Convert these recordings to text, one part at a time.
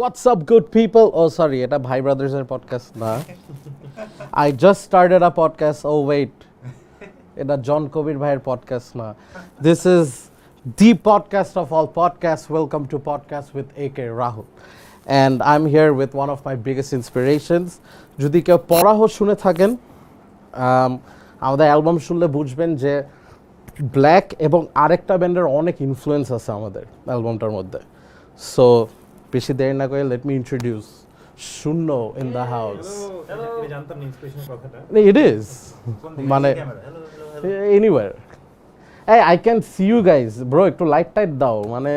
What's up, good people? Oh, sorry, এটা ভাই ব্রাদার্সের podcast না। I just started a podcast. Oh, wait. এটা জন কবির ভাইয়ের পডকাস্ট না। This is the podcast of all podcasts. Welcome to Podcast with AK Rahul. And I'm here with one of my biggest inspirations. যদি কেউ পড়াহ শুনে থাকেন, আমাদের album শুনলে বুঝবেন যে ব্ল্যাক এবং আরেকটা ব্যান্ডের অনেক ইনফ্লুয়েন্স আছে আমাদের অ্যালবামটার মধ্যে। সো বেশি দেরি না করে let me introduce Shunno in the house. It is মানে anywhere. Hey, I can see you guys, bro. একটু লাইট টাইট দাও, মানে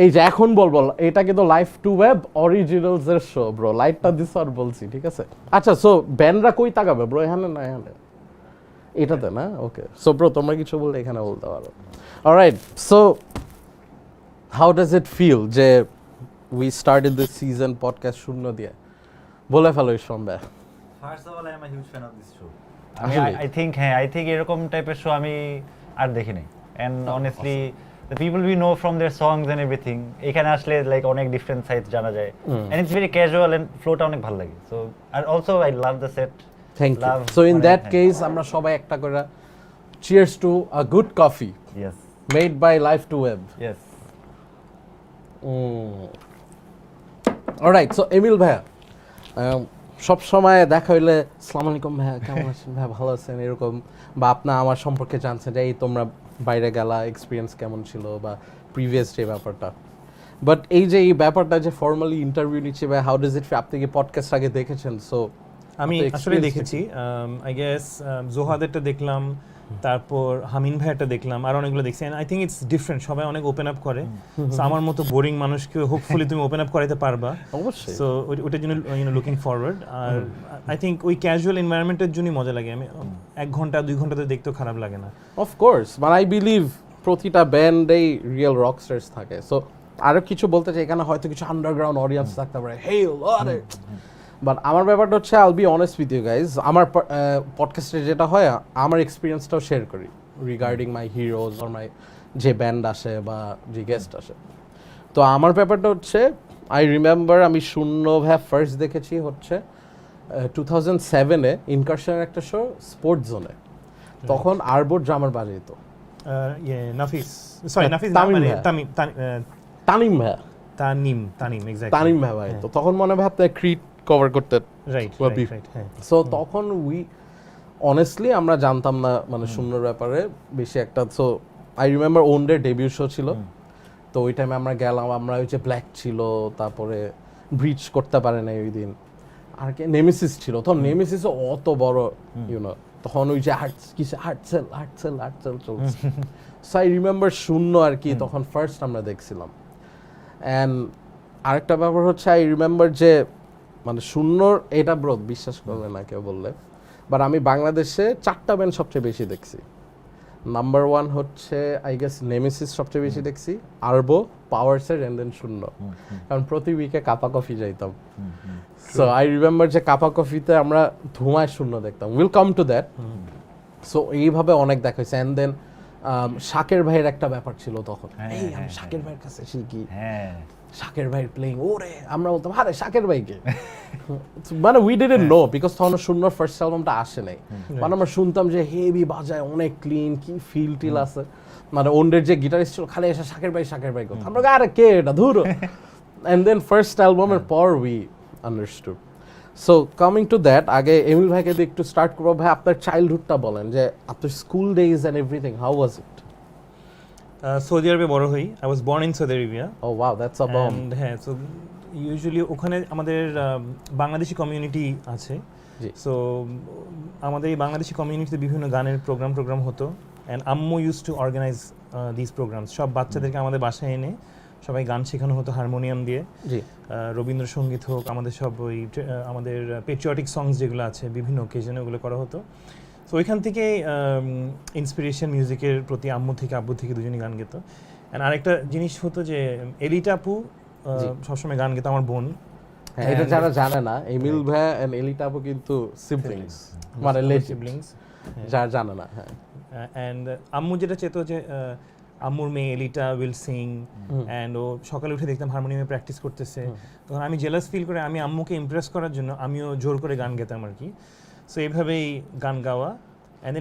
এই যে এখন বলবো এটা কিন্তু লাইভ টু ওয়েব অরিজিনালস এর শো, ব্রো। লাইটটা দিস আর বলছি, ঠিক আছে? আচ্ছা, সো ব্যান্ডরা কই তাকাবে, ব্রো? এখানে না, এখানে এটাতে না? ওকে, সো ব্রো তোমরা কিছু বললে এখানে বলতে পারো। Alright, so how does it feel যে we started this season podcast শূন্য দিয়ে? বলে ফেলো সম্বে। First of all, I am a huge fan of this show. I think এরকম টাইপের শো আমি আর দেখি নাই, and honestly the people we know from their songs and everything, এখানে আসলে like অনেক ডিফারেন্ট সাইডস জানা যায়, and it's very casual and flowটা অনেক ভালো লাগে। So and also I love the set. Thank you. So in that case আমরা সবাই একটা করে cheers to a good coffee. Yes. Made by Live to Web. Yes. Alright, so Emil ভাইয়া, সব সময় দেখা হইলে আসসালামু আলাইকুম ভাইয়া, কেমন আছেন ভাইয়া, ভালো আছেন, এরকম, বা আপনার আমার সম্পর্কে জানছেন যে এই তোমরা বাইরে গেলা, এক্সপিরিয়েন্স কেমন ছিল, বা প্রিভিয়াস যে ব্যাপারটা। বাট এই যে এই ব্যাপারটা যে ফর্মালি ইন্টারভিউ নিচ্ছে, বা হাউ ডাজ ইট ফিল? আপনি কি পডকাস্ট আগে দেখেছেন? সো আমি আসলে দেখেছি, আই গেস জোহাদেরটা দেখলাম, তারপর হামিন ভাইয়ারটা দেখলাম, আর অনেকগুলো দেখছি। আই থিঙ্ক ইটস ডিফারেন্ট, সবাই অনেক ওপেন আপ করে। সো আমার মতো বোরিং মানুষকে হোপফুলি তুমি ওপেন আপ করাইতে পারবা অবশ্যই। সো ওইটার জন্য লুকিং ফরওয়ার্ড। আর আই থিঙ্ক ওই ক্যাজুয়াল এনভায়রনমেন্টের জন্যই মজা লাগে। আমি 1 ঘন্টা 2 ঘন্টাতে দেখতেও খারাপ লাগে না। অফকোর্স, বাট আই বিলিভ প্রতিটা ব্যান্ডেই রিয়েল রক স্টার্স থাকে। সো আরও কিছু বলতে চাই, এখানে হয়তো কিছু আন্ডারগ্রাউন্ড অডিয়েন্স থাকতে পারে, হেই লরে। বাট আমার ব্যাপারটা হচ্ছে, I'll be honest with you guys, আমার পডকাস্টে যেটা হয়, আমার এক্সপিরিয়েন্সটাও শেয়ার করি রিগার্ডিং মাই হিরোজ আর মাই যে ব্যান্ড আসে বা যে গেস্ট আসে। তো আমার ব্যাপারটা হচ্ছে, আই রিমেম্বার আমি শূন্য ভাইয়া ফার্স্ট দেখেছি হচ্ছে 2007-এ ইনকারশনের একটা শো স্পোর্টস জোনে। তখন আরবোর্ড ড্রামার বাজিত তানিম ভাইয়া, তানিম ভাই। তো তখন মনে হয় আপনি ক্রিট কভার করতেন, রাইট? সো তখন অনেস্টলি আমরা জানতাম না মানে শূন্যর ব্যাপারে বেশি একটা। সো আই রিমেম্বার ওনডের ডেবিউ শো ছিল, তো ওই টাইমে আমরা গেলাম, আমরা ওই যে ব্ল্যাক ছিল, তারপরে ব্রিচ করতে পারে না ওই দিন, আর কি নেমেসিস ছিল। তখন নেমেসিসও অত বড়, ইউনো, তখন ওই যে হার্টসেল চলছে। সো আই রিমেম্বার শূন্য আর কি তখন ফার্স্ট আমরা দেখছিলাম। অ্যান্ড আরেকটা ব্যাপার হচ্ছে, আই রিমেম্বার যে মানে শূন্যর এটা ব্রো বিশ্বাস করবে না কেউ বললে, বাট আমি বাংলাদেশে 4টা ব্যান্ড সবচেয়ে বেশি দেখছি। নাম্বার 1 হচ্ছে আই গেস নেমেসিস সবচেয়ে বেশি দেখছি, আরবো, পাওয়ারসের, এন্ড দেন শূন্য। কারণ প্রতি উইকে কাপা কফি যাইতাম। সো আই রিমেম্বার যে কাপা কফিতে আমরা ধুমায় শূন্য দেখতাম। Will come to that. So এইভাবে অনেক দেখা হয়েছে। অ্যান্ড দেন শাকের ভাইয়ের একটা ব্যাপার ছিল তখন, এই আমি শাকের ভাইয়ের কাছে শিখি, শাকের ভাইয়ের প্লেইং, ওরে আমরা বলতাম আরে শাকের ভাইকে, মানে উই ডিডন্ট নো বিকজ তখন শূন্যর ফার্স্ট অ্যালবামটা আসে নাই। মানে আমরা শুনতাম যে হেভি বাজায়, অনেক ক্লিন, কি ফিল টিল আছে, মানে ওন্ডের যে গিটারিস্ট ছিল খালি এসে শাকের ভাই কথা, আমরা আরে কে এটা ধুরো। অ্যান্ড দেন ফার্স্ট অ্যালবামের পর we understood. So coming to that, আগে এমিল ভাইকে দিয়ে একটু স্টার্ট করবো। ভাই আপনার চাইল্ডহুডটা বলেন, যে আপনার school days and everything, how was it? Saudi আরবে বড় হই। I was born in Saudi Arabia. Oh wow, that's a bomb. হ্যাঁ, সো ইউজুয়ালি ওখানে আমাদের বাংলাদেশি কমিউনিটি আছে। সো আমাদের এই বাংলাদেশি কমিউনিটিতে বিভিন্ন গানের প্রোগ্রাম হতো, অ্যান্ড আম্মু use to organise this programmes. সব বাচ্চাদেরকে আমাদের বাসায় এনে সবাই গান শেখানো হতো হারমোনিয়াম দিয়ে, রবীন্দ্রসঙ্গীত হোক, আমাদের সব ওই আমাদের পেট্রিয়টিক সংস যেগুলো আছে বিভিন্ন অকেশনে ওগুলো করা হতো। সো ওইখান থেকে ইন্সপিরেশন মিউজিকের প্রতি আম্মু থেকে আব্বু থেকে দুজনই গান গেতো। অ্যান্ড আরেকটা জিনিস হতো যে এলিটা আপু সবসময় গান গেতো, আমার বোন। এটা যারা জানে না, এমিল ভাই এন্ড এলিটা আপু কিন্তু সিবলিংস, মানে সিবলিংস, যারা জানে না। হ্যাঁ, অ্যান্ড আম্মু যেটা চেতো যে আম্মুর মেয়ে এলিটা উইল সিং অ্যান্ড ও সকালে উঠে দেখতাম হারমোনিয়ামে প্র্যাকটিস করতেছে, তখন আমি জেলাস ফিল করে আমি আম্মুকে ইমপ্রেস করার জন্য আমিও জোর করে গান গেতাম আর কি। সো এইভাবেই গান গাওয়া।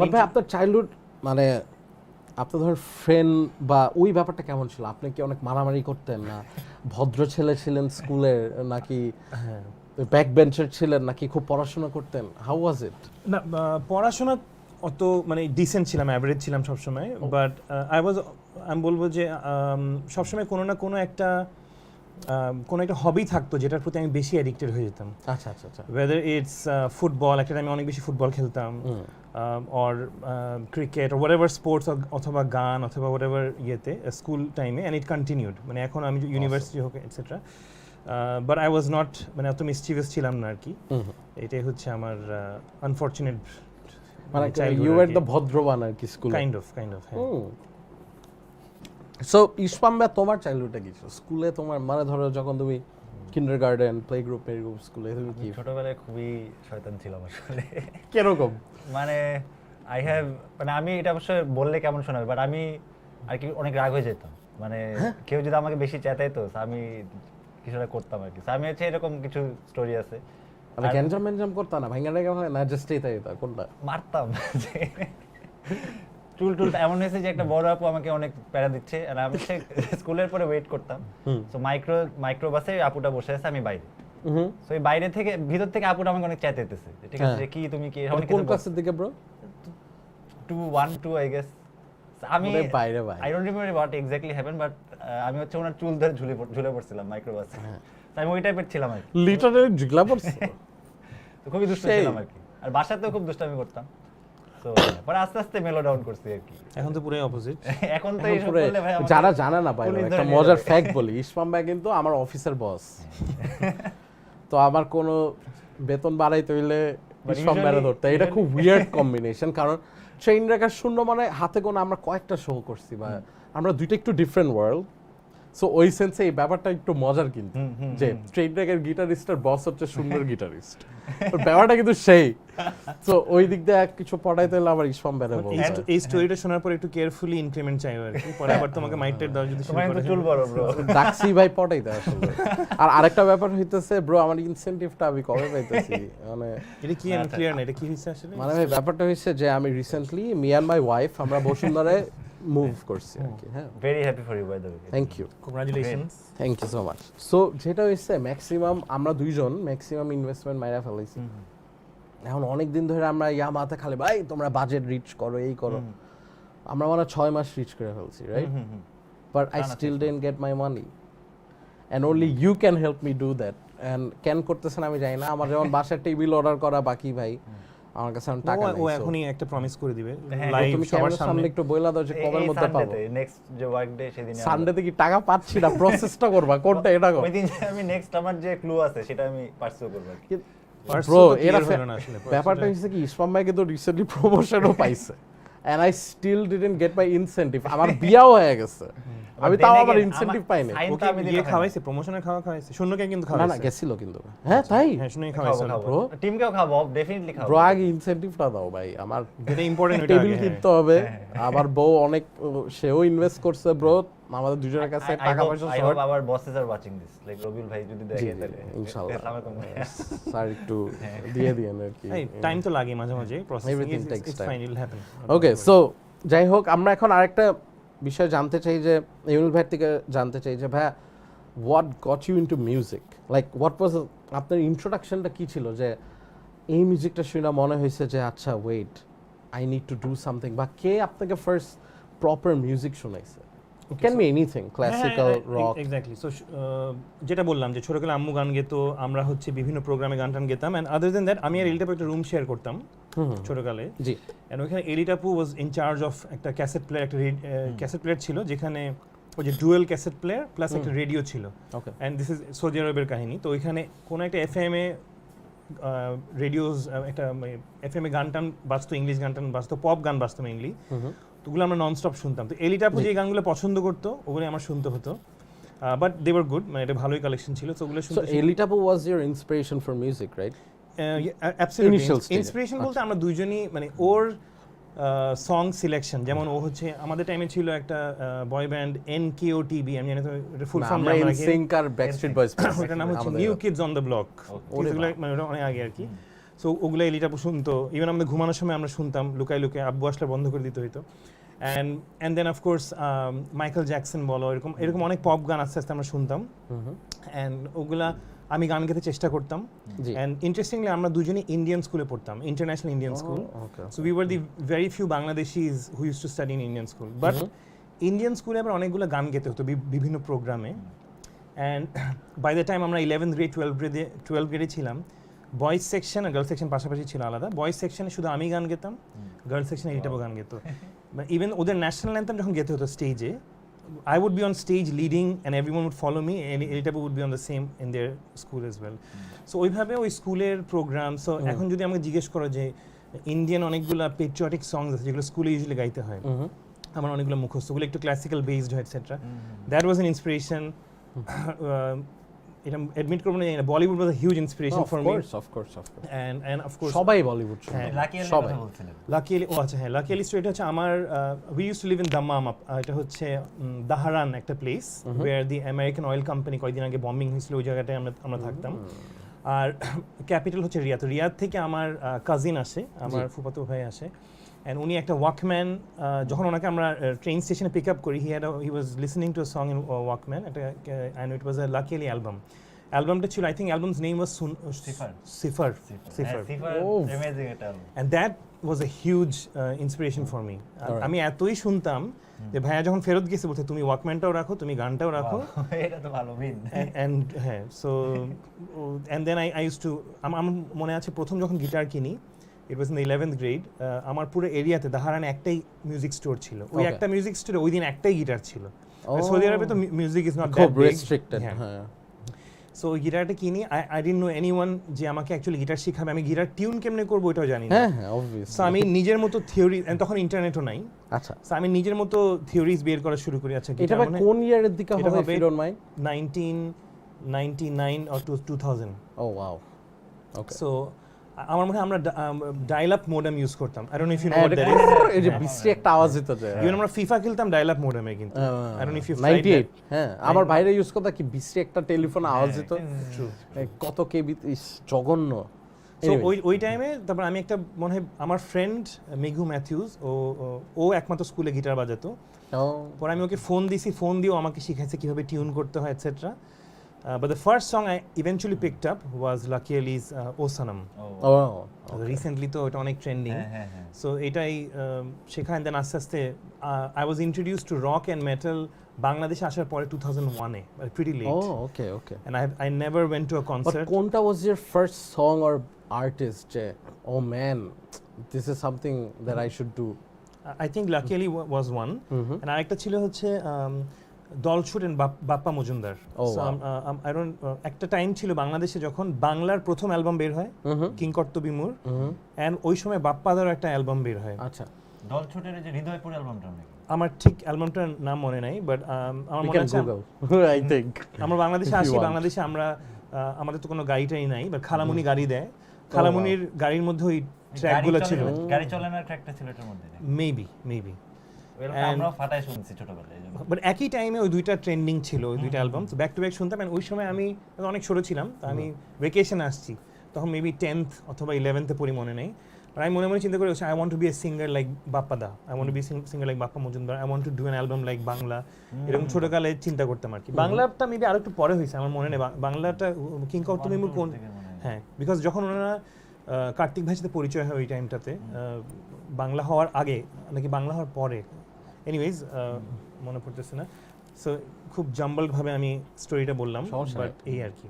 বাট ভাই আপনার চাইল্ডহুড মানে আপনার ধর ফ্রেন্ড বা ওই ব্যাপারটা কেমন ছিল? আপনি কি অনেক মারামারি করতেন, না ভদ্র ছেলে ছিলেন স্কুলের, নাকি ব্যাক বেঞ্চার ছিলেন, নাকি খুব পড়াশোনা করতেন? How was it? না পড়াশোনা অত মানে ডিসেন্ট ছিলাম, অ্যাভারেজ ছিলাম সবসময়, বাট আমি বলবো যে সবসময় কোনো না কোনো একটা হবি থাকতো যেটার প্রতি আমি বেশি অ্যাডিক্টেড হয়ে যেতাম। আচ্ছা আচ্ছা আচ্ছা। ওয়েদার ইটস ফুটবল, একটা টাইমে অনেক বেশি ফুটবল খেলতাম, or cricket or whatever sports, অথবা গান অথবা হোয়াটএভার ইয়েতে স্কুল টাইমে, অ্যান্ড ইট কন্টিনিউড, মানে এখন আমি ইউনিভার্সিটি হোক etcetera. But I was not মানে অত মিসচিভিয়াস ছিলাম না আর কি। এটাই হচ্ছে আমার আনফরচুনেট, মানে ইউ ওয়্যার দ্য ভদ্রবান আর কি স্কুলে। কাইন্ড অফ হ্যাঁ। সো ইসমাম ভাই তোমার চাইল্ডহুডটা কি ছিল স্কুলে? তোমার মানে ধরো যখন তুমি কিন্ডারগার্টেন, প্লে গ্রুপ স্কুলে তুমি কি? ছোটবেলায় খুবই শয়তান ছিলাম আসলে। কিরকম? মানে মানে আমি এটা অবশ্যই বললে কেমন শোনাবে, বাট আমি আর কি অনেক রাগ হয়ে যেতাম, মানে কেউ যদি আমাকে বেশি চেতাইতো আমি কিছু একটা করতাম আর কি। আমি হচ্ছে এরকম কিছু স্টোরি আছে। মানে গ্যাঞ্জাম করতা না, ভাঙা রেখা হয় না, জাস্ট এইটা কোনটা মারতাম। চুল এমন হয়েছে যে একটা বড় আপু আমাকে অনেক প্যারা দিচ্ছে, আর আমি স্কুলের পরে ওয়েট করতাম। সো মাইক্রো বাসে আপুটা বসে আছে, আমি বাইরে। সো এই বাইরে থেকে ভিতর থেকে আপুটা আমাকে অনেক চাইতেছে, ঠিক আছে কি তুমি কি কোন ক্লাসের দিকে ব্রো? 2 I guess. আমি বাইরে I don't remember what exactly happened, but আমি হচ্ছে ওনার চুল ধরে ঝুলে পড়ছিলাম মাইক্রো বাসে। আমি ওই টাইপের ছিলাম আর কি, লিটারালি ঝুগলা পড়ছে। তো খুবই দুষ্ট ছিলাম আর কি, আর বাসাতেও খুব দুষ্টামি করতাম। তো পরে আস্তে আস্তে মেলো ডাউন করছি আর কি। এখন তো পুরো অপোজিট। এখন তো এইসব করলে ভাই আমাকে যারা জানে না ভাই, একটা মজার ফ্যাক্ট বলি, ইসমাম ভাই কিন্তু আমার অফিসের বস। তো আমার কোনো বেতন বাড়াইতে হইলে ইসমাম ভাইরে ধরতে, এটা খুব উইয়ার্ড কম্বিনেশন। কারণ ট্রেন রেখার শূন্য মানে হাতে গোনা আমরা কয়েকটা শো করছি, বা আমরা দুইটা একটু ডিফারেন্ট ওয়ার্ল্ড। সো ওই সেন্সে এই ব্যাপারটা একটু মজার, কিন্তু যে ট্রেন রেখার গিটারিস্টের বস হচ্ছে সুন্দর গিটারিস্ট, ব্যাপারটা কিন্তু সেই। সো ওই দিক দিয়ে কিছু পড়াইতে হলে আবার ইসমাম বেড়ে বলবো। এই স্টোরিটা শোনার পর একটু কেয়ারফুলি ইনক্রিমেন্ট চাইও আর কি, পরে আবার তোমাকে মাইটের দাও যদি শুরু করে। চুল বড় ব্রো, ডাকসি ভাই পটাইতে আসলে। আর আরেকটা ব্যাপার হইতেছে ব্রো, আমার ইনসেনটিভটা আমি কবে পাইতেছি, মানে এটা কি আমি ক্লিয়ার না, এটা কি হইছে আসলে? মানে ভাই ব্যাপারটা হইছে যে আমি recently me and my wife আমরা বসুন্ধরায় মুভ করছি আর কি। হ্যাঁ, very happy for you by the way. Thank you, congratulations, thank you so much. So যেটা হইছে ম্যাক্সিমাম আমরা দুইজন ম্যাক্সিমাম ইনভেস্টমেন্ট মাইরা ফেলাইছি। এখন অনেক দিন ধরে আমরা ইয়ামাতে খালি ভাই তোমরা বাজেট রিচ করো, এই করো। আমরা মানে 6 মাস রিচ করে ফেলছি, right? But I still didn't get my money, and only you can help me do that. And can করতেছেন আমি জানি না। আমার যেমন বাসার টেবিল অর্ডার করা বাকি ভাই, আমার কাছে এখন টাকা নাই। ও এখনই একটা প্রমিস করে দিবে লাইভ লাইভ সবার সামনে একটু বইলা দাও যে কবের মধ্যে পাবো। নেক্সট যে ওয়ার্ক ডে সেদিন সানডেতে কি টাকা পাচ্ছি না, প্রসেসটা করবা কোনটা এটা করো। ওই দিন আমি নেক্সট আমার যে ক্লু আছে সেটা আমি পারসু করব আর কি। ব্রো এরা ব্যাপারটা হচ্ছে কি, ইসমাম ভাই কিন্তু রিসেন্টলি প্রমোশনও পাইছে, and I still didn't get my incentive. আমার বিয়াও হয়ে গেছে, আমি তাও আমার ইনসেন্টিভ পাই না। ওকে গিয়ে খাওয়াইছে, প্রমোশনের খাওয়াইছে, শূন্যকে কিন্তু না খাওয়াইছে। না গেছিল কিন্তু। হ্যাঁ তাই? হ্যাঁ শূন্যকে খাওয়াইছে ব্রো, টিমকেও খাবো, ডেফিনেটলি খাবো। ব্রো আগে ইনসেন্টিভটা দাও ভাই, আমার এটা ইম্পর্টেন্ট। টেবিল কিনতে হবে, আবার বউ অনেক সেও ইনভেস্ট করছে ব্রো, আমাদের দুজনের কাছে টাকা পয়সা I short. Hope our bosses are watching this, like Robiul ভাই যদি দেখে তাহলে ইনশাআল্লাহ ইনশাআল্লাহ স্যার একটু দিয়ে দিয়েন আর কি। এই টাইম তো লাগে মাঝে মাঝে, processing Everything takes it's time. Fine, it will happen. Okay, so যাই হোক, আমরা এখন আরেকটা বিষয় জানতে চাই, যে ইউনিল ভাই থেকে জানতে চাই যে ভাইয়া, what got you into music, like what was আপনার ইন্ট্রোডাকশনটা কি ছিল, যে এই মিউজিকটা শুনে মনে হয়েছে যে আচ্ছা wait I need to do something, বা কে আপনাকে ফার্স্ট প্রপার মিউজিক শোনাইছে? It can be anything, classical, rock. Exactly. So যেটা বললাম যে ছোটবেলা আম্মু গান গেতো, আমরা হচ্ছে বিভিন্ন প্রোগ্রামে গান টান গেতাম, এন্ড আদার দেন দ্যাট আমি আর এলিটাপু একটা রুম শেয়ার করতাম ছোটকালে। জি। এন্ড ওখানে এলিটাপু ওয়াজ ইন চার্জ অফ একটা ক্যাসেট প্লেয়ার, একটা ক্যাসেট প্লেয়ার ছিল যেখানে ওই যে ডুয়েল ক্যাসেট প্লেয়ার প্লাস একটা রেডিও ছিল। Okay. And this is Saudi আরবের কাহিনী। তো ওইখানে কোনো একটা এফএমএ রেডিওস, একটা এফএমএ গান টান বাজতো, ইংলিশ গান টান বাজতো, পপ গান বাজতো মেইনলি। তো ওগুলো আমরা ননস্টপ শুনতাম। তো এলিটাপু যে গানগুলো পছন্দ করতো ওগুলো আমার শুনতে হতো, বাট দে ওয়ার গুড, মানে এটা ভালোই কালেকশন ছিল। তো ওগুলো শুনতে। সো এলিটাপু was your inspiration for music, right? Absolutely inspiration বলতে আমরা দুইজনই, মানে ওর সং সিলেকশন, যেমন ও হচ্ছে আমাদের টাইমে ছিল একটা বয় ব্যান্ড NKOTB, আমি জানি তো ফুল ফর্ম আমরা ইনসিঙ্ক আর ব্যাকস্ট্রিট বয়েজ ওটার নাম হচ্ছে New Kids on the Block, মানে ওটা অনেক আগে আর কি। সো ওগুলো এলিটা শুনতো, ইভেন আমাদের ঘুমানোর সময় আমরা শুনতাম লুকাই লুকাই, আব্বু আসলে বন্ধ করে দিতে হইতো। And then of course Michael Jackson বলো, এরকম অনেক পপ গান আস্তে আস্তে আমরা শুনতাম, অ্যান্ড ওগুলা আমি গান গেতে চেষ্টা করতাম। অ্যান্ড ইন্টারেস্টিংলি আমরা দুজনেই ইন্ডিয়ান স্কুলে পড়তাম, international Indian school. So we were the very few Bangladeshis who use to study in Indian school, but Indian স্কুলে আবার অনেকগুলো গান গেতে হতো বিভিন্ন প্রোগ্রামে। অ্যান্ড বাই দ্য টাইম আমরা 11th গ্রেড 12 গ্রেডে ছিলাম, বয়েজ সেকশন আর গার্লস সেকশন পাশাপাশি ছিল আলাদা। বয়েজ সেকশনে শুধু আমি গান গেতাম, গার্লস সেকশনে এলিটাবও গান গেত। ইভেন ওদের ন্যাশনাল অ্যান্থেম যখন গেতে হতো স্টেজে, I would be on stage leading and everyone would follow me, and Elitabu would be on the same in their school as well. So ওইভাবে ওই স্কুলের প্রোগ্রাম। সো এখন যদি আমাকে জিজ্ঞেস করো যে ইন্ডিয়ান অনেকগুলো পেট্রিয়টিক সংস আছে যেগুলো স্কুলে ইউজুয়ালি গাইতে হয়, আমার অনেকগুলো মুখস্থ, ওগুলো একটু ক্লাসিক্যাল বেসড হয় etcetera. That was an inspiration. এটা অ্যাডমিট করব না, Bollywood was a huge inspiration for me. Of course and of course সবাই বলিউড শুনে। লাকি আলী কথা বলছিলেন। লাকি আলী, ও আচ্ছা হ্যাঁ, লাকি আলী স্টোরিটা হচ্ছে আমার, we use to live in Dammam, এটা হচ্ছে দাহারান একটা place where the American oil company কয়েকদিন আগে বম্বিং হয়েছিল, ওই জায়গাটায় আমরা থাকতাম। আর ক্যাপিটাল হচ্ছে রিয়াদ। তো রিয়াদ থেকে আমার কাজিন আসে, আমার ফুফাতো ভাই আসে, অ্যান্ড উনি একটা ওয়াকম্যান, যখন ওনাকে আমরা ট্রেন স্টেশনে পিক আপ করি, he was listening to a song in walkman, and it was a Lucky Ali album. অ্যালবামটা ছিল, I think album's name was Sifar, amazing এটা। And that was a huge inspiration for me. আমি এতই শুনতাম যে ভাইয়া যখন ফেরত গেছে বলতে তুমি ওয়াকম্যানটাও রাখো, তুমি গানটাও রাখো। এটা তো ভালো মিন। অ্যান্ড হ্যাঁ, so and then I use to, আমার মনে আছে প্রথম যখন গিটার কিনি, it was in the 11th grade, আমার পুরো এরিয়াতে দাহারানে একটাই মিউজিক স্টোর ছিল, ওই একটা মিউজিক স্টোরে ওই দিন একটাই গিটার ছিল। সৌদি আরবে তো music is not that restricted. So ওই গিটারটা কিনি, আই ডিডন্ট নো এনিওয়ান যে আমাকে অ্যাকচুয়ালি গিটার শিখাবে, আমি গিটার টিউন কেমনে করবো এটাও জানি না। হ্যাঁ অবভিয়াসলি। সো আমি নিজের মতো থিওরি, তখন ইন্টারনেটও নাই, আচ্ছা, সো আমি নিজের মতো থিওরিজ বের করা শুরু করি। আচ্ছা, এটা কোন ইয়ারের দিকে হবে if you don't mind? 1999 or 2000। Oh wow, okay. So আমার মনে হয় আমরা ডায়াল আপ মোডেম ইউজ করতাম। I don't know if you know what that is. এই যে বিশ্রী একটা আওয়াজ দিত যে, ইভেন আমরা ফিফা খেলতাম ডায়াল আপ মোডেমে, কিন্তু I don't know if you 98। হ্যাঁ, আমার বাইরে ইউজ করতে কি বিশ্রী একটা টেলিফোন আওয়াজ দিত, কত কেবি, জঘন্য। সো ওই টাইমে তারপর আমি একটা, মনে হয় আমার ফ্রেন্ড মেঘু ম্যাথিউস, ও একমাত্র স্কুলে গিটার বাজাতো। পরে আমি ওকে ফোন দিয়েছি, ফোন দিয়েও আমাকে শিখাইছে কিভাবে টিউন করতে হয় etcetera. But the first song I eventually picked up was Lucky Ali's O Sanam. Recently তো এটা অনেক ট্রেন্ডিং। সো এটাই শেখা। and then আস্তে আস্তে I was introduced to rock and metal বাংলাদেশে আসার পরে 2001-এ, pretty late. Okay. And I never went to a concert. But কোনটা was your first song or artist যে, oh man, this is something that I should do? I think Lucky Ali was one. And আরেকটা ছিল হচ্ছে Dalchhut and Bappa Majumdar. I don't, একটা time ছিল বাংলাদেশে যখন বাংলার প্রথম অ্যালবাম বের হয় কিংকর্ত বিমুর, এন্ড ওই সময় বাপ্পাদারও একটা অ্যালবাম বের হয়। আচ্ছা, দলছুটের যে হৃদয়পুর অ্যালবামটা নাকি? আমার ঠিক অ্যালবামটার নাম মনে নাই, বাট আমার মনে আছে I think আমরা বাংলাদেশে আসি, বাংলাদেশে আমরা আমাদের তো কোনো গাড়িটাই নাই, বাট খালামুনি গাড়ি দেয়, খালামুনির গাড়ির মধ্যে ওই ট্র্যাকগুলো ছিল, গাড়ি চলানোর ট্র্যাকটা ছিল এটার মধ্যে, মেবি আমরা ফাটাই শুনছি ছোটবেলায়। বাট একই টাইমে ওই দুইটা ট্রেন্ডিং ছিল, ওই দুইটা অ্যালবাম ব্যাক টু ব্যাক শুনতাম। ওই সময় আমি অনেক ছোট ছিলাম, তো আমি ভেকেশন আসছি, তখন মেবি 10th অথবা 11th পড়ি, মনে নেই। আর আমি মনে চিন্তা করে, I want to be a singer like বাপ্পাদা, I want to be singer like Bappa Majumdar, I want to do an album like Bangla, এরকম ছোটকালে চিন্তা করতাম আর কি। বাংলাটা মেবি আরো একটু পরে হয়েছে, আমার মনে নেই বাংলাটা কিংকর্ত বিমুর কোন, হ্যাঁ, বিকজ যখন ওনারা কার্তিক ভাইয়ের সাথে পরিচয় হয় ওই টাইমটাতে, বাংলা হওয়ার আগে নাকি বাংলা হওয়ার পরে, এনিওয়েজ মনে পড়তেছে না। সো খুব জাম্বল ভাবে আমি স্টোরিটা বললাম, বাট এই আর কি।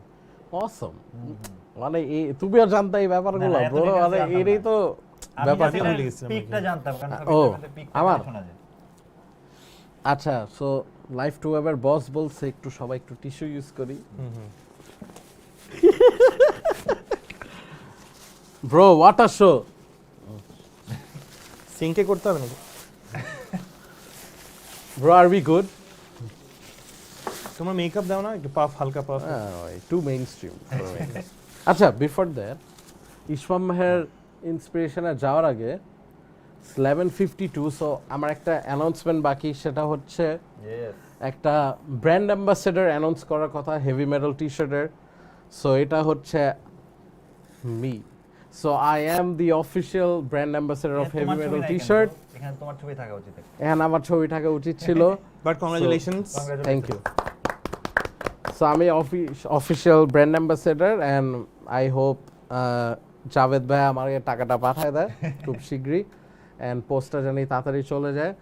অসম, মানে এই তুমি আর জানতে এই ব্যাপারগুলো ব্রো, মানে এরই তো ব্যাপারটা ভুলে গেছিলাম। পিকটা জানতাম, কারণ পিকটা আমার শোনা যায়। আচ্ছা, so life to ever boss বলছে একটু সবাই একটু টিস্যু ইউজ করি। ব্রো হোয়াট আ শো, সিঙ্কে করতে হবে নাকি? Bro are we good? তোমার মেকআপ দাও না একটু, পাফ, হালকা পাফ, টু মেইন স্ট্রিম। আচ্ছা, বিফোর দ্যাট ইসমাম ভাইয়ের ইন্সপিরেশনে যাওয়ার আগে 11:52 সো আমার একটা অ্যানাউন্সমেন্ট বাকি, সেটা হচ্ছে Yes. একটা ব্র্যান্ড অ্যাম্বাসেডর অ্যানাউন্স করার কথা হেভি মেটাল টি শার্টের। সো এটা হচ্ছে me. So I am the official brand ambassador of heavy metal T shirt. এখানে তোমার ছবি থাকা উচিত। এখানে আমার ছবি থাকা উচিত ছিল। But congratulations. Thank you. So আমি official brand ambassador and I hope Javed ভাই আমার টাকাটা পাঠায় দেয় খুব শীঘ্রই, অ্যান্ড পোস্টটা জানি তাড়াতাড়ি চলে যায়।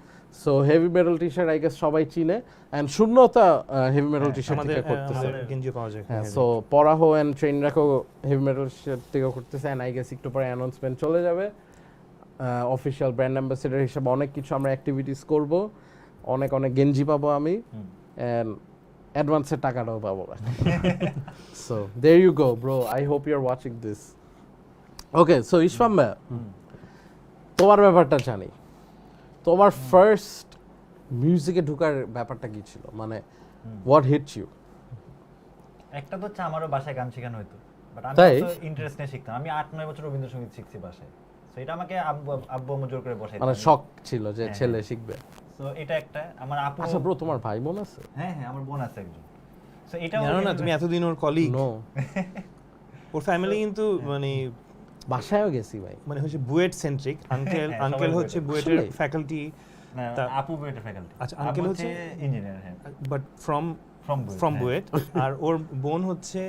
So heavy metal T shirt I guess সবাই চিনে, অ্যান্ড শূন্যতা হেভি মেটাল টি শার্ট থেকে করতেছে। গেঞ্জি পাওয়া যায়। হ্যাঁ, সো পরাহো অ্যান্ড ট্রেন রাখো হেভি মেটাল শার্ট থেকে করতেছে, অ্যান্ড আই গেস একটু পরে অ্যানাউন্সমেন্ট চলে যাবে। অফিসিয়াল ব্র্যান্ড অ্যাম্বাসেডর হিসেবে অনেক কিছু আমরা অ্যাক্টিভিটিস করব, অনেক অনেক গেঞ্জি পাবো আমি, অ্যান্ড অ্যাডভান্সের টাকাটাও পাবো। So there you go bro, I hope you are watching this. Okay, so ইসফাম ভাই, তোমার ব্যাপারটা জানি, তোমার ফার্স্ট মিউজিকে ঢোকার ব্যাপারটা কি ছিল, মানে হোয়াট হিট ইউ? একটা তো হচ্ছে আমারও বাসায় গান শেখানো হতো, বাট আমি তাই? তো ইন্টারেস্ট নিয়ে শিখতাম। আমি 8-9 বছর রবীন্দ্রসঙ্গীত শিখছি বাসায়। সো এটা আমাকে আব্বু আম্মু জোর করে বসাইতো। মানে শখ ছিল যে ছেলে শিখবে। সো এটা একটা আমার আপু। আচ্ছা ব্রো, তোমার ভাই বোন আছে? হ্যাঁ, আমার বোন আছে একজন। সো এটা জানো না তুমি এতদিন ওর কলিগ? নো, ওর ফ্যামিলি কিন্তু মানে বাসায়ও গেছি ভাই। মানে হচ্ছে বুয়েট সেন্ট্রিক। আঙ্কেল হচ্ছে বুয়েটের আসলেই? ফ্যাকাল্টি, আপু বুয়েটের ফ্যাকাল্টি। আচ্ছা, আঙ্কেল হচ্ছে ইঞ্জিনিয়ার। হ্যাঁ, বাট ফ্রম বুয়েট। আর ওর বোন হচ্ছে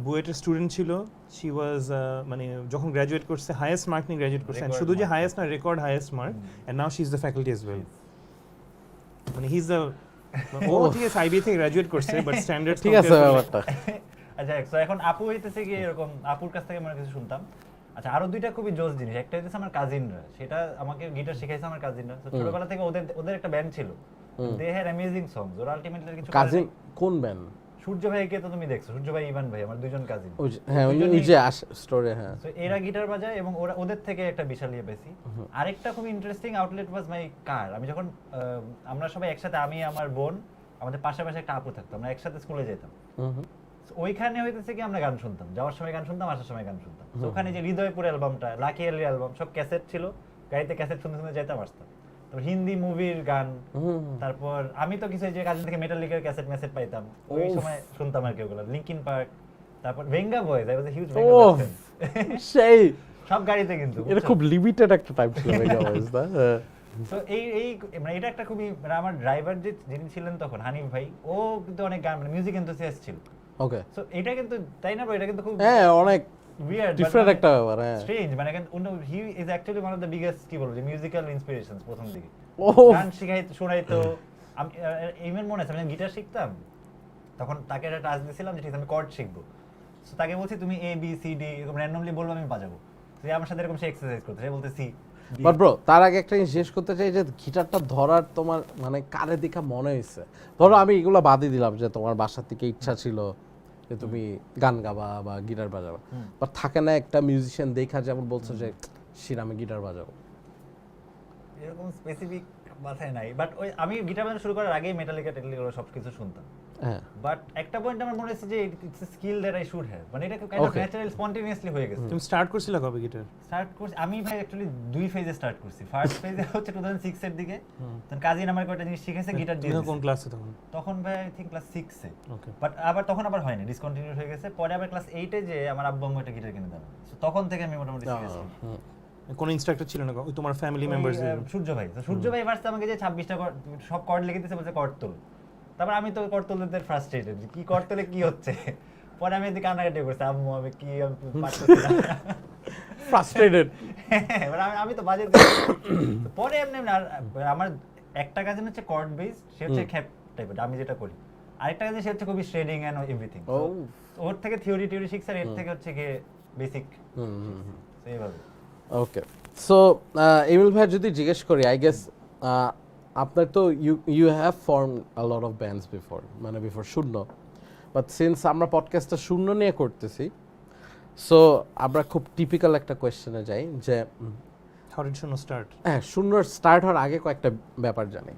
বুয়েটের স্টুডেন্ট ছিল। শি ওয়াজ মানে যখন গ্র্যাজুয়েট করছে হাইয়েস্ট মার্ক নিয়ে গ্র্যাজুয়েট করছে, and শুধু যে হাইয়েস্ট না, record highest mark, and now she is the faculty as well. মানে হি ইজ দ্য ও ঠিক আছে আইবি থেকে গ্র্যাজুয়েট করছে, বাট স্ট্যান্ডার্ড ঠিক আছে ব্যাপারটা। আচ্ছা, সো এখন আপু হইতেছে কি এরকম, আপুর কাছ থেকে আমরা কিছু শুনতাম। আচ্ছা, আরো দুইটা খুবই জোস জিনিস। একটা হচ্ছে আমার কাজিনরা, সেটা আমাকে গিটার শিখাইছে আমার কাজিনরা। তো ছোটবেলা থেকে ওদের একটা ব্যান্ড ছিল, দে হ্যাড অ্যামেজিং সংস। ওরা আলটিমেটলি কিছু কাজিন কোন ব্যান্ড? সূর্য ভাইকে তো তুমি দেখছো, সূর্য ভাই, ইভান ভাই, আমার দুইজন কাজিন। হ্যাঁ, ওই যে স্টোরি। হ্যাঁ, তো এরা গিটার বাজায় এবং ওদের থেকে একটা বিশাল ইয়ে পেয়েছি। আরেকটা খুব ইন্টারেস্টিং আউটলেট ওয়াজ মাই কার। আমি যখন আমরা সবাই একসাথে, আমি আমার বোন, আমাদের পাশাপাশি একটা আপু থাকতো, আমরা একসাথে স্কুলে যেতাম। ওইখানে হইতেছে কি আমরা গান শুনতাম, যাওয়ার সময় গান শুনতাম, আসার সময় গান শুনতাম। তো ওখানে যে হৃদয়পুর অ্যালবামটা, লাকি এলি অ্যালবাম, সব ক্যাসেট ছিল, গাড়িতে ক্যাসেট শুনতে শুনতে যেতাম আসতাম। তারপর হিন্দি মুভির গান, তারপর আমি তো কিছু যে কাজিন থেকে মেটালিকের ক্যাসেট মেসেট পাইতাম, ওই সময় শুনতাম আর কি ওগুলো, লিঙ্কিন পার্ক, তারপর Vengaboys. I was a huge Vengaboys fan. সেই সব গাড়িতে কিন্তু এটা খুব লিমিটেড একটা টাইপ ছিল ভেঙ্গা বয়েজ দা। তো এই মানে এটা একটা খুবই, মানে আমার ড্রাইভার যিনি ছিলেন তখন, হানিফ ভাই, ও কিন্তু অনেক গান, মানে মিউজিক এনথুসিয়াস্ট ছিল। ওকে, সো এটা কিন্তু, তাই না, এটা কিন্তু খুব হ্যাঁ অনেক weird, ডিফারেন্ট একটা ব্যাপার। হ্যাঁ, স্ট্রেঞ্জ, মানে he is actually one of the biggest, কি বলবো, যে মিউজিক্যাল ইন্সপিরেশনস প্রথম দিকে। গান শোনাইতো। আমি ইভেন মনে আছে, আমি গিটার শিখতাম তখন তাকে একটা টাস্ক দিয়েছিলাম যে ঠিক আছে আমি কর্ড শিখবো। সো তাকে বলছি তুমি এ বি সি ডি এরকম র্যান্ডমলি বলবো, আমি বাজাবো। সে আমার সাথে এরকম সে এক্সারসাইজ করতে, সে বলতে সি। বাট ব্রো, তার আগে একটা জিনিস শেষ করতে চাই যে গিটারটা ধরার তোমার মানে কারে দেখা মনে হয়েছে? ধরো আমি এগুলো বাদই দিলাম যে তোমার বাসা থেকে ইচ্ছা ছিল যে তুমি গান গাবা বা গিটার বাজাবা, বাট থাকে না একটা মিউজিশিয়ান দেখা যেমন বলছো যে শির আমি গিটার বাজাবো, এরকম স্পেসিফিক মাথায় নাই। বাট ওই আমি গিটার বাজানো শুরু করার আগেই মেটালিকা টেটালিকা সব কিছু শুনতাম। হ্যাঁ, বাট একটা পয়েন্ট আমার মনে হচ্ছে যে it's a skill that I should have, মানে এটা কাইন্ড অফ ন্যাচারাল স্পন্টেনিয়াসলি হয়ে গেছে। তুমি স্টার্ট করছিলে কবে গিটার? স্টার্ট করছি আমি ভাই অ্যাকচুয়ালি দুই ফেজে স্টার্ট করছি। ফার্স্ট ফেজে হচ্ছে 2006 এর দিকে, তখন কাজিন আমার কয়টা জিনিস শিখেছে, গিটার দিয়ে। কোন ক্লাসে তখন? তখন ভাই I think class 6 A. Okay, but আবার তখন আবার হয়নি, ডিসকন্টিনিউ হয়ে গেছে। পরে আবার ক্লাস 8 এ যে আমার আব্বু আম্মু একটা গিটার কিনে দেন, সো তখন থেকে আমি মোটামুটি শিখেছি। কোন ইনস্ট্রাক্টর ছিল না? ওই তোমার ফ্যামিলি মেম্বারস? সূর্য ভাই, তো সূর্য ভাই ভার্সে আমাকে যে 26টা সব কর্ড লিখে দিয়েছে, বলছে কর্ড তোল। তারপর আমি তো কর্ড তুলতে ফ্রাস্ট্রেটেড, কি কর্ড তোলে কি হচ্ছে। পরে আমি এদিকে কান্নাকাটি করছি, আম্মু আমি কি পারতেছি না, ফ্রাস্ট্রেটেড। এবার আমি তো বাজে। পরে এমনি আমার একটা কাজিন হচ্ছে কর্ড বেসড, সে হচ্ছে খ্যাপ টাইপের, আমি যেটা করি। আরেকটা কাজিন সে হচ্ছে খুবই শ্রেডিং এন্ড এভরিথিং। ওর থেকে থিওরি শিখছে, আর এর থেকে হচ্ছে গিয়ে বেসিক এইভাবে। ওকে, সো এমিল ভাই যদি জিজ্ঞেস করি, আই গেস আপনার তো you have form a lot of bands before, মানে বিফোর শূন্য, বাট সিন্স আমরা পডকাস্টটা শূন্য নিয়ে করতেছি, সো আমরা খুব টিপিক্যাল একটা কোয়েশ্চেনে যাই যে হাউ ডিড শূন্য স্টার্ট? হ্যাঁ, শূন্যর স্টার্ট হওয়ার আগে কয়েকটা ব্যাপার জানি।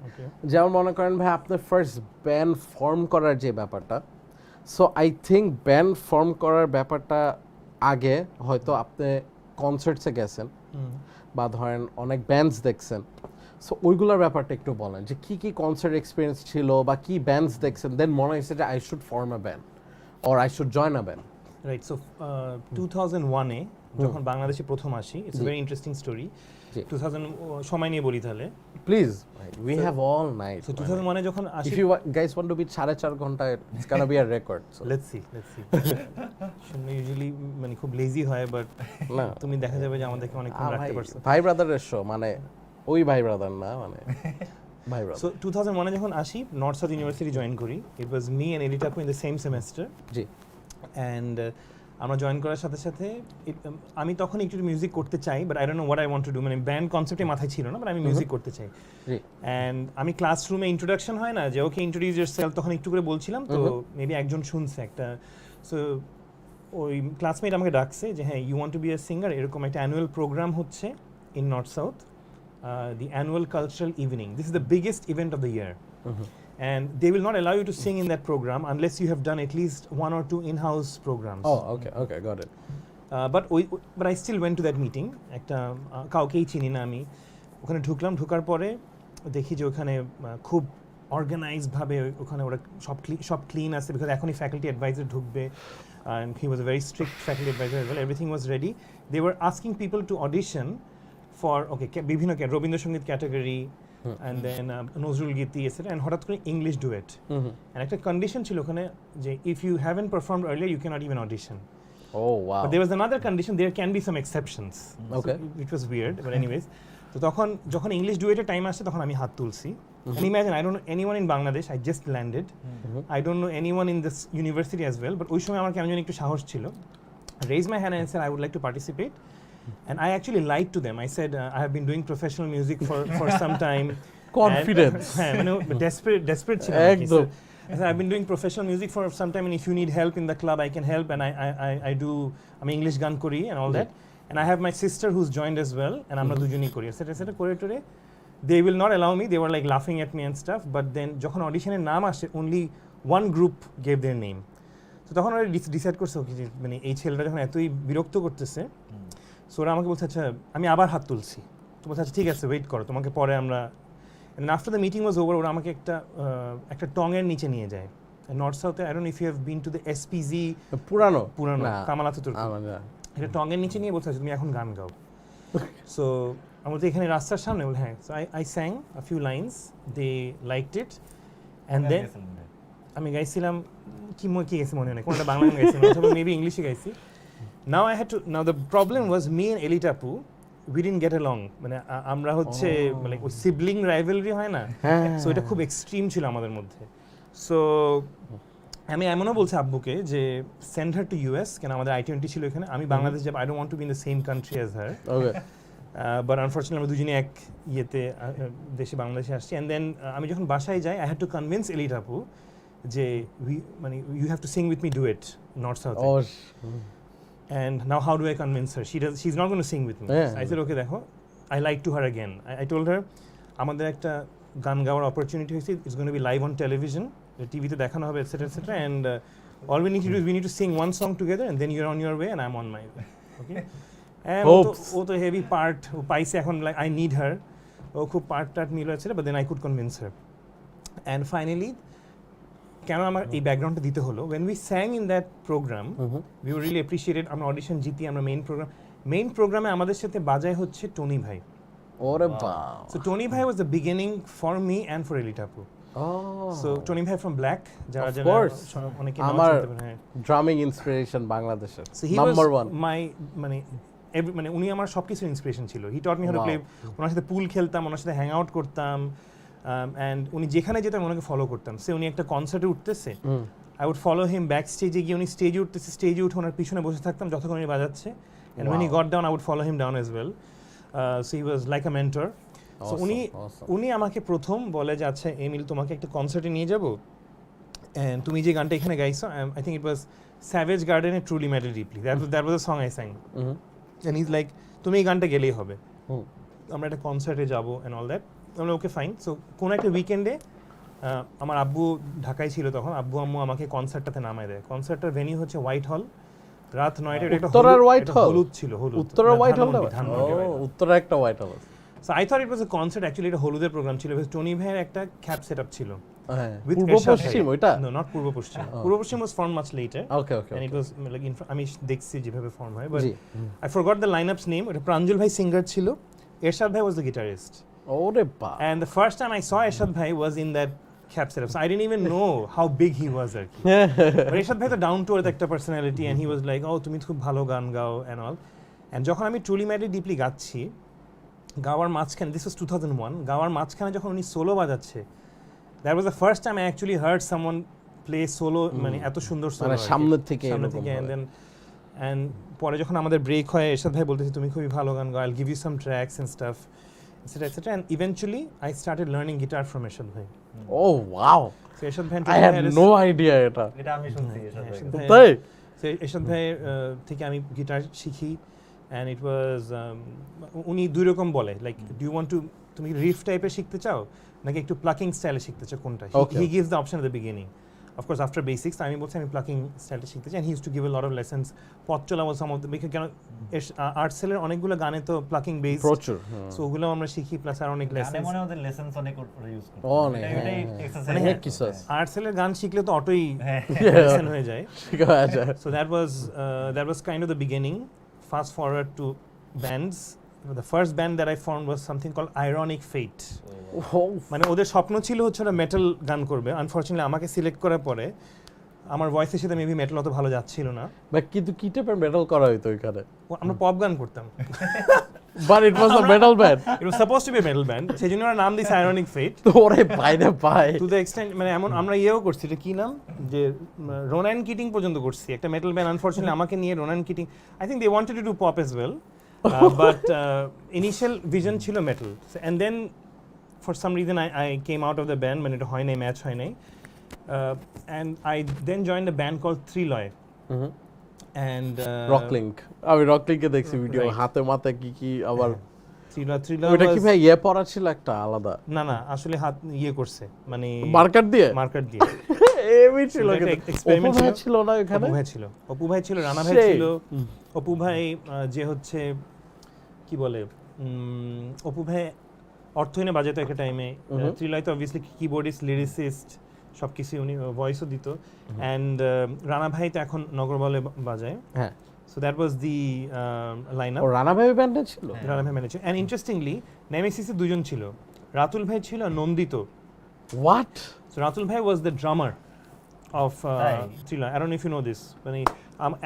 যেমন মনে করেন ভাই আপনার ফার্স্ট ব্যান্ড ফর্ম করার যে ব্যাপারটা, so I think band form করার ব্যাপারটা আগে হয়তো আপনি কনসার্টসে গেছেন, বা ধরেন অনেক ব্যান্ডস দেখছেন, সো ওইগুলোর ব্যাপারটা একটু বলেন যে কি কি কনসার্ট এক্সপিরিয়েন্স ছিল বা কি ব্যান্ডস দেখছেন, দেন মনে হয়েছে যে I should form a band or I should join a band. Right, so 2001-এ যখন বাংলাদেশে প্রথম আসি, ইটস ভেরি ইন্টারেস্টিং স্টোরি। 2000 সময় নিয়ে বলি তাহলে please, we have all night. So 2001-এ যখন আসি, if you guys want to be 4.5 ঘন্টা, it's gonna be a record. Let's see Shunno usually মানে খুব লেজি হয়, বাট না, তুমি দেখা যাবে যে আমাদেরকে অনেকক্ষণ রাখতে পারছো। ভাই ব্রাদারের শো, মানে ওই ভাই ব্রাদার না, মানে ভাই ব্রাদার। সো 2001-এ যখন আসি, নর্থ সাউথ ইউনিভার্সিটি জয়েন করি। ইট ওয়াজ মি অ্যান্ড এলিটাপু ইন দ্য সেম সেমেস্টার। জি। অ্যান্ড আমরা জয়েন করার সাথে সাথে আমি তখন একটু মিউজিক করতে চাই, but I don't know what I want to do, মানে ব্যান্ড কনসেপ্টে মাথায় ছিল না, বাট আমি মিউজিক করতে চাই। অ্যান্ড আমি ক্লাসরুমে ইন্ট্রোডাকশন হয় না যে ওকে ইন্ট্রোডিউস ইয়োরসেলফ, তখন একটু করে বলছিলাম, তো মেবি একজন শুনছে একটা, সো ওই ক্লাসমেট আমাকে ডাকছে যে হ্যাঁ you want to be a singer, এরকম একটা অ্যানুয়াল প্রোগ্রাম হচ্ছে in North South, the annual cultural evening. This is the biggest event of the year. And they will not allow you to sing in that program unless you have done at least 1 or 2 in-house programs. Oh, okay, got it. But I still went to that meeting. একটা কাউকেই চিনি না আমি, ওখানে ঢুকার পরে দেখি যে ওখানে খুব অর্গানাইজড ভাবে ওখানে ওরা সব ক্লিন আছে, বিকজ এখনই ফ্যাকাল্টি অ্যাডভাইজার ঢুকবে, and he was a very strict faculty advisor as well. Everything was ready. They were asking people to audition for বিভিন্ন Rabindrasangeet category, and then Nazrul গীতি এসেটা, and হঠাৎ করে ইংলিশ ডুয়েট। and একটা condition ছিল ওখানে যে if you haven't performed earlier you cannot even audition. Oh wow. But there was another condition, there can be some exceptions. Okay. So it was weird, but anyways, তো যখন English ডুয়েটের time আসছে তখন আমি হাত তুলছি। and imagine, I don't know anyone in Bangladesh, I just landed, I don't know anyone in this university as well, but ওই সময় আমার কেমন যেন একটু সাহস ছিল, raise my hand and said I would like to participate. And I actually lied to them. I said I have been doing professional music for some time. Confidence. And desperate ছিল আর কি। So I said I've been doing professional music for some time, and if you need help in the club I can help, and I do, আমি English গান করি and all that, and I have my sister who's joined as well, and আমরা দুজনেই করি সেটা করে টরে। They will not allow me, they were like laughing at me and stuff, but then যখন অডিশনের নাম আসে only one group gave their name. So তখন ওরা ডিসাইড করছে মানে এই ছেলেটা যখন এতই বিরক্ত করতেছে, সো ওরা আমাকে বলছে আচ্ছা, আমি আবার হাত তুলছি, তো বলছে আচ্ছা ঠিক আছে ওয়েট করো, তোমাকে পরে আমরা, and after the meeting was over ওরা আমাকে একটা টঙের নিচে নিয়ে যায় north সাউথে। I don't know if you have been to the SPZ, পুরানো কামাল আতাতুর্ক, এটা টঙের নিচে নিয়ে বলছে তুমি এখন গান গাও। সো আমি তো এখানে রাস্তার সামনে বল, হ্যাঁ। So I sang a few lines, they liked it, and then আমি গাইছিলাম কি গেছি মনে নেই, কোনটা বাংলা গাইছিলাম অথবা মেবি ইংলিশে গাইছি। Now the problem was me and এলিটাপু, we didn't get along, মানে আমরা হচ্ছে মানে ওই সিবলিং রাইভালরি হয় না, সো এটা খুব এক্সট্রিম ছিল আমাদের মধ্যে। সো আমি এমনও বলছি আব্বুকে যে সেন্ড হার টু US, কেন আমাদের I-20 ছিল এখানে, আমি বাংলাদেশ যাব, I don't want to be in the same country as her. Okay. But unfortunately আমরা দুজনে এক ইয়েতে দেশে বাংলাদেশে আসছি। And then আমি যখন বাসায় যাই I had to convince এলিটাপু যে মানে you have to sing with me duet North South. And now how do I convince her? She's not going to sing with me. Yeah. So I said okay দেখো, I lied to her again. I told her আমাদের একটা গান গাওয়ার opportunity হয়েছে, it's going to be live on television, টিভিতে দেখানো হবে etc etc, and all we need to do is we need to sing one song together, and then you're on your way and I'm on my way. Okay. And ও তো heavy part পাইছে এখন, like I need her, ও খুব part নিল etc, but then I could convince her. And finally কেন আমার এই ব্যাকগ্রাউন্ডটা দিতে হলো, when we sang in that program we were really appreciated, আমরা অডিশন জিতি, আমরা মেইন প্রোগ্রামে আমাদের সাথে বাজায় হচ্ছে টনি ভাই। ওরে বাহ। So Tony Bhai was the beginning for me and for Elitapu. So Tony Bhai from Black, যারা অনেকে আমার ড্রামিং ইন্সপিরেশন বাংলাদেশের নাম্বার 1 মাই মানে উনি আমার সবকিছুর ইন্সপিরেশন ছিল। He taught me how to play, ওনার সাথে পুল খেলতাম, ওনার সাথে হ্যাং আউট করতাম, অ্যান্ড উনি যেখানে যেতাম ওনাকে ফলো করতাম। সে উনি একটা কনসার্টে উঠতেছে, I would follow him back স্টেজে গিয়ে, উনি স্টেজে উঠতেছে, স্টেজে উঠে ওনার পিছনে বসে থাকতাম যতক্ষণ উনি বাজাচ্ছে, and when he got down I would follow him down as well. So he was like a mentor. So উনি আমাকে প্রথম বলে যে আচ্ছা এমিল তোমাকে একটা কনসার্টে নিয়ে যাব, and তুমি যে গানটা এখানে গাইছো, I think it was Savage Garden এর Truly Matter Deeply, that was the song I sang. And he's like তুমি এই গানটা গেলেই হবে, আমরা একটা কনসার্টে যাব and all that. আমরা ওকে ফাইন। সো কোন একটা উইকেন্ডে আমার আব্বু ঢাকায় ছিল তখন, আব্বু আম্মু আমাকে কনসার্টটাতে নামায় দেয়। কনসার্টটার ভেনিউ হচ্ছে হোয়াইট হল, রাত 9টায় এটা একটা উত্তরার হোয়াইট হল হলুদ ছিল, হলুদ। উত্তরার হোয়াইট হল ধানমন্ডি White Hall। উত্তরা একটা হোয়াইট হল So I thought it was a concert, actually এটা হলুদের প্রোগ্রাম ছিল, টনি ভাইয়ের একটা ক্যাপ সেটআপ ছিল। হ্যাঁ With Purba Ershad Paschim Bhai. ওইটা No, not Purba Paschim. Purba Paschim was formed much later. Okay okay And it was like আমি দেখছি যেভাবে ফর্ম হয়, but G I forgot the lineup's name. এটা প্রাঞ্জল ভাই singer ছিল, এরশাদ ভাই was the guitarist. ওরে বাপ And the first time I saw Ershad Bhai was in that cap setup. So I didn't even know how big he was আর কি। But Ershad Bhai তো down to earth একটা personality, and he was like, oh তুমি খুব ভালো গান গাও and all. And যখন আমি Truly Madly Deeply গাচ্ছি, গাওয়ার মাঝখানে, this was 2001, গাওয়ার মাঝখানে যখন উনি সোলো বাজাচ্ছে, that was the first time I actually heard someone play solo, মানে এত সুন্দর সোলো, মানে সামনে থেকে and then and পরে যখন আমাদের ব্রেক হয়, এরশাদ ভাই বলতেছে তুমি খুবই ভালো গান গাও, I'll give you some tracks and stuff, etc. And eventually I started learning guitar from Ershad Bhai. Oh wow So Ershad Bhai I had no idea এটা এটা আমি শুনছি এসব Ershad জায়গায়। Bhai- তাই So Ershad Bhai থেকে আমি guitar শিখি, and it was উনি দুই রকম বলে, like do you want to, তুমি রিফ টাইপের শিখতে চাও নাকি একটু প্লাকিং স্টাইলে শিখতে চাও, কোনটা? Okay. He gives the option at the beginning. Of course, after basics, আমি বলছি আমি প্লাকিং স্টাইলটা শিখতে চাই, and he used to give a lot of lessons. পথ চলা was some of the, because কেন আর্ট সেলের অনেকগুলো গানে তো প্লাকিং বেস, প্রচুর সো ওগুলো আমরা শিখি, প্লাস আর অনেক গানে লেসেন্স। মনে ওদের লেসেন্স অনেক ইউজ করে অনেক, এটাই হ্যাঁ, এক্সারসাইজ অনেক কিছু আছে। আর্ট সেলের গান শিখলে তো অটোই হ্যাঁ লেসেন হয়ে যায়। ঠিক আছে So that was kind of the beginning. Fast forward to bands. The first band that I formed was something called Ironic Fate. মানে ওদের স্বপ্ন ছিল হচ্ছে ওরা মেটাল গান করবে, আনফরচুনেটলি আমাকে সিলেক্ট করার পরে আমার ভয়েসের সাথে মেবি মেটাল অত ভালো যাচ্ছিল না, কিন্তু কি টাইপের মেটাল করা হইতো ওইখানে আমরা পপ গান করতাম, but it was a metal band it was suppose to be metal band, সেই জন্য ওরা নাম দিয়েছে আইরনিক ফেট। তো ওরে বাইরে পায় টু দ্য এক্সটেন্ট, মানে এমন আমরা ইয়েও করছি, এটা কি নাম, যে রোনান কিটিং পর্যন্ত করছি একটা মেটাল ব্যান্ড, আনফরচুনেটলি আমাকে নিয়ে Ronan Keating, I think they wanted to do pop as well, but initial vision ছিল metal, and then for some reason I came out of the band when it hoy nay match hoy nay, and I then joined a band called Triloy, and রকলিংক আমি রকলিংকে দেখছি video Right. হাতে মাথা কি আবার Triloy ওটা কি was, ভাই ইয়ে পড়া ছিল একটা আলাদা না আসলে হাত ইয়ে করছে, মানে মার্কার দিয়ে মার্কার দিয়ে এমনি ছিল একটা কিন্তু experiment অপু ভাই ছিল। ছিল না ওখানে অপু ভাই ছিল, রানা ভাই সেই। ছিল, অপু ভাই যে হচ্ছে কি বলে, অপু ভাই অর্থহীনে বাজাতো একটা টাইমে, ত্রিলয় তো অবভিয়াসলি কিবোর্ডিস্ট, লিরিসিস্ট সবকিছু, উনি ভয়েসও দিত, অ্যান্ড রানা ভাই তো এখন নগরবলে বাজায়, হ্যাঁ so that was the line up, ও রানা ভাই ব্যান্ডে ছিল রানা ভাই ম্যানেজার, অ্যান্ড ইন্টারেস্টিংলি নেমেসিসে দুজন ছিল, রাতুল ভাই ছিল, নন্দিত, হোয়াট সো রাতুল ভাই was the drummer of Hi. Trila. I don't know if you know this,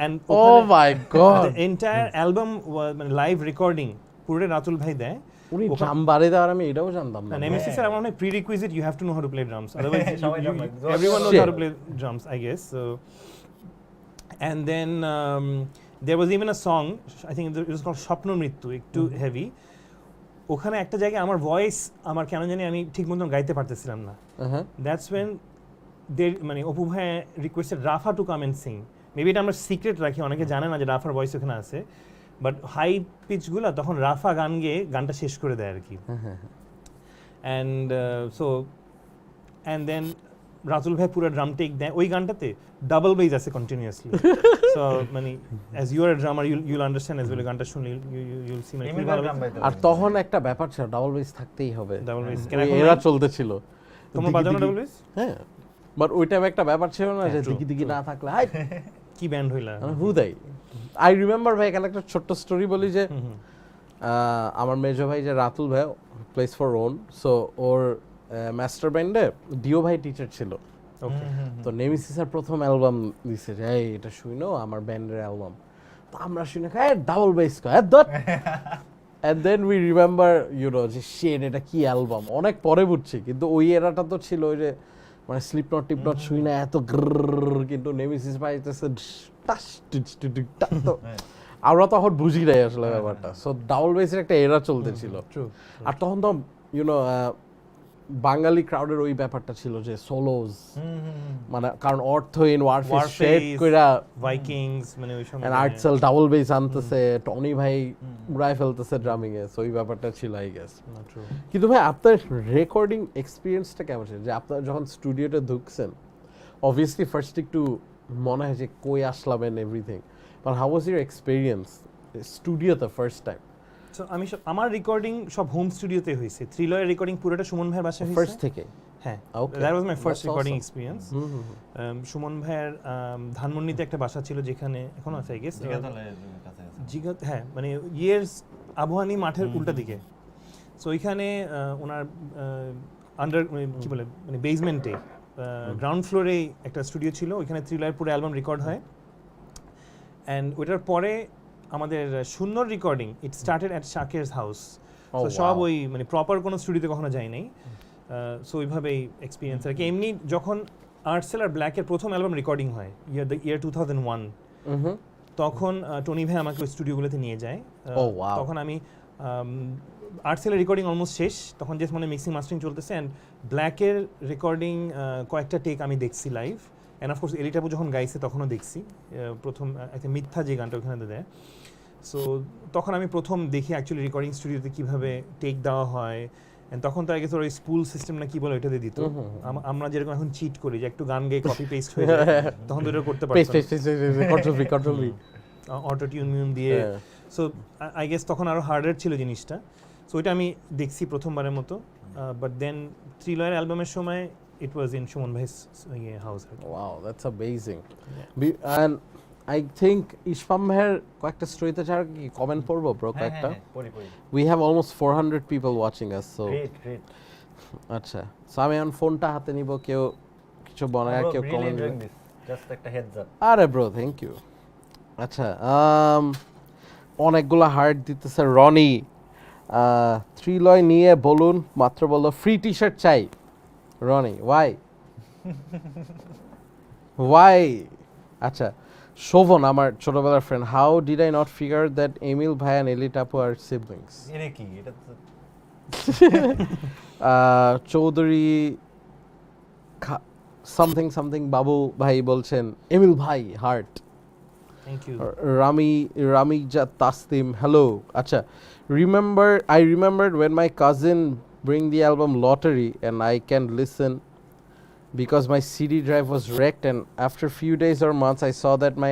and oh my god the entire album was live recording পুরো রাতুল ভাই দেয়। উনি ড্রাম বাড়ি দেওয়ার আমি এটাও জানতাম না Nemesis এর আমার মনে হয় prerequisite you have to know how to play drums, otherwise সবাই drum like this. everyone knows Shit. how to play drums, I guess. So, and then there was even a song, I think it was called Shopno Mrityu, একটু heavy, ওখানে একটা জায়গায় আমার voice আমার কেন জানি আমি ঠিক মতন গাইতে পারতেছিলাম না, that's when they মানে অপু ভাই requested Rafa to come and sing, maybe এটা আমরা সিক্রেট রাখি, অনেকে জানে না যে রাফার ভয়েস ওখানে আছে, বাট হাই পিচগুলো তখন রাফা গান গেয়ে গানটা শেষ করে দেয় আর কি, অ্যান্ড দেন রাতুল ভাই পুরো ড্রাম টেক দেয় ওই গানটাতে, ডাবল বেজ আছে কন্টিনিউয়াসলি, সো মানে as you are a drummer you'll understand as well, গানটা শুনলে ইউল সি মানে Chemical drum by the আর way. তখন একটা ব্যাপার ছিল ডাবল বেস থাকতেই হবে ডাবল বেজ এরা চলতেছিল তোমার বাজানো ডাবল বেজ হ্যাঁ বাট ওই টাইমে একটা ব্যাপার ছিল না যে true, দিকি না থাকলে হাই কি ব্যান্ড হইলা, হুদাই আই রিমেম্বার ভাই এখানে একটা ছোট্ট স্টোরি বলি যে আমার মেজো ভাই যে রাতুল ভাই প্লেস ফর ওন, সো ওর মাস্টার ব্যান্ডে ডিও ভাই টিচার ছিল, ওকে, তো নেমিসিসের প্রথম অ্যালবাম দিছে যে এই এটা শুনো আমার ব্যান্ডের অ্যালবাম, তো আমরা শুনে খাই ডাবল বেস কয় dot and then we remember you know যে shit এটা কি অ্যালবাম, অনেক পরে বুঝছি, কিন্তু ওই এরাটা তো ছিল ওই যে মানে স্লিপ নট টিপ নট শুই না এত গ্রর, কিন্তু নেমিসিস পাইতেছে টাস টিচ টিচ টাস, তো আমরা তখন বুঝি নাই আসলে ব্যাপারটা, সো ডাবল বেসের একটা এরা চলতেছিল, আর তখন তো ইউ নো বাঙালি ক্রাউডের ওই ব্যাপারটা ছিল যে সোলোজ, মানে কারণ অর্থহীন ওয়ারফেস শেড কইরা ভাইকিংস মানে ওই সময় এন্ড আর্টসেল ডাবল বেস আনতেছে, টনি ভাই উড়াই ফেলতেছে ড্রামিং এ, সো ওই ব্যাপারটা ছিল আই গেস। কিন্তু ভাই আপনার রেকর্ডিং এক্সপেরিয়েন্সটা কেমন ছিল, যে আপনারা যখন স্টুডিওতে ঢুকছেন অবভিয়াসলি ফার্স্ট একটু মনে হয় যে কই আসলাম and everything, But how was your experience? Studio the first time. So আমার রেকর্ডিং সব হোম স্টুডিওতে হয়েছে। থ্রিলয়ের রেকর্ডিং পুরোটা সুমন ভাইয়ের বাসায় হয়েছে। First থেকে? হ্যাঁ, Okay. That was my first That's recording awesome. Experience. Suman ভাইয়ের ধানমন্ডিতে একটা বাসা ছিল যেখানে এখনো আছে আই গেস। জিগাতলার কাছে আছে। হ্যাঁ, মানে ইয়ের্স আবহানি মাঠের উল্টা দিকে। সো ওইখানে ওনার আন্ডার কি বলে মানে বেসমেন্টে গ্রাউন্ড ফ্লোরে একটা স্টুডিও ছিল, ওইখানে থ্রিলয়ের পুরো অ্যালবাম রেকর্ড হয়। অ্যান্ড ওইটার পরে আমাদের শূন্যর recording it started at Shaker's house. তো সব ওই মানে প্রপার কোনো স্টুডিওতে কখনো যাই নাই। সো ওইভাবেই এক্সপিরিয়েন্স আর কি। এমনি যখন আর্টসেল আর ব্ল্যাকের প্রথম অ্যালবাম রেকর্ডিং হয় ইয়ার 2001, তখন টনি ভাই আমাকে ওই স্টুডিওগুলোতে নিয়ে যায়। তখন আমি আর্টসেলের রেকর্ডিং অলমোস্ট শেষ, তখন জাস্ট মানে মিক্সিং মাস্টারিং চলতেছে। অ্যান্ড ব্ল্যাকের রেকর্ডিং কয়েকটা টেক আমি দেখছি লাইভ। অ্যান্ড অফকোর্স এলিটাবু যখন গাইছে তখনও দেখছি, প্রথম একটা মিথ্যা যে গানটা ওখানে দেয়। সো তখন আমি প্রথম দেখি অ্যাকচুয়ালি রেকর্ডিং স্টুডিওতে কীভাবে টেক দেওয়া হয়। অ্যান্ড তখন তো আগে তোর ওই স্পুল সিস্টেম না কি বলে ওইটাতে দিত। আমরা যেরকম এখন চিট করি যে একটু গান গেয়ে কপি পেস্ট হয়ে যায়, তখন তো এটা করতে পারতাম অটো টিউন মিউন দিয়ে। সো আই গেস তখন আরও হার্ডার ছিল জিনিসটা। সো ওইটা আমি দেখছি প্রথমবারের মতো। বাট দেন থ্রিলয়ের অ্যালবামের সময় it was in Shumon Bhai's house. Wow, that's amazing. And I think Ishfam Bhai'er কয়েকটা স্টোরিতে ছাড়া কি কমেন্ট পড়বো ব্রো কয়েকটা? পড়ি। We have almost 400 people watching us, so Great. আচ্ছা, সো আমি এখন ফোনটা হাতে নিব, কেউ কিছু বানায় কেউ কমেন্ট দিবে। জাস্ট একটা হেডস আপ। আরে ব্রো থ্যাংক ইউ। আচ্ছা, অনেকগুলো হার্ট দিতেছে রনি। থ্রিলয় নিয়ে বলুন, মাত্র বলো ফ্রি টি শার্ট চাই। রনি ওয়াই? আচ্ছা, শোভন আমার ছোটবেলার friend, how did I not figure that Emil ভাই and Eli Tapu R siblings? এটা কি? এটা তো চৌধুরী সামথিং বাবু ভাই বলছেন এমিল ভাই heart. Thank you. Ramiza Taslim hello. আচ্ছা, I remembered when my cousin bring the album Lottery and I can listen because my CD drive was wrecked, and after few days or months I saw that my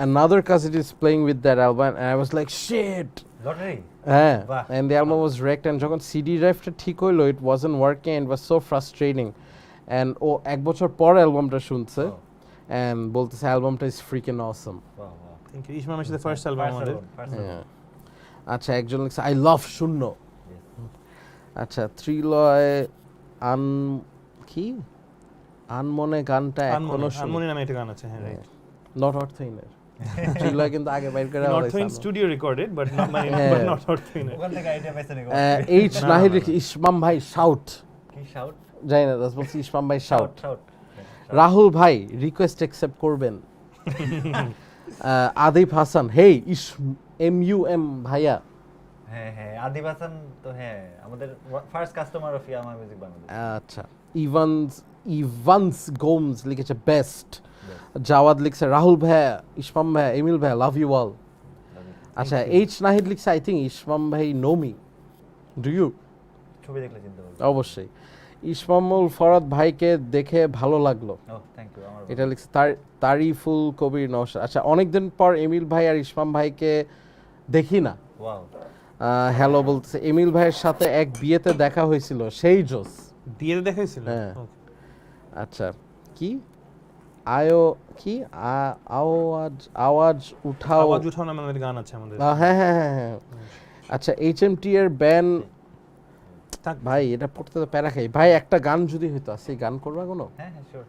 another cousin is playing with that album and I was like shit. Lottery? And the album was wrecked, and যখন CD drive টা ঠিক হইলো it wasn't working and it was so frustrating. And এক বছর পর অ্যালবামটা শুনছে and বলতেছে অ্যালবামটা is freaking awesome. Wow. Thank you. ইসমামের সাথে ফার্স্ট অ্যালবাম আমাদের। আচ্ছা, একজন লিখছে আই লাভ শূন্য। আচ্ছা, থ্রিলয় আনমনে গানটা এখনো শুনি। আনমনে নামে একটা গান আছে, হ্যাঁ রাইট। নট অর্থহীনের থ্রিলয় কিন্তু আগে বাইর করে অর্থহীন স্টুডিও রেকর্ডেড বাট নট অর্থহীন। ওখান থেকে আইডিয়া পাইছেন নাকি? এইচ নাহিদ ইসমাম ভাই শাউট। কি শাউট? জানি না, দাস বলছি ইসমাম ভাই শাউট। রাহুল ভাই রিকোয়েস্ট অ্যাকসেপ্ট করবেন। আদিব হাসান হেই MUM ভাইয়া। হ্যাঁ আদিব হাসান তো হ্যাঁ আমাদের first customer of Yamaha music Bangladesh. আচ্ছা, ইভান্স গোমস লিখেছে বেস্ট। জাওয়াদ লিখছে রাহুল ভাইয়া, ইসমাম ভাইয়া, এমিল ভাইয়া লাভ ইউ অল। আচ্ছা, এইচ নাহিদ লিখছে আই থিঙ্ক ইসমাম ভাই নো মি, ডু ইউ? ছবি দেখলে চিনতে পারবেন অবশ্যই। ইসমামুল ফরাদ ভাইকে দেখে ভালো লাগলো, থ্যাংক ইউ। আমার এটা লিখছে তারিফুল কবির নওশাদ। আচ্ছা, অনেকদিন পর এমিল ভাই আর ইসমাম ভাইকে দেখি না। ওয়াও। হ্যালো বলতেছে এমিল ভাইয়ের সাথে এক বিয়েতে দেখা হয়েছিল, সেই জোস। বিয়েতে দেখা হয়েছিল? হ্যাঁ। আচ্ছা, কি আওয়াজ উঠাও নামে আমাদের গান আছে আমাদের। হ্যাঁ। আচ্ছা, HMT এর ব্যান ভাই, এটা পড়তে তো প্যারা খাই ভাই। একটা গান যদি হইতো, সেই গান করবা কোনো? হ্যাঁ sure.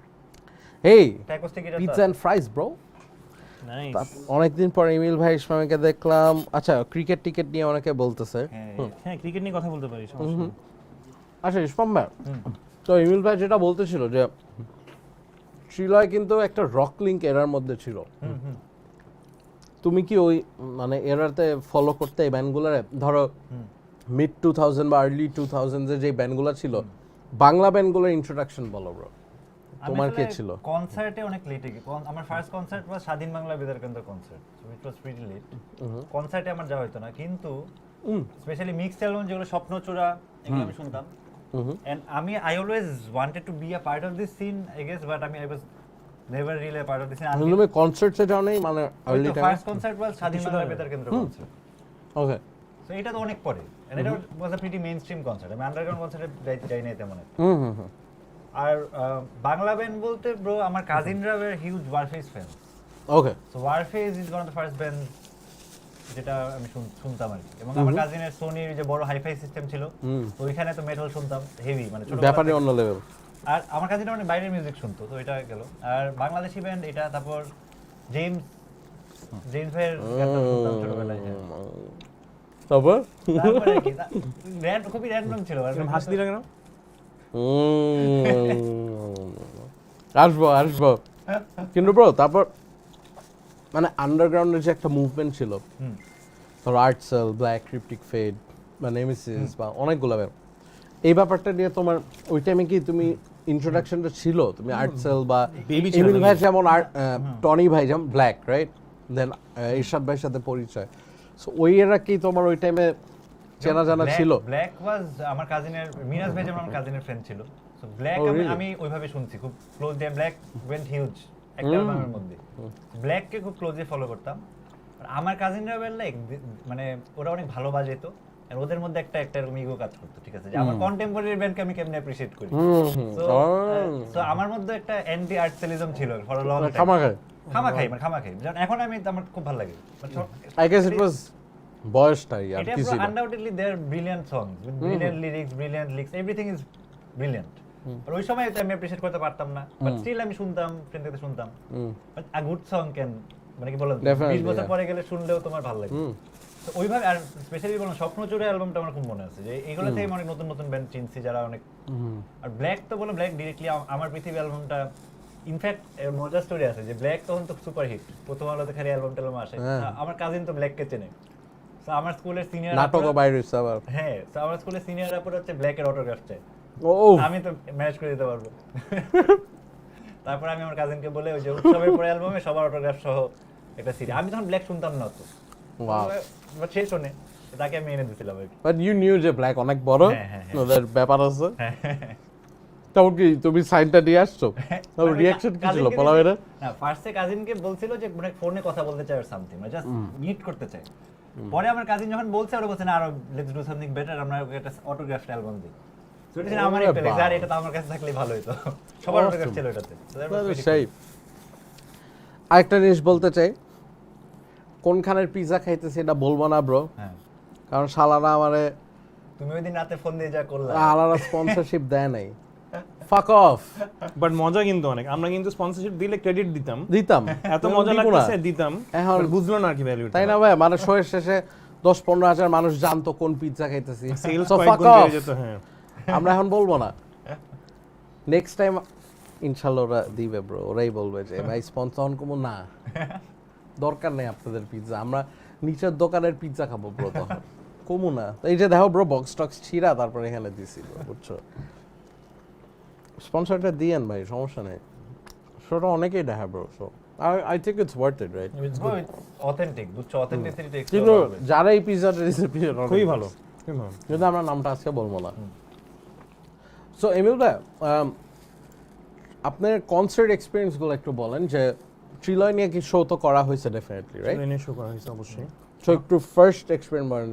Hey acoustic guitar, pizza and fries bro. Nice. অনেকদিন পর এমিল ভাই ইসমামকে দেখলাম। আচ্ছা, ক্রিকেট টিকেট নিয়ে অনেকে বলতেছে। হ্যাঁ, ক্রিকেট নিয়ে কথা বলতে পারি, সমস্যা নেই। আচ্ছা, ইসমাম ভাই, তো এমিল ভাই যেটা বলতেছিল যে থ্রিলয় কিন্তু একটা রক লিঙ্ক এরার মধ্যে ছিল। তুমি কি ওই মানে এরাতে ফলো করতে এই ব্যান্ডগুলোরে? ধরো মিড 2000 বা আর্লি 2000 এর যে ব্যান্ডগুলো ছিল, বাংলা ব্যান্ডগুলোর ইন্ট্রোডাকশন বলো ব্রো, তোমার কে ছিল? কনসার্টে অনেক লেটে গিয়ে, আমার first concert was Swadhin Bangla Betar Kendra concert, so it was pretty late. কনসার্টে আমার যাওয়া হতো না, কিন্তু স্পেশালি মিক্সড অ্যালবাম যেগুলো স্বপ্নচূড়া এগুলো আমি শুনতাম। And I always wanted to be a part of this scene, I guess, but I was never really part of this scene. তুমি কনসার্টে যাও নাই মানে early time? First concert was Swadhin Bangla Betar Kendra concert. Okay, so এটা তো অনেক পরে, এন্ড এটা was a pretty mainstream concert. আমি আন্ডারগ্রাউন্ড কনসার্টে যাই নাই তেমন একটা। আর বাংলা ব্যান্ড বলতে ব্রো আমার কাজিনরা were huge Warfaze fan. Okay, so Warfaze is one of the first band যেটা আমি শুনতাম আর কি। এবং আমার কাজিনের সোনির যে বড় হাইফাই সিস্টেম ছিল, তো ওইখানে তো মেটাল শুনতাম হেভি, মানে ছোট ব্যাপারই অন্য লেভেল। আর আমার কাজিনরা মানে বাইরের মিউজিক শুনতো, তো এটা গেল। আর বাংলাদেশি ব্যান্ড এটা, তারপর জেমসের গানটা শুনতাম ছোটবেলায়। তারপর তারপরে কি খুবই র্যান্ডম ছিল। আর হাসি দিল কেন? আসবো কিন্তু ব্রো তারপর মানে আন্ডারগ্রাউন্ডের যে একটা মুভমেন্ট ছিল, ধর আর্টসেল, ব্ল্যাক, ক্রিপ্টিক ফেড বা নেমেসিস বা অনেকগুলো ব্যাপার, এই ব্যাপারটা নিয়ে তোমার ওই টাইমে কি তুমি ইন্ট্রোডাকশনটা ছিল? তুমি আর্টসেল বা এমিল ভাই যেমন, টনি ভাই যেমন ব্ল্যাক, রাইট, দেন ইরশাদ ভাইয়ের সাথে পরিচয়, সো ওই এরা কি তোমার ওই টাইমে চেনা জানা ছিল? ব্ল্যাক ওয়াজ আমার কাজিনের, মিরাজ ভাই যেমন আমার কাজিনের ফ্রেন্ড ছিল। সো ব্ল্যাক আমি ওইভাবে শুনছি খুব ক্লোজ, দিয়ে ব্ল্যাক ওয়েন্ট হিউজ একটা অ্যালবামের মধ্যে। ব্ল্যাককে খুব ক্লোজলি ফলো করতাম। আর আমার কাজিনরা ওয়্যার লাইক, মানে ওরা অনেক ভালো বাজাইতো, আর ওদের মধ্যে একটা এরকম ইগো কাজ করতো, ঠিক আছে, যে আমার কন্টেম্পোরারি ব্যান্ডকে আমি কেমনে অ্যাপ্রিশিয়েট করি। সো আমার মধ্যে একটা অ্যান্টি আর্টসেলিজম ছিল ফর আ লং টাইম। খামাখাই যেমন এখন আমার খুব ভালো লাগে। আই গেস ইট ওয়াজ বয়সটাই আর এটা কিছু না। Undoubtedly there brilliant songs with brilliant lyrics, brilliant lyrics, everything is brilliant. আর ওই সময় তো আমি অ্যাপ্রিশিয়েট করতে পারতাম না, বাট স্টিল আমি শুনতাম, ফ্রেন্ডদের শুনতাম। But a good song can, মানে কি বলেন, 20 বছর পরে গেলে শুনলেও তোমার ভালো লাগে। তো ওইভাবে, আর স্পেশালি বললাম স্বপ্নচূড়া অ্যালবামটা আমার খুব মনে আছে, যে এইগুলোতে আমি অনেক নতুন নতুন ব্যান্ড চিনছি যারা অনেক। আর ব্ল্যাক তো বলো, ব্ল্যাক ডিরেক্টলি আমার পৃথিবী অ্যালবামটা, ইনফ্যাক্ট মজার স্টোরি আছে যে ব্ল্যাক তখন তো সুপার হিট, প্রথম আলোতে খালি অ্যালবাম টেলবাম আসে। আমার কাজিন তো ব্ল্যাককে চেনে। সো আমার স্কুলের সিনিয়র নাটকও বাইরে হইছে আবার। হ্যাঁ, তো আমার স্কুলের সিনিয়র রাপার হচ্ছে ব্ল্যাকের অটোগ্রাফ চাই। আমি তো ম্যানেজ করে দিতে পারবো। তারপর আমি আমার কাজিনকে বলে ওই যে উৎসবের পরে অ্যালবামে সবার অটোগ্রাফ সহ একটা সিডি। আমি তখন ব্ল্যাক শুনতাম না তো, বাট সে শোনে, তাকে আমি এনে দিছিলাম আর কি। বাট ইউ নিউ যে ব্ল্যাক অনেক বড়, ওদের ব্যাপার আছে। তাও কি তুমি সাইনটা দিয়ে আসছো? তাও রিঅ্যাকশন কি ছিল বলা হয় না? না, ফার্স্টে কাজিনকে বলছিল যে মানে ফোনে কথা বলতে চাই আর সামথিং, মানে জাস্ট মিট করতে চাই। পরে আমার কাজিন যখন বলছে, ওরা বলছে না আরো লেটস ডু সামথিং বেটার, আমরা ওকে একটা অটোগ্রাফড অ্যালবাম দিই। সো এটা আমার একটা লেগ, আর এটা তো আমার কাছে থাকলেই ভালো হতো। সবার অটোগ্রাফ ছিল এটাতে। সেই আরেকটা জিনিস বলতে চাই, কোনখানের পিজা খাইতেছি এটা বলবো না ব্রো, কারণ শালারা আমারে, তুমি ওই দিন রাতে ফোন দিয়ে যা করলা, আলাদা স্পন্সরশিপ দেয় নাই। ফাক অফ। বাট মজা কিন্তু অনেক, আমরা কিন্তু স্পন্সরশিপ দিলে ক্রেডিট দিতাম, এত মজা দিব না। লাগতেছে দিতাম, এখন but বুঝলো না আর কি ভ্যালু, তাই না ভাই? মানে শোয়ের শেষে 10-15 হাজার মানুষ জানতো কোন পিৎজা খাইতেছি। সেলস So কয়েক fuck গুণ off. বেড়ে যেত। হ্যাঁ, আমরা এখন বলবো না, নেক্সট টাইম ইনশাআল্লাহ ওরা দিবে ব্রো, ওরাই বলবে যে ভাই স্পন্সর কমো না, দরকার নেই আপনাদের পিৎজা, আমরা নিচের দোকানের পিৎজা খাবো ব্রো, তখন কমু না। এই যে দেখো ব্রো, বক্স টক্স ছিঁড়া তারপর এখানে দিছি ব্রো, বুঝছো? স্পন্সরটা দিয়েন ভাই, সমস্যা নেই, শোটা অনেকেই দেখা bro. So I think it's worth it, right? It's authentic, বুঝছো, অথেন্টিসিটি কিন্তু এক্সপ্লোর করবে। যারা এই পিৎজাটা রেসিপি খুবই ভালো। কিন্তু আমরা নামটা আজকে বলবো না। সো এমিল ভাই, আপনার কনসার্ট এক্সপিরিয়েন্সগুলো একটু বলেন, যে ট্রিলয় নিয়ে কি শো তো করা হয়েছে ডেফিনেটলি, রাইট? ট্রেনে শো করা হয়েছে অবশ্যই। সো একটু ফার্স্ট এক্সপিরিয়েন্স বলেন,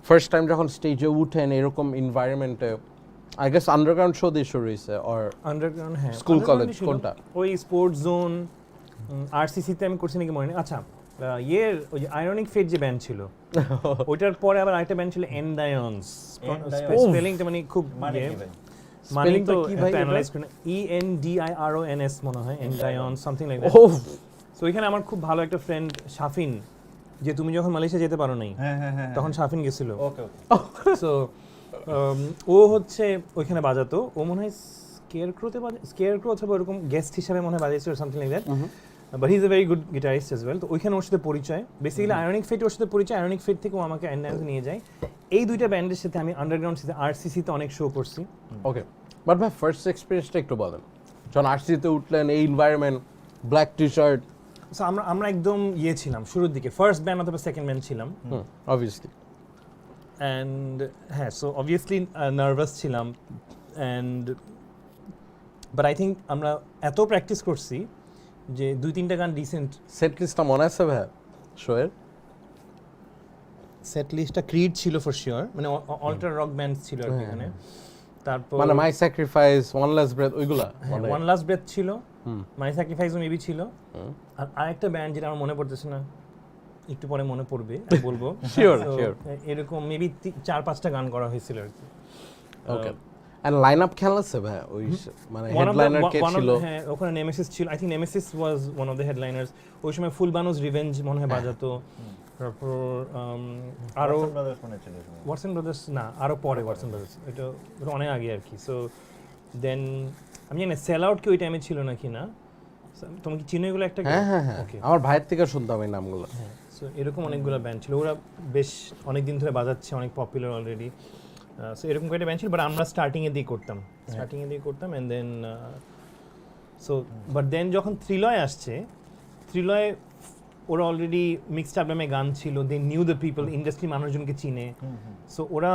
ফার্স্ট টাইম যখন স্টেজে উঠেন এরকম এনভায়রনমেন্টে, আই গেস আন্ডারগ্রাউন্ড শো দিয়ে শুরু হয়েছে, অর আন্ডারগ্রাউন্ড, হ্যাঁ, স্কুল কলেজ ছিল। কোনটা? ওই স্পোর্টস জোন, আরসিসিতে আমি করছি নাকি মনে নেই। আচ্ছা, ওই যে আয়রনিক ফেট যে ব্যান্ড ছিল, ওইটার পরে আবার আরেকটা ব্যান্ড ছিল এন্ডায়ন্স। স্পেলিংটা মানে খুব মানে কি ভাই? মানে তো কি ভাই? অ্যানালাইজ করে, ENDIRONS মনে হয়, এন্ডায়ন্স সামথিং লাইক দ্যাট। সো এখানে আমার খুব ভালো একটা ফ্রেন্ড শাফিন, যে তুমি যখন মালয়েশিয়া যেতে পারো নাই, তখন শাফিন গেছিল। ওকে। সো ও হচ্ছে ওইখানে বাজাতো, ও মনে হয় স্কেয়ারক্রো অথবা ওরকম গেস্ট হিসাবে মনে হয় বাজাইছিল, something like that. But he is a very good guitarist as well. তো ওইখানে ওর সাথে পরিচয়, বেসিক্যালি আয়রনিক ফেট ওর সাথে পরিচয়, আয়রনিক ফেট থেকে ও আমাকে এন্ডায়ন্সে নিয়ে যায়। এই দুইটা ব্যান্ডের সাথে আমি আন্ডারগ্রাউন্ড সাথে আরসিসিতে অনেক শো করছি। ওকে, বাট ভাই ফার্স্ট এক্সপিরিয়েন্সটা একটু বলেন, যখন আরসিতে উঠলেন, এই environment, black T shirt. So আমরা একদম ছিলাম শুরুর দিকে, ফার্স্ট ব্যান্ড অথবা সেকেন্ড ব্যান্ড ছিলাম, অবভিয়াসলি। অ্যান্ড হ্যাঁ, সো অবভিয়াসলি নার্ভাস ছিলাম। অ্যান্ড বাট আই থিঙ্ক আমরা এত প্র্যাকটিস করছি যে 2-3টা গান রিসেন্ট। সেট লিস্টটা মনে আছে ভাই শোয়ের? সেট লিস্টটা ক্রিড ছিল ফর শিওর, মানে অল্টার রক ব্যান্ড ছিল আর কি এখানে। তারপর মানে মাই স্যাক্রিফাইস, ওয়ান লাস্ট ব্রেথ, ওইগুলা ওয়ান লাস্ট ব্রেথ ছিল, মাই স্যাক্রিফাইসও মেবি ছিল, আর আরেকটা ব্যান্ড যেটা আমার মনে পড়তেছে না, একটু পরে মনে পড়বে বলবো। Sure So, sure. এরকম মেবি 4-5টা গান করা হয়েছিল আর কি। ওকে, এন্ড লাইন আপ খেয়াল আছে ভাই? ওই মানে হেডলাইনার কে ছিল? হ্যাঁ, ওখানে নেমেসিস ছিল, I think Nemesis was one of the headliners. ওই সময় ফুলবানোস রিভেঞ্জ মনে হয় বাজাতো। তারপর আরো ওয়াটসন ব্রাদার্স, না আরো পরে ওয়াটসন ব্রাদার্স, এটা অনেক আগে আর কি। সো দেন আমি জানি সেল আউট কি ওই টাইমে ছিল নাকি না, তুমি কি চিনো এগুলো? একটা হ্যাঁ হ্যাঁ হ্যাঁ, আমার ভাইয়ের থেকে শুনতাম এই নামগুলো। হ্যাঁ, সো এরকম অনেকগুলো ব্যান্ড ছিল, ওরা বেশ অনেক দিন ধরে বাজাচ্ছে, অনেক পপুলার অলরেডি। সো এরকম কয়েকটা ব্যান্ড ছিল, বাট আমরা স্টার্টিংয়ে দিয়ে করতাম, and then so but then যখন থ্রিলয় আসছে, থ্রিলয় ওরা অলরেডি মিক্সড অ্যালবামে গান ছিল, দে নিউ দ্য পিপল, ইন্ডাস্ট্রি মানুষজনকে চিনে, সো ওরা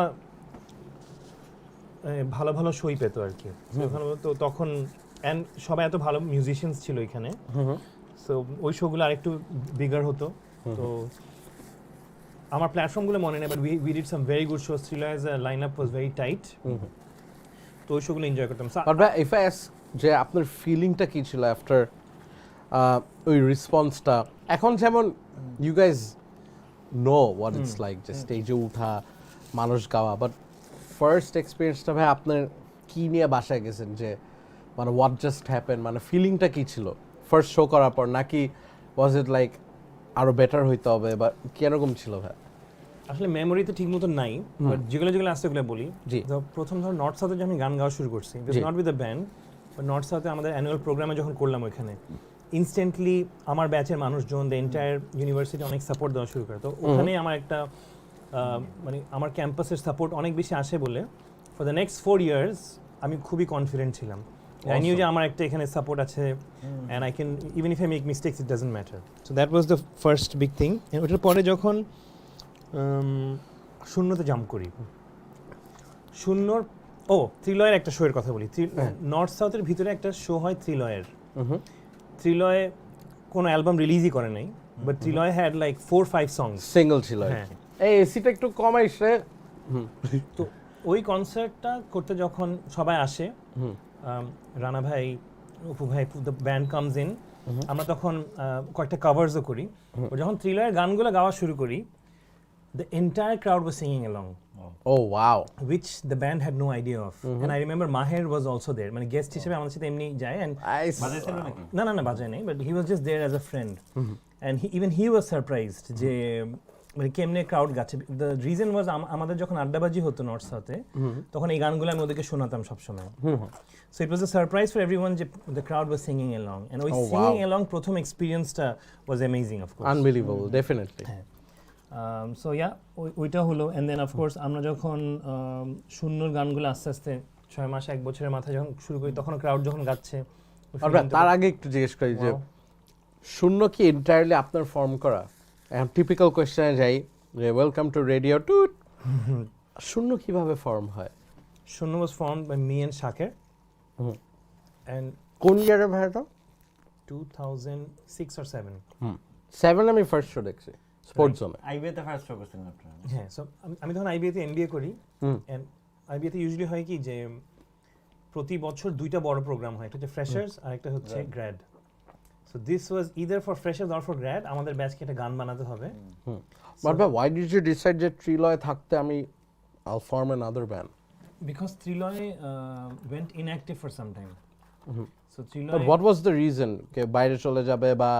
ভালো ভালো শোই পেতো আর কি। তো তখন অ্যান্ড সবাই এত ভালো মিউজিশিয়ানস ছিল এখানে, সো ওই শোগুলো আরেকটু বিগার হতো। তো আমার প্ল্যাটফর্মগুলো মনে নেই, but we did some very good shows. থ্রিলয়ের line up was very tight, তো ওই শোগুলো এনজয় করতাম। বাট ভাই ইফ আই আস্ক যে আপনার ফিলিংটা কি ছিল আফটার ওই রেসপন্সটা? এখন যেমন you guys know what it's like যে স্টেজে উঠা, মানুষ গাওয়া, বাট ফার্স্ট এক্সপিরিয়েন্সটা ভাই আপনার কি নিয়ে বাসায় গেছেন, যে মানে হোয়াট জাস্ট হ্যাপেন, মানে ফিলিংটা কি ছিল ফার্স্ট শো করার পর? নাকি ওয়াজ ইট লাইক আরো বেটার হইতে হবে, বা কিরকম ছিল ভাই? আসলে মেমোরি তো ঠিক মতো নাই, বাট যেগুলো যেগুলো আসছে ওগুলো বলি। জি। তো প্রথম ধর নর্থ সাউথে যখন আমি গান গাওয়া শুরু করছি, not with the band, but North সাউথে আমাদের অ্যানুয়াল প্রোগ্রামে যখন করলাম, ওইখানে ইনস্ট্যান্টলি আমার ব্যাচের মানুষজন, দ্য এন্টায়ার ইউনিভার্সিটি অনেক সাপোর্ট দেওয়া শুরু করে। তো ওখানেই আমার একটা মানে আমার ক্যাম্পাসের সাপোর্ট অনেক বেশি আসে বলে ফর দ্য নেক্সট 4 ইয়ার্স আমি খুবই কনফিডেন্ট ছিলাম। আই নিউ যে আমার একটা এখানে সাপোর্ট আছে, and I can even if I make mistakes it doesn't matter. So that was the first big thing. ওটার পরে যখন শূন্যতে জাম্প করি, শূন্যর থ্রিলয়ের একটা শোয়ের কথা বলি। নর্থ সাউথের ভিতরে একটা শো হয় থ্রিলয়ের। থ্রিলয় কোনো অ্যালবাম রিলিজই করে নাই, but Trilloy had like 4-5 songs, single ছিল। হ্যাঁ, এই এসিটা একটু কমাইছে। তো ওই কনসার্টটা করতে যখন সবাই আসে, রানা ভাই, অপু ভাই, দ্য ব্যান্ড কামস ইন, আমরা তখন কয়েকটা কভার্সও করি। যখন থ্রিলয়ের গানগুলো গাওয়া শুরু করি, the entire crowd was singing along. Oh wow, which the band had no idea of. And I remember Maher was also there, মানে guest হিসেবে আমাদের সাথে এমনি যায়, and না বাজায় নাই, but he was just there as a friend. And he was surprised যে মানে কেমনে ক্রাউড গাচ্ছে। The reason was আমাদের যখন আড্ডাবাজি হতো নর্থ সাউথে, তখন এই গানগুলো আমি ওদেরকে শোনাতাম সবসময়। So it was a surprise for everyone যে the crowd was singing along, and ওই singing along প্রথম এক্সপিরিয়েন্সটা was amazing, of course. Unbelievable, definitely. So yeah ওইটা হলো। অ্যান্ড দেন অফকোর্স আমরা যখন শূন্যর গানগুলো আস্তে আস্তে 6 মাস 1 বছরের মাথায় যখন শুরু করি, তখন ক্রাউড যখন গাচ্ছে। তার আগে একটু জিজ্ঞেস করি যে শূন্য কি এন্টায়ারলি আপনার ফর্ম করা? এখন টিপিক্যাল কোয়েশ্চেনে যাই যে ওয়েলকাম টু রেডিও টুট, শূন্য কিভাবে ফর্ম হয়? Shunno was formed by me and Shaker. And কোন ইয়ারে ভাই? এটা 2006 or 7। 7 আমি ফার্স্ট শো দেখছি স্পোর্টস জোনে। আইবিএতে ফার্স্ট শো করছিলেন আপনারা? হ্যাঁ, সো আমি তখন আইবিএতে এমবিএ করি, এন্ড আইবিএতে ইউজুয়ালি হয় কি যে প্রতি বছর 2টা বড় প্রোগ্রাম হয়, একটা হচ্ছে ফ্রেশার্স আর একটা হচ্ছে grad. So this was either for freshers or for grad, আমাদের ব্যাচকে একটা গান বানাতে হবে। বাট ভাই why did you decide যে ট্রিলয় থাকতে আমি I'll form another band? Because Triloy went inactive for some time. So Triloy, But what was the reason কে বাইরে চলে যাবে বা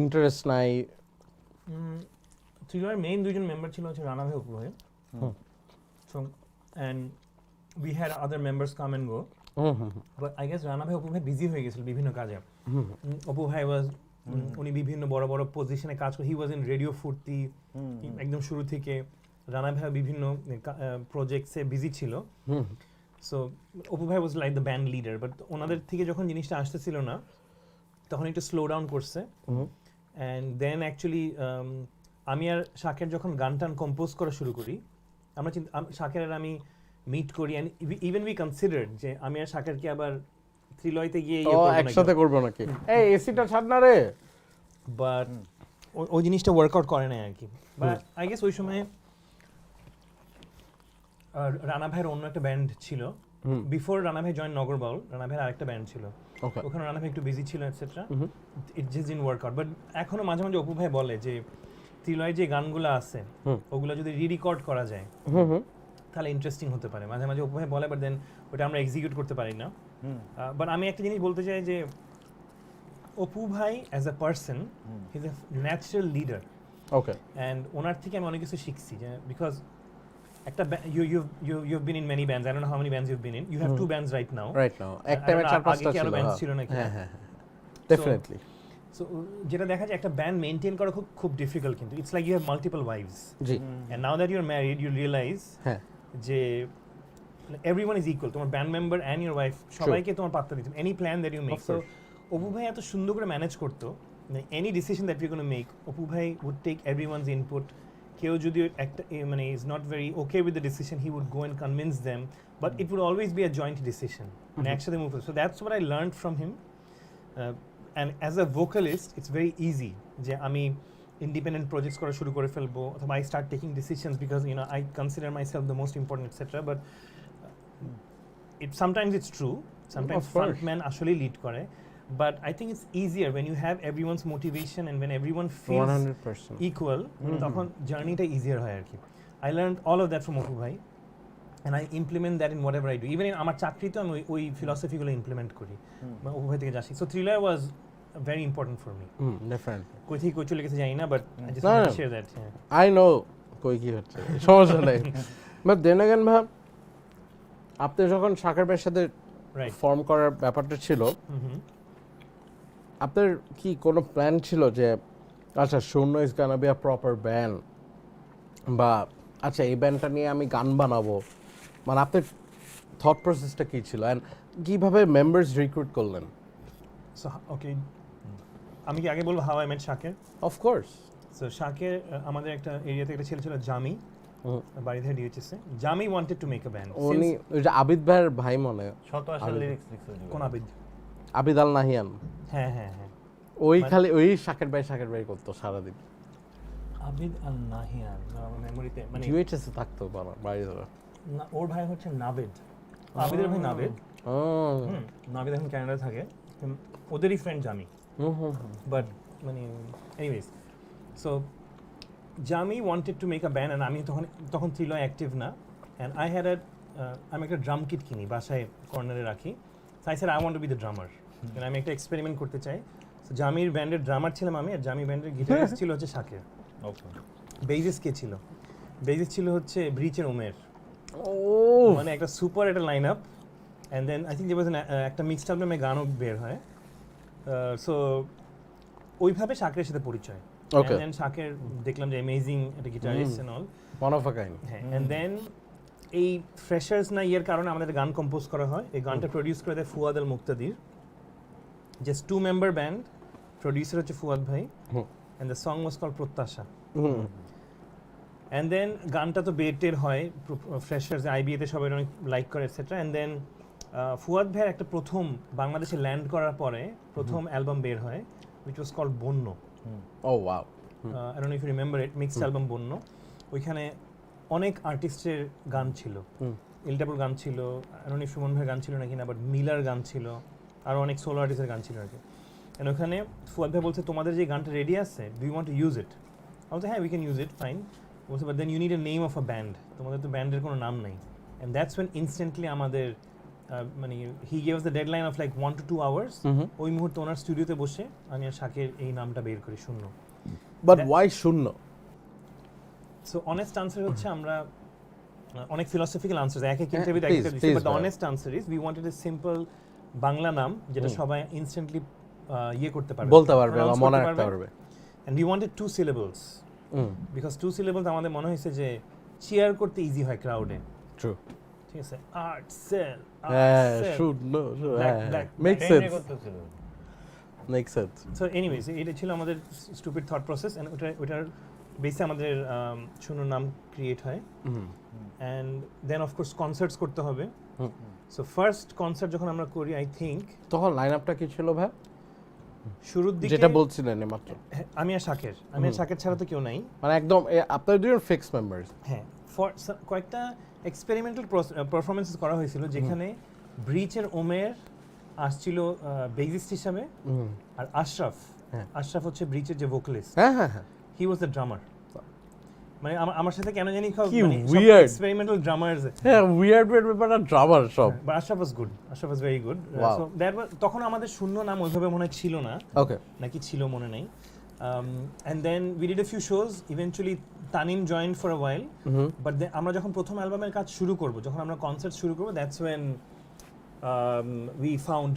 ইন্টারেস্ট নাই? Triloy মেইন দুইজন মেম্বার ছিল হচ্ছে রানা ভাই, অপু ভাই। So and we had other members come and go. But I guess Rana ভাই, অপু ভাই বিজি হয়ে গেছিল বিভিন্ন কাজে। অপু ভাই was উনি বিভিন্ন বড় বড় পজিশনে কাজ করে, he was in রেডিও ফুর্তি একদম শুরু থেকে। রানা ভাই বিভিন্ন প্রজেক্টসে বিজি ছিল। সো অপু ভাই was like the band leader, but ওনাদের থেকে যখন জিনিসটা আসতেছিল না, তখন একটু স্লো ডাউন করছে। অ্যান্ড দেন অ্যাকচুয়ালি আমি আর শাকের যখন গান টান কম্পোজ করা শুরু করি, আমরা শাকের আর আমি মিট করি অ্যান্ড ইভেন উই কনসিডার যে আমি আর শাকেরকে আবার ত্রিলয়তে গিয়ে একসাথে করবো নাকি এই এসিটা ছাড় না রে, বাট ওই জিনিসটা ওয়ার্কআউট করে না আর কি। বাট আই গেস ওই সময় রানা ভাইয়ের অন্য একটা ব্যান্ড ছিল, বিফোর রানা ভাই জয়েন নগর বাউল, রানা ভাইয়ের আরেকটা ব্যান্ড ছিল, ওখানে রানা ভাই একটু বিজি ছিল etcetera, it just didn't work out. But এখনো মাঝে মাঝে অপু ভাই বলে যে ত্রিলয়ের যে গানগুলো আছে ওগুলো যদি রি-রেকর্ড করা যায় তাহলে ইন্টারেস্টিং হতে পারে। মাঝে মাঝে অপু ভাই বলে, বাট দেন ওটা আমরা এক্সিকিউট করতে পারি না। বাট আমি একটা জিনিস বলতে চাই যে অপু ভাই as a person he is a natural leader. Okay, and ওনার থেকে আমি অনেক কিছু শিখছি, যে বিকজ একটা you've been in many bands, I don't know how many bands you've been in, you have 2 bands right now এক টাইমে 4-5টা ছিল, ছিল, ছিল নাকি? হ্যাঁ ডেফিনেটলি। সো যেটা দেখা যায় একটা ব্যান্ড মেইনটেইন করা খুব খুব ডিফিকাল্ট, কিন্তু it's like you have multiple wives, জি, and now that you are married you realise যে এভরিওয়ান ইজ ইকুয়াল, তোমার band member and your wife সবাইকে তোমার পাত্তা দিতে, any plan that you make. So Apu ভাই এত সুন্দর করে ম্যানেজ করতো, any decision that you gonna make Apu ভাই উড টেক এভরিওয়ানস ইনপুট। কেউ যদি একটা মানে is not very okay with the decision, he would go and convince them, but it would always be a joint decision, মানে একসাথে move. So that's what I learn from him. And as a vocalist it's very easy যে আমি independent projects করা শুরু করে ফেলবো, অথবা I start taking decisions because you know I consider my self the most important etcetera. But it sometimes it's true, sometimes frontman actually lead করে, but I think it's easier when you have everyone's motivation and when everyone feels 100% equal, তখন জার্নিটা easier হয় আর কি। I learned all of that from Apu ভাই and I implement that in whatever I do, even in আমার চাকরিতে আমি ওই ফিলসফিগুলো implement করি, অপু ভাই থেকে যা শিখি। So Thriller was very important for me. Definitely. কই থেকে কই চলে গেছে জানি না, but I just want to share that. I know কই কি হচ্ছে, সমস্যা নাই। বাট দেন अगेन ভাব, আপনি যখন শাকের ভাইয়ের সাথে ফর্ম করার ব্যাপারটা ছিল, আপনার কি কোনো প্ল্যান ছিল যে আচ্ছা শূন্য is Gaana be a proper band, বা আচ্ছা এই ব্যান্ডটা নিয়ে আমি গান বানাবো, মানে আপনার থট প্রসেসটা কি ছিল অ্যান্ড কিভাবে মেম্বার্স রিক্রুট করলেন? সো ওকে, আমি কি আগে বলবো হাউ আই মেট শাকের? অফকোর্স। সো শাকের আমাদের একটা এরিয়াতে একটা ছেলে ছিল জামি, বাড়ি থেকে ডিএইচএসে। Jami wanted to make a band. উনি ওই যে আবিদ ভাইয়ের ভাই মনে, শত আসলে লিরিক্স লিখছে। কোন আবিদ? আবিদ আল নাহিয়ান। হ্যাঁ হ্যাঁ হ্যাঁ, ওই খালি ওই শাকের ভাই করতো সারাদিন। আবিদ আল নাহিয়ান মেমোরিতে মানে ডিএইচএসে থাকতো বাড়ি ধরে। না, ওর ভাই হচ্ছে নাবিদ, আবিদের ভাই নাবিদ। নাবিদ এখন কানাডায় থাকে, ওদেরই ফ্রেন্ড জামি। বাট মানে anyways, so Jami wanted to make a band, and আমি তখন ত্রিলয় অ্যাক্টিভ না, অ্যান্ড আই হ্যাড আমি একটা ড্রাম কিট কিনি, বাসায় কর্নারে রাখি। So I said I want to be the drummer, আমি একটা এক্সপেরিমেন্ট করতে চাই। সো জামির ব্যান্ডের ড্রামার ছিলাম আমি, আর জামি ব্যান্ডের গিটারিস্ট ছিল হচ্ছে শাকের। বেইজিস কে ছিল? বেইজিস ছিল হচ্ছে ব্রিচের ওমের। মানে একটা সুপার একটা line up, and then I think যে একটা মিক্সড অ্যালবামে গানও বের হয়। সো ওইভাবে শাকের সাথে পরিচয়। Okay. And then শাকের দেখলাম যে অ্যামেজিং একটা guitarist and all, one of a kind. হ্যাঁ, এন্ড দেন এই ফ্রেশার্স না ইয়ের কারণে আমাদের গান কম্পোজ করা হয়। এই গানটা প্রডিউস করে দেয় Fuad Al Muktadir, just 2 member band, producer হচ্ছে ফুয়াদ ভাই, and the song was called Prottasha. And then গানটা তো বেটের হয়, ফ্রেশার্স আইবিএতে সবাই অনেক লাইক করে এটসেট্রা। এন্ড দেন ফুয়াদ ভাইয়ের একটা প্রথম বাংলাদেশে ল্যান্ড করার পরে প্রথম অ্যালবাম বের হয়, which was called বন্য। Oh wow. I don't know if you remember it, mixed album বন্য। ওইখানে অনেক আর্টিস্টের গান ছিল, ইলটাবুল গান ছিল, I don't know if Suman ভাইয়ের গান ছিল নাকি না, বাট মিলার গান ছিল, আর অনেক সোলো আর্টিস্টের গান ছিল আর কি। এন্ড ওখানে ফুয়াদ ভাই বলছে তোমাদের যে গানটা রেডি আছে, do you want to use it? আমি বলছি হ্যাঁ we can use it, fine. বলছে but then you need a name of a band, তোমাদের তো ব্যান্ডের কোনো নাম নাই। অ্যান্ড দ্যাটস ওয়েন ইনস্ট্যান্টলি আমাদের মানে he gave the deadline of like 1 to 2 hours. ওই মুহূর্তে ওনার স্টুডিওতে বসে আমি আর শাকের এই নামটা বের করি, শূন্য। বাট ওয়াই শূন্য? সো অনেস্ট আনসার হচ্ছে আমরা অনেক ফিলোসফিক্যাল আনসার এক এক ইন্টারভিউতে এক এক দিচ্ছি, but the honest answer is we wanted a simple Bangla নাম যেটা সবাই ইনস্ট্যান্টলি ইয়ে করতে পারবে, বলতে পারবে বা মনে রাখতে পারবে। And we wanted 2 syllables because 2 syllables আমাদের মনে হয়েছে যে চিয়ার করতে ইজি হয় ক্রাউডে। ট্রু, ঠিক আছে, আর্ট সেল, শূন্য, মেক সেন্স। সো এনিওয়েজ এটা ছিল আমাদের স্টুপিড থট প্রসেস, এন্ড ওটার বেসে আমাদের শুনো নাম ক্রিয়েট হয় অ্যান্ড দেন অফকোর্স কনসার্টস করতে হবে সো ফার্স্ট কনসার্ট যখন আমরা করি আই থিঙ্ক তখন লাইন আপটা কি ছিল ভাই শুরুর দিকে যেটা বলছিলেন মাত্র আমি আর শাকের ছাড়া তো কেউ নাই মানে একদম আপনার দুজন ফিক্স মেম্বার্স হ্যাঁ কয়েকটা এক্সপেরিমেন্টাল পারফরমেন্সেস করা হয়েছিল যেখানে ব্রিচের ওমের আসছিল বেসিস্ট হিসাবে আর আশরাফ হচ্ছে ব্রিচের যে ভোকালিস্ট হ্যাঁ হ্যাঁ হ্যাঁ হি ওয়াজ দ্য ড্রামার মানে আমার সাথে কেন জানি weird এক্সপেরিমেন্টাল ড্রামার্স হ্যাঁ উইয়ার্ড ব্যাপারটা ড্রামার সব but Ashraf was very good so that ওয়াজ তখন আমাদের শূন্য নাম ওইভাবে মনে হয় ছিল না ওকে নাকি ছিল মনে নেই and then we did a few shows eventually Tanim joined for a while but then আমরা যখন প্রথম অ্যালবামের কাজ শুরু করব যখন আমরা কনসার্ট শুরু করব that's when we found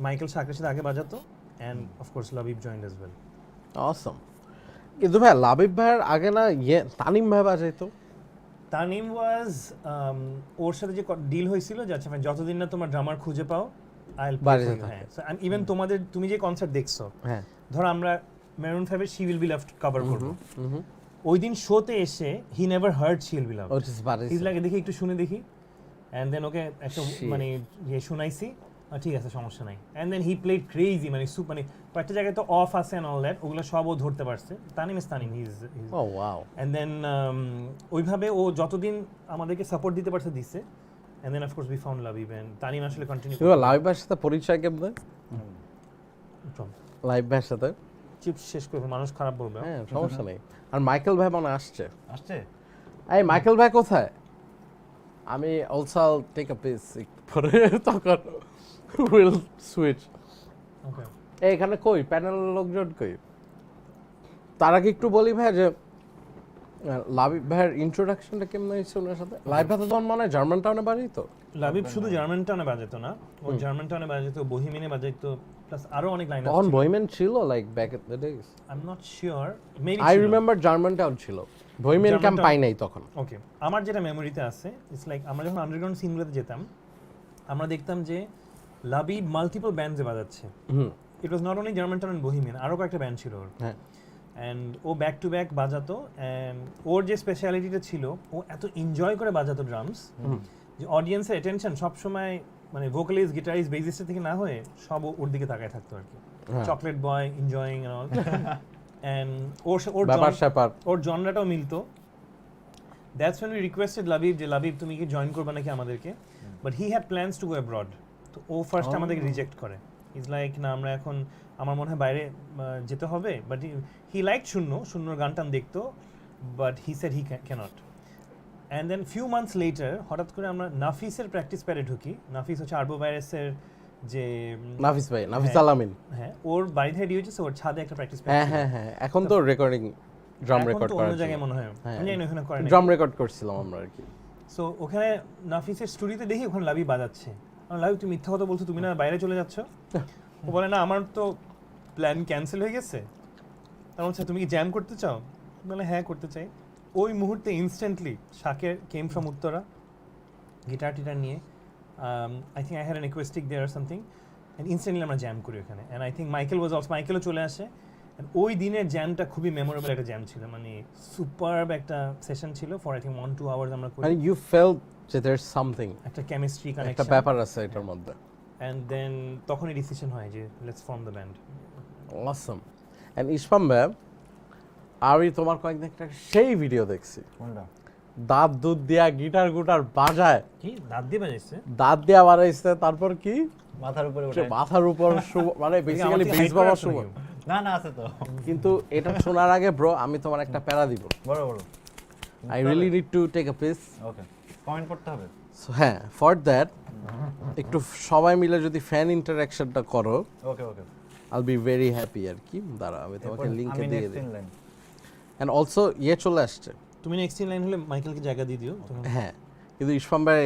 Michael শাকের সাথে আগে বাজাতো and of course Labib joined as well awesome কিন্তু ভাই লাবিব ভাইয়ের আগে না তানিম ভাই বাজাইতো তানিম ওয়াজ ওর সাথে যে ডিল হয়েছিল যে আচ্ছা যতদিন না তোমার ড্রামার খুঁজে পাও I'll play for you হ্যাঁ সো ইভেন তুমি যে কনসার্ট দেখছো হ্যাঁ ধরো আমরা মেরুন 5 এর she will be loved cover করব ওই দিন শোতে এসে he never heard she will be loved is লাগে দেখি একটু শুনে দেখি এন্ড দেন ওকে একটা মানে ইয়ে শোনাইছি ঠিক আছে সমস্যা নাই and then he played crazy মানে মানে কয়েকটা জায়গায় তো অফ আছে এন্ড অল দ্যাট ওগুলো সব ও ধরতে পারছে Tanim he is oh wow and then ওইভাবে ও যতদিন আমাদেরকে সাপোর্ট দিতে পারছে দিছে and then of course we found Labib and Tanim আসলে কন্টিনিউ লাবিব ভাইয়ের সাথে পরিচয় কেমন লাবিব ভাইয়ের সাথে চিপস শেষ করবে মানুষ খারাপ বলবে হ্যাঁ সমস্যা নেই আর মাইকেল ভাই মনে আসছে এই মাইকেল ভাই কোথায় আমি অলসো টেক আ পিস পরে তখন উইল সুইচ ওকে এখানে কই প্যানেলের লোকজন কই তার আগে একটু বলি ভাই যে লাবিব ভাইয়ের ইন্ট্রোডাকশনটা কেমন হয়েছে ওনার সাথে লাবিব ভাই তো তখন মানে জার্মান টাউনে বাড়ি তো লাবিব শুধু জার্মান টাউনে বাজাতো না ও জার্মান টাউনে বাজাতো বহিমিনে বাজাতো প্লাস আরো অনেক লাইন তখন বহিমেন ছিল like back at the days I am not sure maybe I remember German town ছিল বহিমেন ক্যাম্প পাই নাই তখন ওকে আমার যেটা মেমোরিতে আছে ইটস লাইক আমরা যখন আন্ডারগ্রাউন্ড সিনগুলোতে যেতাম আমরা দেখতাম যে লাবিব মাল্টিপল ব্যান্ডসে বাজাচ্ছে it was not only German Town and Bohemian আরো কয়েকটা ব্যান্ড ছিল ওর হ্যাঁ অ্যান্ড ও ব্যাক টু ব্যাক বাজাতো অ্যান্ড ওর যে স্পেশালিটিটা ছিল ও এত এনজয় করে বাজাতো ড্রামস যে অডিয়েন্সের অ্যাটেনশন সবসময় মানে ভোকালিস্ট গিটারিস্ট বেসিস্টের থেকে না হয়ে সব ওর দিকে তাকায় থাকতো আর কি chocolate boy enjoying and all and ওর জনরাটাও মিলতো that's when we requested Labib যে লাবিব তুমি কি জয়েন করবে নাকি আমাদেরকে but he had plans to go abroad তো ও ফার্স্ট আমাদেরকে রিজেক্ট করে ইজ লাইক না আমরা এখন আমার মনে হয় বাইরে যেতে হবে বাট হি লাইক শূন্যর গান টান দেখতো but he said he can't and then few months later হঠাৎ করে আমরা নাফিসের প্র্যাকটিস প্যাডে ঢুকি নাফিস হচ্ছে আরবো ভাইরাসের যে নাফিস আলামিন হ্যাঁ ওর বাড়ি থেকে ডিউটি ওর ছাদে একটা প্র্যাকটিস প্যাড হ্যাঁ হ্যাঁ এখন তো রেকর্ডিং ড্রাম রেকর্ড করা অন্য জায়গায় মনে হয় আমি জানি না ওখানে করে না ড্রাম রেকর্ড করছিলাম আমরা আর কি সো ওখানে নাফিসের স্টুডিওতে দেখি ওখানে লাবি বাজাচ্ছে লাবি তুমি মিথ্যা কথা বলছো তুমি না বাইরে চলে যাচ্ছ ও বলে না আমার তো প্ল্যান ক্যান্সেল হয়ে গেছে তার বলছে তুমি কি জ্যাম করতে চাও বলে হ্যাঁ করতে চাই ওই মুহূর্তে instantly Shaker came from Uttara guitar টিটার নিয়ে I think I had an acoustic there or something and instantly আমরা জ্যাম করি ওখানে অ্যান্ড আই থিঙ্ক মাইকেলও চলে আসে ওই দিনের জ্যামটা খুবই মেমোরেবল একটা জ্যাম ছিল মানে সুপারব একটা সেশন ছিল ফর আই থিঙ্ক 1-2 আওয়ার্স আমরা করি ইউ ফেল্ট যে দেয়ার ইজ সামথিং একটা কেমিস্ট্রি কানেকশন একটা ব্যাপার আছে এটার মধ্যে এন্ড দেন তখনই ডিসিশন হয় যে let's form the band awesome and Isfam ma'am আমি তোমার কয়েকদিন একটা সেই ভিডিও দেখছি কোনটা দাঁত দুধ দিয়া গিটার গুটার বাজায় কি দাঁত দিয়ে বাজাইছে দাঁত দিয়া বাজাইছে তারপর কি মাথার উপরে ওঠে মাথার উপর মানে বেসিক্যালি বেস বাবা শুভ না আছে তো কিন্তু এটা শোনার আগে ব্রো আমি তোমার একটা প্যারা দিব বড় I really need to take a piece okay comment করতে হবে সো হ্যাঁ ফর দ্যাট একটু সবাই মিলে যদি ফ্যান ইন্টারঅ্যাকশনটা করো ওকে আইল বি ভেরি হ্যাপি আর কি দাঁড়া আমি তোমাকে লিংকে দিয়ে দিই লাইন এন্ড অলসো চলে আসছে তুমি নেক্সট ইন লাইন হলে মাইকেলকে জায়গা দিয়ে দিও হ্যাঁ কিন্তু ইসফাম ভাই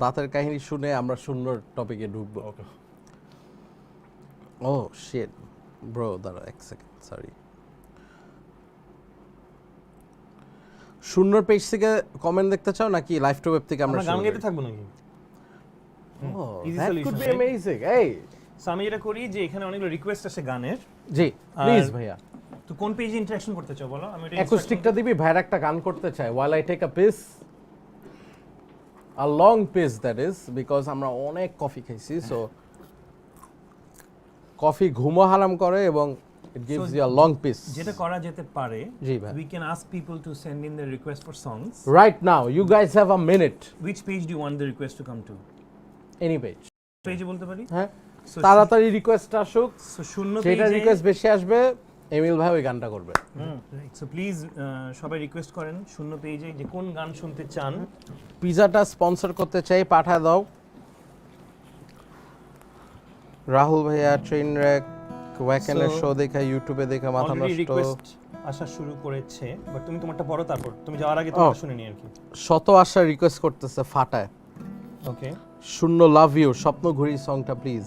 দাঁতের কাহিনী শুনে আমরা শূন্যর টপিকে ঢুকবো ওকে ও শিট ব্রো দাঁড়া এক সেকেন্ড সরি শূন্যর পেজ থেকে কমেন্ট দেখতে চাও নাকি লাইভ টু ওয়েব থেকে আমরা গান গাইতে থাকবো নাকি That could be amazing. Hey, so আমি যেটা করি যে এখানে অনেকগুলো রিকোয়েস্ট আসে গানের জি প্লিজ ভাইয়া তো কোন পেজে ইন্টারঅ্যাকশন করতে চাও বলো, আমি এটা অ্যাকোস্টিকটা দিবি, ভাইয়ের একটা গান করতে চাই while I take a piss, a long piss that is, because আমরা অনেক কফি খাইছি, so কফি ঘুমো হারাম করে এবং it gives you a long piss. যেটা করা যেতে পারে, জি ভাই। we can ask people to send in their request for songs. Right now you guys have a minute, Which page do you want the request to come to? any page. পেজে বলতে পারি? হ্যাঁ, So তাড়াতাড়ি request আসুক, so শূন্য যেটা পেজে request বেশি আসবে এমিল ভাই ওই গানটা করবে। সো প্লিজ সবাই রিকোয়েস্ট করেন শূন্য পেজে যে কোন গান শুনতে চান। পিজাটা স্পন্সর করতে চাই, পাঠায় দাও। রাহুল ভাইয়া ট্রেন র্যাক ওয়াকেনের শো দেখা, ইউটিউবে দেখা মাথা অলরেডি নষ্ট। রিকোয়েস্ট আসা শুরু করেছে, বাট তুমি তোমারটা পড়ো, তারপর তুমি যাওয়ার আগে তোমারটা শুনে নি আর কি। শত আশা রিকোয়েস্ট করতেছে ফাটায়। ওকে, শূন্য লাভ ইউ স্বপ্ন ঘুরি সংটা প্লিজ।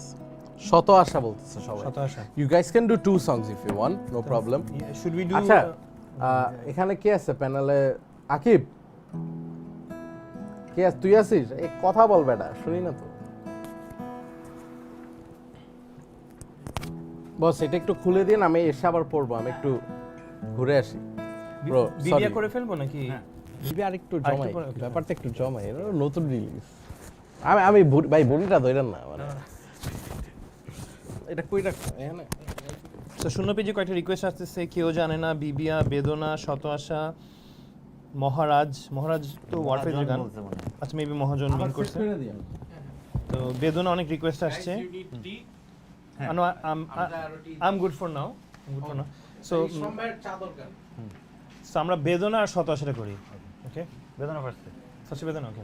শত আশা বলতেছে সবাই। শত আশা। You guys can do 2 songs if you want, no problem. Should we do? আচ্ছা, এখানে কে আছে প্যানেলে? আকিব কে আছে? তুই আছিস? এই কথা বল বেটা, শুনি না তো। বস এটা একটু খুলে দিন, আমি এসে আবার পড়বো, আমি একটু ঘুরে আসি। ব্রো বিবিয়া করে ফেলবো নাকি? দিবি আর একটু আরেকটু জমাই, পরে, okay. ব্যাপারটা একটু জমাই, এটা নতুন রিলিজ। আমি ভাই বনিটা ধরেন না মানে, এটা কই রাখ এখানে। তো শূন্য পেজে কয়টা রিকোয়েস্ট আসতেছে, কেউ জানে না, বিবিয়া, বেদনা, শত আশা, মহারাজ। মহারাজ তো ওয়ারফেজের গান। বলছে মনে হয়। আচ্ছা, মেবি মহাজন মিন করছে। তো বেদনা অনেক রিকোয়েস্ট আসছে। No, I'm good for now. So আমরা বেদনা আর শত আশাটা করি। ওকে, বেদনা ফার্স্টে। ফার্স্ট বেদনা। ওকে,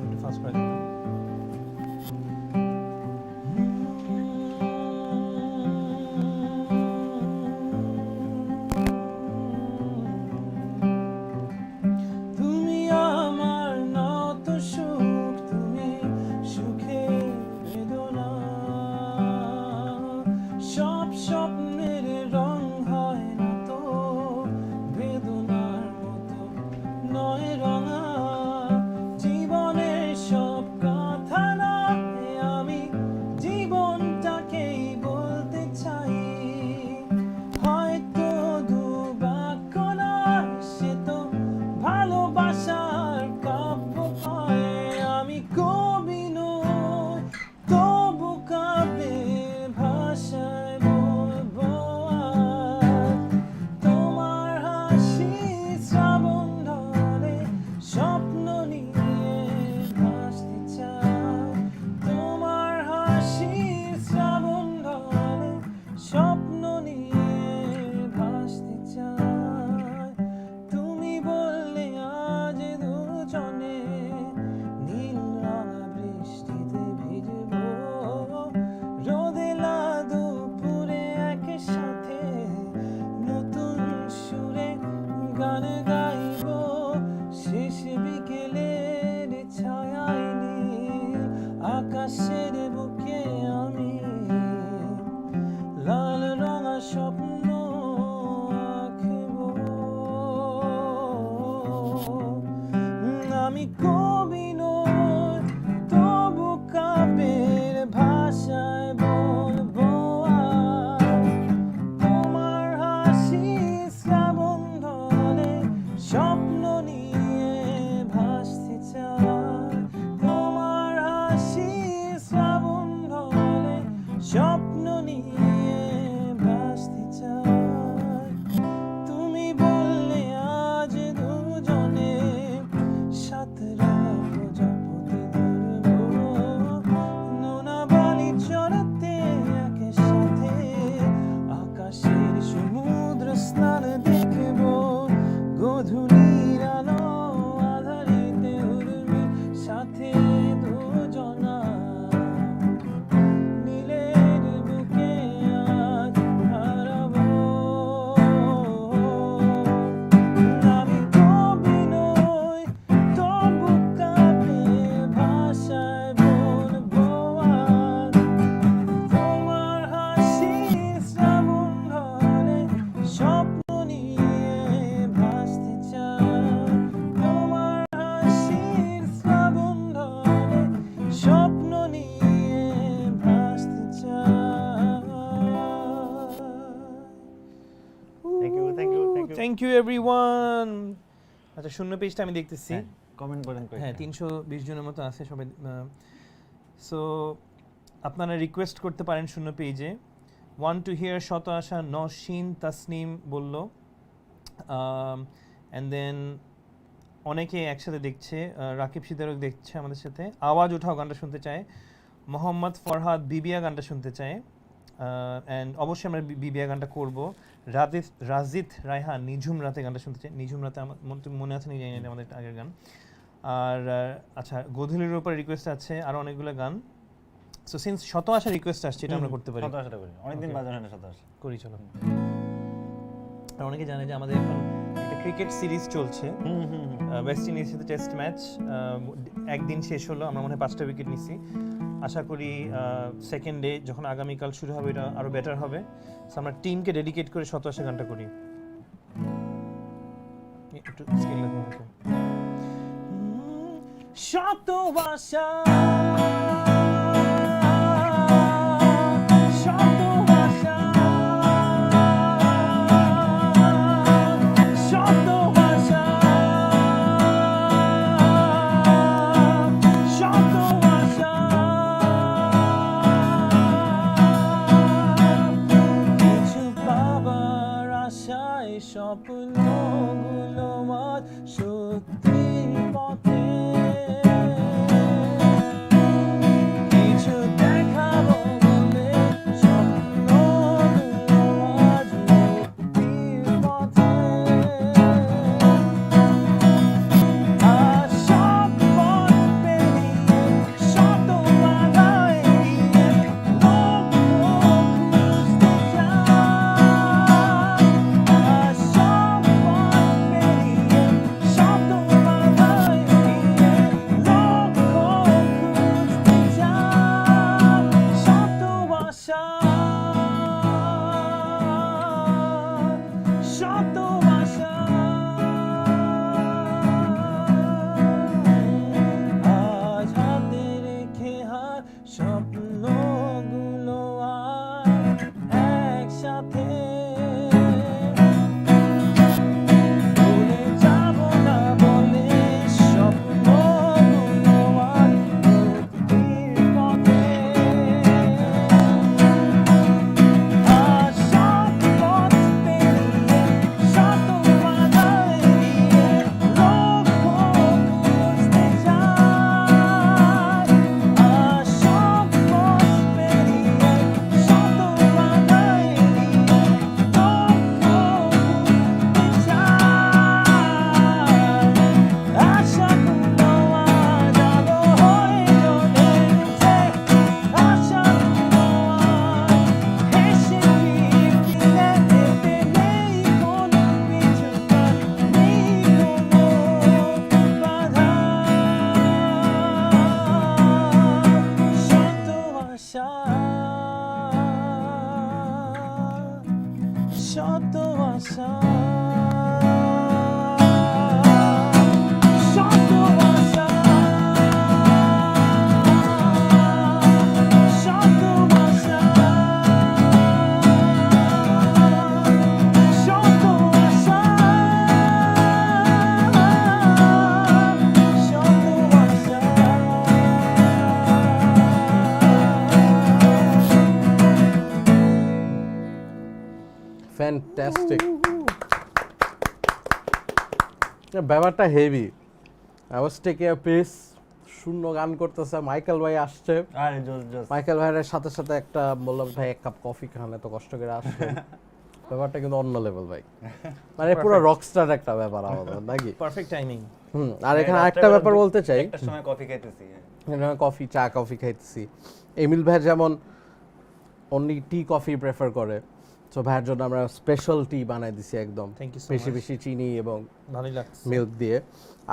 একটু ফাস্ট করে দিন। তুমি আমার নত সুখ, তুমি সুখে বেদনা, সব স্বপ্নের থ্যাংক ইউ এভরিওয়ান। আচ্ছা শূন্য পেজটা আমি দেখতেছি, কমেন্ট করেন। হ্যাঁ 320 জনের মতো আছে সবাই। সো আপনারা রিকোয়েস্ট করতে পারেন শূন্য পেজে। ওয়ান টু হিয়ার শত আশা নসীন তাসনিম বলল, অ্যান্ড দেন অনেকে একসাথে দেখছে, রাকিব সিদ্দারক দেখছে আমাদের সাথে। আওয়াজ উঠাও গানটা শুনতে চায়। মোহাম্মদ ফরহাদ বিবিয়া গানটা শুনতে চায়, অ্যান্ড অবশ্যই আমরা বিবিয়া গানটা করব। রাজিত রায়হান নিঝুম রাতে গানটা শুনতে চাই। নিঝুম রাতে আমার মনে আছে নাকি জানি না, আমাদের আগের গান। আর আচ্ছা গোধূলির উপর রিকোয়েস্ট আছে আরও অনেকগুলো গান। সো সিন্স শত আশা রিকোয়েস্ট আসছে, এটা আমরা করতে পারি। শত আশাটা করি, অনেকদিন বাজানো হয় না শত আশা। করি চলো। আর অনেকে জানে যে আমাদের এখন একটা ক্রিকেট সিরিজ চলছে, ওয়েস্ট ইন্ডিজের সাথে টেস্ট ম্যাচ একদিন শেষ হলো, আমরা মনে হয় 5টা উইকেট নিছি। আশা করি সেকেন্ড ডে যখন আগামীকাল শুরু হবে এটা আরও বেটার হবে। সো আমরা টিমকে ডেডিকেট করে শত আশা গানটা করি। একটু স্কেল লাগবে আমাকে। শত আশা স্বপ্নগুলো আজ সত্যির পথে, কিছু দেখাবো বলে স্বপ্নগুলো আজ মুক্তির পথে। আর সব পথ পেরিয়ে শত বাধায় দিয়ে লক্ষ্য খুঁজতে চাই। আর সব পথ পেরিয়ে শত বাধায় দিয়ে লক্ষ্য খুঁজতে চাই। শত আশা শত আশা আজ হাতে রেখে হার স্বপ্নগুলো আজ একসাথে ভুলে যাব না বলে স্বপ্নগুলো আজ মুক্তির পথে। আর সব পথ পেরিয়ে শত বাধায় দিয়ে লক্ষ্য খুঁজতে চাই। আর সব পথ পেরিয়ে শত বাধায় দিয়ে লক্ষ্য খুঁজতে চাই। আশাগুলো আজ আলো হয়ে জ্বলে উঠে, আশাগুলো আজ হেসে ফিরলে এতে নেই কোনো পিছুটান, নেই কোনো বাধা। শত আশা শত আশা শত আশা শত আশা শত আশা ফ্যান্টাস্টিক। ব্যাপারটা heavy. I was taking a piece. শূন্য গান করতেছে, মাইকেল ভাই আসছে। আরে জোস মাইকেল ভাইয়ের সাথে সাথে একটা বললাম ভাই এক কাপ কফি খান, এত কষ্ট করে আসছে। ব্যাপারটা কিন্তু অন্য লেভেল ভাই, মানে পুরো রকস্টার একটা ব্যাপার আমাদের নাকি। Perfect timing. আর এখানে আরেকটা ব্যাপার বলতে চাই, একটা সময় কফি খাইতেছি, কফি চা কফি খাইতেছি। এমিল ভাই যেমন অনলি টি কফি প্রেফার করে, সো ভাইয়ের জন্য আমরা স্পেশাল টি বানাই দিছি একদম বেশি বেশি চিনি এবং ভালোই লাগছে মিল্ক দিয়ে।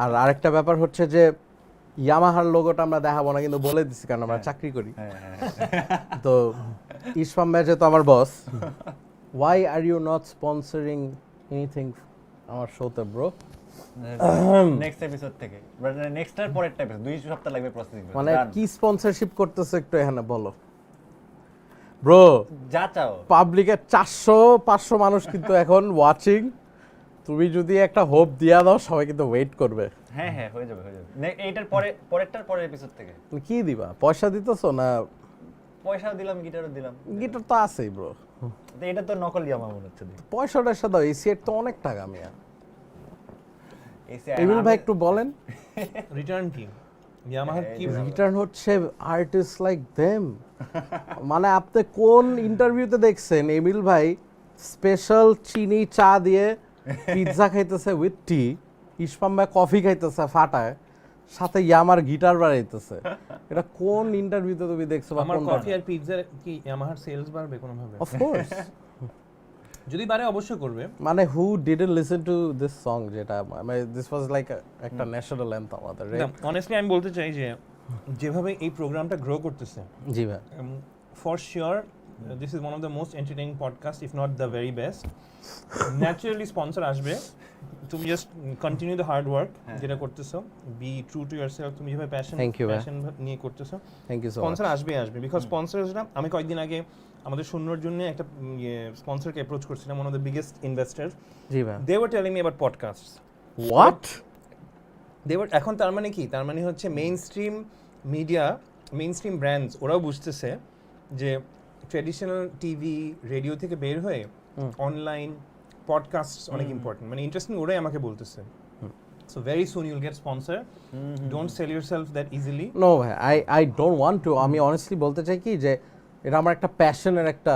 আর আরেকটা ব্যাপার হচ্ছে যে ইয়ামাহার লোগোটা আমরা দেখাবো না, কিন্তু বলে দিছি কারণ আমরা চাকরি করি। তো ইসফাম ভাই যেহেতু আমার বস, why are you not sponsoring anything আমার শোতে ব্রো? নেক্সট এপিসোড থেকে, বাট নেক্সটটার পরের এপিসোড 2 সপ্তাহ লাগবে প্রসেসিং। মানে কি স্পন্সরশিপ করতেছে একটু এখানে বলো ব্রো। যা চাও পাবলিকের 400-500 মানুষ কিন্তু এখন ওয়াচিং, তুমি যদি একটা হোপ দিয়া দাও সবাই কিন্তু ওয়েট করবে। হ্যাঁ হয়ে যাবে এইটার পরের এপিসোড থেকে। কি দিবা, পয়সা দিতেছো না? পয়সাও দিলাম, গিটারও দিলাম। গিটার তো আছেই ব্রো। এটা তো নকল ইয়ামা মনে হচ্ছে। পয়সাটা সাথে এই সেট তো অনেক টাকা মিয়া। এমিল ভাই একটু বলেন রিটার্ন কি? ইয়ামাহার কি রিটার্ন হচ্ছে আর্টিস্ট লাইক দেম। মানে আপনি কোন ইন্টারভিউতে দেখছেন এমিল ভাই স্পেশাল চিনি চা দিয়ে পিৎজা খাইতেছে উইথ টি, ইসমাম ভাই কফি খাইতেছে ফাটায়, সাথে ইয়ামার গিটার বাজাইতেছে? এটা কোন ইন্টারভিউতে তুমি দেখছো? আমার কফি আর পিৎজা কি ইয়ামাহার সেলস বাড়বে কোনোভাবে? অফ কোর্স যদি বারে অবশ্যই করবে। মানে who didn't listen to this song, যেটা মানে দিস ওয়াজ লাইক একটা ন্যাশনাল অ্যান্থেম আমাদের। অনেস্টলি আমি বলতে চাই যে যেভাবে এই প্রোগ্রামটা গ্রো করতেছে, জি ভাই, for sure this is one of the most entertaining podcast, if not the very best. Naturally sponsor আসবে, তুমি just continue the hard work যেটা করতেছো, বি ট্রু টু ইয়োরসেলফ, তুমি যেভাবে প্যাশন নিয়ে করতেছো, thank you so much. Sponsor আসবে because স্পন্সরসরা, আমি কয়েকদিন আগে আমাদের শূন্যর জন্য একটা স্পন্সরকে অ্যাপ্রোচ করছিলাম, one of the biggest investor. জি ভাই, they were telling me about podcasts. What? They were, এখন তার মানে কি? তার মানে হচ্ছে মেইনস্ট্রিম মিডিয়া, মেইনস্ট্রিম ব্র্যান্ডস ওরাও বুঝতেছে যে ট্র্যাডিশনাল টিভি রেডিও থেকে বের হয়ে অনলাইন পডকাস্ট অনেক ইম্পর্টেন্ট। মানে ইন্টারেস্টিং, ওরাই আমাকে বলতেছে। So very soon you'll get sponsor, don't sell yourself that easily. No ভাই, আই ডোন্ট ওয়ান্ট টু। আমি অনেস্টলি বলতে চাই কি যে এটা আমার একটা প্যাশনের একটা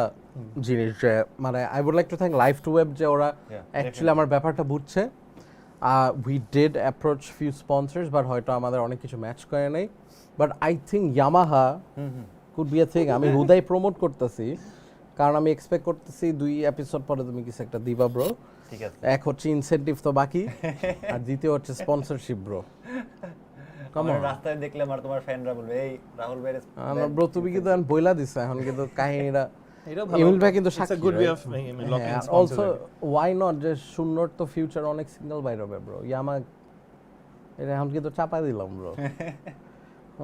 জিনিস, যে মানে I would like to thank life to web, যে ওরা অ্যাকচুয়ালি আমার ব্যাপারটা বুঝছে। We did approach few sponsors, but হয়তো আমাদের অনেক কিছু ম্যাচ করে নাই। But I think Yamaha could be a thing. আমি হুদাই প্রমোট করতেছি, কারণ আমি এক্সপেক্ট করতেছি 2 এপিসোড পরে তুমি কিছু একটা দিবা ব্রো। ঠিক আছে, এক হচ্ছে ইনসেন্টিভ তো বাকি, আর দ্বিতীয় হচ্ছে স্পন্সরশিপ ব্রো। আমার রাস্তায় দেখলে আমার তোমার ফ্যানরা বলবে এই রাহুল ভাই আমার ব্রো তুমি কিন্তু এখন বইলা দিছো, এখন কিন্তু কাহিনীটা এটাও এমিল ভাই কিন্তু সাক্ষী, good way of locking sponsor. Also why not, যে শূন্যর তো ফিউচার অনেক সিঙ্গেল বাইর হবে ব্রো। ইয়ামা এটা এখন কিন্তু চাপা দিলাম ব্রো।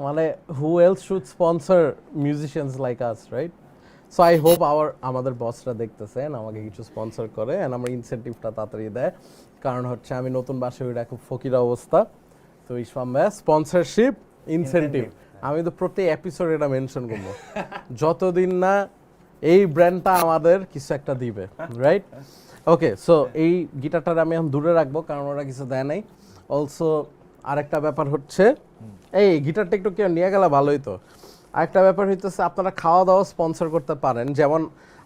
মানে who else should sponsor musicians like us, right? So I hope আমাদের বসরা দেখতেছেন, আমাকে কিছু স্পন্সর করে এন্ড আমার ইনসেন্টিভটা তাড়াতাড়ি দেয়, কারণ হচ্ছে আমি নতুন বাসে ওইটা খুব ফকির অবস্থা। তো ইসমাম ভাই স্পন্সরশিপ ইনসেন্টিভ আমি তো প্রতি এপিসোড এটা মেনশন করবো, যতদিন না এই ব্র্যান্ডটা আমাদের কিছু একটা দিবে, রাইট? ওকে, সো এই গিটারটা আমি এখন দূরে রাখবো, কারণ ওরা কিছু দেয় নাই। অলসো আরেকটা ব্যাপার হচ্ছে, এই গিটারটা একটু কেউ নিয়ে গেলে ভালোই তো। আরেকটা ব্যাপার হইতেছে, আপনারা খাওয়া দাওয়া স্পন্সর করতে পারেন। যেমন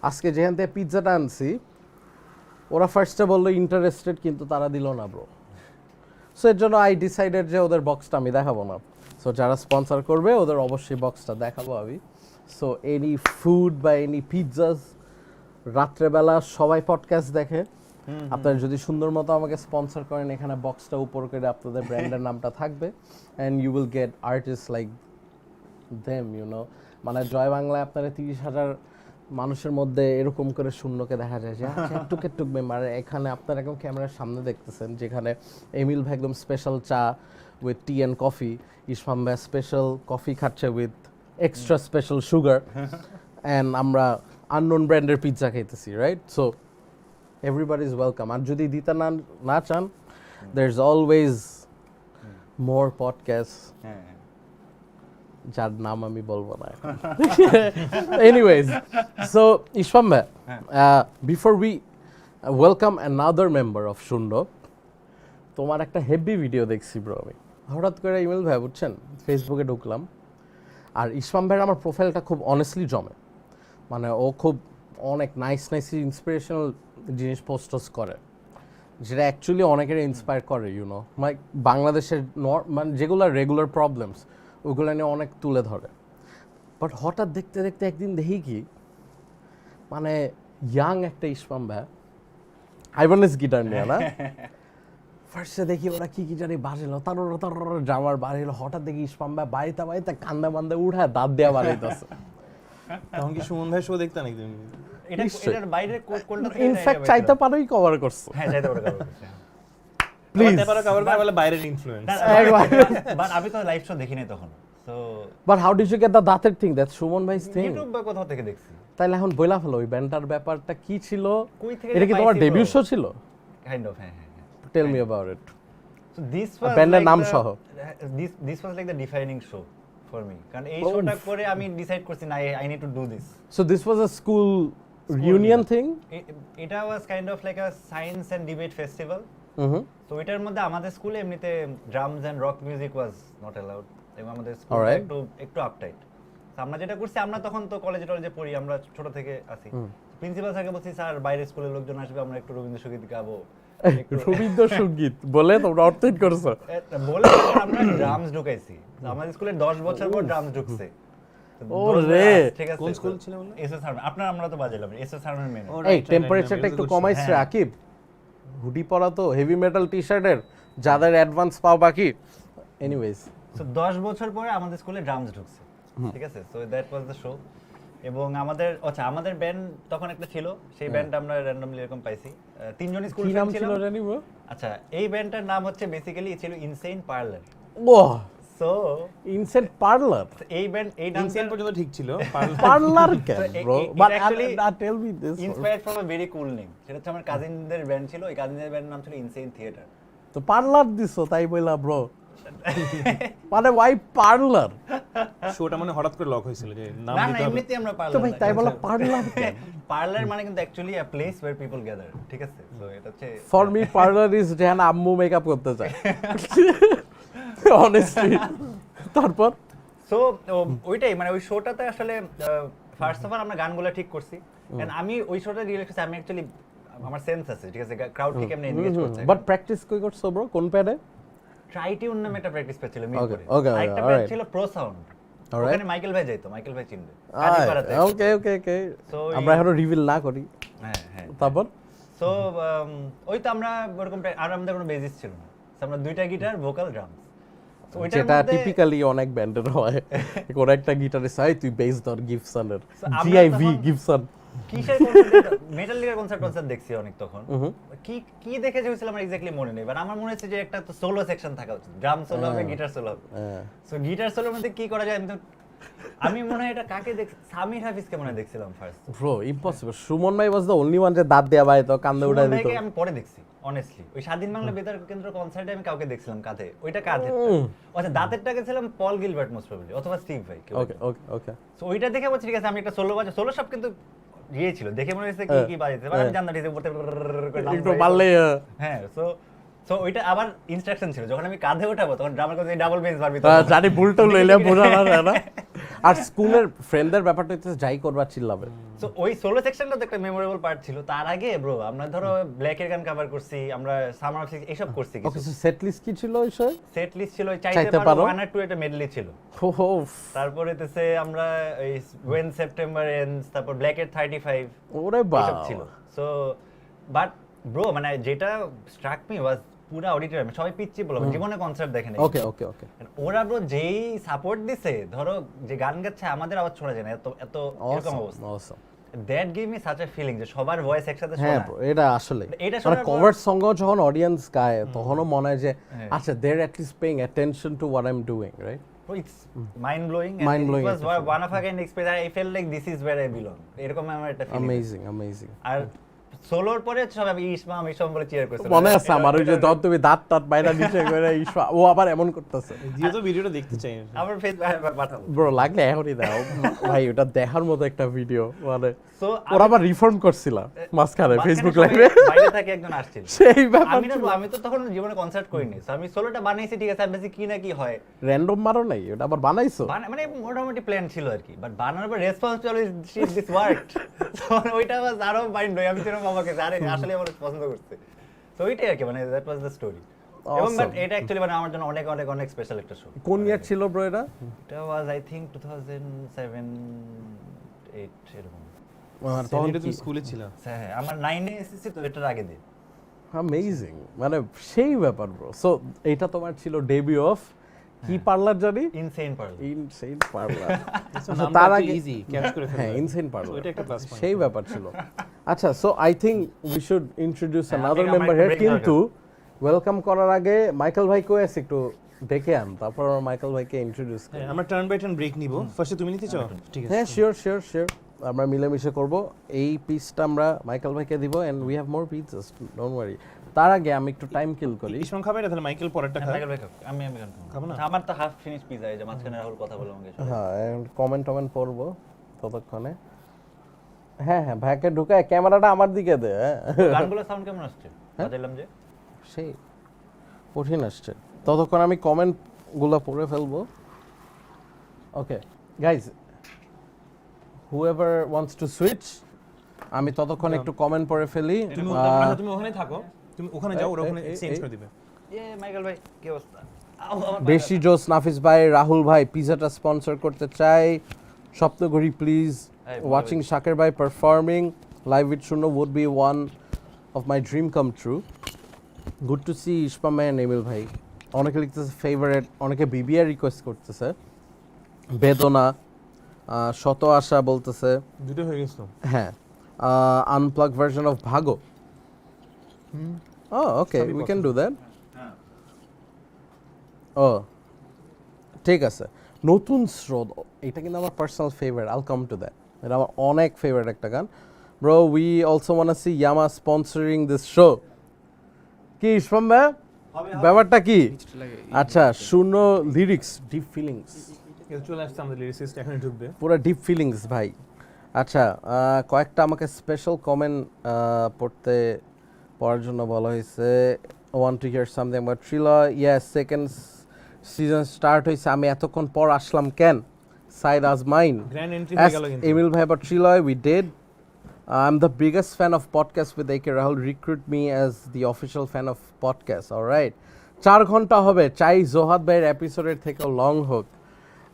আজকে যেখান থেকে পিৎজাটা আনছি, ওরা ফার্স্টে বললো ইন্টারেস্টেড, কিন্তু তারা দিল না ব্রো। সো এর জন্য আই ডিসাইডেড যে ওদের বক্সটা আমি দেখাবো না। সো যারা স্পন্সর করবে ওদের অবশ্যই বক্সটা দেখাবো আমি। সো এনি ফুড বা এনি পিৎজাস, রাত্রেবেলা সবাই পডকাস্ট দেখে, আপনারা যদি সুন্দর মতো আমাকে স্পন্সর করেন, এখানে বক্সটা উপর করে আপনাদের ব্র্যান্ডের নামটা থাকবে, and you will get artist like them, you know. মানে জয় বাংলায় আপনারা 30,000 মানুষের মধ্যে এরকম করে শূন্যকে দেখা যায় যে টুক মেম্বার। এখানে আপনারা একদম ক্যামেরার সামনে দেখতেছেন, যেখানে এমিল ভাই একদম স্পেশাল চা with tea and coffee, Ismam ভাই স্পেশাল কফি খাচ্ছে with extra special sugar, and আমরা আননোন ব্র্যান্ডের পিৎজা খাইতেছি, right? So everybody is welcome. আর যদি দিতে না চান, there is always more podcast, যার নাম আমি বলবো না। এনিওয়েজ, সো ইসমাম ভাই, before we welcome another member of Shunno, তোমার একটা হেভি ভিডিও দেখছি ব্রো। আমি হঠাৎ করে ইমেল ভাই বুঝছেন ফেসবুকে ঢুকলাম, আর ইসমাম ভাইয়ের আমার প্রোফাইলটা খুব অনেস্টলি জমে। মানে ও খুব অনেক নাইস ইন্সপিরেশনাল জিনিস পোস্টস করে, যেটা অ্যাকচুয়ালি অনেকের ইন্সপায়ার করে, ইউনো। মানে বাংলাদেশের মানে যেগুলো রেগুলার প্রবলেমস, ওইগুলো নিয়ে অনেক তুলে ধরে। বাট হঠাৎ দেখতে দেখতে একদিন দেখি কি, মানে ইয়াং একটা ইসমাম ভাই আইভানিস গিটার নিয়ে না, ফার্স্টে দেখি ওরা কি জানি বাজলো, তার জামার বাড়িলো। হঠাৎ দেখি ইসমাম ভাই বাড়িতে কান্দা মান্দা উঠায় দাঁত দেওয়া বাড়াইতেছে। তখন কি সুমন ভাই শো দেখতেন একদিন? এটার বাইরে কোনটা থেকে ইনফ্যাক্ট চাইতে পারোই কভার করছো। হ্যাঁ, চাইতে পারো কভার করছে। প্লিজ তারপরে কভার করে বলে বাইরের ইনফ্লুয়েন্স। বাট আমি তো লাইভ শো দেখিনি তখন। So but how did you get the দাঁতের থিং? দ্যাটস সুমন ভাইস থিং। ইউটিউব বা কোথাও থেকে দেখছি। তাইলে এখন বইলা ফেলো ওই ব্যান্ডটার ব্যাপারটা কি ছিল? কই থেকে এটা কি তোমার পাইছি ডেবিউ bro? শো ছিল? কাইন্ড অফ, হ্যাঁ। Tell me about it So this was ব্যান্ডের নাম the- সহ this was like the defining show for me কারণ এই শোটা করে আমি ডিসাইড করছি না I need to do this. So this was a school reunion thing এটা was kind of like a science and debate festival. তো এটার মধ্যে আমাদের স্কুলে এমনিতে drums and rock music was not allowed এবং আমাদের স্কুল একটু আপটাইট। তো আমরা যেটা করছি, আমরা তখন তো কলেজে পড়ি, আমরা ছোট থেকে আছি, প্রিন্সিপাল স্যারকে বলছি স্যার বাইরে স্কুলের লোকজন আসবে, আমরা একটু রবীন্দ্রসঙ্গীত গাবো। রবীন্দ্রসঙ্গীত বলে তোমরা অর্থহীন করছো বলে আমরা ড্রামস ঢুকাইছি। আমাদের স্কুলে 10 বছর পর ড্রামস ঢুকছে। ও রে, ঠিক আছে, কোন স্কুল ছিল বলে? SS survey. আপনারা আমরা তো বাজাইলাম এসএস সার্ভের মেন। এই টেম্পারেচারটা একটু কমাইছ রে আকিব, হুডি পরা তো হেভি মেটাল টি-শার্টের যাদের অ্যাডভান্স পাও বাকি। এনিওয়েজ সো 10 বছর পরে আমাদের স্কুলে ড্রামস ঢুকছে, ঠিক আছে। So that was the show. এবং আমাদের ব্যান্ড তখন একটা ছিল, সেই ব্যান্ডটা আমরা র্যান্ডমলি এরকম পাইছি। তিনজনই স্কুল ফ্রেন্ড ছিল। জানিব আচ্ছা, এই ব্যান্ডটার নাম হচ্ছে বেসিক্যালি ছিল ইনসেইন পার্লার। ও সো ইনসেন্ট পার্লার, এই ব্যান্ড এই ডান্স ইনসেন্ট পর্যন্ত ঠিক ছিল। পার্লার কেন bro? But actually tell me this inspired from a very cool name. সেটা হচ্ছে আমার কাজিনদের ব্যান্ড ছিল, এই কাজিনদের ব্যান্ডের নাম ছিল ইনসেইন থিয়েটার। তো পার্লার দিছো তাই বইলা ব্রো, মানে ওয়াই পার্লার? শোটা মানে হঠাৎ করে লক হয়েছিল যে নাম না দিতে হবে। এমনিতে আমরা তো পার্লার ভাই তাই বলা পার্লার কেন? পার্লার মানে কিন্তু actually a place where people gather, ঠিক আছে। সো এটা হচ্ছে ফর মি পার্লার ইজ যেখানে আম্মু মেকআপ করতে চায় অনেস্টলি। তারপর সো ওইটাই মানে ওই শোটাতে আসলে ফার্স্ট অফ অল আমরা গানগুলো ঠিক করছি। এন্ড আমি ওই শোটা রিয়েলাইজ করছি আমি অ্যাকচুয়ালি আমার সেন্স আছে, ঠিক আছে, ক্রাউডকে কেমনে এনগেজ করতে হয়। বাট প্র্যাকটিস কই করছো ব্রো? কোন প্যাডে? ট্রাই টিউন নামে একটা প্র্যাকটিস প্যাড ছিল মিল করে। okay, আরেকটা alright. প্যাড ছিল প্রো সাউন্ড। Alright. ওখানে মাইকেল ভাই যাইতো, মাইকেল ভাই চিনবে। কাজীপাড়াতে। ওকে ওকে ওকে, So, আমরা এখনো রিভিল না করি। হ্যাঁ হ্যাঁ। তারপর সো ওই তো আমরা ওরকম আর আমাদের কোনো বেসিস ছিল না। So, আমরা দুইটা গিটার, ভোকাল, ড্রামস। তো ওইটার যেটা মধ্যে টিপিক্যালি অনেক ব্যান্ডের হয়, কোন একটা গিটারিস্ট হয় তুই বেস ধর গিবসনের, আমরা জিআইভি তখন- গিবসন। কিসের কনসার্ট, মেটাল লিগার কনসার্ট দেখছি অনেক তখন। কি দেখে যে হয়েছিল আমার এক্স্যাক্টলি মনে নেই, বাট আমার মনে হচ্ছে যে একটা তো সোলো সেকশন থাকা উচিত, ড্রাম সোলো হবে, গিটার সোলো হবে। সো গিটার সোলোর মধ্যে কি করা যায়, আমি মনে হয় এটা কাকে দেখছি, সামির হাফিজকে মনে হয় দেখছিলাম ফার্স্ট। ব্রো ইম্পসিবল, সুমন ভাই ওয়াজ দ্য অনলি ওয়ান যে দাঁত দেয়া ভাই তো কান্দে উড়াই দিত। আমি পরে দেখছি অনেস্টলি, ওই স্বাধীন বাংলা বেতার কেন্দ্র কনসার্টে আমি কাউকে দেখছিলাম কাঁধে, ওইটা কাঁধে। আচ্ছা দাঁতেরটা গেছিলাম পল গিলবার্ট মোস্ট প্রবাবলি, অথবা স্টিভ ভাই। ওকে ওকে ওকে। সো ওইটা দেখে বলছি ঠিক আছে আমি একটা সোলো বাজে, সোলো সব কিন্তু ইয়ে ছিল, দেখে মনে হচ্ছে কি কি বাজাইতে পারে, আমি জানতাম ঠিক আছে একটু পারলে। হ্যাঁ। সো ওইটা আবার ইনস্ট্রাকশন ছিল, যখন আমি কাঁধে ওঠাবো তখন ড্রামার কাছে ডাবল বেস বারবি তো জানি ভুলটা লইলে বোঝা না। আর স্কুলের ফ্রেন্ডদের ব্যাপারটা হচ্ছে যাই করবা চিল্লাবে। সো ওই সোলো সেকশনটা তো একটা মেমোরেবল পার্ট ছিল। তার আগে ব্রো আমরা ধরো ব্ল্যাকের গান কভার করছি, আমরা সামার অফ সিক্স এইসব করছি ওকে, কিছু। সেট লিস্ট কি ছিল ওই সময়? সেট লিস্ট ছিল চাইতে চাইতে পারো। পারো 1 আর 2 এটা মেডলি ছিল। ওহো, তারপরে হইতেছে আমরা এই ওয়েন সেপ্টেম্বর এন্ডস, তারপর ব্ল্যাকের 35 ওরে এইসব বাবা ছিল। সো বাট ব্রো মানে যেটা স্ট্রাক মি ওয়াজ পুরো অডিটোরিয়াম সবাই পিচ্ছি বলবো, জীবনে কনসার্ট দেখেন। ওকে ওকে ওকে। ওরা ব্রো যেই সাপোর্ট দিছে, ধরো যে গান গাচ্ছে আমাদের আওয়াজ শোনা যায় না, এত এত এরকম অবস্থা। Awesome. That give me such a feeling যে সবার ভয়েস একসাথে হ্যাঁ শোনা। ব্রো, এটা আসলে এটা মানে শোনার পর- কভার সংও যখন অডিয়েন্স গায় তখনও মনে হয় যে আচ্ছা they are at least paying attention to what I am doing, right? It's mind blowing. Mind blowing It was একটা one of a kind experience. I felt like this is where I belong. এরকম আমার একটা feeling. Amazing amazing. আর সোলোর পরে সব আমি ইসমাম ইসমাম বলে চিয়ার করছিলাম। মনে আছে আমার ওই যে যখন তুমি দাঁত টাত বাইরে নিচে করে ও আবার এমন করতেছে। দিয়ে তো ভিডিওটা দেখতে চাই। আমার ফেস পাঠাবো। ব্রো লাগলে এখনই দাও ভাই, ওটা দেখার মতো একটা ভিডিও। মানে সো ওরা আবার রিফর্ম করছিল মাঝখানে ফেসবুক লাইভে, বাইরে থেকে একজন আসছিল। সেই ব্যাপার। আমি তো তখন জীবনে কনসার্ট করিনি, সো আমি সোলোটা বানাইছি, ঠিক আছে, আমি ভাবছি কি না কি হয়। র্যান্ডম মারো নাই, ওটা আবার বানাইছো? মানে মোটামুটি প্ল্যান ছিল আর কি, বাট বানানোর পর রেসপন্স চলো দিস ওয়ার্কড। সো ওইটা ওয়াজ আরো মাইন্ড ব্লোয়িং। আমি যেরকম বাবাকে আরে আসলে আমার পছন্দ করতে। সো ওইটাই আর কি, মানে দ্যাট ওয়াজ দ্য স্টোরি। এবং বাট এটা অ্যাকচুয়ালি মানে আমার জন্য অনেক অনেক অনেক স্পেশাল একটা শো। কোন ইয়ার ছিল ব্রো এটা? এটা ওয়াজ আই থিংক 2007-8 এরকম। আর তখন তখন তুমি স্কুলে ছিল। হ্যাঁ আমার 9 এ এসেছি তো, এটার আগে দিয়ে। অ্যামেজিং, মানে সেই ব্যাপার ব্রো। সো এটা তোমার ছিল ডেবিউ অফ কি পার্লার জানি? Insane parlour. Insane parlour. তার আগে ইজি ক্যাচ করে হ্যাঁ, ফেলবে। ইনসেইন পার্লার, ওইটা একটা প্লাস পয়েন্ট। সেই ব্যাপার ছিল। আচ্ছা, so I think we should introduce হ্যাঁ, অ্যানাদার আমি মেম্বার আমার হিয়ার, break কিন্তু ওয়েলকাম করার আগে মাইকেল ভাইকে এসে একটু ডেকে আন, তারপর মাইকেল ভাইকে ইন্ট্রোডিউস করি। হ্যাঁ, আমরা টার্ন বাই টার্ন ব্রেক নিব। ফার্স্টে তুমি নিতে চাও? ঠিক আছে। হ্যাঁ শিওর শিওর শিওর, আমরা মিলেমিশে করব। এই পিসটা আমরা মাইকেল ভাইকে দিব and we have more pieces, don't worry. তার আগে আমি একটু টাইম কিল করি। ইসমাম খাবে না, তাহলে মাইকেল পরেরটা খাবে। মাইকেল ভাই আমি খাবো না, আমার তো হাফ ফিনিশ পিজা, এই যে মাঝখানে রাহুল কথা বলে আমাকে। হ্যাঁ, কমেন্ট পড়বো ততক্ষণে। হ্যাঁ হ্যাঁ, ভাইকে ঢুকায় ক্যামেরাটা আমার দিকে দে। গানগুলো সাউন্ড কেমন আসছে বাজাইলাম যে, সেই কঠিন আসছে। ততক্ষণ আমি কমেন্ট গুলো পড়ে ফেলবো। Okay guys, whoever wants to switch, আমি ততক্ষণ একটু কমেন্ট পড়ে ফেলি। তুমি ওখানে থাকো, তুমি ওখানে যাও, ওরা ওখানে চেঞ্জ করে দিবে। মাইকেল ভাই কি অবস্থা? বেশি জোস নাফিস ভাই, রাহুল ভাই পিজাটা স্পন্সর করতে চাই, সপ্তঘড়ি প্লিজ, ওয়াচিং শাকের ভাই performing live with Shunno would be one of my dream come true. Good to see Ishpa man, Emil ভাই, অনেকে লিখতেছে ফেভারিট, অনেকে বিবিআর রিকোয়েস্ট করতেছে, বেদনা, শত আশা বলতেছে দুটো হয়ে গেছে। হ্যাঁ, আনপ্লাগ ভার্সন অফ ভাগো। ওকে, উই ক্যান ডু দ্যাট। ও ঠিক আছে, নতুন স্রোত, এটা কিন্তু আমার পার্সোনাল ফেভারিট, আইল কাম টু দ্যাট, এটা আমার অনেক ফেভারিট একটা গান। Bro we also want see Yamaha sponsoring this show. কি ইসমাম ভাই, ব্যাপারটা কি? আচ্ছা, শূন্য লিরিক্স, ডিপ ফিলিংস, চলে আসছে আমাদের লিরিসিস্ট, এখনই ঢুকবে, পুরো ডিপ ফিলিংস ভাই। আচ্ছা, কয়েকটা আমাকে স্পেশাল কমেন্ট পড়ার জন্য বলা হয়েছে। Want to hear something about Trilloy, yes, second season start হয়েছে, আমি এতক্ষণ পর আসলাম কেন? সাইড আজ মাইন, গ্র্যান্ড এন্ট্রি হয়ে গেল কিন্তু। এমিল ভাই about ট্রিলয়, we did. I'm the biggest fan of podcast with AK Rahul. Recruit me as the official fan of podcast. All right. 4 ঘন্টা হবে, চাই জোহাদ ভাইয়ের এপিসোডের থেকেও লং হোক।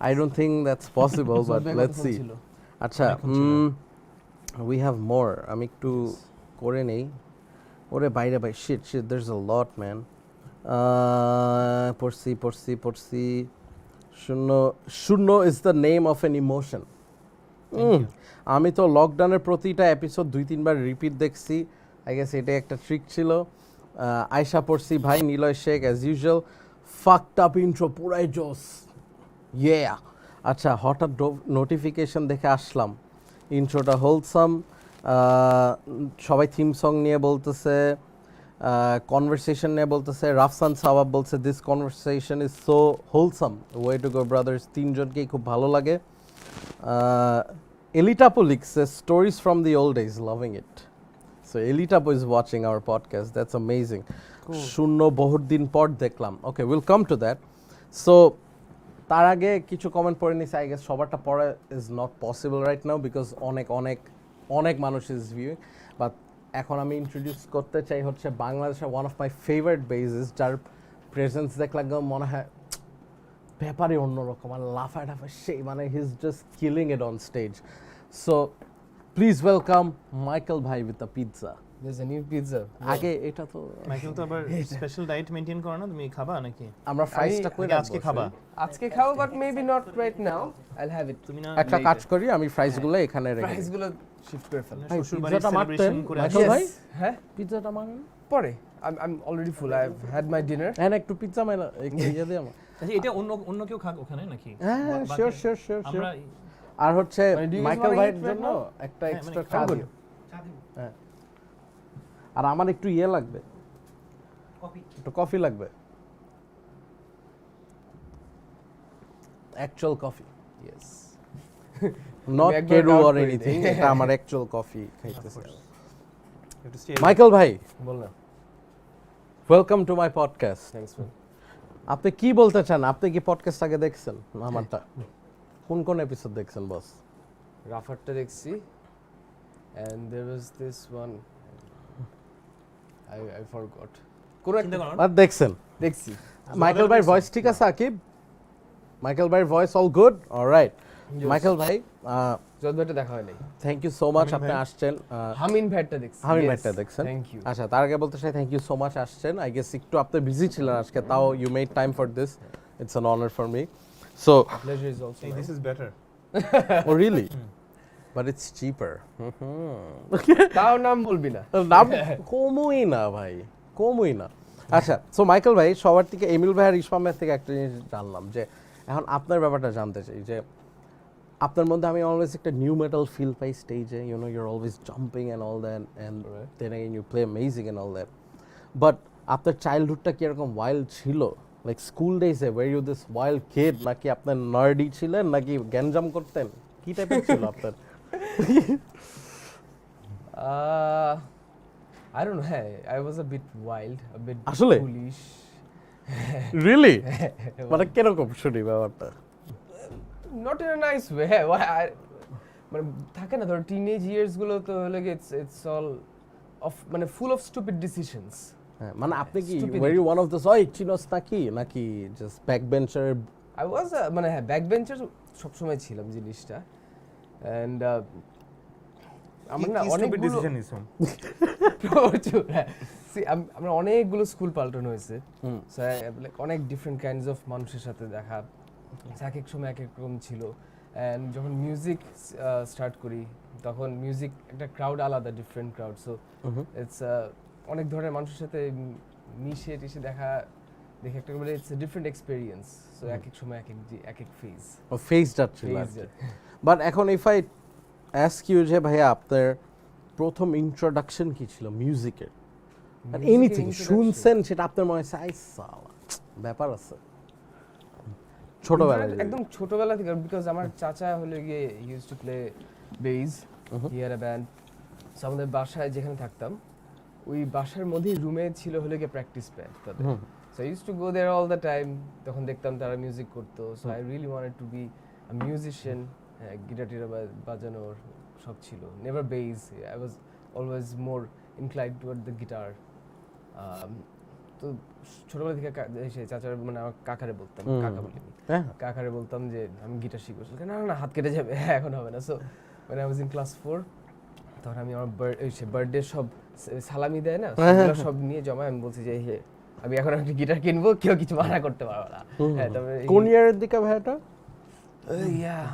I don't think that's possible, but let's see. আচ্ছা, we have more. আমি একটু করে নেই। ওরে বাইরে ভাই, shit, there's a lot, man. পড়ছি। শূন্য is the name of an emotion. আমি তো লকডাউনের প্রতিটা এপিসোড 2-3 বার রিপিট দেখছি, আই গেস এটা একটা ট্রিক ছিল। আয়শা পড়ছি ভাই, Niloy Sheikh as usual, fucked up intro, পুরাই জোস, ইয়া। আচ্ছা, হঠাৎ নোটিফিকেশন দেখে আসলাম, ইন্ট্রোটা হোলসাম, সবাই থিম সং নিয়ে বলতেছে, কনভারসেশন নিয়ে বলতেছে। রাফসান সাওয়াব বলছে this conversation is so wholesome, way to go brothers, তিনজনকেই খুব ভালো লাগে। Elitapo says stories from the old days, loving it. So Elitapo is watching our podcast. That's amazing. Shunno বহুত দিন পর দেখলাম। Okay, we'll come to that. So তার আগে কিছু কমেন্ট পড়ে নিছি, I guess সবারটা পড়া is not possible right now because অনেক মানুষ is viewing, but এখন আমি ইন্ট্রোডিউস করতে চাই হচ্ছে বাংলাদেশের one of my favorite bases, যার প্রেজেন্স দেখলে মনে হয় ব্যাপারে অন্যরকম, আর লাফায় সেই, মানে he is just killing it on stage. So please welcome Michael ভাই with a pizza. There's a new pizza. আগে এটা তো মাইকেল তো আবার স্পেশাল ডায়েট মেইনটেইন করো না, তুমি খাবা নাকি? আমরা ফ্রাইসটা কই আজকে খাবা? আজকে খাবো, but maybe not right now. I'll have it. তুমি না একটা কাজ করি, আমি ফ্রাইসগুলো এখানে রেখে Price গুলো shift করে ফেলো। শ্বশুর বাড়ি পিৎজাটা মারতেন সেলিব্রেশন করে মাইকেল ভাই, হ্যাঁ, পিৎজাটা মারেন পরে। I'm already full. I've had my dinner. হ্যাঁ, একটু পিৎজা মাইলা ইয়ে দে আমার। আচ্ছা, এটা অন্য কেউ খাক ওখানে নাকি? হ্যাঁ, শিওর। আমরা আর হচ্ছে do you guys Michael wanna ভাইয়ের eat right জন্য now? একটা এক্সট্রা মানে চা খাবো। দিও। হ্যাঁ, আর আমার একটু ইয়ে লাগবে, একটু কফি লাগবে, অ্যাকচুয়াল কফি, ইয়েস, নট একবার কেরু doubt অর করি এনিথিং, নাই। এটা আমার অ্যাকচুয়াল কফি খাইতেছে। একটু স্টে। মাইকেল ভাই, বল না। Welcome to my podcast. Thanks man. আপনি কি বলতে চান? আপনি কি পডকাস্ট আগে দেখছেন আমারটা? কোন এপিসোড দেখছেন বস? রাফারটা দেখছি, and there was this one. I forgot. চিন্তা করো না। আর দেখছেন? দেখছি। মাইকেল ভাইয়ের ভয়েস ঠিক আছে আকিব? মাইকেল ভাইয়ের voice all good? Alright. Michael ভাই, জজবাটা দেখা হয় নাই। থ্যাংক ইউ সো মাচ, আপনি আসছেন। হামিন ভ্যাটটা দেখছি। হামিন Yes, ভাইটা দেখছেন? Thank you. আচ্ছা, তার আগে বলতে চাই থ্যাংক ইউ সো মাচ আসছেন। আই গেস একটু আপনি বিজি ছিলেন আজকে, তাও you made time for this, it's an honour for me. So Pleasure is also Hey, mine. this is better. Oh really? But it's cheaper. তাও নাম বলবি না। নাম কমই না ভাই, কমই না। আচ্ছা, সো মাইকেল ভাই, সবার থেকে এমিল ভাই আর ইসমাম ভাইয়ের থেকে একটা জিনিস জানলাম, যে এখন আপনার ব্যাপারটা জানতে চাই, যে আপনার মধ্যে আমি অলওয়েজ একটা নিউ মেটাল ফিল পাই স্টেজে, you know, your always jumping and all that, and then again you play amazing and all that, but আপনার চাইল্ডহুডটা কি এরকম ওয়াইল্ড ছিল? লাইক স্কুল ডেজে were you this wild kid, নাকি আপনার নার্ডি ছিলেন, নাকি গ্যাঞ্জাম করতেন, কি টাইপের ছিল আপনার? I don't know. Hey, I was a bit wild, a bit আসলে? foolish. রিয়েলি? মানে কিরকম শুনি ব্যাপারটা? Not in a nice way. Hey, মানে থাকে না ধর টিনেজ ইয়ার্স গুলো তো like it's all of মানে full of stupid decisions. হ্যাঁ, মানে আপনি কি Stupidity. were you one of those চিনোস নাকি just back bencher? I was মানে হ্যাঁ ব্যাক বেঞ্চার সব সময় ছিলাম জিনিসটা and আমরা না অনেকগুলো ডিসিশন নিছো। প্রচুর see আমরা অনেকগুলো স্কুল পাল্টানো হয়েছে সো লাইক অনেক ডিফারেন্ট কাইন্ডস অফ মানুষের সাথে দেখা এক এক সময় এক এক রকম ছিল এন্ড যখন মিউজিক স্টার্ট করি তখন মিউজিক একটা ক্রাউড আলাদা ডিফারেন্ট ক্রাউড সো ইটস অনেক ধরনের মানুষের সাথে মিশে টিশে দেখে একটা মানে it's a different experience so এক এক সময় এক এক ফেজ ফেজটা ছিল। বাট এখন ইফ আই অ্যাস্ক ইউ যে ভাইয়া আপনার প্রথম ইন্ট্রোডাকশন কি ছিল মিউজিকের? এনিথিং শুনছেন সেটা আপনার মনে হয় আই সালা ব্যাপার আছে ছোটবেলায়? একদম ছোটবেলা থেকে বিকজ আমার চাচা হলো গিয়ে he used to play base he had a band so আমাদের বাসায় যেখানে থাকতাম ওই বাসার মধ্যেই রুমে ছিল হলো গিয়ে প্র্যাকটিস প্যাড তাদের so I used to go there all the time তখন দেখতাম তারা মিউজিক করতো so I really wanted to be a musician guitar টিটার বাজানোর শখ ছিল never bass I was always more inclined toward the guitar তো ছোটবেলা থেকে এসে চাচার মানে আমার কাকারে বলতাম কাকা বলিনি কাকারে বলতাম যে আমি গিটার শিখবো না না হাত কেটে যাবে এখন হবে না so when I was in class 4 তখন আমি আমার বার্থডে সব সালামি দেয় না সেগুলো সব নিয়ে জমা আমি বলছি যে আমি এখন একটা গিটার কিনবো কেউ কিছু মানা করতে পারবে না হ্যাঁ তবে কোন ইয়ারের দিকে ভাইটা?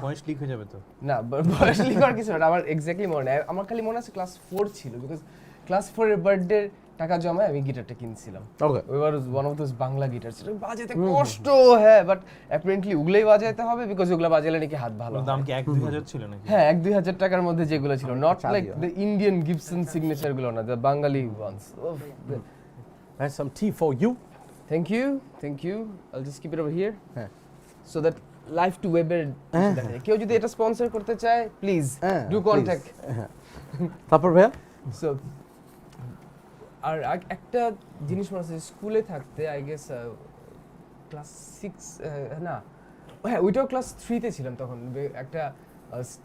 ভয়েস লিক হয়ে যাবে তো না বয়স লিক আর কিছু না আমার এক্স্যাক্টলি মনে নেই আমার খালি মনে আছে ক্লাস 4 ছিল বিকজ ক্লাস 4 এর বার্থডে টাকা জমায় আমি গিটারটা কিনছিলাম ওকে ওই ওয়াজ one of those Bangla guitar ছিল বাজাতে কষ্ট হ্যাঁ বাট অ্যাপারেন্টলি ওগুলাই বাজাতে হবে বিকজ ওগুলা বাজালে নাকি হাত ভালো দাম কি 1-2 ছিল নাকি? হ্যাঁ 1-2 টাকার মধ্যে যেগুলো ছিল not like the Indian Gibson signature গুলো না দ্য বাঙালি ওয়ান্স হ্যাঁ some tea for you. Thank you I'll just keep it over here হ্যাঁ সো দ্যাট লাইফ টু ওয়েবের কেউ যদি এটা স্পন্সর করতে চায় প্লিজ ডু কন্টাক্ট তারপর ভাইয়া সো আর একটা জিনিস মনে আছে স্কুলে থাকতে আই গেস ক্লাস 6 না হ্যাঁ ওইটাও ক্লাস 3 তে ছিলাম তখন একটা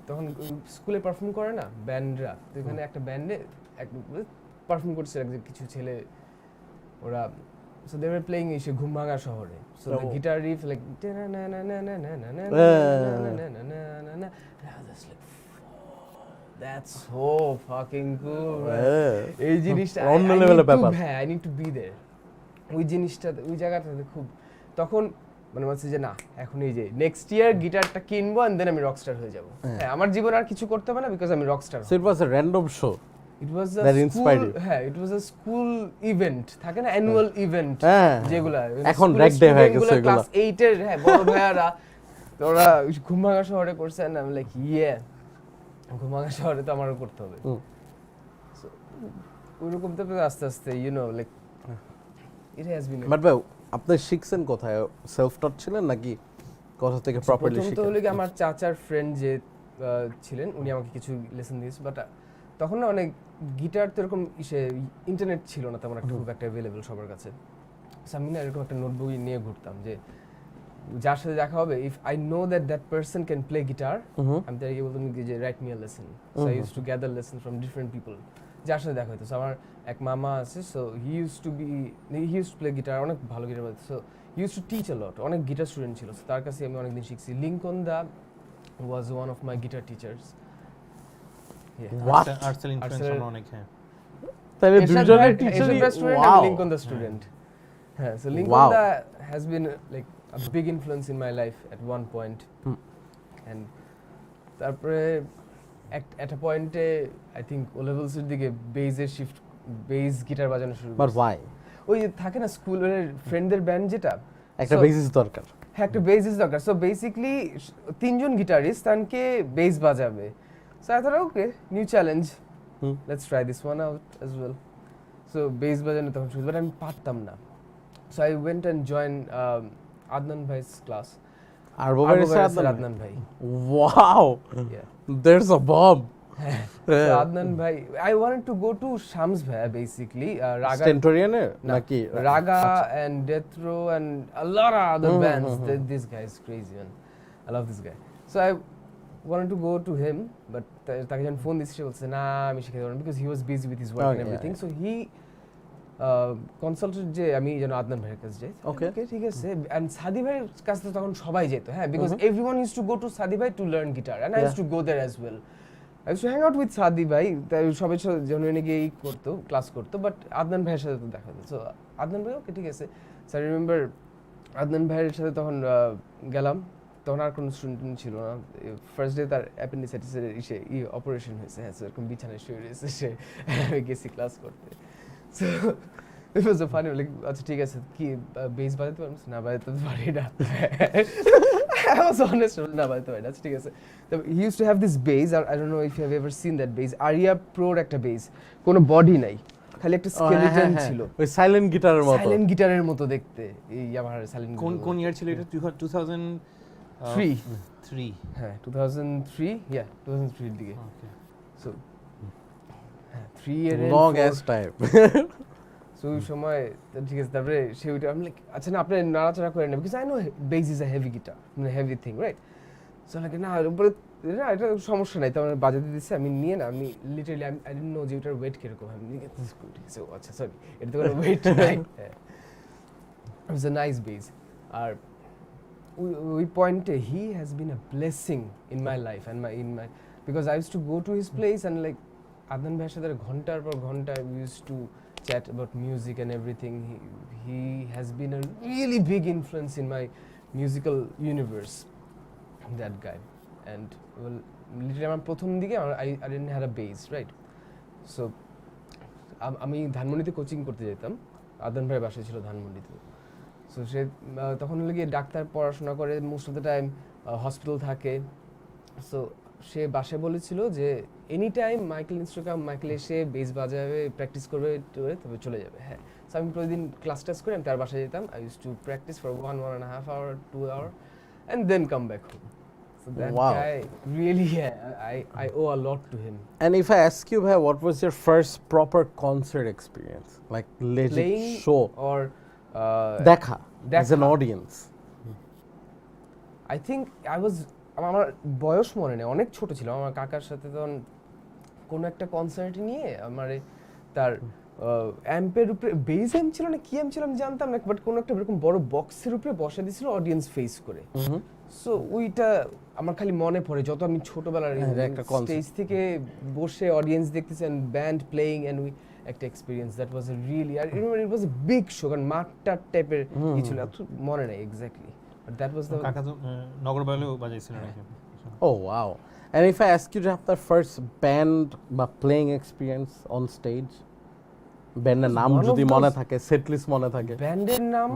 তখন স্কুলে পারফর্ম করে না ব্যান্ডরা তো এখানে একটা ব্যান্ডে পারফর্ম করছে কিছু ছেলে ওরা so they were playing এসে ঘুমভাঙা শহরে so the guitar riff like na na na na na na na na na na that's so fucking cool এই জিনিসটা অন্য লেভেলের ব্যাপার হ্যাঁ I need to be there ওই জিনিসটা ওই জায়গাটাতে খুব তখন মানে মনে হচ্ছে যে না এখন এই যে নেক্সট ইয়ার গিটারটা কিনবো and then আমি রকস্টার হয়ে যাব হ্যাঁ আমার জীবনে আর কিছু করতে হবে না বিকজ আমি Rockstar so it was a random show it was a that inspired you হ্যাঁ it was a school event থাকে না অ্যানুয়াল ইভেন্ট যেগুলা এখন রেক ডে হয়ে গেছে এগুলা ক্লাস 8 এর হ্যাঁ বড় ভাইয়ারা তোরা ঘুমভাঙা শহরে করছেন আমি লাইক ইয়ে ঘুমভাঙা শহরে তো আমারও করতে হবে সো ওইরকম তো আস্তে আস্তে you know like it has been but ভাই আপনি শিখছেন কোথায় সেলফ টট ছিলেন নাকি কোথা থেকে প্রপারলি শিখেছেন? তো হলো কি আমার চাচার ফ্রেন্ড যে ছিলেন উনি আমাকে কিছু লেসন দিয়েছে বাট তখন না অনেক গিটার তো এরকম ইন্টারনেট ছিল না তেমন একটা খুব একটা অ্যাভেলেবল সবার কাছে সো আমি না এরকম একটা নোটবুক নিয়ে ঘুরতাম যে যার সাথে দেখা হবে if I know that person can play guitar আমি তাকে বলতাম যে write me a lesson so I use to gather lesson from different people যার সাথে দেখা হতো সো আমার এক মামা আছে so he use to play guitar অনেক ভালো গিটার বাজাতো so he use to teach a lot অনেক গিটার স্টুডেন্ট ছিল সো তার কাছে আমি অনেকদিন শিখছি লিঙ্কন দা was one of my guitar teachers Artcell influence অনেক হ্যাঁ তাহলে দুজনের টিচারই ওয়াও লিঙ্কন দা স্টুডেন্ট হ্যাঁ so Lincoln has been like a big influence in my life at one point and তারপরে at a point I think O levels এর দিকে bass গিটার বাজানো শুরু বাট why ওই থাকে না স্কুলের ফ্রেন্ডদের ব্যান্ড যেটা একটা বেসিস দরকার হ্যাঁ একটা বেসিস দরকার সো বেসিক্যালি তিনজন গিটারিস্ট তানকে বেস বাজাবে so I thought okay new challenge let's try this one out as well so base বাজানো তখন শুরু, বাট আমি পারতাম না। So I went and join Adnan vice class. Adnan ভাই, wow, there's a bomb. So Adnan bhai, I wanted to go to Shams bhai basically. Raga, Stentorian naki Raga and Death Row and a lot of other bands. This guy is crazy, man. I love this guy. So I wanted to go to him, but তাকে যখন phone দিচ্ছি সে বলছে না আমি শিখাতে পারবো না, because he was busy with his work and everything. So he consulted যে আমি যেন আদনান ভাইয়ের কাছে যাই। ওকে ঠিক আছে, এন্ড সাদি ভাইয়ের কাছে তো তখন সবাই যেত, হ্যাঁ, because everyone use to go to Sadi ভাই to learn guitar, and I use to go there as well. I used to hang out with সাদি ভাই, তাই সবাই জেনুইনলি গিয়ে করতো, ক্লাস করতো, বাট আদনান ভাইয়ের সাথে তো দেখা হতো। সো আদনান ভাই ওকে ঠিক আছে। সো আই রিমেম্বার আদনান ভাইয়ের সাথে তখন গেলাম, তখন আর কোনো স্টুডেন্ট ছিল না। ফার্স্ট ডে তার অ্যাপেন্ডিসাইটিসের অপারেশন হয়েছে, হ্যাঁ, এরকম বিছানায় শুয়ে রয়েছে সে, গেছি ক্লাস করতে। So it was a funny, like, আচ্ছা ঠিক আছে, কি বেস বাজাতে পারবো? না বাজাতে পারি না। I was honest, না বাজাতে পারি না, আচ্ছা ঠিক আছে। He used to have this bass, I don't know if you have ever seen that bass, Aria Pro'র একটা bass, কোনো বডি নাই, খালি একটা স্কেলেটন ছিল, ওই সাইলেন্ট গিটারের মতো, সাইলেন্ট গিটারের মতো দেখতে, এই ইয়ামাহার সাইলেন্ট। কোন ইয়ার ছিল এটা? 2003? হ্যাঁ 2003, 2003 এর দিকে। So 3 year long as time. So ওই সময় ঠিক আছে, তারপরে সে ওইটা আমি লাইক আচ্ছা না আপনি নাড়াচাড়া করেন না, because I know bass is a heavy guitar, মানে heavy thing, right? So like না উপরে না এটা সমস্যা নাই, তার মানে বাজাতে দিচ্ছে, আমি নিয়ে না, আমি লিটারালি আই ডিডন্ট নো যে ওটার ওয়েট কিরকম, আমি নিয়ে সো আচ্ছা সরি এটা তো কোনো ওয়েট নাই। ইট ওয়াজ আ নাইস বেস। আর ওই পয়েন্টে he has been a blessing in my life and in my, because I use to go to his place and like Adnan ভাইয়ের সাথে ঘন্টার পর ঘন্টা we use two chat about music and everything. He has been a really big influence in my musical universe, that guy. And well, literally আমার প্রথম দিকে I didn't have a bass, right? So আমি ধানমন্ডিতে coaching করতে যেতাম, আদনান ভাইয়ের বাসা ছিল ধানমন্ডিতে। সো সে তখন হলো গিয়ে ডাক্তার পড়াশোনা করে, most of the time hospital থাকে। সো সে বাসায় বলেছিল যে এনি টাইম মাইকেল মাইকেল এসে বেস বাজাবে, প্র্যাকটিস করবে, তবে চলে যাবে, হ্যাঁ। সো আমি প্রতিদিন ক্লাস টাস করে আমি তার বাসায় যেতাম। I use two practice for 1.5 hour 2 hour and then come back home. So that guy really, I owe a lot to him. And if I ask you, bhai, what was your first proper concert experience, like legit playing show or dekha as an audience? I think I was, আমার বয়স মনে নেই, অনেক ছোট ছিল, আমার কাকার সাথে তখন কোনো একটা কনসার্ট নিয়ে আমার তার অ্যাম্পের উপরে বেস অ্যাম্প ছিল না কি অ্যাম্প ছিল আমি জানতাম না, বাট কোনো একটা এরকম বড় বক্সের উপরে বসে দিয়েছিল অডিয়েন্স ফেস করে। সো ওইটা আমার খালি মনে পড়ে, যত আমি ছোটবেলার স্টেজ থেকে বসে অডিয়েন্স দেখতেছি and band playing and we একটা experience, that was a really, আর it was a big show, কারণ মাঠটার টাইপের কিছু ছিল, মনে নেই exactly, but that was the কাকা তো নগরবাইলেও বাজাইছিল নাকি? Oh wow. And if I ask you to have the first band বা playing experience on stage, ব্যান্ডের নাম যদি মনে থাকে, সেট লিস্ট মনে থাকে? ব্যান্ডের নাম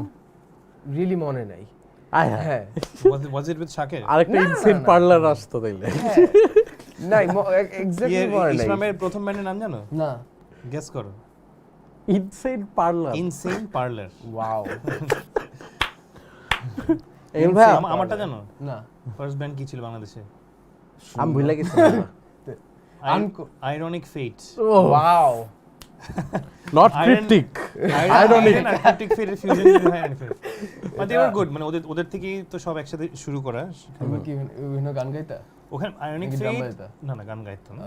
রিয়েলি মনে নাই। হ্যাঁ, was it with শাকের? আরেকটা ইনসেন পার্লার আসতো তাইলে। নাই এক্স্যাক্টলি মনে নাই। ইসলামের প্রথম ব্যান্ডের নাম জানো? না, গেস করো। Insane parlour. Insane parlour. Wow. এই ভাই আমারটা জানো? না। ফার্স্ট ব্যান্ড কি ছিল বাংলাদেশে? আমি ভুলে গেছি। Ironic fate. Wow. Not cryptic. Ironic. Cryptic fate fusion with ironic fate. But they were good, মানে ওদের থেকেই তো সব একসাথে শুরু করা। তোমরা কি বিভিন্ন গান গাইতা? ওখানে আয়রনিক ফেট না গান গাইতো না।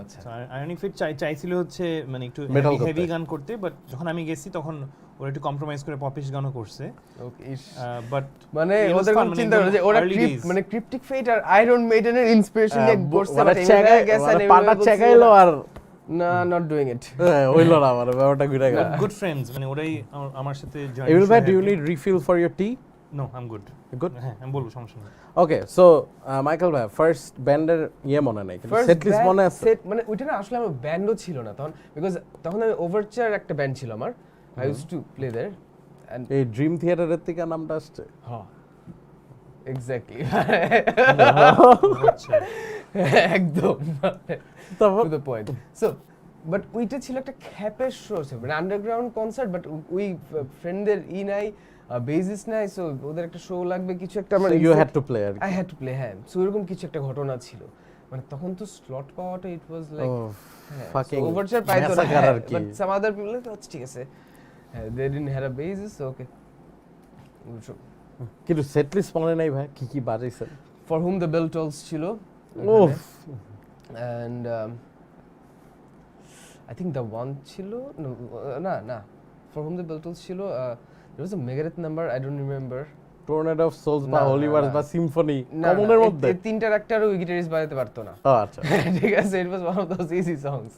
আয়রনিক ফেট চাইছিল হচ্ছে মানে একটু হেভি গান করতে, বাট যখন আমি গেছি তখন ওরা একটু কম্প্রোমাইজ করে পপিশ গানও করছে। বাট মানে ওদের কোন চিন্তা করে যে ওরা মানে ক্রিপ্টিক ফেট আর আয়রন মেইডেনের ইনস্পিরেশন নিয়ে করছে, মানে পাটা চেকাইলো আর না, not doing it. হইলো না, আমার ব্যাপারটা ঘুরে গেল। গুড ফ্রেন্ডস, মানে ওরাই আমার সাথে join. Evil Bhai, do you need refill for your tea? No, I'm good. Good? হ্যাঁ, আমি বলবো, সমস্যা নেই। Okay, so Michael Bhai, first ব্যান্ডের মনে নাই, কিন্তু সেট লিস্ট মনে আছে? সেট মানে ওইটা না আসলে আমার ব্যান্ডও ছিল না তখন, বিকজ তখন আমি ওভারচার একটা ব্যান্ড ছিল আমার, I used to play there and এই ড্রিম থিয়েটারের থেকে নামটা আসছে। হ্যাঁ এক্স্যাক্টলি, একদম to the point. So but ওইটা ছিল একটা খ্যাপের শো, মানে আন্ডারগ্রাউন্ড কনসার্ট, বাট ওই ফ্রেন্ডদের নাই বেসিস নাই, সো ওদের একটা শো লাগবে কিছু একটা, আমার you had to play, I had to play, হ্যাঁ। সো এরকম কিছু একটা ঘটনা ছিল, মানে তখন তো স্লট পাওয়াটা ইট ওয়াজ লাইক fucking ওভারচার পাইতো না, massacre আর কি। বাট সাম আদার পিপল আচ্ছা ঠিক আছে, হ্যাঁ they didn't have a bassist, okay. কিন্তু সেট লিস্ট মনে নাই ভাই কি কি বাজাইছেন? For whom the bell tolls ছিল, উফ, and I think the one ছিল না for whom the bell tolls ছিল, there was a Megadeth number, I don't remember. Tornado of souls বা না, হোলি না, ওয়ার্স না। বা সিম্ফনি না, কমনের না, মধ্যে? এই তিনটার একটারও গিটারিস্ট বাজাতে পারতো না। ও আচ্ছা, ঠিক আছে, it was one of those easy songs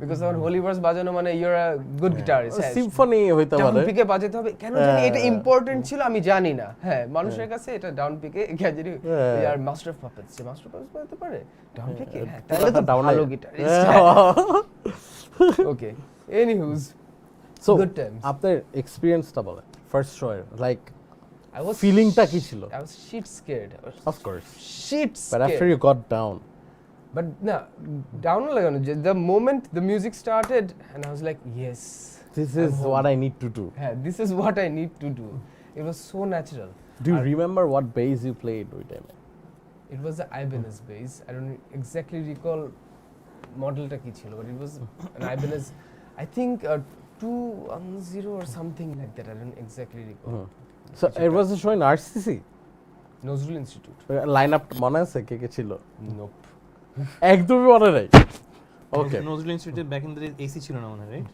because তখন হোলি ওয়ার্স বাজানো মানে you're a good guitarist, হ্যাঁ। সিম্ফনি হইতে ডাউন পারে। পিকে বাজাতে হবে, কেন জানি এটা ইম্পর্টেন্ট ছিল, আমি জানি না, হ্যাঁ মানুষের কাছে এটা ডাউন পিকে জানি আর মাস্টার অফ পাপেটস, যে মাস্টার পাপেটস বাজাতে পারে ডাউন পিকে, হ্যাঁ তাহলে তো ভালো guitarist. Okay, anyhoos, so good times. আপনার এক্সপেরিয়েন্সটা বলেন ফার্স্ট শো এর, লাইক I was ফিলিংটা কি ছিল? I was shit scared. I was of course, shit but after scared. You got down, But no, down like the moment the music started, and I was like, yes, this I'm is home. What I need to do. Yeah, this is what I need to do. It was so natural. Do you remember what bass you played ওই টাইমে? It was the Ibanez bass. I don't exactly recall model ta ki chilo, but it was an Ibanez. I think 210 or something like that. I don't exactly recall. So it was a show in RCC. Nozrul Institute. Line up মনে আছে কে কে ছিল? Nope. একদমই মনে নাই। ওকে, নজরুল ইনস্টিটিউটে back in the AC ছিল না মনে, রাইট?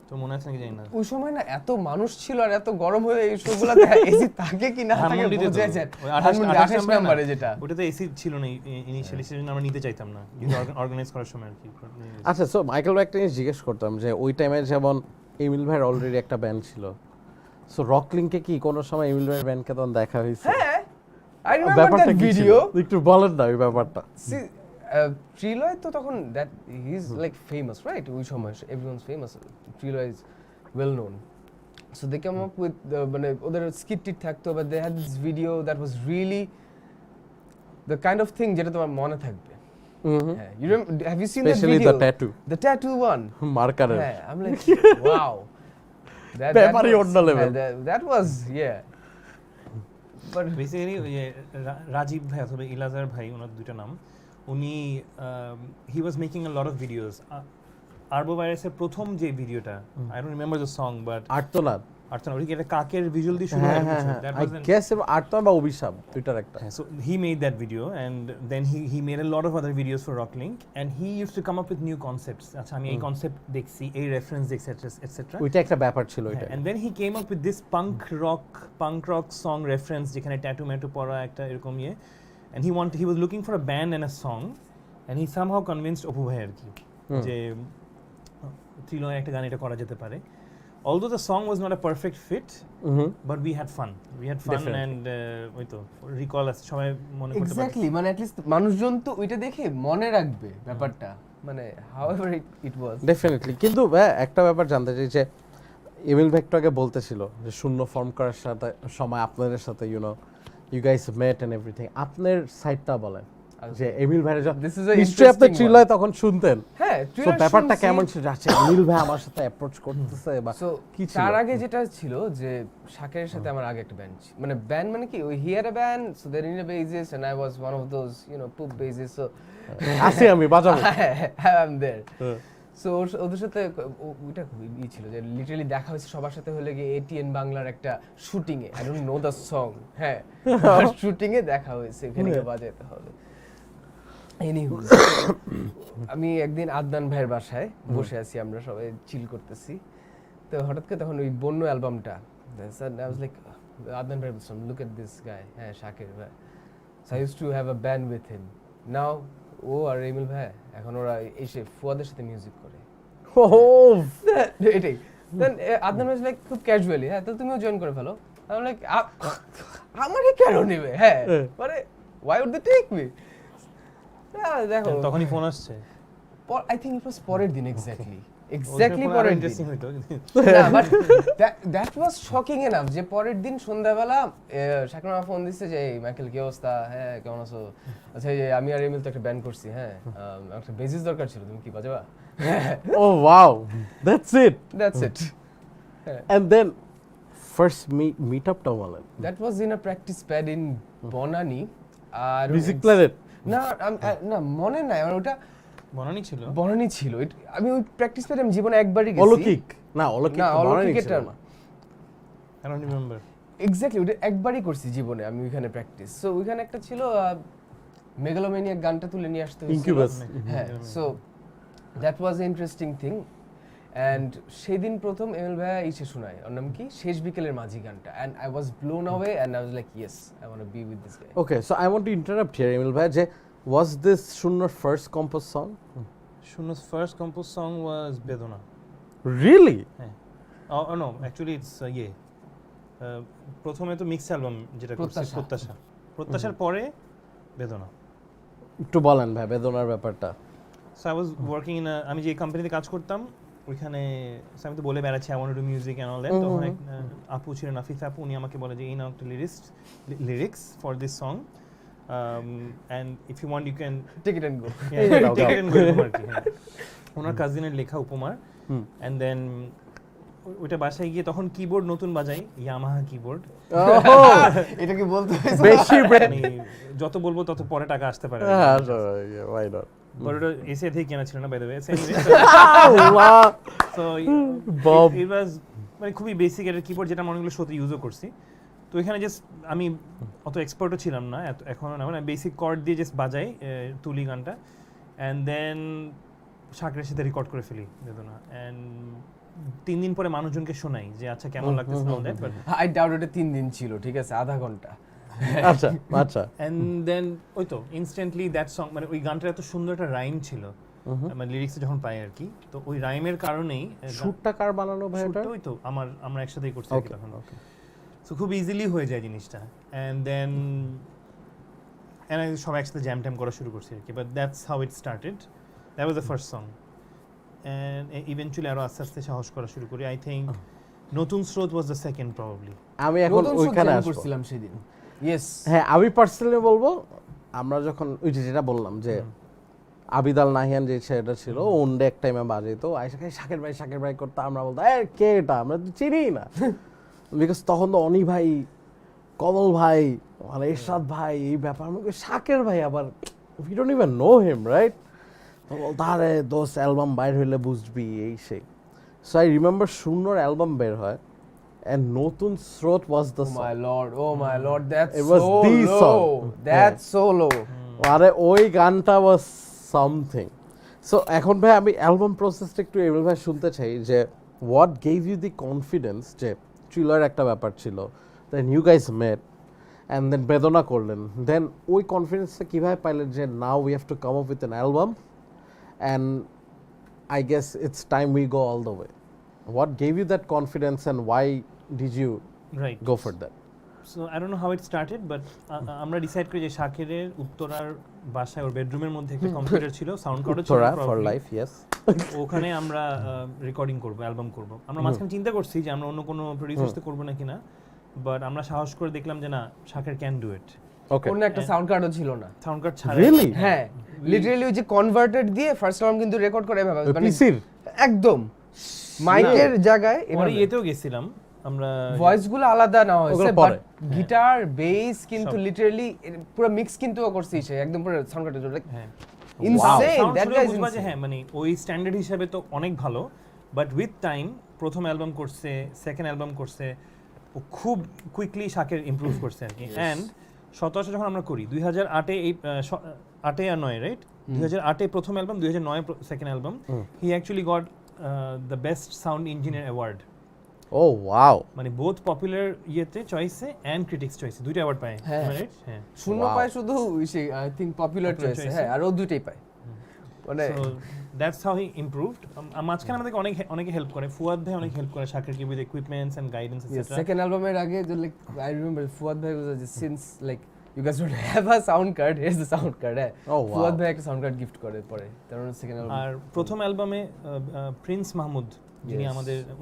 তো মনে আছে নাকি জানি না। ওই সময় না এত মানুষ ছিল আর এত গরম হয়ে এই শোগুলোতে এসি থাকে কি না থাকে ধানমন্ডিতে তো, বোঝা যায়। ওই 28 নাম্বারে যেটা, ওটাতে এসি ছিল না ইনিশিয়ালি, সেজন্য আমরা নিতে চাইতাম না, কিন্তু অর্গানাইজ করার সময় আর কি। আচ্ছা, সো মাইকেল ভাই একটা জিনিস জিজ্ঞেস করতাম যে ওই টাইমে যেমন এমিল ভাইয়ের অলরেডি একটা ব্যান্ড ছিল, সো রকলিংকে কি কোনো সময় এমিল ভাইয়ের ব্যান্ডকে তখন দেখা হয়েছে? হ্যাঁ আই রিমেম্বার ব্যাপারটা দ্যাট কি ছিল? ভিডিও। একটু বলেন না ওই ব্যাপারটা। ট্রিলয় তো তখন that he is like famous, right? ওই সময় everyone's famous, Trilloy is well known, so they come up with মানে ওদের স্কিট টিট থাকতো, but they had this video that was really the kind of thing যেটা তোমার মনে থাকবে। হ্যাঁ, you have you seen that specially video, the tattoo, the tattoo one? মার্কারের। হ্যাঁ, I'm like, wow. ব্যাপারই was- অন্য level. that was, yeah. But basically Rajib ভাই অথবা ইলাজার ভাই, ওনার দুইটা নাম, উনি he was making a lot of videos. Arbo ভাইরাসের প্রথম যে ভিডিওটা, I don't remember the song, but Artonad, ওই একটা কাকের ভিজুয়াল দিয়ে শুরু হয়, দ্যাট আই ওয়াজ গেস আর্তনাদ বা অভিশাপ দুইটার একটা। So he made that video, and then he made a lot of other videos for Rocklink, and he used to come up with new concepts. আচ্ছা আমি এই কনসেপ্ট দেখছি, এই রেফারেন্স দেখছি, etc. ওইটা একটা ব্যাপার ছিল ওইটা। And then he came up with this punk rock song reference যেখানে ট্যাটু ম্যাটু পরা একটা এরকম ইয়ে, and he was looking for a band and a song, and he somehow convinced Apu ভাই আর কি যে ত্রিলয় একটা গান এটা করা যেতে পারে। Although the song was not a perfect fit, but we had fun. Definitely. And ওই তো রিকল আছে, সবাই মনে করতে পারে। exactly, মানে at least মানুষজন তো ওইটা দেখে মনে রাখবে ব্যাপারটা, মানে however it was. ডেফিনেটলি। কিন্তু একটা ব্যাপার জানতে চাই যে এমিল ভাই একটু আগে বলতেছিল যে শূন্য ফর্ম করার সাথে সময় আপনাদের সাথে you guys met and everything, আপনার সাইডটা বলেন যে এমিল ভাইয়ের This is a নিশ্চয়ই আপনি interesting ট্রিলয় তখন শুনতেন, হ্যাঁ, তো Thriller ব্যাপারটা শুনছি। কেমন ছিল? আচ্ছা এমিল ভাই আমার সাথে অ্যাপ্রোচ করতেছে বা So, কি ছিল? তার আগে যেটা ছিল যে শাকেরের সাথে আমার আগে একটা ব্যান্ড ছিল, মানে ব্যান্ড মানে কি, ওই he had a band, so they're in a bassist and I was one of those pop bassists, so আসি আমি বাজাবো। I am there. সো ওদের সাথে ওইটা খুবই ছিল যে লিটারালি দেখা হয়েছে সবার সাথে, হলে গিয়ে এটিএন বাংলার একটা shooting A, I don't know the song, হ্যাঁ শুটিং এ দেখা হয়েছে, এখানে গিয়ে বাজাতে হবে। এনিহু, আমি একদিন আদনান ভাইয়ের বাসায় বসে আছি, আমরা সবাই চিল করতেছি, তো হঠাৎ করে তখন ওই বন্য অ্যালবামটা, আই ওয়াজ লাইক আদনান ভাই বলছিলাম, লুক এট দিস গাই, হ্যাঁ শাকির ভাই, so I used to have a band with him, now ও আর এমিল ভাই এখন ওরা এসে ফুয়াদের সাথে মিউজিক করে। এটাই দেন আদনান ভাই লাইক খুব ক্যাজুয়ালি, হ্যাঁ তাহলে তুমিও জয়েন করে ফেলো। আমি লাইক আমাকে কেন নেবে, হ্যাঁ মানে why would they take me? দেখো তখনই ফোন আসছে, আই থিঙ্ক ইট ওয়াজ পরের দিন এক্স্যাক্টলি, এক্স্যাক্টলি পরের দিন ইন্টারেস্টিং হতো না but that was shocking enough যে পরের দিন সন্ধ্যাবেলা শাকির মামা ফোন দিচ্ছে যে মাইকেল কি অবস্থা, হ্যাঁ কেমন আছো, আচ্ছা এই যে আমি আর এমিল তো একটা ব্যান্ড করছি, হ্যাঁ একটা বেসিস দরকার ছিল, তুমি কি বাজাবা? Oh wow, that's it. That's it And then first meetup টা বলেন। That was in a practice pad in Banani আর Music Planet? না না মনে নাই আমার ওটা বনানী ছিল বনানী ছিল আমি ওই প্র্যাকটিস প্যাড আমি জীবনে একবারই গেছি অলৌকিক না অলৌকিক না তো বনানী অলৌকিক ছিল এটা না। I don't remember এক্স্যাক্টলি ওটা একবারই করছি জীবনে আমি ওইখানে প্র্যাকটিস। সো ওইখানে একটা ছিল মেগালোম্যানিয়াক গানটা তুলে নিয়ে আসতে হয়েছিল। Incubus। হ্যাঁ so that was interesting thing and সেদিন প্রথম এমিল ভাইয়া ইসে শোনায় ওর নাম কি শেষ বিকেলের মাঝি গানটা and I was blown away and I was like yes I want to B with this guy. Okay, so I want to interrupt here, Emil bhai. Was this Shunno's first composed song? Shunno's first composed song was Bedona. Really? Oh no, actually it's প্রথমে তো mix album যেটা করছে প্রত্যাশার পরে বেদনা। একটু বলেন ভাই বেদনার ব্যাপারটা। So I was working in আমি যে কোম্পানিতে কাজ করতাম ওইখানে আমি তো বলে বেড়াচ্ছি I want to do music and all that, তখন এক আপু ছিলেন নাফিস আপু, উনি আমাকে বলে যে এই নাও একটা lyrics for this song and if you want you can take it and go. take it and go উপমার কি, হ্যাঁ। ওনার কাজিনের লেখা উপমার and then ওইটা বাসায় গিয়ে তখন কিবোর্ড নতুন বাজাই ইয়ামাহা কিবোর্ড। এটা কি বলতে বেশি মানে যত বলবো তত পরে টাকা আসতে পারে, why not? বাট ওটা এসে থেকে কেনা ছিল না by the way. So it was মানে খুবই বেসিক একটা কিবোর্ড যেটা অনেকগুলো শোতে ইউজও করছি। তো এখানে জাস্ট আমি অত এক্সপার্টও ছিলাম না এখনও না, মানে বেসিক কর্ড দিয়ে জাস্ট বাজাই তুলি গানটা অ্যান্ড দেন শাকরের সাথে রেকর্ড করে ফেলি বেদনা অ্যান্ড 3 দিন পরে মানুষজনকে শোনাই যে আচ্ছা কেমন লাগতেছে না দ্যাট, বাট আই ডাউট এটা 3 দিন ছিল, ঠিক আছে আধা ঘন্টা। আচ্ছা আচ্ছা অ্যান্ড দেন ওই তো ইনস্ট্যান্টলি দ্যাট সং মানে ওই গানটার এত সুন্দর একটা রাইম ছিল মানে লিরিক্সে যখন পাই আর কি, তো ওই রাইমের কারণেই শুটটা কার বানানো ভাই এটা? ওই তো আমরা একসাথেই করছি আর কি তখন। সো খুব ইজিলি হয়ে যায় জিনিসটা অ্যান্ড দেন সব একসাথে জ্যাম ট্যাম করা শুরু করছি আর কি, but that's how it started, that was the first song and eventually আরও আস্তে আস্তে সাহস করা শুরু করি। আই থিঙ্ক নতুন স্রোত ওয়াজ দ্য সেকেন্ড প্রবাবলি। আমি এখন ওইখানে করছিলাম সেদিন। ইয়েস হ্যাঁ আমি পার্সোনালি বলবো আমরা যখন ওই যেটা বললাম যে আবিদাল নাহিয়ান যে ছেলেটা ছিল ওনডে এক টাইমে বাজাইতো আইসা খাই শাকের ভাই করতো, আমরা বলতো কে এটা আমরা তো চিনি না বিকজ তখন তো অনি ভাই কমল ভাই মানে এরশাদ ভাই এই ব্যাপার আমাকে শাকের ভাই আবার we don't even know him right, তো বলতো আরে দোস্ত অ্যালবাম বাইর হইলে বুঝবি এই সেই। সো আই রিমেম্বার শূন্যর অ্যালবাম বের হয় and নতুন স্রোত was the song. Oh my lord, that's It was so the low. song. That's so low. আরে ওই গানটা was something. So এখন ভাই আমি অ্যালবাম প্রসেসটা একটু এমএল ভাই শুনতে চাই যে what gave you the confidence যে থ্রিলার একটা ব্যাপার ছিল, then you guys met and then বেদনা করলেন, then ওই কনফিডেন্সটা কিভাবে পাইলেন যে now we have to come up with an album and I guess it's time we go all the way. What gave you that confidence and why did you go for that? So I don't know how it started, but আমরা decide করি যে শাকিরের উত্তরার বাসায় ওর বেডরুমের মধ্যে একটা computer ছিল, sound কার্ডও ছিল for life, yes. ওখানে আমরা রেকর্ডিং করব, অ্যালবাম করব। আমরা মাঝখানে চিন্তা করছি যে আমরা অন্য কোনো প্রোডিউসারতে করব নাকি না, বাট আমরা সাহস করে দেখলাম যে না শাকির ক্যান ডু ইট। ওকে ওর একটা সাউন্ড কার্ডও ছিল না, সাউন্ড কার্ড ছাড়া। Really? হ্যাঁ লিটারালি ওই যে কনভার্টেড দিয়ে ফার্স্ট অ্যালবাম কিন্তু রেকর্ড করে ভাবে মানে পিসির একদম মাইকের জায়গায় পরে এভাবে এতেও গেছিলাম আমরা, ভয়েস গুলো আলাদা না হয়েছে ওগুলো বাট পরে। গিটার বেস কিন্তু লিটারালি পুরো মিক্স কিন্তু করছি সে একদম পুরো সাউন্ড কার্ডে লাইক হ্যাঁ ইনসেন দ্যাট গাইজ বুঝবা যে হ্যাঁ মানে ওই স্ট্যান্ডার্ড হিসাবে তো অনেক ভালো, বাট উইথ টাইম প্রথম অ্যালবাম করছে, সেকেন্ড অ্যালবাম করছে, ও খুব কুইকলি শাকের ইমপ্রুভ করছে আর কি। অ্যান্ড 17 যখন আমরা করি 2008 এই 8 আর 9 রাইট, 2008 প্রথম album, 2009 second album, he actually got the best sound engineer award. ও ওয়াও, মানে বোথ পপুলার ইয়েতে চয়েসে এন্ড ক্রিটিক্স চয়েসে দুইটা অ্যাওয়ার্ড পায়, রাইট? হ্যাঁ শূন্য পায় শুধু say I thing popular choice, হ্যাঁ আর ও দুটেই পায়। মানে so that's how he improved. মাঝখানে আমাদেরকে অনেকে হেল্প করে, ফুয়াদ ভাই অনেক হেল্প করে শাকিরকে with equipments and guidance etcetera. Second অ্যালবামের আগে যে লাইক আই রিমেম্বার ফুয়াদ ভাই was since like you guys don't have a sound card, here's the sound card. Fuad ভাই একটা সাউন্ড কার্ড গিফট করে পরে তারপর সেকেন্ড অ্যালবাম। আর প্রথম অ্যালবামে প্রিন্স মাহমুদ, যিনি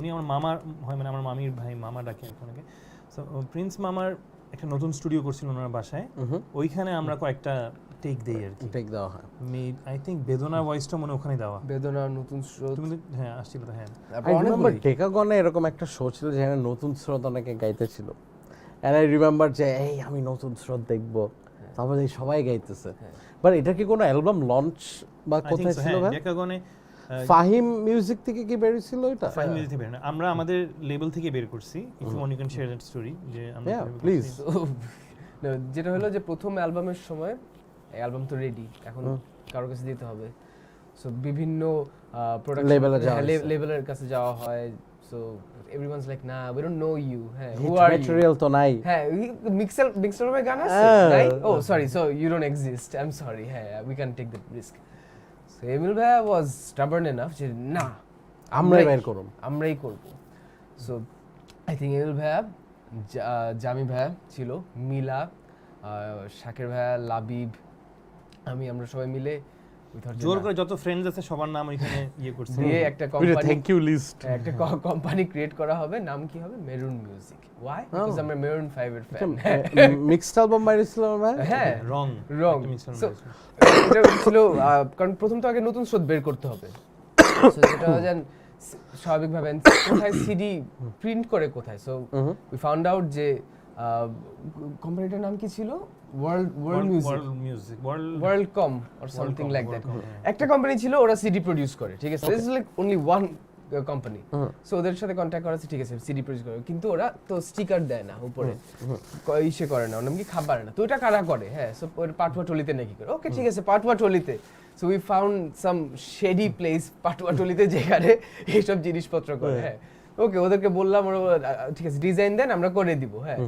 উনি আমার মামার হয়, মানে আমার মামির ভাই, মামা ডাকে ওনাকে। সো প্রিন্স মামার একটা নতুন স্টুডিও করছিল ওনার বাসায়, ওইখানে আমরা কয়েকটা টেক দেই আর কি। টেক দেওয়া হয়। আই থিংক বেদনার ভয়েসটা মনে ওখানে দেওয়া। বেদনার নতুন স্রোত, তুমি হ্যাঁ আসছিল তো, হ্যাঁ। আই রিমেম্বার ডেকাগনে এরকম একটা শো ছিল যেখানে নতুন স্রোত অনেকে গাইতেছিল, এন্ড আই রিমেম্বার যে এই আমি নতুন স্রোত দেখবো, তারপরে সবাই গাইতেছে। বাট এটা কি কোনো অ্যালবাম লঞ্চ বা কোথায় ছিল ভাই? ডেকাগনে ফাহিম মিউজিক থেকে কি বের ছিল এটা? ফাহিম মিউজিক থেকে বের না, আমরা আমাদের লেভেল থেকে বের করছি। If you want you can share that story, যে আমরা প্লিজ। যেটা হলো যে প্রথম অ্যালবামের সময় অ্যালবাম তো রেডি, এখন কারোর কাছে দিতে হবে। সো বিভিন্ন প্রোডাকশন লেভেলের কাছে যাওয়া হয়। সো এভরিওয়ানস লাইক না, উই ডোন্ট নো ইউ, হ্যাঁ হু আর ইউ, ম্যাটেরিয়াল তো নাই। হ্যাঁ মিক্সেল মে গান আছে নাই, ও sorry, so you don't exist, I am sorry, হ্যাঁ we can take that risk. So Emil ভাই ওয়াজ স্টাবার্ন এনাফ যে না আমরাই বের করব, আমরাই করব। সো আই থিংক এমিল ভাই, জামি ভাই ছিল, মিলা, শাকের ভাই, লাবিব, আমরা সবাই মিলে জোর করে যত ফ্রেন্ডস আছে সবার নাম ওইখানে করছি, দিয়ে একটা কোম্পানি, থ্যাংক ইউ লিস্ট, একটা কোম্পানি ক্রিয়েট করা হবে। নাম কি হবে? Maroon music. ওয়াই? বিকজ আমরা মেরুন 5 এর ফ্যান। মিক্সড অ্যালবাম বাইরেছিল ভাই? হ্যাঁ, রং সো এটা ছিল, কারণ প্রথম তো আগে নতুন স্রোত বের করতে হবে। সো যেটা যেন স্বাভাবিকভাবে কোথায় সিডি প্রিন্ট করে কোথায়। সো উই ফাউন্ড আউট যে কোম্পানিটার নাম কি ছিল? WorldCom or something like that. একটা কোম্পানি ছিল, ওরা সিডি প্রোডিউস করে, ঠিক আছে? It's like only one company. So ওদের সাথে কন্ট্যাক্ট করা আছে, ঠিক আছে, সিডি প্রোডিউস করে, কিন্তু ওরা তো স্টিকার দেয় না উপরে, ইসে করে না, ওর নাম কি, খাবার না। তো এটা কারা করে? হ্যাঁ, সো ওর পাটুয়া টলিতে নাকি করে। ওকে, ঠিক আছে, পাটুয়া টলিতে। So we found some shady place পাটুয়া টলিতে, যেখানে এইসব জিনিসপত্র করে। হ্যাঁ, ওকে, ওদেরকে বললাম, ওরা ঠিক আছে ডিজাইন দেন, আমরা করে দিব। হ্যাঁ,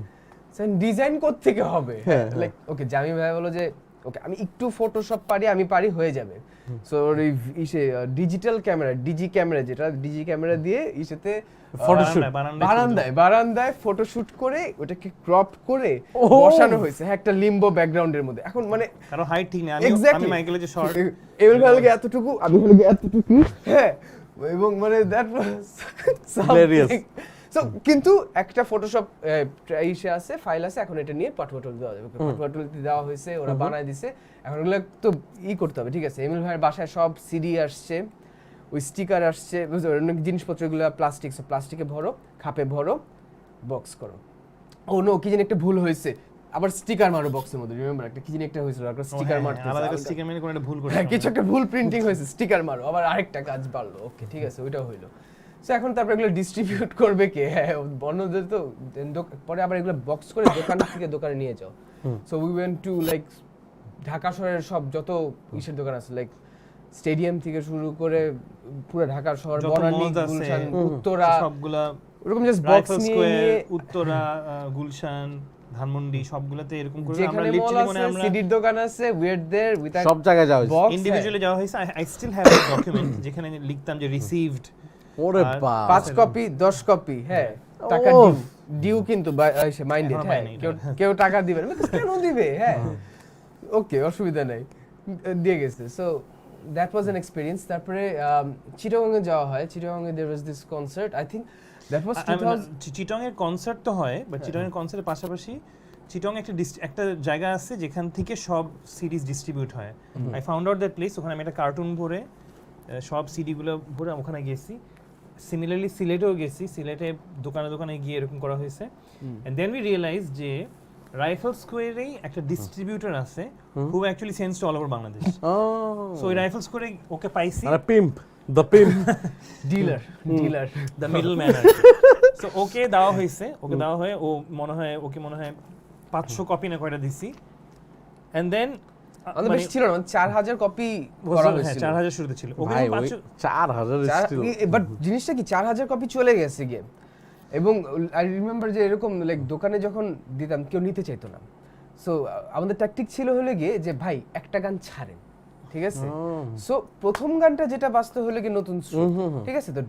ডিজাইন কোত্থেকে হবে? লাইক ওকে, জামি ভাই বলো যে ওকে আমি একটু ফটোশপ পারি, আমি পারি, হয়ে যাবে। সো ওই ডিজিটাল ক্যামেরা, ডিজি ক্যামেরা, যেটা ডিজি ক্যামেরা দিয়ে ইসেতে ফটোশুট, বারান্দায় ফটোশুট করে ওটাকে ক্রপ করে বসানো হয়েছে, হ্যাঁ, একটা লিম্বো ব্যাকগ্রাউন্ডের মধ্যে। এখন মানে কারো হাইট ঠিক নেই, আমি মাইকেলের যে শর্ট, এমন ভাবে এতটুকু, আমি হলো এতটুকু, হ্যাঁ, এবং মানে দ্যাট ওয়াজ হিলেরিয়াস। সো কিন্তু একটা ফটোশপ ইসে আছে, ফাইল আছে, এখন এটা নিয়ে পাটুয়াটল দেওয়া যাবে। পাটুয়াটল দেওয়া হয়েছে, ওরা বানায় দিছে, এখন ওগুলো তো করতে হবে, ঠিক আছে? এমিল ভাইয়ের বাসায় সব সিডি আসছে, ওই স্টিকার আসছে, অনেক জিনিসপত্রগুলো প্লাস্টিক, সব প্লাস্টিকে ভরো, খাপে ভরো, বক্স করো। ও নো, কি জানি একটা ভুল হয়েছে, আবার স্টিকার মারো বক্সের মধ্যে। রিমেম্বার একটা কি জানি একটা হয়েছিল, একটা স্টিকার মারতে, আলাদা স্টিকার মানে কোন একটা ভুল করছে, হ্যাঁ, কিছু একটা ভুল প্রিন্টিং হয়েছে, স্টিকার মারো, আবার আরেকটা কাজ বাড়লো। ওকে, ঠিক আছে, ওইটা হইলো। সো এখন তারপর এগুলো ডিস্ট্রিবিউট করবে কে? হ্যাঁ, বন্ধুদের তো পরে আবার এগুলো বক্স করে দোকান থেকে দোকানে নিয়ে যাও। So we went to like Dhaka শহরের সব যত ইসের দোকান আছে, লাইক স্টেডিয়াম থেকে শুরু করে পুরো ঢাকা শহর, বনানী, গুলশান, উত্তরা, সবগুলা ওরকম জাস্ট বক্স নিয়ে, উত্তরা, গুলশান, ধানমন্ডি, সবগুলাতে এরকম করে আমরা লিটারালি মনে আমরা সিডির দোকান আছে, উই আর দেয়ার উইথ সব জায়গায় যাওয়া হয়েছে, ইন্ডিভিজুয়ালি যাওয়া হয়েছে। I still have a document যেখানে লিখতাম যে রিসিভড, ওরে বাপ, 5 কপি 10 কপি, হ্যাঁ, টাকা ডিউ কিন্তু মাইন্ডেড, হ্যাঁ, কেউ টাকা দিবে না, কেন দিবে? হ্যাঁ, ওকে, অসুবিধা নাই, দিয়ে গেছে। So that was an experience. তারপরে চিটাগংয়ে যাওয়া হয়। চিটাগংয়ে there was this concert, I think that was Chittagong এর কনসার্ট তো হয়, বাট চিটাগং এর কনসার্টের পাশাপাশি চিটাগং একটা জায়গা আছে যেখান থেকে সব সিডিজ ডিস্ট্রিবিউট হয়। I found out that place, ওখানে আমি একটা কার্টুন ভরে সব সিডিগুলো ভরে ওখানে গেছি। সিমিলারলি সিলেটেও গেছি, সিলেটে দোকানে দোকানে গিয়ে এরকম করা হয়েছে। এন্ড দেন উই রিয়েলাইজ যে রাইফেল স্কোয়ারেই একটা ডিস্ট্রিবিউটর আছে who actually sends to all over Bangladesh. So ওই রাইফেল স্কোয়ারে ওকে পাইছি, মানে pimp, the pimp, dealer, the middle man. So ওকে দেওয়া হয়েছে, ওকে দেওয়া হয়, ও মনে হয় 500 কপি না কয়টা দিছি। এন্ড দেন আমাদের বেশি ছিল না, 4000 কপি করা হয়েছিল। 4000 শুরুতে ছিল, ওকে 4000 স্টিল। বাট জিনিসটা কি 4000 কপি চলে গেছে গিয়ে, এবং আই রিমেম্বার যে এরকম লাইক দোকানে যখন দিতাম কেউ নিতে চাইতো না। সো আমাদের ট্যাকটিক ছিল হলে গিয়ে যে ভাই একটা গান ছাড়েন, ঠিক ঠিক আছে সো প্রথম গানটা যেটা বাজতে হলো কি নতুন স্রোত ঠিক আছে তো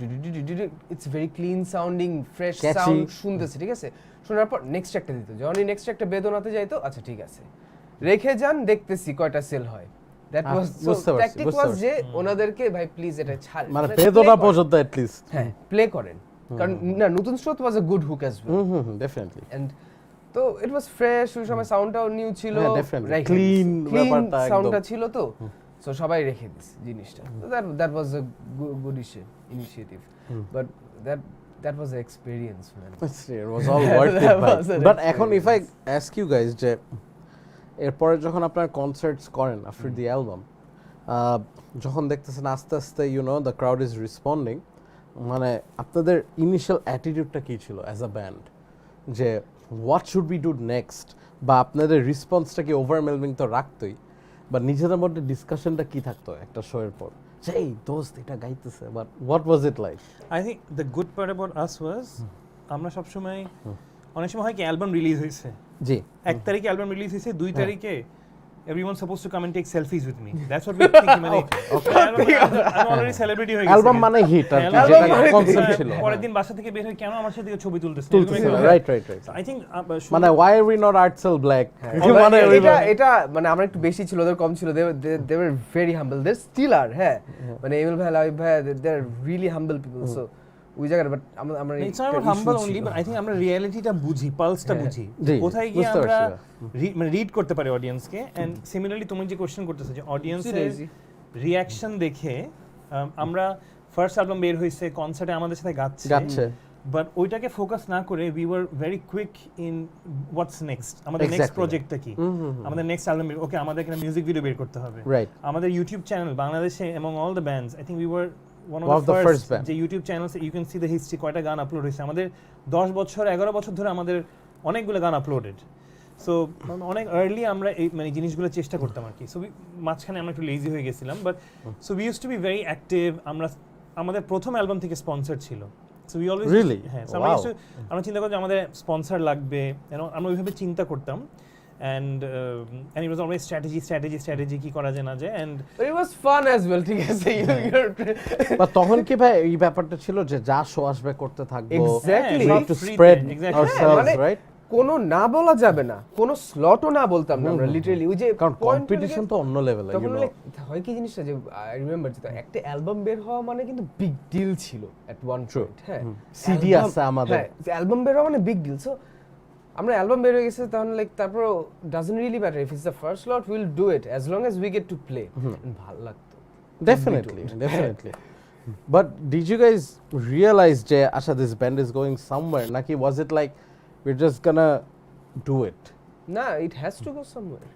it's very clean sounding fresh sound শুনতেছে ঠিক আছে শোনার পর নেক্সট একটা দিত যখনই নেক্সট একটা বেদনাতে যাইতো আচ্ছা ঠিক আছে রেখে যান দেখতেছি কয়টা সেল হয় দ্যাট ওয়াজ সো ট্যাকটিক ওয়াজ যে ওনাদেরকে ভাই প্লিজ এটা ছাড় মানে বেদনা পর্যন্ত এট লিস্ট হ্যাঁ প্লে করেন কারণ না নতুন স্রোত was a good hook as well definitely and তো ইট ওয়াজ ফ্রেশ ওই সময় সাউন্ডটাও নিউ ছিল ক্লিন ব্যাপারটা সাউন্ডটা ছিল তো সো সবাই রেখে দিস জিনিসটা that was a good initiative but that was the experience man it was all worth it but এখন if I ask you guys যে এরপরে যখন আপনারা কনসার্টস করেন আফটার দি অ্যালবাম যখন দেখতেছেন আস্তে আস্তে you know the crowd is responding মানে আপনাদের ইনিশিয়াল অ্যাটিটিউডটা কি ছিল অ্যাজ আ ব্যান্ড যে what should be do next বা আপনাদের রেসপন্সটা কি ওভারওয়েলমিং তো রাখতোই বা নিজেদের মধ্যে ডিসকাশনটা কি থাকতো একটা শো এর পর যে এই দোস্ত এটা গাইতেছে but what was it like I think the good part about us was আমরা সব সময় অনেক সময় হয় কি অ্যালবাম রিলিজ হয়েছে জি 1 তারিখে অ্যালবাম রিলিজ হয়েছে 2 তারিখে everyone's supposed to come and take selfies with me that's what we think মানে I'm already celebrity হয়ে গেছে অ্যালবাম মানে হিট আর কি যেটা কনসেপ্ট ছিল পরের দিন বাসা থেকে বের হয়ে কেন আমার সাথে ছবি তুলতেছে রাইট I think মানে why are we not Artsel Black মানে এটা মানে আমরা একটু বেশি ছিল ওদের কম ছিল they were very humble they still are হ্যাঁ মানে এমিল ভাই লাইভ ভাই they are really humble people so ওই জায়গাটা বাট আমরা it's not humble only but I think আমরা রিয়ালিটিটা বুঝি পালসটা বুঝি কোথায় গিয়ে আমরা মানে রিড করতে পারি অডিয়েন্সকে এন্ড সিমিলারলি তুমি যে কোশ্চেন করতেছো যে অডিয়েন্সের রিঅ্যাকশন দেখে আমরা ফার্স্ট অ্যালবাম বের হইছে কনসার্টে আমাদের সাথে গাচ্ছে বাট ওইটাকে ফোকাস না করে we were very quick in what's next আমাদের নেক্সট প্রজেক্টটা কি আমাদের নেক্সট অ্যালবাম ওকে আমাদের এখানে মিউজিক ভিডিও বের করতে হবে আমাদের ইউটিউব চ্যানেল বাংলাদেশে among all the bands I think we were one of the first যে YouTube channels you can see the history কয়টা গান আপলোড হইছে আমাদের 10 বছর 11 বছর ধরে আমাদের অনেকগুলো গান আপলোডেড সো অনেক আর্লি আমরা এই মানে জিনিসগুলো চেষ্টা করতাম আর কি সো মাঝখানে আমরা একটু লেজি হয়ে গেছিলাম but so we used to be very active আমরা আমাদের প্রথম অ্যালবাম থেকে স্পন্সর ছিল সো উই অলওয়েজ রিয়েলি হ্যাঁ সো আমরা চিন্তা করতাম আমাদের স্পন্সর লাগবে আমরা ওইভাবে চিন্তা করতাম and it was always strategy কি করা যায় না যায় and it was fun as well ঠিক আছে বা তখন কি ভাই এই ব্যাপারটা ছিল যে যা শো আসবে করতে থাকবো exactly to spread ourselves right কোনো না বলা যাবে না কোনো স্লটও না বলতাম না আমরা লিটারালি ওই যে কারণ কম্পিটিশন তো অন্য লেভেলে তখন হয় কি জিনিসটা যে আই রিমেম্বার যে একটা অ্যালবাম বের হওয়া মানে কিন্তু বিগ ডিল ছিল এট ওয়ান পয়েন্ট হ্যাঁ সিডি আছে আমাদের অ্যালবাম বের হওয়া মানে বিগ ডিল সো আমরা অ্যালবাম বের হয়ে গেছে তখন লাইক তারপর doesn't really matter if it's the first slot will do it as long as we get to play ভালো লাগতো definitely but did you guys realize যে আচ্ছা this band is going somewhere নাকি was it like we're just gonna do it না it has to go somewhere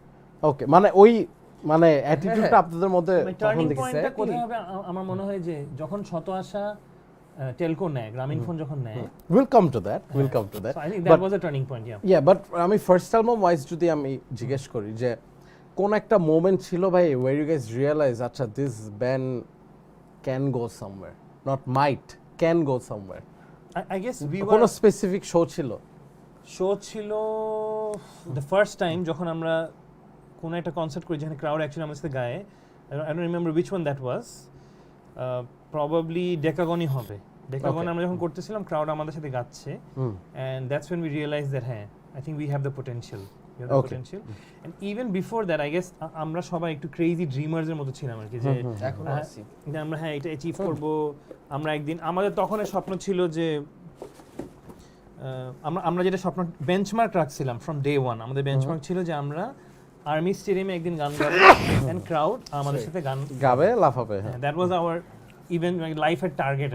okay মানে ওই মানে অ্যাটিটিউডটা আপনাদের মধ্যে টার্নিং পয়েন্টটা কোথায় হবে আমার মনে হয় যে যখন শত আশা টেলকো নেয় গ্রামীণ ফোন যখন নেয় we'll come to that so I think that was a turning point yeah but আমি ফার্স্ট অ্যালবাম ওয়াইজ যদি আমি জিজ্ঞেস করি যে কোন একটা মোমেন্ট ছিল ভাই where you guys realize আচ্ছা this band can go somewhere not might can go somewhere I guess we were কোন স্পেসিফিক শো ছিল the first time যখন আমরা কোন একটা কনসার্ট করি যেখানে ক্রাউড অ্যাকচুয়ালি আমাদের সাথে গায়ে I don't remember which one that was probably ডেকাগনই হবে ডেকাগন আমরা যখন করতেছিলাম ক্রাউড আমাদের সাথে গাচ্ছে and that's when we realized that হ্যাঁ I think we have the potential and even before that I guess আমরা সবাই একটু ক্রেজি ড্রিমার্স এর মতো ছিলাম আর কি যে এখন আসি আমরা হ্যাঁ এটা অ্যাচিভ করব আমরা একদিন আমাদের তখনের স্বপ্ন ছিল যে আমরা যেটা স্বপ্ন বেঞ্চমার্ক রাখছিলাম ফ্রম ডে ওয়ান আমাদের বেঞ্চমার্ক ছিল যে আমরা আর্মি স্টেডিয়ামে একদিন গান গাবো এন্ড ক্রাউড আমাদের সাথে গান গাবে লাফাবে দ্যাট ওয়াজ আওয়ার ইভেন লাইফের টার্গেট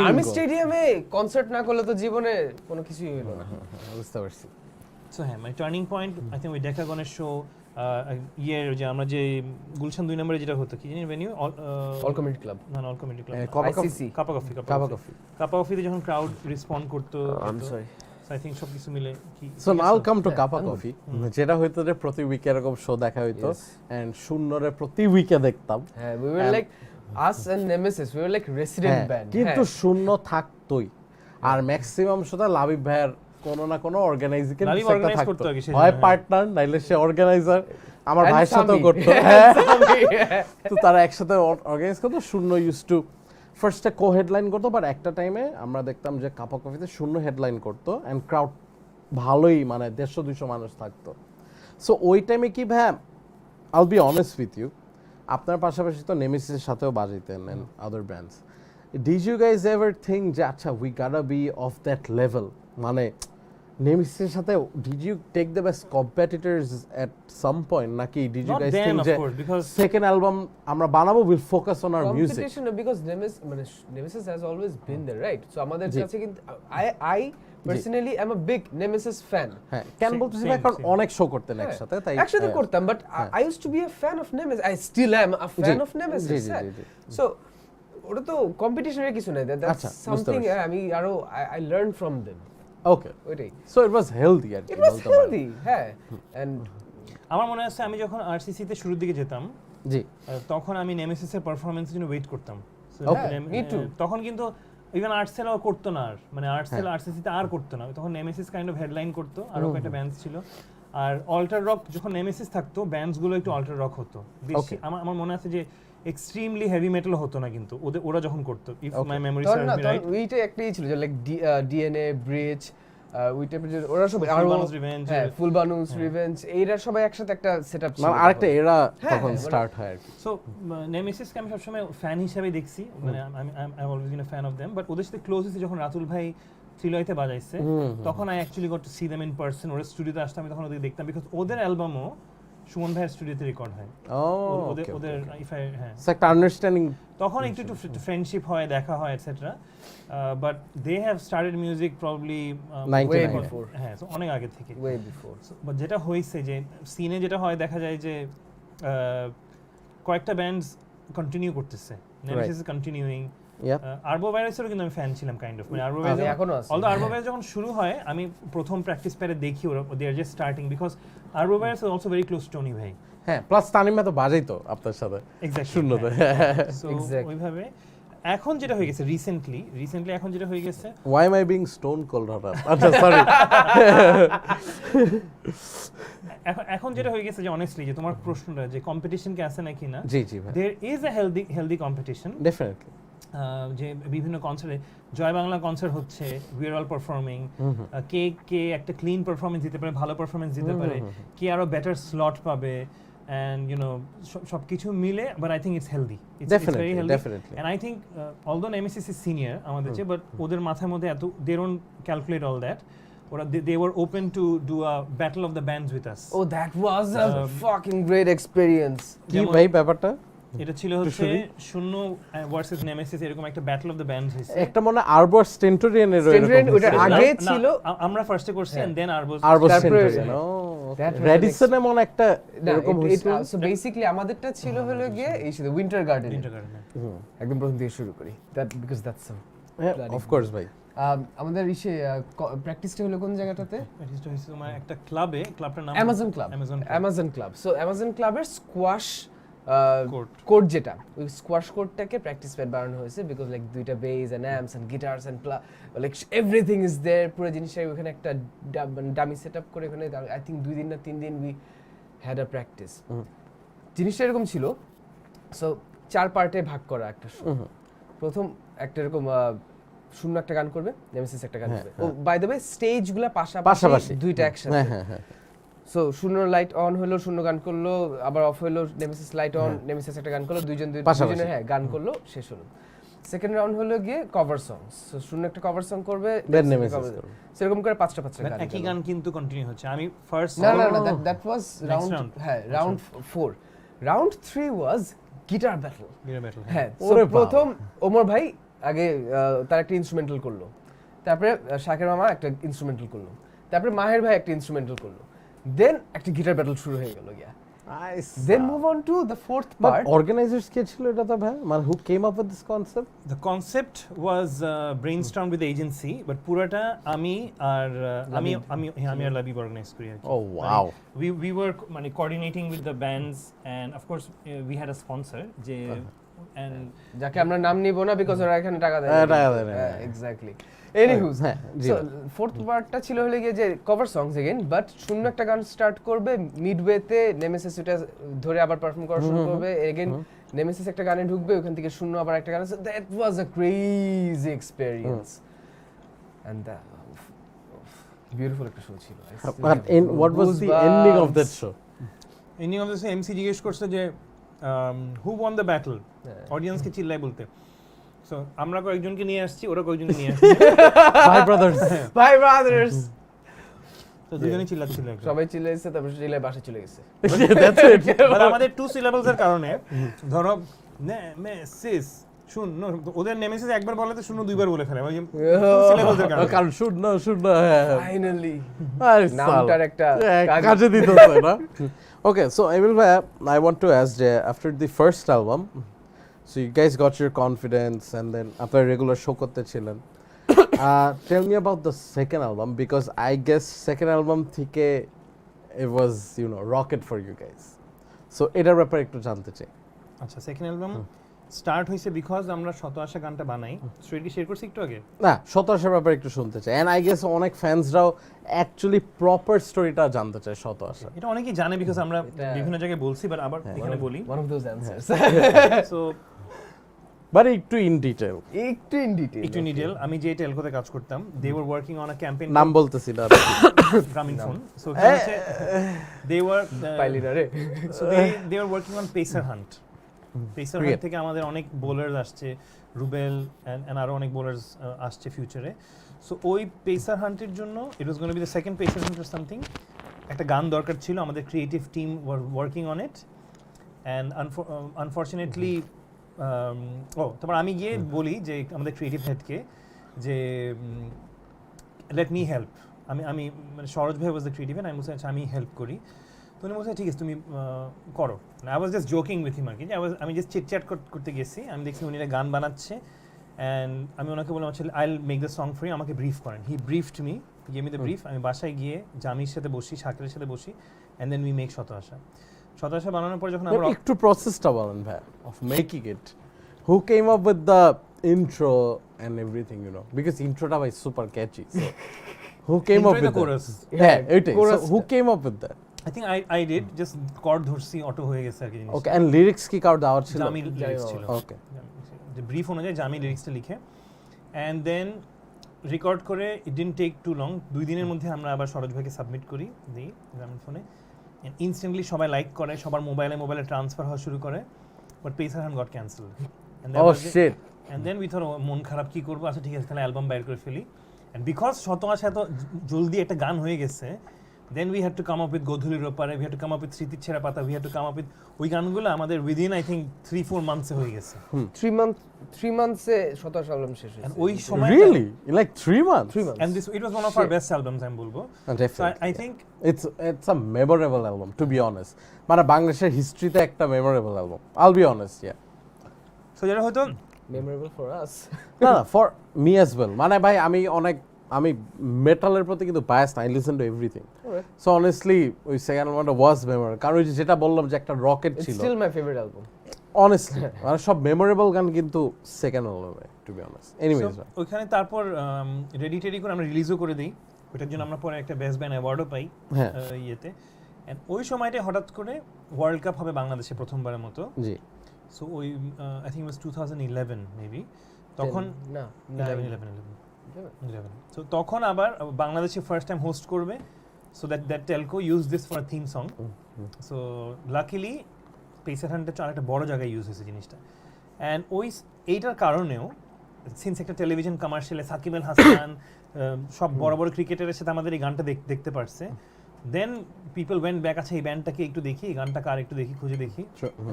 আর্মি স্টেডিয়ামে কনসার্ট না করলে তো জীবনে কোনো কিছুই হলো না বুঝতে পারছি সো হ্যাঁ মাই টার্নিং পয়েন্ট আই থিংক ওই ডেকাগনের শো ইয়ের যে আমরা যে গুলশান 2 নম্বরে যেটা হতো কি জানি ভেনিউ অল কমিউনিটি ক্লাব না অল কমিউনিটি ক্লাব আইসিসি কাপা কফিতে যখন ক্রাউড রেসপন্ড করতো I am sorry I think সব কিছু মিলে কি সো নাও কাম টু কাপা কফি যেটা হইতো যে প্রতি উইকে এরকম শো দেখা হইতো এন্ড শূন্যরে প্রতি উইকে দেখতাম হ্যাঁ we were like us and nemesis we were like resident band কিন্তু শূন্য থাকতোই আর ম্যাক্সিমাম শোটা লাবিব ভাইয়ের কোনো না কোনো অর্গানাইজিং কিছু একটা থাকতো হয় পার্টনার নাইলে সে অর্গানাইজার আমার And ভাইয়ের সাথেও Sami. করতো And Sami. তো তারা একসাথে অর্গানাইজ করতো। শূন্য ইউজ টু ফার্স্টে কো হেডলাইন করতো, বাট একটা টাইমে আমরা দেখতাম যে কাপ অফ কফিতে শূন্য হেডলাইন করতো অ্যান্ড ক্রাউড ভালোই মানে 150-200 মানুষ থাকতো। সো ওই টাইমে কি ভাই, আইল বি অনেস্ট উইথ ইউ, আপনার পাশাপাশি তো নেমেসিসের সাথেও বাজাইতেন and other bands, did you guys ever think যে আচ্ছা উই গাটা বি অফ দ্যাট লেভেল, মানে নেমেসিসের সাথে did you take the best competitors at some point, নাকি did you Not guys then, think of যে course, because সেকেন্ড অ্যালবাম আমরা বানাবো, will focus on our music? Competition because Nemesis has always been there, right? So আমাদের জি। কাছে কিন্তু I personally am a big Nemesis fan. হ্যাঁ, কেন Same, বলতেছি same, না, কারণ same. অনেক শো করতেন একসাথে, তাই একসাথে করতাম, but I used to be a fan of Nemesis. I still am a fan G, of Nemesis. জি, জি, হ্যাঁ। জি, জি। So ওটা তো কম্পিটিশনের কিছু নাই, that's আচ্ছা, বুঝতে something পারছি। আমি আরো I learned from them. ওকে, ওইটাই, সো ইট ওয়াজ হেলদি আর কি it was বলতে পারেন। healthy, হ্যাঁ। And আমার মনে আছে আমি যখন আরসিসিতে শুরুর দিকে যেতাম, জি, তখন আমি নেমেসিসের পারফরমেন্সের জন্য ওয়েট করতাম। So, Okay. Me too. তখন কিন্তু ইভেন আর্টসেলও করতো না আর, মানে আর্টসেল আরসিসিতে আর করতো না, তখন নেমেসিস কাইন্ড অফ হেডলাইন করতো, আরও কয়েকটা ব্যান্ডস ছিল। আর অল্টার রক যখন নেমেসিস থাকতো, ব্যান্ডসগুলো একটু অল্টার রক হতো বেশি। Okay. আমার মনে আছে যে এক্সট্রিমলি হেভি মেটাল হতো না, কিন্তু ওরা যখন করতো, ইফ Okay. মাই মেমরি তখন সার্ভস না, মি তখন রাইট, ওইটা একটাই ছিল যে লাইক ডিএনএ, ব্রিজ, ওই টাইপের যে ওরা সব Full আরো Banus Revenge, হ্যাঁ, ফুল বানুস হ্যাঁ। রিভেঞ্জ, এইরা সবাই একসাথে একটা সেটআপ ছিল। মানে আরেকটা এরা হ্যাঁ, তখন মানে- স্টার্ট হয় আর কি। সো নেমেসিসকে আমি সবসময় ফ্যান হিসেবে দেখছি, মানে I always been a fan of them, but ওদের সাথে ক্লোজ হয়েছে যখন রাতুল ভাই থ্রিলয়তে বাজাইছে, তখন I actually got to C them in person. ওরা স্টুডিওতে আসতাম, আমি তখন ওদের দেখতাম, বিকজ ওদের অ্যালবামও সুমন ভাইয়ের স্টুডিওতে রেকর্ড হয়। ওদের ওদের ইফ আই হ্যাঁ, একটা আন্ডারস্ট্যান্ডিং। তখন একটু একটু ফ্রেন্ডশিপ হয়, দেখা হয় etcetera, but they have started music probably 99 before. হ্যাঁ, so অনেক আগে থেকে। Way before. বাট যেটা হয়েছে যে সিনে যেটা হয়, দেখা যায় যে কয়েকটা ব্যান্ডস কন্টিনিউ করতেছে, নেমেসিস ইজ কন্টিনিউইং। Yep. আরবো ভাইরাসেরও কিন্তু আমি ফ্যান ছিলাম কাইন্ড অফ, মানে আরবো আমি ভাইরাস এখনো আছি। অলদো আরবো ভাইরাস যখন শুরু হয়, আমি প্রথম প্র্যাকটিস প্যারে দেখি ওরা they are just starting, because Arbovirus is also very close to Tony ভাই। হ্যাঁ, প্লাস তানিমা তো বাজাইতো আপনার সাথে এক্স্যাক্টলি শূন্যতে। So Exactly. ওইভাবে এখন যেটা হয়ে গেছে রিসেন্টলি এখন যেটা হয়ে গেছে, Why am I being stone cold হঠাৎ? আচ্ছা, সরি। এখন যেটা হয়ে গেছে যে অনেস্টলি, যে তোমার প্রশ্নটা যে কম্পিটিশন কি আছে নাকি না, জি, জি ভাই, there is a healthy competition. Definitely. যে বিভিন্ন কনসার্টে, জয় বাংলা কনসার্ট হচ্ছে, উই আর অল পারফর্মিং, কে কে একটা ক্লিন পারফরমেন্স দিতে পারে, ভালো পারফরমেন্স দিতে পারে, কে আরো বেটার স্লট পাবে, and you know সবকিছু মিলে, but I think it's healthy, it's Definitely, very healthy, definitely. and I think although Nemesis is senior আমাদের চেয়ে, but ওদের মাথার মধ্যে এত, they don't calculate all that, ওরা they were open to do a battle of the bands with us. Oh, that was a fucking great experience. কি যেমন- ভাই ব্যাপারটা? এটা ছিল হচ্ছে শূন্য ভার্সেস নেমেসিস, এরকম একটা ব্যাটল অফ দ্য ব্যান্ডস হয়েছে। একটা মনে আরবর স্টেন্টোরিয়ানের Stentorian ওটার আগে ছিল। আমরা ফার্স্টে করছি, and then আরবর তারপরে- স্টেন্টোরিয়ান। That was রেডিসনে মনে একটা না, এরকম হয়েছিল। so basically আমাদেরটা ছিল হলো গিয়ে এই ছিল উইন্টার গার্ডেন। একদম প্রথম থেকে শুরু করি, that because that's so of course ভাই। আমাদের ইসে প্র্যাকটিসটা হলো কোন জায়গাটাতে? এটা হচ্ছে তোমার একটা ক্লাবে, ক্লাবটার নাম Amazon club. Amazon club. So Amazon ক্লাবের স্কোয়াশ কোর্ট, যেটা ওই স্কোয়াশ কোর্টটাকে প্র্যাকটিস প্যাড বানানো হয়েছে, বিকজ লাইক দুইটা bass and amps and guitars and like everything is there, পুরো জিনিসটা ওখানে একটা ডামি সেটআপ করে ওখানে আই থিংক 2 দিন না 3 দিন উই হ্যাড আ প্র্যাকটিস। জিনিসটা এরকম ছিল, সো 4 পার্টে ভাগ করা একটা শো। প্রথম একটা এরকম শূন্য একটা গান করবে, নেমেসিস একটা গান করবে। ও বাই দ্য ওয়ে স্টেজগুলো পাশাপাশি দুইটা একসাথে। হ্যাঁ। সো শূন্য লাইট অন হলো, শূন্য গান করলো, আবার অফ হলো, নেমেসিস লাইট অন, নেমেসিস একটা গান করলো, দুইজনে হ্যাঁ গান করলো, শেষ হলো। সেকেন্ড রাউন্ড হলো গিয়ে কভার সংস। সো শূন্য একটা কভার সং করবে, সেরকম করে 5টা গান, একই গান কিন্তু কন্টিনিউ হচ্ছে। আমি ফার্স্ট না দ্যাট ওয়াজ রাউন্ড, হ্যাঁ রাউন্ড 4। রাউন্ড 3 ওয়াজ গিটার ব্যাটল। হ্যাঁ, সো প্রথম ওমর ভাই আগে তার একটা ইনস্ট্রুমেন্টাল করলো, তারপরে শাকের মামা একটা ইনস্ট্রুমেন্টাল করলো, তারপরে মাহের ভাই একটা ইনস্ট্রুমেন্টাল করলো, দেন একটা গিটার ব্যাটল শুরু হয়ে গেল গিয়া। Then move on to the fourth part. But organizers কে ছিল এটা তো ভাই, মানে who came up with this concept? The concept was brainstormed with the agency, but পুরাটা আমি আর লাবিব অর্গানাইজ করি আর কি। Oh wow. We were মানে coordinating with the bands, and of course we had a sponsor যে and যাকে আমরা নাম নিব না বিকজ ওরা এখানে টাকা দেয় টাকা দেয় না। এক্স্যাক্টলি এনিহুজ হ্যাঁ, জি সো ভাই। ফোর্থ পার্টটা ছিল হলে গিয়ে যে কভার সংস এগেইন বাট শূন্য একটা গান স্টার্ট করবে মিডওয়েতে নেমেসিস এটা ধরে আবার পারফর্ম করা শুরু করবে এগেইন নেমেসিস একটা গানে ঢুকবে ওখান থেকে শূন্য আবার একটা গান that was a crazy experience and that beautiful একটা শো ছিল But in what was the ending of that show? ending of the MC জিজ্ঞেস করছে যে who won the battle audience কে চিল্লায় বলতে সো আমরা কয়েকজনকে নিয়ে আসছি ওরা কয়েকজনকে নিয়ে আসছে Bye brothers. বাই ব্রাদার্স তো দুজনেই চিল্লাচ্ছিল সবাই চিল্লাইছে তারপর চিল্লায় বাসা চলে গেছে That's it. মানে আমাদের টু সিলেবলস এর কারণে ধরো নেমেসিস শূন্য ওদের নেমেসিস একবার বলে তো শূন্য দুইবার বলে ফেলে ওই টু সিলেবলস এর কারণে কারণ should not have. ফাইনালি আরে নামটার একটা কাজে দিতেছে না Okay, so Emil bhai, I want to ask যে after the first album, so you guys got your confidence and then আপনার regular show করতে ছিলেন. Tell me about the second album because I guess second album থেকে it was, you know, rocket for you guys. So এটার ব্যাপারে একটু জানতে চাই. আচ্ছা সেকেন্ড অ্যালবাম স্টার্ট হইছে বিকজ আমরা শত আশা গানটা বানাই স্ট্রেট কি শেয়ার করছি একটু আগে না শতাশার ব্যাপারে একটু শুনতে চাই and I guess অনেক ফ্যান্সরাও অ্যাকচুয়ালি প্রপার স্টোরিটা জানতে চায় শতাশা. এটা অনেকেই জানে বিকজ আমরা বিভিন্ন জায়গায় বলছি বাট আবার এখানে বলি one of those answers so but একটু ইন ডিটেল. একটু ইন ডিটেইল একটু ডিটেল আমি যে টেলকোতে কাজ করতাম they were working on a campaign নাম বলতেছি না. গ্রামীণ ফোন সো দে ওয়ার পাইলি না রে so they were working on pacer hunt pacer hunt থেকে আমাদের অনেক বোলার্স আসছে রুবেল এন্ড আরো অনেক বোলার্স আসছে ফিউচারে সো ওই পেসার হান্টের জন্য it was gonna be the second pacer hunt or something একটা গান দরকার ছিল আমাদের creative team were working on it and unfortunately তারপর আমি গিয়ে বলি যে আমাদের ক্রিয়েটিভ হেডকে যে লেট মি হেল্প আমি মানে সরোজ ভাই ওয়াজ দ্য ক্রিয়েটিভ হেড আমি বলছি আচ্ছা আমি হেল্প করি তো উনি বলছে ঠিক আছে তুমি করো I was just joking with him আর কি আমি জাস্ট চিটচ্যাট করতে গেছি আমি দেখছি উনি একটা গান বানাচ্ছে অ্যান্ড আমি ওনাকে বললাম আচ্ছা I will make the song for you আমাকে ব্রিফ করেন he briefed me give me the brief আমি বাসায় গিয়ে জামির সাথে বসি শাকিরের সাথে বসি অ্যান্ড দেন উই মেক শত আশা বানানোর পর যখন আমরা একটু প্রসেসটা বলেন ভাই of making it who came up with the intro and everything you know because ইন্ট্রোটা ভাই super catchy who came up with chorus হ্যাঁ এইটাই who came up with that I think I did just chord ধরছি auto হয়ে গেছে আর কি জিনিস ওকে এন্ড লিরিক্স কি কাউড দেওয়ার ছিল জামি লিরিক্স ছিল ওকে যে ব্রিফ অনুযায়ী জামি লিরিক্সটা লিখে অ্যান্ড দেন রেকর্ড করে it didn't take too long 2 দিনের মধ্যে আমরা আবার সরোজ ভাইকে সাবমিট করি দিই গ্রামীণ ফোনে এন্ড ইনস্ট্যান্টলি সবাই লাইক করে সবার মোবাইলে ট্রান্সফার হওয়া শুরু করে but pacer hunt got cancelled ও shit and then we thought মন খারাপ কি করবো আচ্ছা ঠিক আছে তাহলে অ্যালবাম বাইর করে ফেলি এন্ড বিকজ শত আশা এত জলদি একটা গান হয়ে গেছে then we had to come up with Godhulir Opare, we had to come up with Sriti Chera Pata, we had to come up with ওই গানগুলো আমাদের within I think 3-4 months হয়ে গেছে 3 months এ 27 অ্যালবাম শেষ হয়েছে ওই সময় really in like 3 months and this it was one of our best albums আমি বলবো so I think it's a memorable album to be honest মানে বাংলাদেশের হিস্ট্রিতে একটা memorable album I'll be honest yeah so যেটা হয়তো memorable for us না for me as well মানে ভাই আমি মেটালের প্রতি কিন্তু বায়াস না I listen to everything so honestly ওই সেকেন্ড অ্যালবামটা ওয়াজ মেমোরেবল কারণ ওই যেটা বললাম যে একটা রকেট ছিল still my favorite album honestly মানে সব মেমোরেবল গান কিন্তু সেকেন্ড অ্যালবামে টু বি অনেস্ট এনিওয়েজ ওইখানে তারপর রেডি টেডি করে আমরা রিলিজও করে দিই ওটার জন্য আমরা পরে একটা বেস্ট ব্যান্ড অ্যাওয়ার্ডও পাই ইয়েতে এন্ড ওই সময়টা হঠাৎ করে ওয়ার্ল্ড কাপ হবে বাংলাদেশে প্রথমবারের মতো জি সো ওই আই থিংক ওয়াজ 2011 মেবি তখন না 11 so তখন আবার বাংলাদেশে ফার্স্ট টাইম হোস্ট করবে so that telco used this for a theme song so luckily pacer হান্টের একটা বড় জায়গায় ইউজ হয়েছে জিনিসটা and এইটার কারণেও সিন্স একটা টেলিভিশন কমার্শিয়ালে সাকিব আল হাসান সব বড় বড় ক্রিকেটারের সাথে আমাদের এই গানটা দেখতে পারছে দেন পিপল ওয়েন্ট ব্যাক আছে এই ব্যান্ডটাকে একটু দেখি এই গানটা কার একটু দেখি খুঁজে দেখি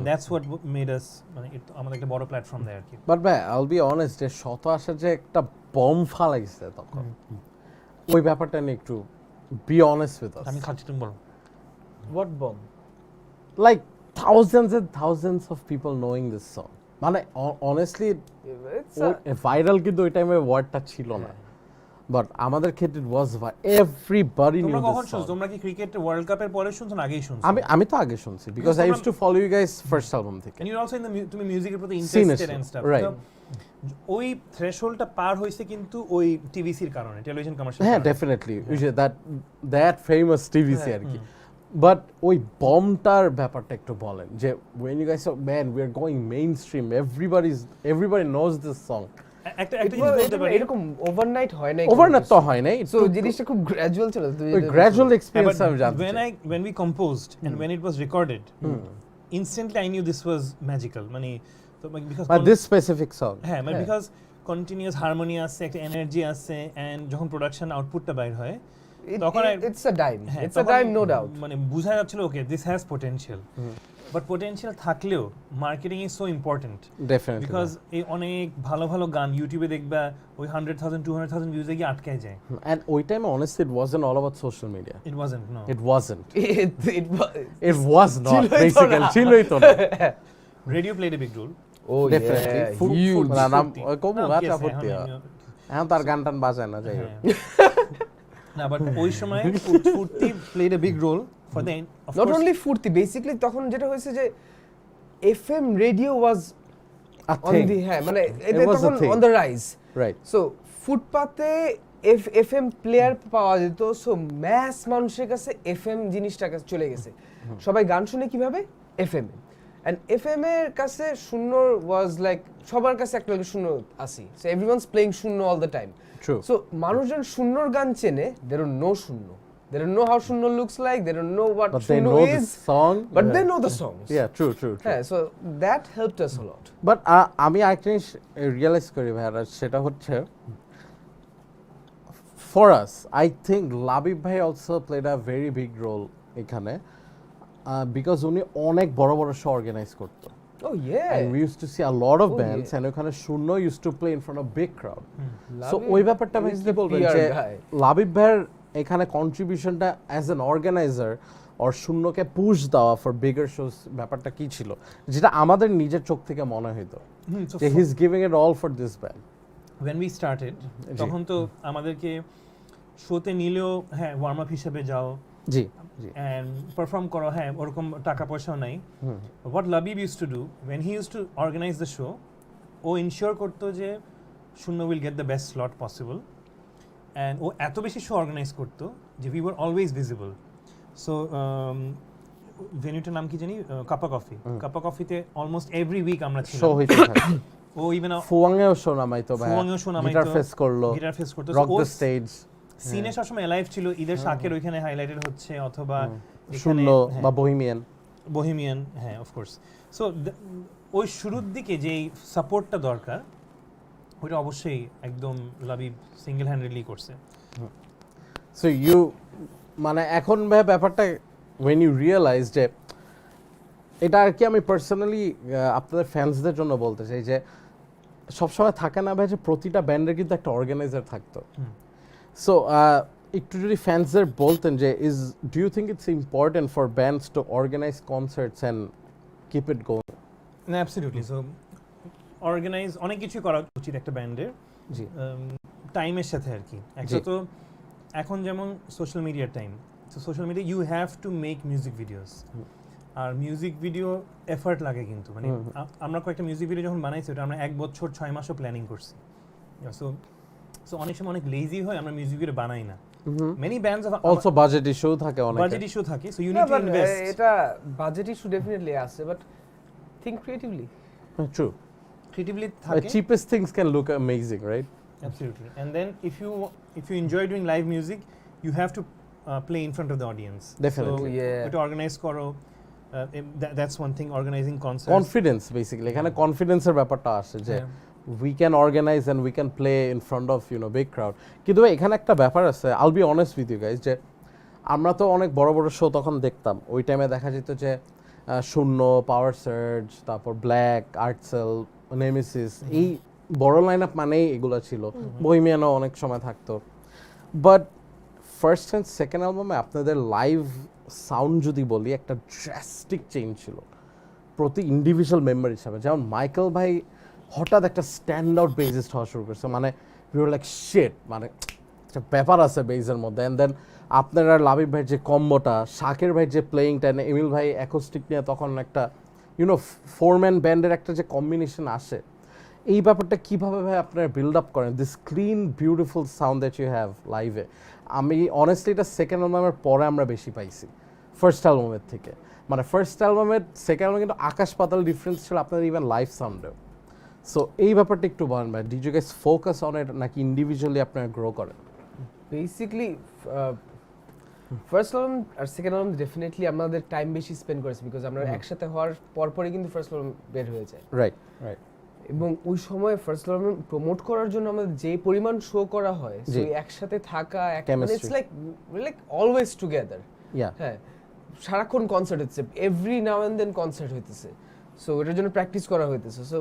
দ্যাটস হোয়াট মেড আস মানে আমাদের একটা বড় প্ল্যাটফর্ম দেয় আর কি বাট ভাই আইল বি অনেস্ট যে শত আশা যে একটা বম ফালাইছে তখন ওই ব্যাপারটা নিয়ে একটু বি অনেস্ট উইথ আস আমি খাচ্ছি তুমি বলো what bomb like thousands and thousands of people knowing this song মানে honestly it's ভাইরাল কিন্তু ওই টাইমে ওয়ার্ডটা ছিল না বাট আমাদের ক্ষেত্রে it was everybody knew তোমরা this কখন শুনছো? song. তোমরা কি ক্রিকেট ওয়ার্ল্ড কাপের পরে শুনছো না আগেই শুনছো? আমি তো আগে শুনছি because I used to follow you guys first album থেকে। And you're also in the তুমি মিউজিকের প্রতি Seen interested it, and stuff. right. ওই থ্রেশহোল্ডটা পার হইছে কিন্তু ওই টিভিসির কারণে, টেলিভিশন কমার্শিয়াল। হ্যাঁ ডেফিনেটলি দ্যাট ফেমাস টিভিসি আর কি। বাট ওই বমটার ব্যাপারটা একটু বলেন যে when you guys are man we are going mainstream, everybody knows this song. একটা জিনিস বলতে পারি, এরকম ওভারনাইট হয় না, ওভারনাইট তো হয় নাই, সো জিনিসটা খুব গ্র্যাজুয়াল ছিল। ওই গ্র্যাজুয়াল এক্সপেরিয়েন্স আমি জানতে চাই। when we composed and when it was recorded, instantly I knew this was magical, মানে তো because But this specific song, হ্যাঁ মানে because continuous harmony আছে, একটা এনার্জি আছে, and যখন প্রোডাকশন আউটপুটটা বাইর হয় তখন ইটস আ ডাইম, হ্যাঁ, ইটস আ তখন ডাইম নো ডাউট। মানে বোঝা যাচ্ছিল okay this has potential. But potential থাকলেও marketing is so important, definitely because এই অনেক ভালো ভালো গান ইউটিউবে দেখবা ওই 100,000 200,000 ভিউজে গিয়ে আটকায় যায়। and ওই টাইমে honestly it wasn't all about social media. It wasn't, no It wasn't. It was not ছিলই তো basically না। ছিলই তো না। Radio played a big role. ও Definitely. হিউজ। না নাম ফুর্তি। ওই কবু না, গাছা yes, ফুর্তি হ্যাঁ, হয়। এখন তার গান টান বাজায় না যাই হোক। না বাট ওই সময় Foorti played a big role for the of not course. Only Foorti, basically তখন যেটা হয়েছে যে FM radio was A on thing. The, হ্যাঁ মানে It এটা was a তখন thing. On the rise. Right. So ফুটপাতে এফএম প্লেয়ার পাওয়া যেত, সো ম্যাস মানুষের কাছে এফএম জিনিসটা চলে গেছে। সবাই গান শুনে কিভাবে? FM A. এন্ড এফএম এর কাছে শূন্য ওয়াজ লাইক সবার কাছে একটা শূন্য আসি, সো এভরিওয়ানস প্লেইং শূন্য all the time. True. So মানুষজন শূন্যর গান চেনে, দে ডোন্ট নো শূন্য, they don't know how Shunno looks like, they don't know what But they Shunno know the is, song. but they know the songs. Yeah, true. Yeah, so that helped us a lot. But আমি একটা জিনিস realise করি ভাইরা, সেটা হচ্ছে for us I think Labib ভাই also played a very big role এখানে, because উনি অনেক বড় বড় শো অর্গানাইজ করতো। Oh yeah. And we used to see a lot of Oh, bands, yeah. and ওখানে শূন্য used to play in front of big crowd. So Labib ওই ব্যাপারটা আমি is কি the বলবো PR যে guy. লাবিব ভাইয়ের এখানে কন্ট্রিবিউশনটা অ্যাজ অ্যান অর্গানাইজার আর শূন্যকে পুশ দেওয়া ফর বিগার শোস ব্যাপারটা কি ছিল, যেটা আমাদের নিজের চোখ থেকে মনে হইতো so যে he is giving it all for this band. when we started তখন তো আমাদেরকে শোতে নিলেও হ্যাঁ ওয়ার্ম আপ হিসেবে যাও, জি জি, and perform করো, হ্যাঁ ওরকম টাকা পয়সাও নাই। What Labib used to do when he used to organize the show, ও ইনশিওর করতো যে শূন্য will get the best slot possible, and ও এত বেশি শো অর্গানাইজ করতো যে we were always visible. So ভেন্যুটার নাম কি জানি, কাপা কফি। কাপা কফিতে অলমোস্ট এভরি উইক আমরা শো ছিলাম। হইতে থাকে। ও ইভেন ফুয়াংয়েও শো নামাইতো ভাই, ফুয়াংয়েও show নামাইতো, গিটার ফেস করলো, গিটার ফেস করতো। রক So দ্য ও স্টেজ, সিনে সবসময় লাইভ ছিল, ঈদের শাকের ওইখানে হাইলাইটেড হচ্ছে, অথবা শূন্য হ্যাঁ, বা বহিমিয়ান। বহিমিয়ান, হ্যাঁ অফকোর্স। সো ওই শুরুর দিকে যেই সাপোর্টটা দরকার ওইটা অবশ্যই একদম লাবিব সিঙ্গেল হ্যান্ডেডলি করছে। সো ইউ মানে এখন ভাই ব্যাপারটা when you realize যে এটা আর কি আমি পার্সোনালি আপনাদের ফ্যান্সদের জন্য বলতে চাই যে সবসময় থাকে না ভাই যে প্রতিটা ব্যান্ডের কিন্তু একটা অর্গানাইজার থাকতো। সো একটু যদি ফ্যান্সদের বলতেন যে do you think it's important for bands to organize concerts and keep it going? না অ্যাবসলিউটলি। সো অর্গানাইজ অনেক কিছুই করা উচিত একটা ব্যান্ডের, জি টাইমের সাথে আর কি। একটা তো এখন যেমন সোশ্যাল মিডিয়ার time, so social media you have to make music videos, আর মিউজিক ভিডিও এফার্ট লাগে কিন্তু, মানে আমরা কয়েকটা মিউজিক ভিডিও যখন বানাইছি ওটা আমরা 1 বছর 6 মাসও প্ল্যানিং করছি। সো অনেক সময় অনেক লেজি হয়, আমরা মিউজিক ভিডিও বানাই না। Many bands also budget issue থাকে, অনেক বাজেট ইস্যু থাকে, so you need to invest. এটা বাজেট ইস্যু ডেফিনেটলি আছে, but think creatively. True, creatively থাকে। cheapest things can look amazing, right? Absolutely. And then if you enjoy doing live music, you have to play in front of the audience. Definitely. So, Yeah. to organize koro, that's one thing. Organizing concerts. Confidence basically এখানে কনফিডেন্সের ব্যাপারটা আসে যে we can organize and we can play in front of big crowd. কিন্তু এখানে একটা ব্যাপার আছে, I'll be honest with you guys, যে আমরা তো অনেক বড় বড় শো তখন দেখতাম, ওই টাইমে দেখা যেত যে শূন্য, পাওয়ার সার্জ, তারপর ব্ল্যাক, আর্টসেল, নেমেসিস, এই বড় লাইন আপ মানেই এগুলো ছিল। বহিমিয়ানও অনেক সময় থাকতো। বাট ফার্স্ট অ্যান্ড সেকেন্ড অ্যালবামে আপনাদের লাইভ সাউন্ড যদি বলি একটা ড্রাস্টিক চেঞ্জ ছিল প্রতি ইন্ডিভিজুয়াল মেম্বার হিসাবে। যেমন মাইকেল ভাই হঠাৎ একটা স্ট্যান্ড আউট বেসিস্ট হওয়া শুরু করছে, মানে উই ওয়ার লাইক শিট, মানে একটা ব্যাপার আছে বেজের মধ্যে এন্ড দেন আপনার আর লাবিব ভাইয়ের যে কম্বোটা, শাকের ভাই যে প্লেয়িংটা, এমিল ভাই অ্যাকোস্টিক নিয়ে তখন একটা ফোর ম্যান ব্যান্ডের একটা যে কম্বিনেশন আসে, এই ব্যাপারটা কিভাবে ভাই আপনারা বিল্ড আপ করেন this clean beautiful sound that you have লাইভে? আমি অনেস্টলি এটা সেকেন্ড অ্যালবামের পরে আমরা বেশি পাইছি ফার্স্ট অ্যালবামের থেকে। মানে ফার্স্ট অ্যালবামের সেকেন্ড অ্যালবামে কিন্তু আকাশ পাতাল ডিফারেন্স ছিল আপনাদের ইভেন লাইভ সাউন্ডেও। সো এই ব্যাপারটা একটু বলেন ভাই, did you guys focus on it নাকি ইন্ডিভিজুয়ালি আপনারা গ্রো করেন? বেসিক্যালি ফার্স্ট অ্যালবাম আর সেকেন্ড অ্যালবাম ডেফিনেটলি আমাদের টাইম বেশি স্পেন্ড করেছি, বিকজ আমরা একসাথে হওয়ার পরপরই কিন্তু ফার্স্ট অ্যালবাম বের হয়ে যায়। রাইট। এবং ওই সময় ফার্স্ট অ্যালবাম প্রমোট করার জন্য আমাদের যে পরিমাণ শো করা হয়, সেই একসাথে থাকা, ইটস লাইক অলওয়েজ টুগেদার। হ্যাঁ, সারাক্ষণ কনসার্ট হচ্ছে, every now and then concert হইতেছে, সো এটার জন্য প্র্যাকটিস করা হইতেছে। So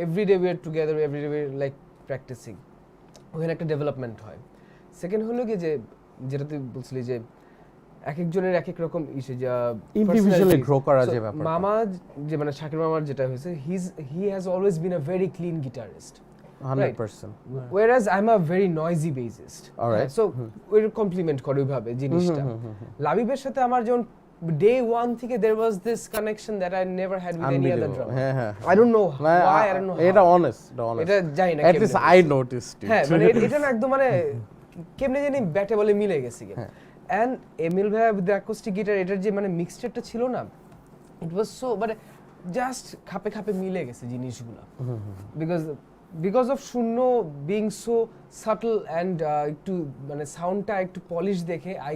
everyday we are together, everyday we are like practising, ওখানে একটা ডেভেলপমেন্ট হয়। সেকেন্ড হলো কি যে যেটা তুই বলছিলি যে এক একজনের এক এক রকম ইসে, যা ইন্ডিভিজুয়ালি গ্রো করা যে ব্যাপার। মামা যে মানে শাকির মামার যেটা হয়েছে, he has always been a very clean guitarist, 100%, whereas I'm a very noisy bassist. Alright. So ওই কমপ্লিমেন্ট করে ওইভাবে জিনিসটা। লাবিবের সাথে আমার যেমন day one থেকে there was this connection that I never had with any other drummer. I don't know why, I don't know how. এটা honest. এটা জানি না, at least I noticed it. হ্যাঁ, মানে এটা না একদম মানে কেমনে জানি ব্যাটে বলে মিলে গেছে। And এমিল ভাই with the acoustic guitar, এটার যে মানে মিক্সচারটা ছিল না, it was so মানে জাস্ট খাপে খাপে মিলে গেছে জিনিসগুলো। because of Shunno being so subtle and একটু মানে সাউন্ডটা একটু পলিশ দেখে I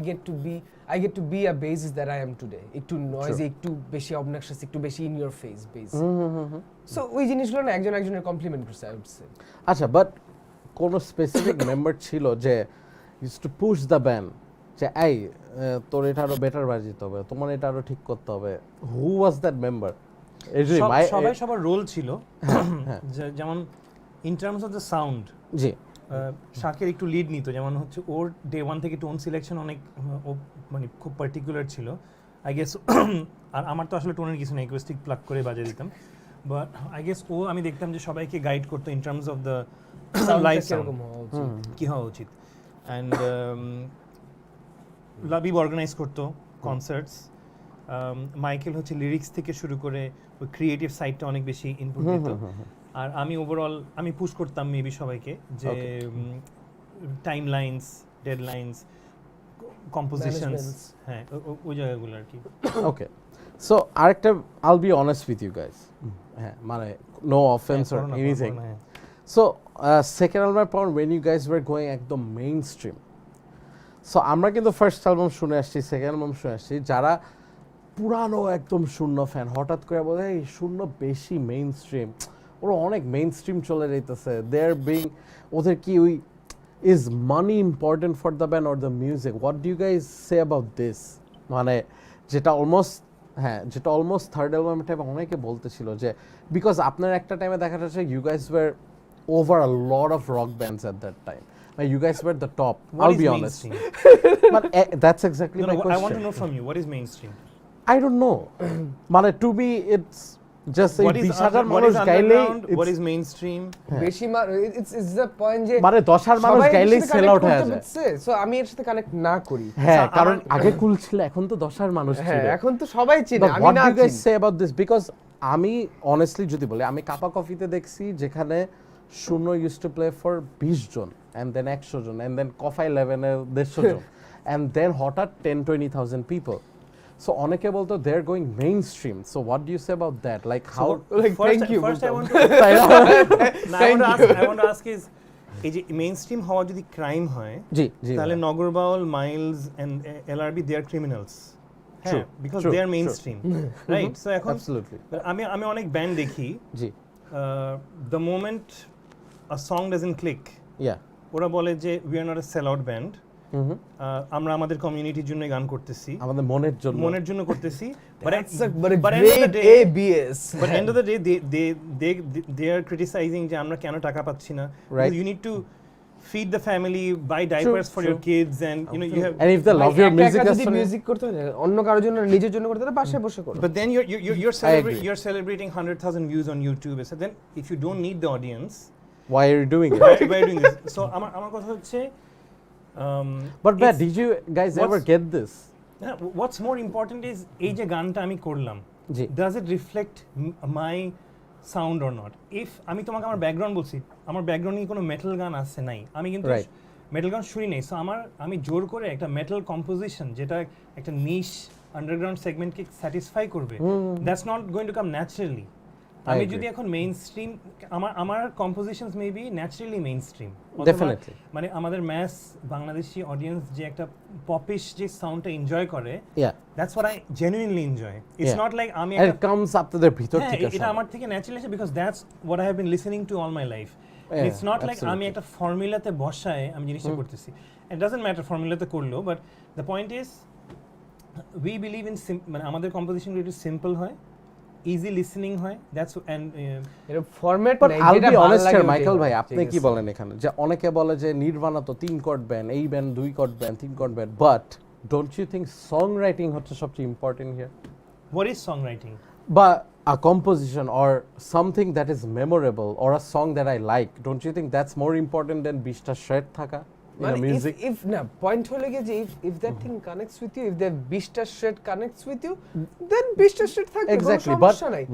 get to be a bassist that I am today. একটু noisy, একটু বেশি obnoxious, একটু বেশি in your face bass. So ওই জিনিসগুলো না একজন একজনের কমপ্লিমেন্ট করছে, I would say. আচ্ছা, বাট কোন স্পেসিফিক মেম্বার ছিল যে used to push the band, যে এই তোর এটা আরো বেটার বাজিতে হবে, তোমার এটা আরো ঠিক করতে হবে? Who was that member? সবাই সবার রোল ছিল, যেমন in terms of the sound, জি শাকের একটু লিড নিত, যেমন হচ্ছে ওর ডে ওয়ান থেকে টোন সিলেকশন অনেক মানে খুব পার্টিকুলার ছিল আই গেস। আর আমার তো আসলে টোনের কিছু নেই, অ্যাকুস্টিক প্লাগ করে বাজিয়ে দিতাম, বাট আই গেস ও আমি দেখতাম যে সবাইকে গাইড করতো in terms of the live sound, কি হওয়া উচিত। অ্যান্ড লাবিব অর্গানাইজ করতো কনসার্টস, মাইকেল হচ্ছে লিরিক্স থেকে শুরু করে ওই ক্রিয়েটিভ সাইডটা অনেক বেশি ইনপুট দিত, আর আমি ওভারঅল আমি পুশ করতাম মেবি সবাইকে যে টাইম লাইনস, ডেডলাইনস, কম্পোজিশনস, হ্যাঁ ওই জায়গাগুলো আর কি। ওকে, সো আরেকটা I'll be honest with you guys, হ্যাঁ মানে no offense or anything. So second album পর when you guys were going একদম mainstream, সো আমরা কিন্তু ফার্স্ট অ্যালবাম শুনে আসছি, সেকেন্ড অ্যালবাম শুনে আসছি, যারা পুরানো একদম শূন্য ফ্যান হঠাৎ করে বলে এই শূন্য বেশি মেইন স্ট্রিম, ওরা অনেক মেইন স্ট্রিম চলে যাইতেছে, দেয়ার বিং, ওদের কি ওই is money important for the band or the music? What do you guys say about this? মানে যেটা অলমোস্ট থার্ড অ্যালবামের টাইমে অনেকে বলতেছিল যে বিকজ আপনার একটা টাইমে দেখা যাচ্ছে you guys were over a lot of rock bands at that time. You guys were the top. I'll be honest. But that's exactly my question. I want to know from you, what is mainstream? I don't know. Mane to me it's just a bishadar manush gaile. What is mainstream? বেশি it's the point যে মানে 10 মানুষ গাইলেই sell out হয়ে যায়, so আমি এর সাথে connect না করি। হ্যাঁ, কারণ আগে কুল ছিল, এখন তো 10 মানুষ ছিল, হ্যাঁ এখন তো সবাই চিনে। আমি what না do you guys say about this? Because আমি honestly যদি বলি, আমি কাপা কফিতে দেখছি যেখানে শূন্য used to play for 20 John and then 100 John and then কফা 11 এর 150 জন and then hothat 10-20,000 people. So অনেকে বলতো they're going mainstream. So what do you say about that? Like how, like thank you. First I want to ask is এই যে mainstream হওয়া যদি crime হয়, জি তাহলে Nagarbaul, Miles and LRB they are criminals, হ্যাঁ, because they are mainstream, right? So এখন absolutely আমি অনেক ব্যান্ড দেখি, জি the moment a song doesn't click, ওরা বলে যে we are not a sellout band, আমরা আমাদের কমিউনিটির জন্য গান করতেছি, আমাদের মনের জন্য করতেছি, but end of the day they are criticizing যে আমরা কেন টাকা পাচ্ছি না, you need to feed the family, buy diapers for your kids, and you know you have, and if they love your music, যদি মিউজিক করতে হয় অন্য কারোর জন্য, নিজের জন্য করতে হয় বাসায় বসে করো, but then you're celebrating 100,000 views on YouTube, so then if you don't need the audience, why are you doing it? why are you doing this? So আমার কথা হচ্ছে But did you guys ever get this? What's more important is এই যে গানটা আমি করলাম, does it reflect my sound or not? If আমি তোমাকে আমার ব্যাকগ্রাউন্ড বলছি, আমার ব্যাকগ্রাউন্ডে কোনো মেটাল গান আছে নাই, আমি কিন্তু মেটাল গান শুনি নাই, সো আমি জোর করে একটা মেটাল কম্পোজিশন যেটা একটা নিশ আন্ডারগ্রাউন্ড সেগমেন্টকে স্যাটিসফাই করবে, that's not going to come naturally. আমি যদি এখন মেইন স্ট্রিম, আমার compositions may be naturally mainstream, definitely মানে আমাদের ম্যাস বাংলাদেশি অডিয়েন্স যে একটা পপিশ যে সাউন্ডটা এনজয় করে, that's what I genuinely enjoy. It's not like আমি it comes up to the ভিতর থেকে, এটা আমার থেকে ন্যাচারালি আসে, because that's what I have been listening to all my life. It's not like আমি একটা ফর্মুলাতে বসায় আমি জিনিসটা করতেছি। ইট ডাজন্ট ম্যাটার ফর্মুলাতে করলেও, but the point is we believe in মানে আমাদের কম্পোজিশনগুলো একটু সিম্পল হয়, ইজি লিসেনিং হয়, দ্যাটস এন্ড এর ফরম্যাট নাই, যেটা ভালো লাগে। মাইকেল ভাই আপনি কি বলেন এখানে, যে অনেকে বলে যে নির্বাণা তো 3 কর্ড ব্যান্ড, এই band 2 chord band, 3 chord band, but don't you think songwriting হচ্ছে সবচেয়ে important here? What is songwriting? বা a composition or something that is memorable or a song that I like, don't you think that's more important than 20টা shred থাকা in a music? if না point হলো গিয়ে যে if that thing connects with you, if the 20টা shred connects with you, then 20টা shred থাকবে, exactly,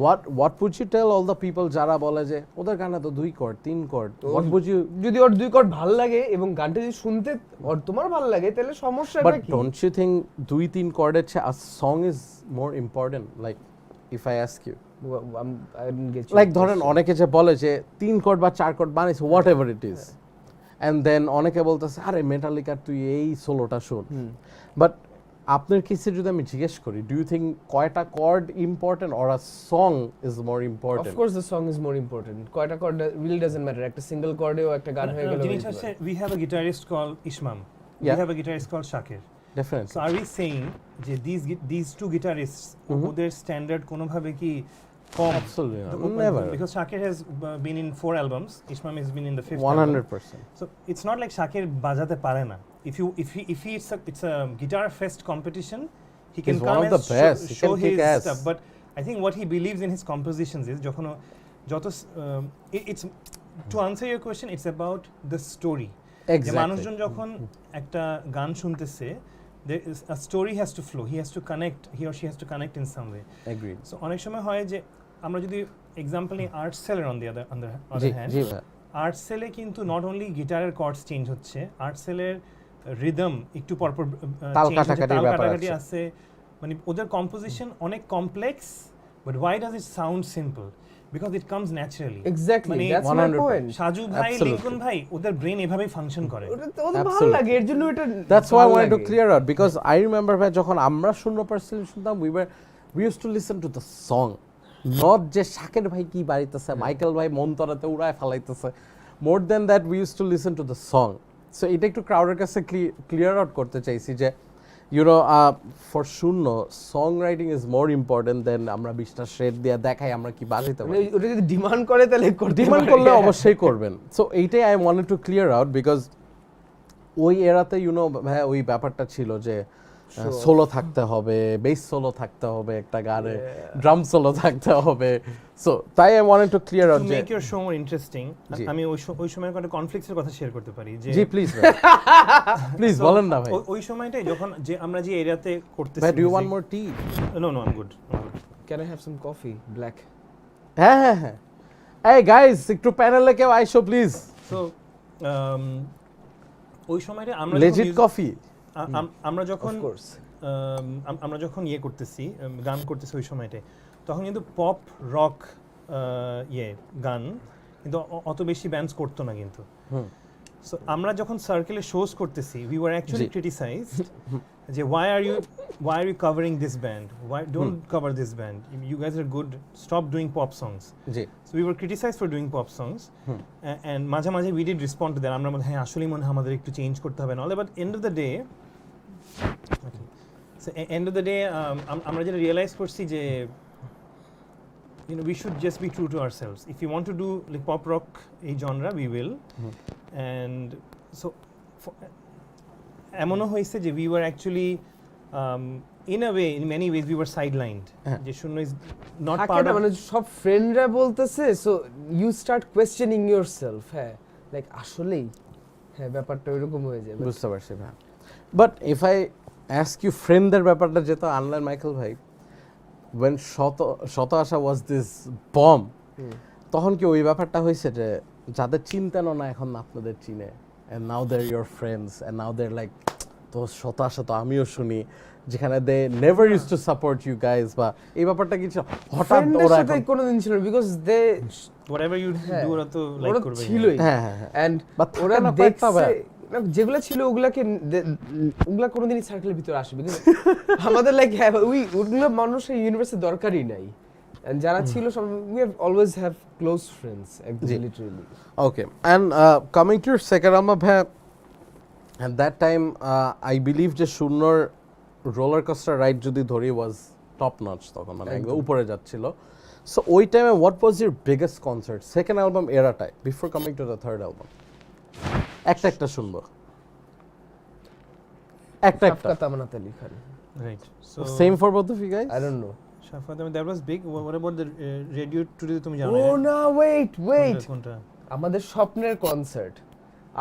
but what would you tell all the people যারা বলে যে ওদের গানে তো 2 chord 3 chord, what would you, যদি ওর 2 কর্ড ভালো লাগে এবং গানটা যদি শুনতে ওর তোমার ভালো লাগে তাহলে সমস্যাটা but কি? don't you think 2-3 কর্ডের চেয়ে a song is more important? Like if I ask you, I didn't get you. like ধরেন অনেকে যে বলে যে 3 কর্ড বা 4 কর্ড বানাইছে whatever it is, and then অনেকে বলতেছে আরে মেটালিকার তুই এই সোলোটা শুন, বাট আপনার কেসে যদি আমি জিজ্ঞেস করি, ডু ইউ থিংক কয়টা chord important or a song is more important? Of course the song is more important. কয়টা কর্ড really doesn't matter, একটা সিঙ্গেল কর্ডেও একটা গান হয়ে গেল। জিনিস হচ্ছে we have a guitarist called Ishmam, we have a guitarist called Shakir. Definitely. So are we saying যে these two guitarists ওদের স্ট্যান্ডার্ড কোনোভাবে কি কম? Absolutely not. Never. Because Shakir has been in 4 albums, Ishmam has been in the 5th 100%. So it's not like Shakir বাজাতে পারে না. If it's a guitar fest competition, he can He's come one of and the best. He show can his kick ass. stuff. But I think what he believes in his compositions is it's to answer your question, it's about the story. Exactly. মানুষজন যখন একটা গান শুনতেছে, there is a story has to flow, he or she has to connect in some way. Agreed. So অনেক সময় হয় যে আমরা যদি এক্সাম্পল নিই আর্ট সেলের on the other hand, art সেলে কিন্তু নট অনলি গিটারের কর্ডস চেঞ্জ হচ্ছে, আর্ট সেলের রিদম একটু পরপর তাল কাটাকাটি আছে, মানে ওদের কম্পোজিশন অনেক complex, but why does it sound simple? Because it comes naturally. Exactly, মানে that's my point. সাজু ভাই, লিঙ্কন ভাই, ওদের ব্রেন এভাবেই ফাংশন করে, ওদের ভালো লাগে, এর জন্য এটা that's why I wanted to clear out, because I remember ভাই যখন আমরা শূন্য পার্সেন্ট শুনতাম, we used to listen to the song, not যে শাকের ভাই কি বাড়িতেছে, মাইকেল ভাই মন্তরাতে উড়ায় ফেলাইতেছে, more than that we used to listen to the song. So এটা একটু ক্রাউডের কাছে ক্লিয়ার আউট করতে চাইছি যে you know for Shunno songwriting is more important than আমরা 20টা শেড দিয়ে দেখাই আমরা কি বাজাইতে পারি। ওটা যদি ডিমান্ড করে তাহলে ডিমান্ড করলে অবশ্যই করবেন। সো এইটাই I wanted to clear out, because ওই এরাতে ভাই ওই ব্যাপারটা ছিল যে সোলো থাকতে হবে, বেস সোলো থাকতে হবে একটা গানে, ড্রাম সোলো থাকতে হবে। সো তাই I wanted to clear out, to make your show more interesting. আমি ওই সময়ের একটা কনফ্লিক্টসের কথা শেয়ার করতে পারি যে জি প্লিজ প্লিজ বলেন না ভাই। ওই সময়টাই যখন যে আমরা যে এরিয়াতে করতেছি, ভাই do you want more tea? No I am good. Can I have some coffee black? হ্যাঁ এই গাইস একটু প্যানেলে কেউ আইসো প্লিজ। সো ওই সময়টা আমরা লেজিট কফি, আমরা যখন ইয়ে করতেছি, গান করতেছি ওই সময়টায়, তখন কিন্তু পপ রক গান কিন্তু অত বেশি ব্যান্ডস করতো না কিন্তু। সো আমরা যখন সার্কেলে শোজ করতেছি, উই ওয়ার অ্যাকচুয়ালি ক্রিটিসাইজড যে why are you covering this band, why don't cover this band, you guys are good, stop doing pop songs. So we were criticized for doing pop songs, and মাঝে মাঝে we did respond to that, আমরা হ্যাঁ আসলেই মনে হয় আমাদের একটু change করতে হবে না, but end of the day আমরা যেটা রিয়েলাইজ করছি যে we should just be true to ourselves. If you want to do like pop rock a genre, we will. And so এমনও হয়েছে যে we were actually in a way, in many ways we were sidelined. যে শূন্য is not part of, মানে সব ফ্রেন্ডরা বলতেছে, so you start questioning yourself, হ্যাঁ লাইক আসলেই হ্যাঁ ব্যাপারটা ওইরকম হয়ে যায় বুঝতে পারছি ভাই but if I ask you ফ্রেন্ডদের ব্যাপারটা যেটা আনলেন মাইকেল ভাই when শত আশা ওয়াজ দিস বম তখন কি ওই ব্যাপারটা হয়েছে যে যাদের চিনতেনও না এখন আপনাদের চিনে and now they're your friends and now they're like তো শত আশা তো আমিও শুনি যেখানে they never use to support you guys বা এই ব্যাপারটা কিছু হঠাৎ ফ্রেন্ডের ওরা সাথে কোনোদিন ছিল because they whatever you do ওরা তো লাইক ওরা করবে ছিলই হ্যাঁ এন্ড But ওরা থাকে না কয়েকটা দেখছে যেগুলো ছিল ওগুলা কোনোদিনই সার্কেলের ভিতরে আসে বিকজ আমাদের লাইক ওগুলো মানুষের ইউনিভার্সিটি দরকারই নাই এন্ড যারা ছিল সব we have always have close friends একদম literally Okay, and coming to your second album, at that time, I believe যে শূন্যর roller coaster ride যদি ধরি was top notch তখন মানে একদম উপরে যাচ্ছিল so ওই টাইমে what was your biggest concert second album এরাটায় before coming to the third album একটা শুনবো একটা শাফকাত আমানত আলী খান right so same for both of you guys I don't know Shafqat that was big what about the radio today তুমি জানো oh no wait কোনটা আমাদের স্বপ্নের concert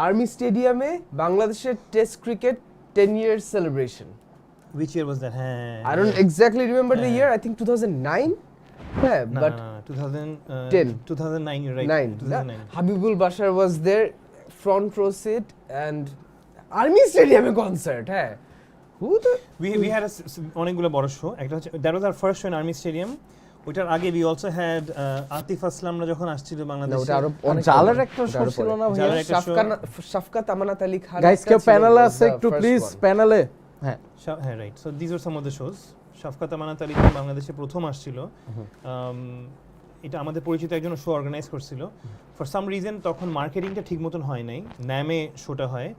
army স্টেডিয়ামে বাংলাদেশের test cricket 10 years celebration which year was that I don't exactly remember the year I think 2009 yeah but 2009 you're right 2009 Habibul Bashar was there front row seat and army stadium concert হ্যাঁ who the we had অনেকগুলো বড় show একটা হচ্ছে that was our first show in army stadium ওটার আগে we also had Atif আসলামরা যখন আসছিল বাংলাদেশে ওটা আরো অনেক জালের একটা শো ছিল না জালের ভাই একটা show শাফকাত আমানত আলী খান গাইস কেউ প্যানেলে আছে একটু প্লিজ প্যানেলে হ্যাঁ হ্যাঁ right so this are some of the shows Shafqat Amanat Ali খান বাংলাদেশে প্রথম আসছিল এটা আমাদের পরিচিত একজন শো অর্গানাইজ করছিল ফর সাম রিজন তখন মার্কেটিংটা ঠিক মতন হয় নাই ন্যামে শোটা হয়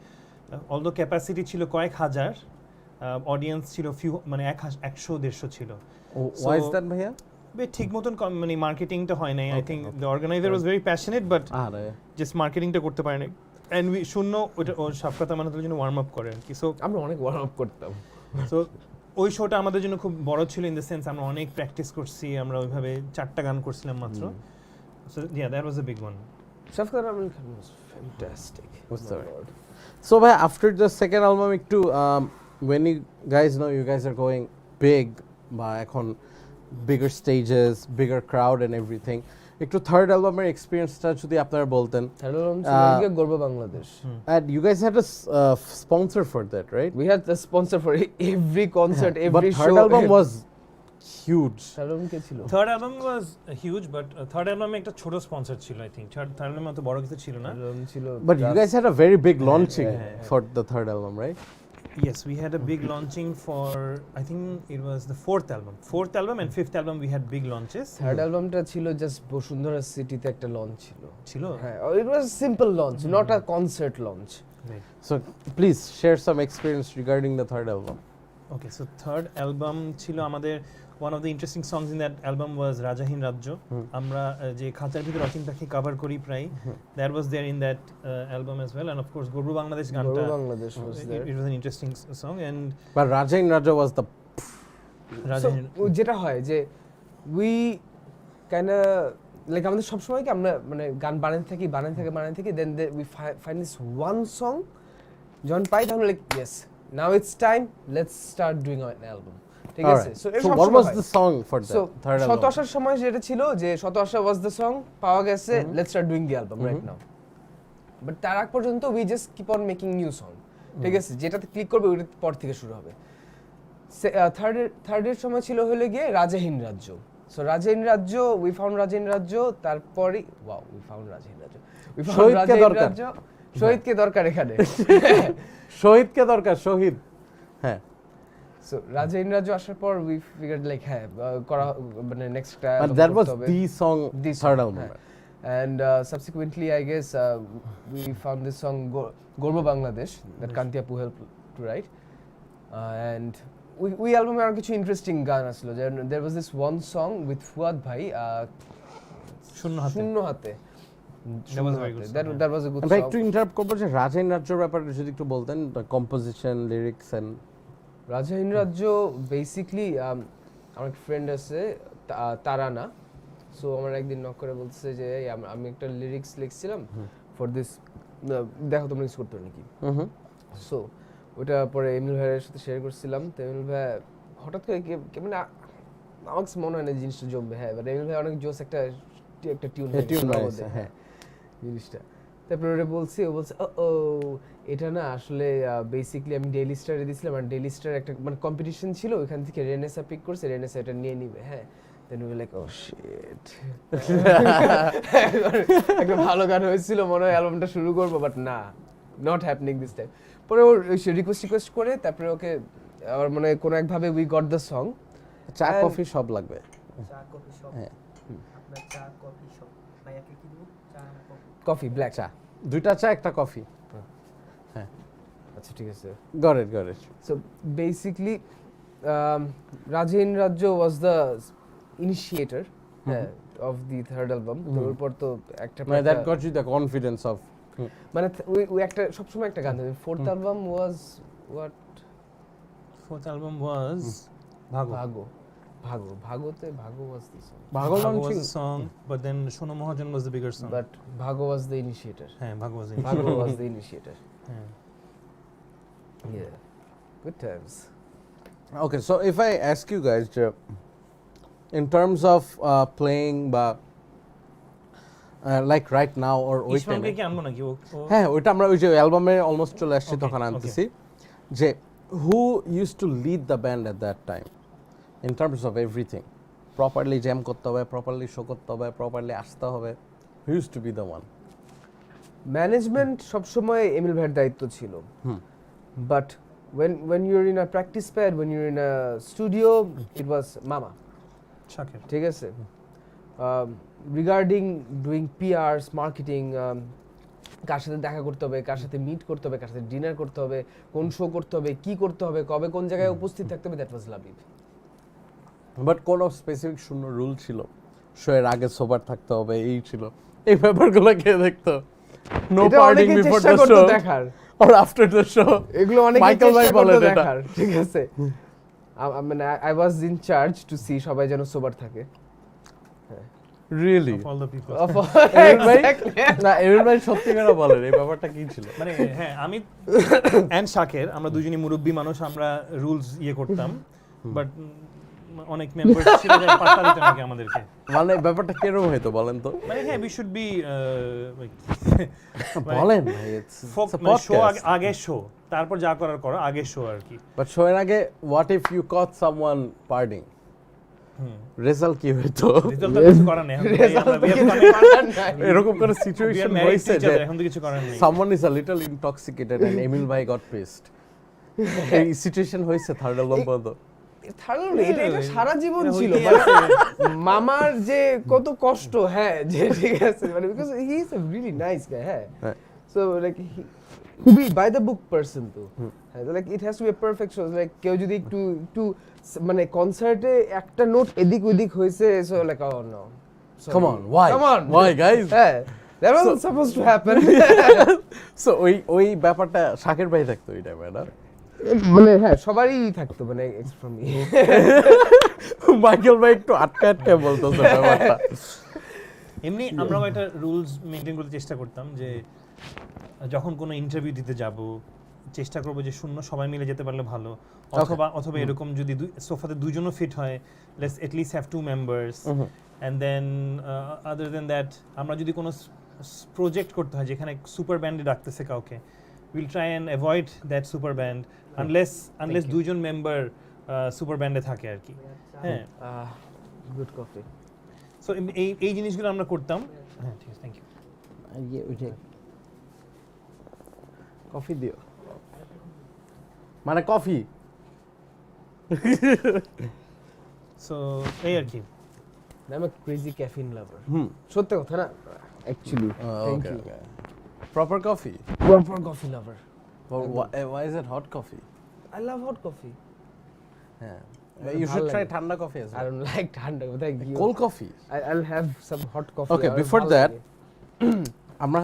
অলদো ক্যাপাসিটি ছিল কয়েক হাজার অডিয়েন্স ছিল ফিউ মানে 100-150 ছিল why is that ভাইয়া ঠিক মতন মানে মার্কেটিংটা হয় নাই I think the organiser was very passionate but আরে জাস্ট মার্কেটিংটা করতে পারে নাই এন্ড উই শূন্য ওটা শাফকাত আমানতের জন্য ওয়ার্ম আপ করে আর কি সো আমরা অনেক ওয়ার্ম আপ করতাম সো ওই শোটা আমাদের জন্য খুব বড় ছিল ইন দ্য সেন্স আমরা অনেক প্র্যাকটিস করছি আমরা ওইভাবে 4টা গান করছিলাম মাত্র so yeah that was a big one Shafqat আমানত খান was fantastic So bhai, after the second album একটু when you guys know you guys are going big বা এখন bigger stages bigger crowd and everything একটু থার্ড অ্যালবামের এক্সপেরিয়েন্সটা যদি আপনারা বলতেন hello ছিল গর্ব Bangladesh and you guys had a sponsor for that right we had the sponsor for every concert every but show third album was huge hello কে ছিল third album was huge but third অ্যালবামে একটা ছোট sponsor ছিল I think third অ্যালবামে অত বড় কিছু ছিল না ছিল but you guys had a very big launching for the third album right yes we had a big launching for I think it was the fourth album and fifth album we had big launches third অ্যালবামটা ছিল just Bashundhara সিটিতে একটা launch ছিল ছিল হ্যাঁ it was simple launch not a concert launch so please share some experience regarding the third album okay so third album ছিল আমাদের one of the interesting songs in that album was রাজাহীন রাজ্য আমরা যে খাঁচার ভিতর অচিন পাখি কভার করি প্রায় that was there in that album as well and of course গর্ব বাংলাদেশ গানটা গর্ব Bangladesh was there it was an interesting song and but Rajain Raja was the রাজাহীন যেটা হয় যে উই কাইন্ড লাইক আমাদের সব সময় কি আমরা মানে গান বানাতে থাকি then we find this one song যখন পাই তখন like yes now it's time let's start doing an album ঠিক আছে so what was the song for that third album শত আশার সময় যেটা ছিল যে শত আশা ওয়াজ দ্য সং পাওয়া গেছে let's start doing the album right now but তার আগ পর্যন্ত we just keep on making new song ঠিক আছে যেটাতে ক্লিক করবে ওইটার পর থেকে শুরু হবে থার্ডের সময় ছিল হলে গিয়ে রাজাহীন রাজ্য সো রাজাহীন রাজ্য উই ফাউন্ড রাজাহীন রাজ্য তারপরে ওয়াও উই ফাউন্ড রাজাহীন রাজ্য উই ফাউন্ড রাজাহীন রাজ্য শহীদকে দরকার এখানে শহীদকে দরকার শহীদ হ্যাঁ সো রাজাহীন রাজ্য আসার পর উই ফিগারড লাইক হ্যাঁ করা মানে next but that was the song third album and subsequently I guess we found this song Gorbo Bangladesh that Kantia Pu helped to write and we album আর কিছু ইন্টারেস্টিং গান আসলো there was this one song with Fuad bhai শূন্য হাতে that was a very good song that was a good ভাই song একটু interrupt করবো যে রাজাইন রাজ্যের ব্যাপারে যদি একটু বলতেন কম্পোজিশন লিরিক্স এন্ড রাজাহীন রাজ্য বেসিক্যালি আমার একটা ফ্রেন্ড আছে তারানা সো আমার একদিন নক করে বলতেছে যে আমি একটা লিরিক্স লিখছিলাম ফর দিস দেখো তোমরা ইউজ করতে নাকি। সো ওটা পরে এমিল ভাইয়ের সাথে শেয়ার করছিলাম, তো এমিল ভাই হঠাৎ করে মানে আমার মনে হয় না জিনিসটা জমবে, হ্যাঁ বাট এমিল ভাই অনেক জোস একটা টিউন হ্যাঁ জিনিসটা। তারপরে ওটা বলছি, ও বলছে ও এটা না আসলে বেসিক্যালি আমি ডেইলি স্টারে দিছিলাম, আর ডেইলি স্টার একটা মানে কম্পিটিশন ছিল, ওইখান থেকে রেনেসা পিক করছে, রেনেসা এটা নিয়ে নিবে। হ্যাঁ then we like oh shit, একটা ভালো গান হয়েছিল মনে হয় অ্যালবামটা শুরু করবো, বাট না, নট হ্যাপনিং দিস টাইম। পরে ওর রিকোয়েস্ট করে তারপরে ওকে আর মানে কোনো একভাবে উই গট দ্য সং। চা কফি সব লাগবে, চা কফি সব। হ্যাঁ আপনার চা কফি সব ভাইয়াকে কি দিব? চা কফি। কফি ব্ল্যাক চা, 2টা চা 1টা কফি। হ্যাঁ আচ্ছা ঠিক আছে। Got it. So basically, Rajin Rajyo was the initiator of the third album. তো এরপর তো একটা মানে that got you the confidence of মানে ওই একটা সবসময় একটা গান হবে। Fourth album was what? Fourth album was Bhago. Bhagote Bhago was the song. Bhago was launching the song, but then Shunno was the bigger song. But Bhago was the initiator. হ্যাঁ Bhago was the Bhago was the initiator. হ্যাঁ। Yeah. Good times. Okay, so if I ask you guys, in terms of playing, like right now or ওই টাইমে, ইসমামকে কি আনবো নাকি? হ্যাঁ ওইটা আমরা ওই যে অ্যালবামে অলমোস্ট চলে আসছি Okay, তখন okay. আনতেছি, যে who used to lead the band at that time in terms of everything? Properly jam করতে হবে, properly show করতে হবে, properly আসতে হবে. Who used to be the one? Management সবসময় এমিল ভাইয়ের দায়িত্ব ছিল, but when you're in a practice pad, when you're in a studio, it was Mama. শাকের। ঠিক আছে। রিগার্ডিং ডুইং পিআরস, মার্কেটিং, কার সাথে দেখা করতে হবে, কার সাথে মিট করতে হবে, কার সাথে ডিনার করতে হবে, কোন শো করতে হবে, কি করতে হবে, কবে কোন জায়গায় উপস্থিত থাকতে হবে, দ্যাট ওয়াজ লাবিব। বাট কোনো স্পেসিফিক শূন্য রুল ছিল? শো এর আগে সোবার থাকতে হবে, এই ছিল, এই ব্যাপারগুলো কে দেখতো? No partying before the show দেখার or after the show? এগুলো অনেকে মাইকেল ভাই বলে এটা দেখার, ঠিক আছে। মানে I was in charge to see সবাই যেন সোবার থাকে। Really Of all the people. না এমন ভাই সত্যি করে বলেন এই ব্যাপারটা কি ছিল? মানে হ্যাঁ আমি এন্ড শাকের আমরা দুজনই মুরব্বী মানুষ, আমরা রুলস ইয়ে করতাম, বাট অনেক মেম্বার ছিল যে পাত্তা দিত নাকি আমাদেরকে। মানে ব্যাপারটা কিরকম হইতো বলেন তো? মানে হ্যাঁ উই শুড বি বলেন ভাই, শো আগে শো, তারপর যা করার করো, আগে শো আর কি। বাট শো এর আগে what if you caught someone partying, result কি হইতো? রেজাল্ট তো কিছু করার নেই, এরকম কোন সিচুয়েশন হইছে যে এখন তো কিছু করার নেই, someone is a little intoxicated and Emil ভাই গট পিসড, এই সিচুয়েশন হইছে থার্ড অ্যালবাম পর্যন্ত? এটা সারা জীবন ছিল মামার যে কত কষ্ট, হ্যাঁ যে ঠিক আছে, মানে because he is a really nice guy, হ্যাঁ so like he be by the book person তো, হ্যাঁ like it has to be a perfect show, like কেউ যদি একটু মানে কনসার্টে একটা নোট এদিক ওদিক হইছে, so like oh no come on why guys, হ্যাঁ that wasn't supposed to happen. So ওই ব্যাপারটা শাকের ভাই থাকতো এই টাইমে না, মানে হ্যাঁ সবারই থাকতো, মানে এক্সেপ্ট ফ্রম মি। মাইকেল ভাই একটু আটকে বলতো ব্যাপারটা। এমনি আমরাও একটা রুলস মেইনটেইন করতে চেষ্টা করতাম যে যখন কোনো ইন্টারভিউ দিতে যাব চেষ্টা করব যে শূন্য সবাই মিলে যেতে পারলে ভালো, অথবা এরকম যদি সোফাতে দুজনও ফিট হয়, let's at least have 2 members, and then other than that আমরা যদি কোনো প্রজেক্ট করতে হয় যেখানে সুপার ব্যান্ডে ডাকতেছে কাউকে, we'll try and avoid that super band unless দুইজন মেম্বার সুপার ব্যান্ডে থাকে আর কি। হ্যাঁ গুড কফি। সো এই জিনিসগুলো আমরা করতাম। হ্যাঁ ঠিক আছে, থ্যাংক ইউ। কফি দিও, মানে কফি। সো এই আর কি, I am a crazy caffeine lover. সত্যি কথা না actually. Thank you. Proper coffee? Proper coffee lover. Why is it hot coffee? I love hot coffee. Yeah. But you should try thanda coffee as well. I don't like thanda. Thank you. Cold coffee? I'll have some hot coffee. Okay, before that, আমরা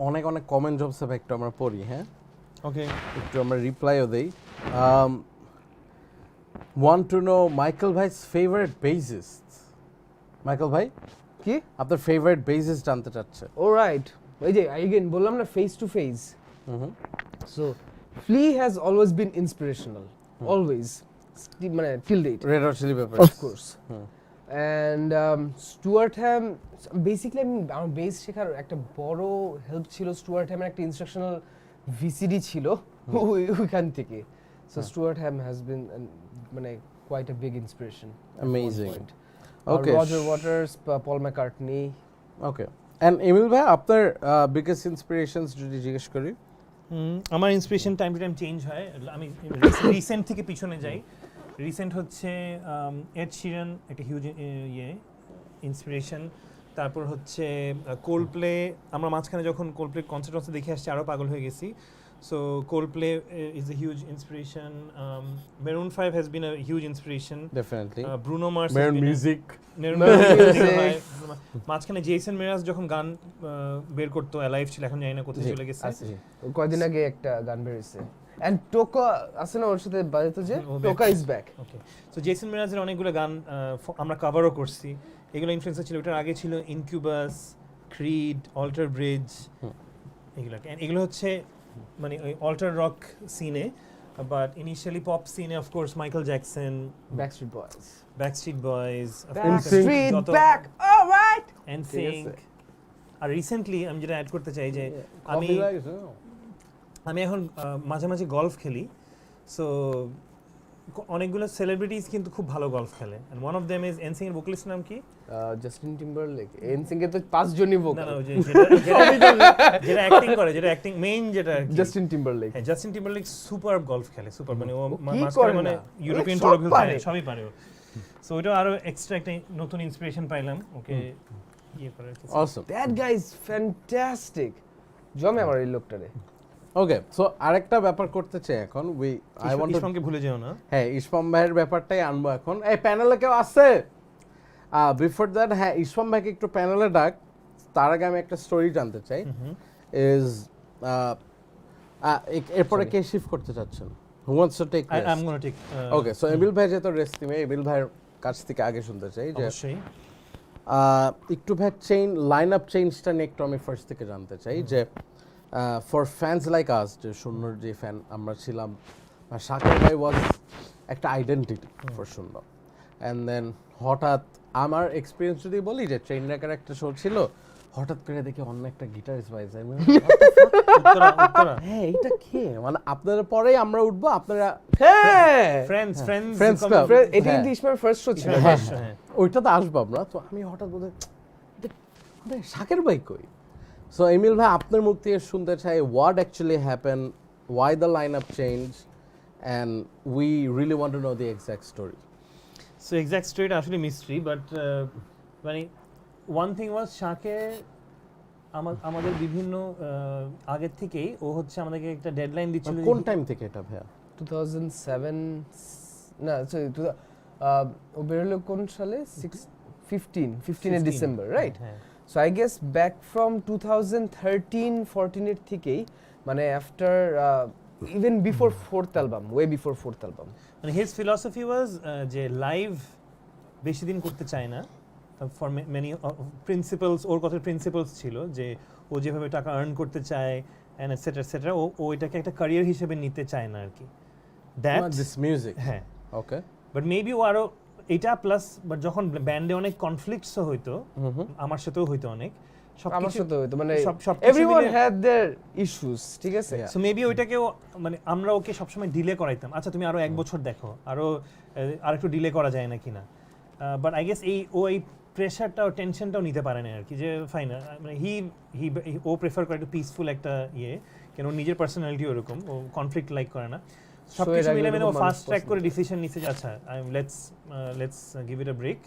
অনেক comment jobs একটু আমরা পড়ি, হ্যাঁ? ওকে, একটু আমরা রিপ্লাইও দেই। Want to know Michael ভাই's favorite bassist? Michael ভাই কি আপনার ফেভারিট বেসিস্ট জানতে চাচ্ছে। অলরাইট, ওই যে again বললাম না face to face. So Flea has always been inspirational. Always. মানে till date. Red Hot Chili Peppers. Of course. And Stuart Ham basically আমার বেস শেখার একটা বড় হেল্প ছিল Stuart Ham এর একটা ইনস্ট্রাকশনাল VCD ছিল ওইখান থেকে. So Stuart Ham has been মানে quite a big inspiration. Amazing. Okay. Roger Waters, Paul McCartney. Okay. And Emil ভাই আপনার biggest inspirations যদি জিজ্ঞেস করি? আমার inspiration time to time change হয়। আমি রিসেন্ট থেকে পিছনে যাই। রিসেন্ট হচ্ছে এড শিরান একটা হিউজ ইন্সপিরেশন। তারপর হচ্ছে কোল্ডপ্লে, আমরা মাঝখানে যখন কোল্ডপ্লে কনসার্ট দেখে আসছি আরও পাগল হয়ে গেছি। So Coldplay is a huge inspiration. Maroon 5 has been a huge inspiration. Definitely. Bruno Mars. Maroon Music. Maroon Music. মাঝখানে জেসন মেরাজ যখন গান বের করতো অ্যালাইভ ছিল, এখন জানি না কোথায় চলে গেছে। কয়েকদিন আগে একটা গান বের হয়েছে। And Toka আছে না ওর সাথে বাজাতো যে Toka is back. Okay. So Jason মেরাজের অনেকগুলো গান আমরা কভারও করছি। এগুলো ইনফ্লুয়েন্সার ছিল। ওটার আগে ছিল ইনকিউবাস, ক্রিড, অল্টার ব্রিজ, এগুলো হচ্ছে মানে ওই অল্টার রক সিনে, বাট ইনিশিয়ালি পপ সিনে of course Michael Jackson, Backstreet Boys, Backstreet back, all right, NSYNC। আর রিসেন্টলি আমি যেটা অ্যাড করতে চাই যে আমি এখন মাঝে মাঝে গলফ খেলি। সো অনেকগুলো সেলিব্রিটিজ কিন্তু খুব ভালো গলফ খেলে, and one of them is NSYNC এর ভোকালিস্ট নাম কি? Justin Timberlake. NSYNC এর তো 5 জনই ভোকাল। না যেটা অ্যাক্টিং করে, যেটা অ্যাক্টিং মেইন, যেটা জাস্টিন টিম্বারলেক। হ্যাঁ, জাস্টিন টিম্বারলেক সুপার গলফ খেলে, সুপার, মানে ও মাস্টার, মানে ইউরোপিয়ান টুর খেলে, সবই পারে ও। সো এটা আরো এক্সট্রা একটা নতুন ইন্সপিরেশন পাইলাম ওকে ইয়ে করার। Awesome. That guy is fantastic. জমে আমার এই লোকটারে। ওকে, সো আরেকটা ব্যাপার করতে চাই এখন। আই ওয়ান্ট টু ইসমামকে ভুলে যেও না। হ্যাঁ, ইসমাম ভাইয়ের ব্যাপারটাই আনবো এখন। এই প্যানেলে কেউ আছে? বিফোর দ্যাট, হ্যাঁ, ইসমাম ভাইকে একটু প্যানেলে ডাক। তার আগে আমি একটা স্টোরি জানতে চাই। ইজ এরপরে কে শিফট করতে চাচ্ছেন? Who wants to take? I am gonna take. Okay, so এবিল ভাই যেহেতু রেস্ট নিবে, এবিল ভাইয়ের কাছ থেকে আগে শুনতে চাই যে অবশ্যই একটু ভাই লাইন আপ চেঞ্জটা নিয়ে একটু আমি ফার্স্ট থেকে জানতে চাই যে ফর ফ্যান্স লাইক আস, যে শূন্যর যে ফ্যান আমরা ছিলাম, শাকির ভাই ওয়াজ একটা আইডেন্টিটি ফর শূন্য। অ্যান্ড দেন হঠাৎ আমার এক্সপিরিয়েন্স যদি বলি যে ট্রেন রেকার একটা শো ছিল, হঠাৎ করে দেখি অন্য একটা গিটারিস্ট ভাই যায়, হ্যাঁ এইটা কে, মানে আপনাদের পরেই আমরা উঠবো, আপনারা ফ্রেন্ডস ক্লাব, এটা কিন্তু ইসমামের ফার্স্ট শো ছিল। হ্যাঁ ওইটাতে আসবো আমরা। তো আমি হঠাৎ বলতে শাকির ভাই কই। সো এমিল ভাই আপনার মুখ থেকে শুনতে চাই what actually happened, why the lineup changed, and we really want to know the exact story. So exact স্টোরিটা আসলে মিস্ট্রি, বাট মানে ওয়ান থিং ওয়াজ শাকে আমাদের বিভিন্ন আগের থেকেই ও হচ্ছে আমাদেরকে একটা ডেডলাইন দিচ্ছিল। কোন টাইম থেকে এটা ভাইয়া? 2007 না, সরি, ও বেরোলো কোন সালে? 15 এর December, right? So I guess back from 2013-14 এর থেকেই, মানে after even before fourth album, way before fourth album, মানে হিজ ফিলসফি ওয়াজ যে লাইভ বেশি দিন করতে চায় না, ফর মেনি প্রিন্সিপালস, ওর কথা প্রিন্সিপালস ছিল যে ও যেভাবে টাকা আর্ন করতে চায় এন্ড এটসেট্রা এটসেট্রা, ও এটাকে একটা ক্যারিয়ার হিসেবে নিতে চায় না আর কি। দ্যাট দিস মিউজিক, হ্যাঁ, ওকে, বাট মেবি ও আরো এটা প্লাস, বাট যখন ব্যান্ডে অনেক কনফ্লিক্টসও হইতো, আমার সাথেও হইতো অনেক, আমার সাথে হইতো, মানে সব এভরিওয়ান হ্যাড देयर ইস্যুস, ঠিক আছে? সো মেবি ওইটাকেও মানে আমরা ওকে সবসময় ডিলে করাইতাম, আচ্ছা তুমি আরো এক বছর দেখো, আরেকটু ডিলে করা যায় না কিনা। বাট আই গেস এই প্রেশারটা ও টেনশনটাও নিতে পারে না আর কি, যে ফাইন, মানে ও প্রেফার করে একটু পিসফুল একটা ইয়ে, কেন নিজের পার্সোনালিটি ওরকম, ও কনফ্লিক্ট লাইক করে না। সবকিছু মিলে ও ফাস্ট ট্র্যাক করে ডিসিশন নিচ্ছে যে আচ্ছা let's give it a break.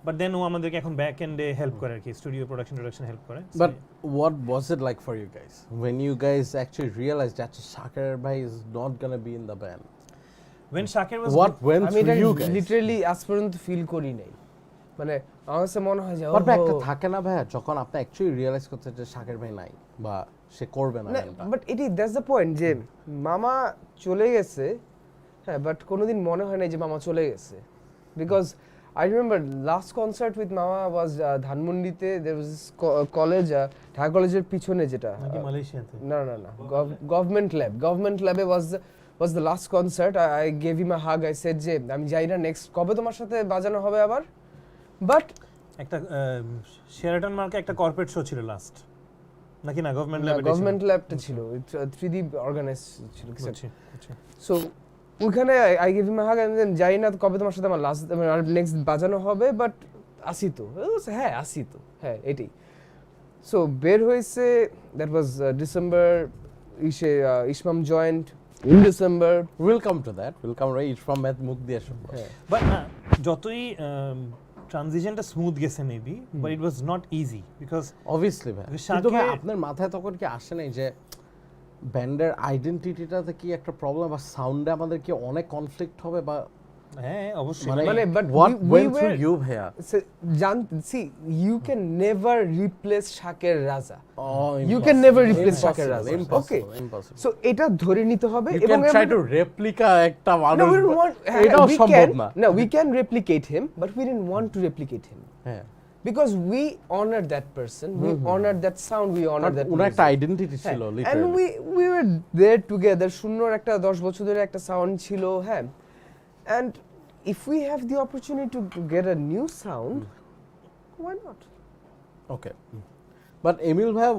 But then ও আমাদেরকে এখন ব্যাক এন্ডে হেল্প করে আর কি, স্টুডিও প্রোডাকশন হেল্প করে। But what was it like for you guys when you guys actually realized that Shakir bhai is not gonna be in the band? When Shakir was what went আমি through এটা you guys? Literally আজ পর্যন্ত feel করি নাই, মানে আমার কাছে মনে হয় যে বাট একটা থাকে না ভাই, যখন আপনি অ্যাকচুয়ালি রিয়েলাইজ করতে যে শাকির ভাই নাই বা সে করবে না, বাট দ্যাটস দ্য পয়েন্ট যে মামা চলে গেছে, হ্যাঁ, বাট কোনোদিন মনে হয় না যে মামা চলে গেছে, because I remember last concert with Mama was Dhanmundite. There was this college, Dhaka Collegeর পিছনে যেটা নাকি মালয়েশিয়াতে না government lab was the last concert. I gave him a hug. I said যে আমি যাই না নেক্সট কবে তোমার সাথে বাজানো হবে আবার, বাট একটা শেরাটন মার্কে একটা কর্পোরেট শো ছিল লাস্ট নাকি না গভর্নমেন্ট ল্যাবটা ছিল 3D অর্গানাইজ ছিল সো ওখানে I give him a hug and then যাই না কবে তোমার সাথে আমার লাস্ট নেক্সট বাজানো হবে, বাট আসি তো হ্যাঁ আসি তো হ্যাঁ এটাই। সো বের হয়েছে that was December, Ismam joint in December. Welcome to that, welcome right from math মুখ দিয়ে শুনবো। বাট না যতই ট্রানজিশনটা স্মুথ গেছে maybe, but it was not easy because obviously ভাই, কিন্তু ভাই আপনার মাথায় তখন কি আসে নাই যে ব্যান্ডের আইডেন্টিটিটাতে কি একটা প্রবলেম বা সাউন্ডে আমাদের কি অনেক কনফ্লিক্ট হবে বা হ্যাঁ অবশ্যই মানে but what we went were through you ভাইয়া? see you can never replace Shaker Raza. Oh, you can never replace Shaker Raza. Okay, impossible. so এটা ধরে নিতে হবে You can try to replica একটা মানুষ, no, we don't want, এটাও সম্ভব না। No, we can replicate him, but we didn't want to replicate him. হ্যাঁ, because we honored that person, we honored that sound, we honored that ওনার একটা music. Identity ছিল and literally. we were there together. শূন্যর একটা 10 বছর ধরে একটা sound ছিল, হ্যাঁ, and if we have the opportunity to get a new sound, why not? Okay, but Emil ভাই,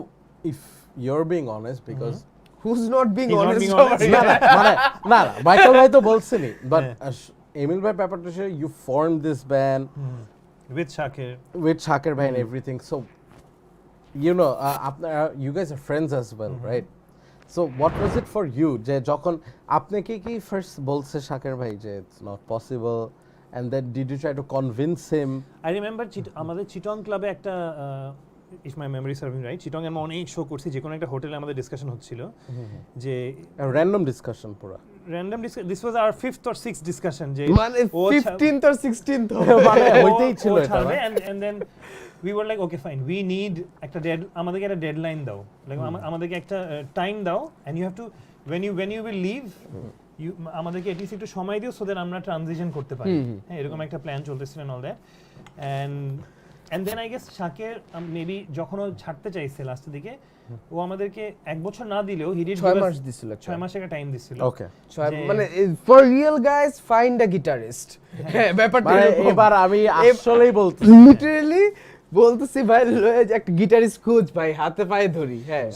if you're being honest, because Who's not being He's not honest? being honest. মানে না মাইকেল ভাই তো বলছেনই, but Emil ভাই ব্যাপারটা ছিল you formed this band with Shaker bhai and everything, so you know you guys are friends as well, right? So what was it for you যে যখন আপনি কি ফার্স্ট বলছে শাকের ভাই যে it's not possible, and then did you try to convince him? I remember আমাদের চিটং ক্লাবে একটা if my memory serving right, চিটং এর অনেক শো করছি, যে কোনো একটা হোটেলে আমাদের ডিসকাশন হচ্ছিল যে random discussion পুরো random discussion, this was our 5th or 6th discussion যে মানে 15th or 16th মানে হইতেই ছিল এটা, and then we were like okay fine, we need একটা আমাদেরকে একটা ডেডলাইন দাও, like আমাদেরকে একটা টাইম দাও, and you have to when you will leave you আমাদেরকে at least একটু সময় দিও so that আমরা ট্রানজিশন করতে পারি। হ্যাঁ, এরকম একটা প্ল্যান চলতেছিল and all that, and then I guess শাকের maybe যখন ও ছাড়তে চাইছে লাস্টের দিকে, ও আমাদেরকে 1 বছর না দিলেও he did 6 মাস দিছিল, 6 মাস একটা টাইম দিছিল। ওকে, মানে for real guys find a guitarist, হ্যাঁ ব্যাপারটা মানে এবার আমি আসলেই বলতে লিটারালি বলতেছি ভাই একটা গিটারিস্ট খুঁজ ভাই, হাতে পায়ে ধরি। হ্যাঁ,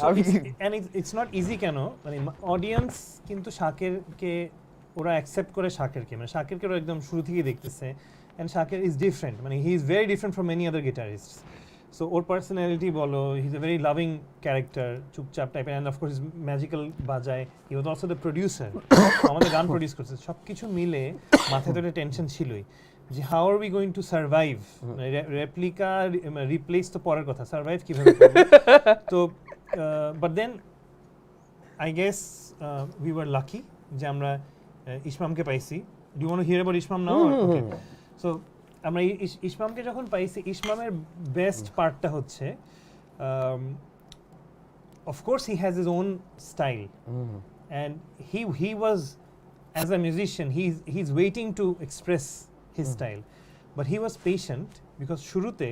and it's not easy কেন, মানে অডিয়েন্স কিন্তু শাকেরকে ওরা অ্যাকসেপ্ট করে, শাকেরকে মানে শাকেরকে ওরা একদম শুরু থেকেই দেখতেছে, and Shaker is different, মানে he is very different from many other guitarists, so or personality বলো, he's a very loving character, চুপচাপ টাইপের, and of course he's magical বাজায়, he was also the producer, আমাদের গান প্রডিউস করছে, সবকিছু মিলে মাথায় তো একটা টেনশন ছিলই যে how are we going to survive, replica replace তো পরের কথা, সার্ভাইভ কিভাবে করব। তো but then I guess we were lucky যে আমরা ইসমামকে পাইছি। Do you want to hear about Ismam now? Okay. So আমরা ইসমামকে যখন পাইছি, ইসমামের বেস্ট পার্টটা হচ্ছে of course he has his own style, and he was as a musician he's waiting to express his style, but he was patient because শুরুতে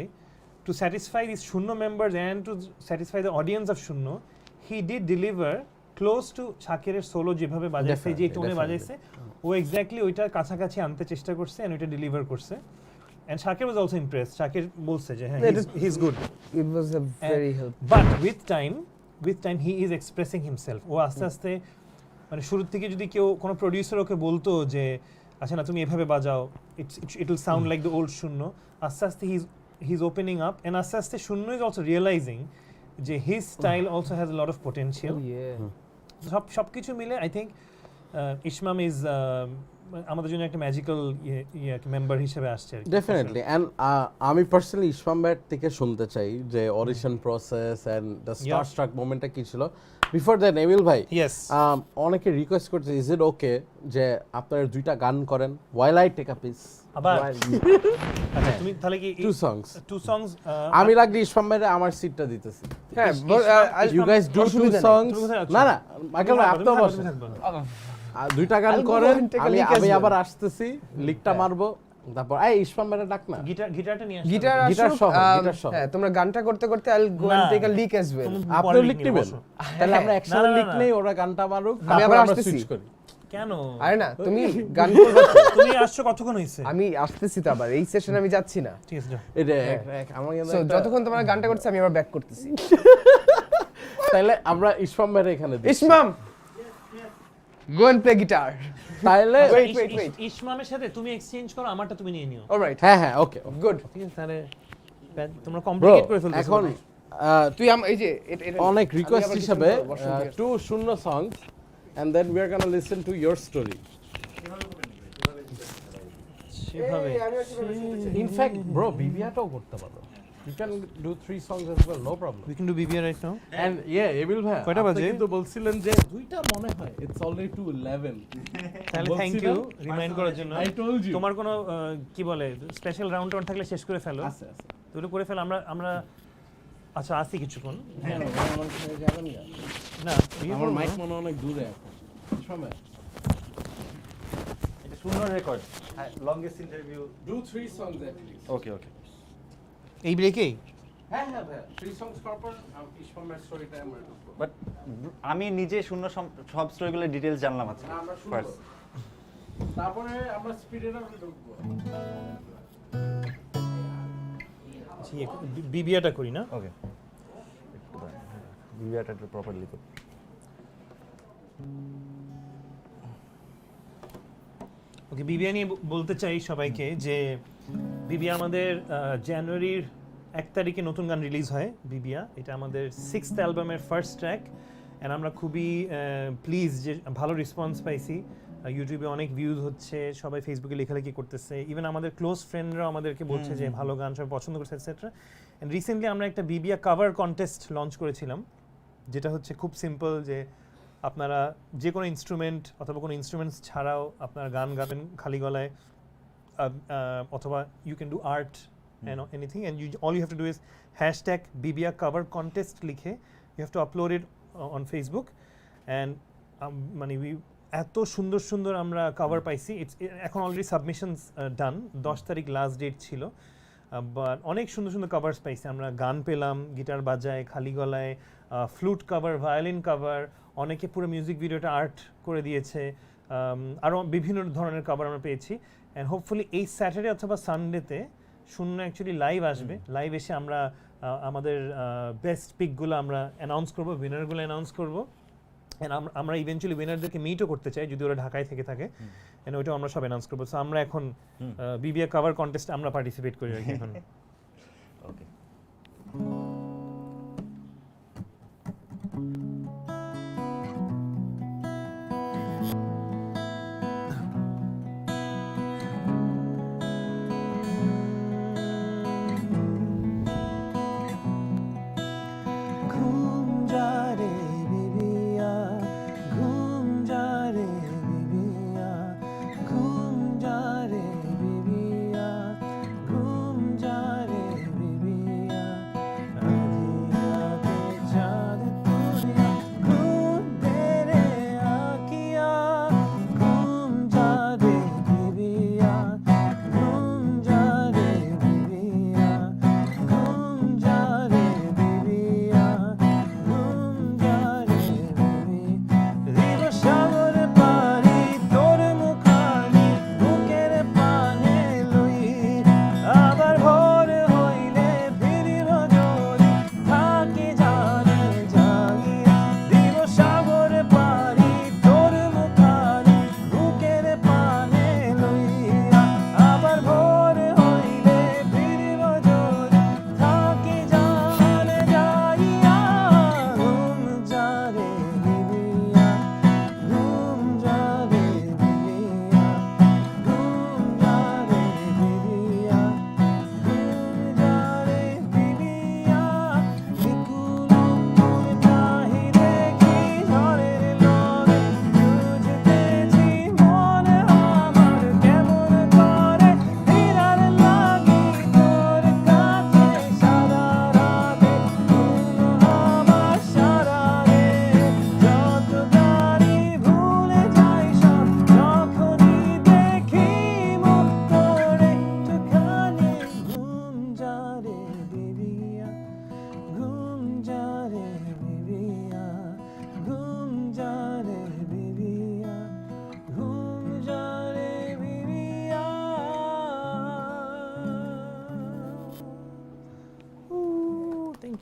to satisfy these Shunno members and to satisfy the audience of Shunno, he did deliver close to শাকেরের solo যেভাবে বাজাইছে, যে টোনে বাজাইছে, ও exactly ওইটার কাছাকাছি আনতে চেষ্টা করছে and ওইটা ডেলিভার করছে, and Shaker was also impressed. Shaker বলছে যে হ্যাঁ he's good, it was a very helpful, but with time he is expressing himself. ও আস্তে আস্তে মানে শুরুর থেকে যদি কেউ কোনো প্রোডিউসার ওকে বলতো যে আচ্ছা না তুমি এভাবে বাজাও, it will sound like the old Shunno, আস্তে আস্তে he's opening up, and আস্তে আস্তে Shunno is also realizing যে his style also has a lot of potential. সবকিছু মিলে I think ইসমাম is আমাদের জন্য একটা ম্যাজিক্যাল মেম্বার হিসেবে আসছে ডেফিনেটলি। এন্ড আমি পার্সোনালি ইসমাম ভাই থেকে শুনতে চাই যে অডিশন প্রসেস এন্ড দ্য স্টারস্ট্রাক মোমেন্টটা কি ছিল। বিফোর দ্যাট এমিল ভাই, অনেকে রিকোয়েস্ট করছে ইজ ইট ওকে যে আপনারা দুইটা গান করেন while I take a piece? আবার আচ্ছা তুমি তাহলে কি two songs আমি লাগলে ইসমাম ভাইরে আমার সিটটা দিতেছি। হ্যাঁ, you guys do 2 songs? না মাইকেল ভাই আপনি বসেন, দুইটা গান করেন, আমি আবার আসতেছি, লিকটা মারবো, তারপর এই ইসমাম ভাইয়ের ডাক না গিটারটা নিয়ে আসো। গিটার গিটার আসুক, সহ, গিটার সহ। হ্যাঁ তোমরা গানটা করতে করতে আই উইল গো না, and take a leak as well. তুমি আপনি পরে লিখ নিয়ে নেবেন বসো। তাহলে আমরা একসাথে না, না, লিখ না। নেই, ওরা গানটা মারুক, আমি তারপর আবার আমরা আসতেছি। সুইচ করি। কেন আরে না তুমি গান করবে তো। তুমি আসছো কতক্ষণ হইছে? আমি আসতেছি তো আবার, এই সেশনে আমি যাচ্ছি না। ঠিক আছে যাও। এটা আমার সো যতক্ষণ তোমরা গানটা করছো আমি আবার ব্যাক করতেছি। তাহলে আমরা ইসমাম ভাইয়ের এখানে দিই। Ismam go and play guitar. তাহলে wait. ইসমামের সাথে তুমি এক্সচেঞ্জ করো, আমারটা তুমি নিয়ে নিও। অলরাইট হ্যাঁ ওকে গুড। ঠিক আছে, তাহলে তোমরা ব্রো কমপ্লিকেট করে ফেলতেছো। এখন তুই এই যে অনেক আমি রিকোয়েস্ট আবার হিসেবে কিছু বসন দিয়ে আসছি। 2 শূন্য songs and then we are going to listen to your story. সেভাবে In fact bro বিবিয়াটাও করতে পারো, you can do 3 songs as well, no problem. we can do BBR right now. And yeah able ভাই কয়টা আপনি বাজে? কিন্তু বলছিলেন যে দুইটা মনে হয় it's already 2:11. তাহলে থ্যাংক ইউ রিমাইন্ড করার জন্য। I told you. তোমার কোনো কি বলে স্পেশাল রাউন্ড টাউন থাকলে শেষ করে ফেলো। আছে তুই করে ফেল, আমরা আচ্ছা আসি কিছুক্ষণ। হ্যাঁ আমার কাছে যাবেন না, না আমার মাইক মনে হয় অনেক দূরে এখন সময়। এটা শূন্য record, longest interview. Do 3 songs at least. ওকে এই ব্রেকেই হ্যাঁ ভাই 3 songs পর ইসমামের স্টোরিটা আমরা ঢুকবো। বাট আমি নিজে শূন্য সব স্টোরিগুলো ডিটেইলস জানলাম আছে আমরা শুনবো, ফার্স্ট। তারপরে আমরা স্পিডের উপরে ঢুকবো। বিবিআরটা করি না। ওকে ভিডিওটা একটু প্রপারলি তো। ওকে বিবিআর নিয়ে বলতে চাই সবাইকে যে বিবিআর আমাদের জানুয়ারির 1 তারিখে নতুন গান রিলিজ হয় বিবিআর। এটা আমাদের 6th অ্যালবামের ফার্স্ট ট্র্যাক অ্যান্ড আমরা খুবই প্লিজ যে ভালো রেসপন্স পাইছি। ইউটিউবে অনেক ভিউজ হচ্ছে, সবাই ফেসবুকে লেখালেখি করতেছে, ইভেন আমাদের ক্লোজ ফ্রেন্ডরাও আমাদেরকে বলছে যে ভালো গান সবাই পছন্দ করছে এটসেট্রা। অ্যান্ড রিসেন্টলি আমরা একটা বিবিআর কাভার কন্টেস্ট লঞ্চ করেছিলাম, যেটা হচ্ছে খুব সিম্পল, যে আপনারা যে কোনো ইনস্ট্রুমেন্ট অথবা কোনো ইনস্ট্রুমেন্টস ছাড়াও আপনারা গান গাবেন খালি গলায়, অথবা you can do art and anything, and all you have to do is hashtag BBR cover contest লিখে you have to upload it on Facebook. And মানে এত সুন্দর সুন্দর আমরা কাভার পাইছি। এখন অলরেডি সাবমিশনস ডান, 10 তারিখ লাস্ট ডেট ছিল, বাট অনেক সুন্দর সুন্দর কাভার্স পাইছি আমরা। গান পেলাম, গিটার বাজায় খালি গলায়, ফ্লুট কাভার, ভায়োলিন কাভার, অনেকে পুরো মিউজিক ভিডিওটা আর্ট করে দিয়েছে, আরও বিভিন্ন ধরনের কাভার আমরা পেয়েছি। অ্যান্ড হোপফুলি এই স্যাটারডে অথবা সানডেতে শূন্য অ্যাকচুয়ালি লাইভ আসবে। লাইভ এসে আমরা আমাদের বেস্ট পিকগুলো আমরা অ্যানাউন্স করবো, উইনারগুলো অ্যানাউন্স করবো। অ্যান্ড আমরা ইভেনচুয়ালি উইনারদেরকে মিটও করতে চাই যদি ওরা ঢাকায় থেকে থাকে, অ্যান্ড ওইটাও আমরা সব অ্যানাউন্স করবো। সো আমরা এখন বিবিআর কাভার কন্টেস্টে আমরা পার্টিসিপেট করি আর কি এখন। ওকে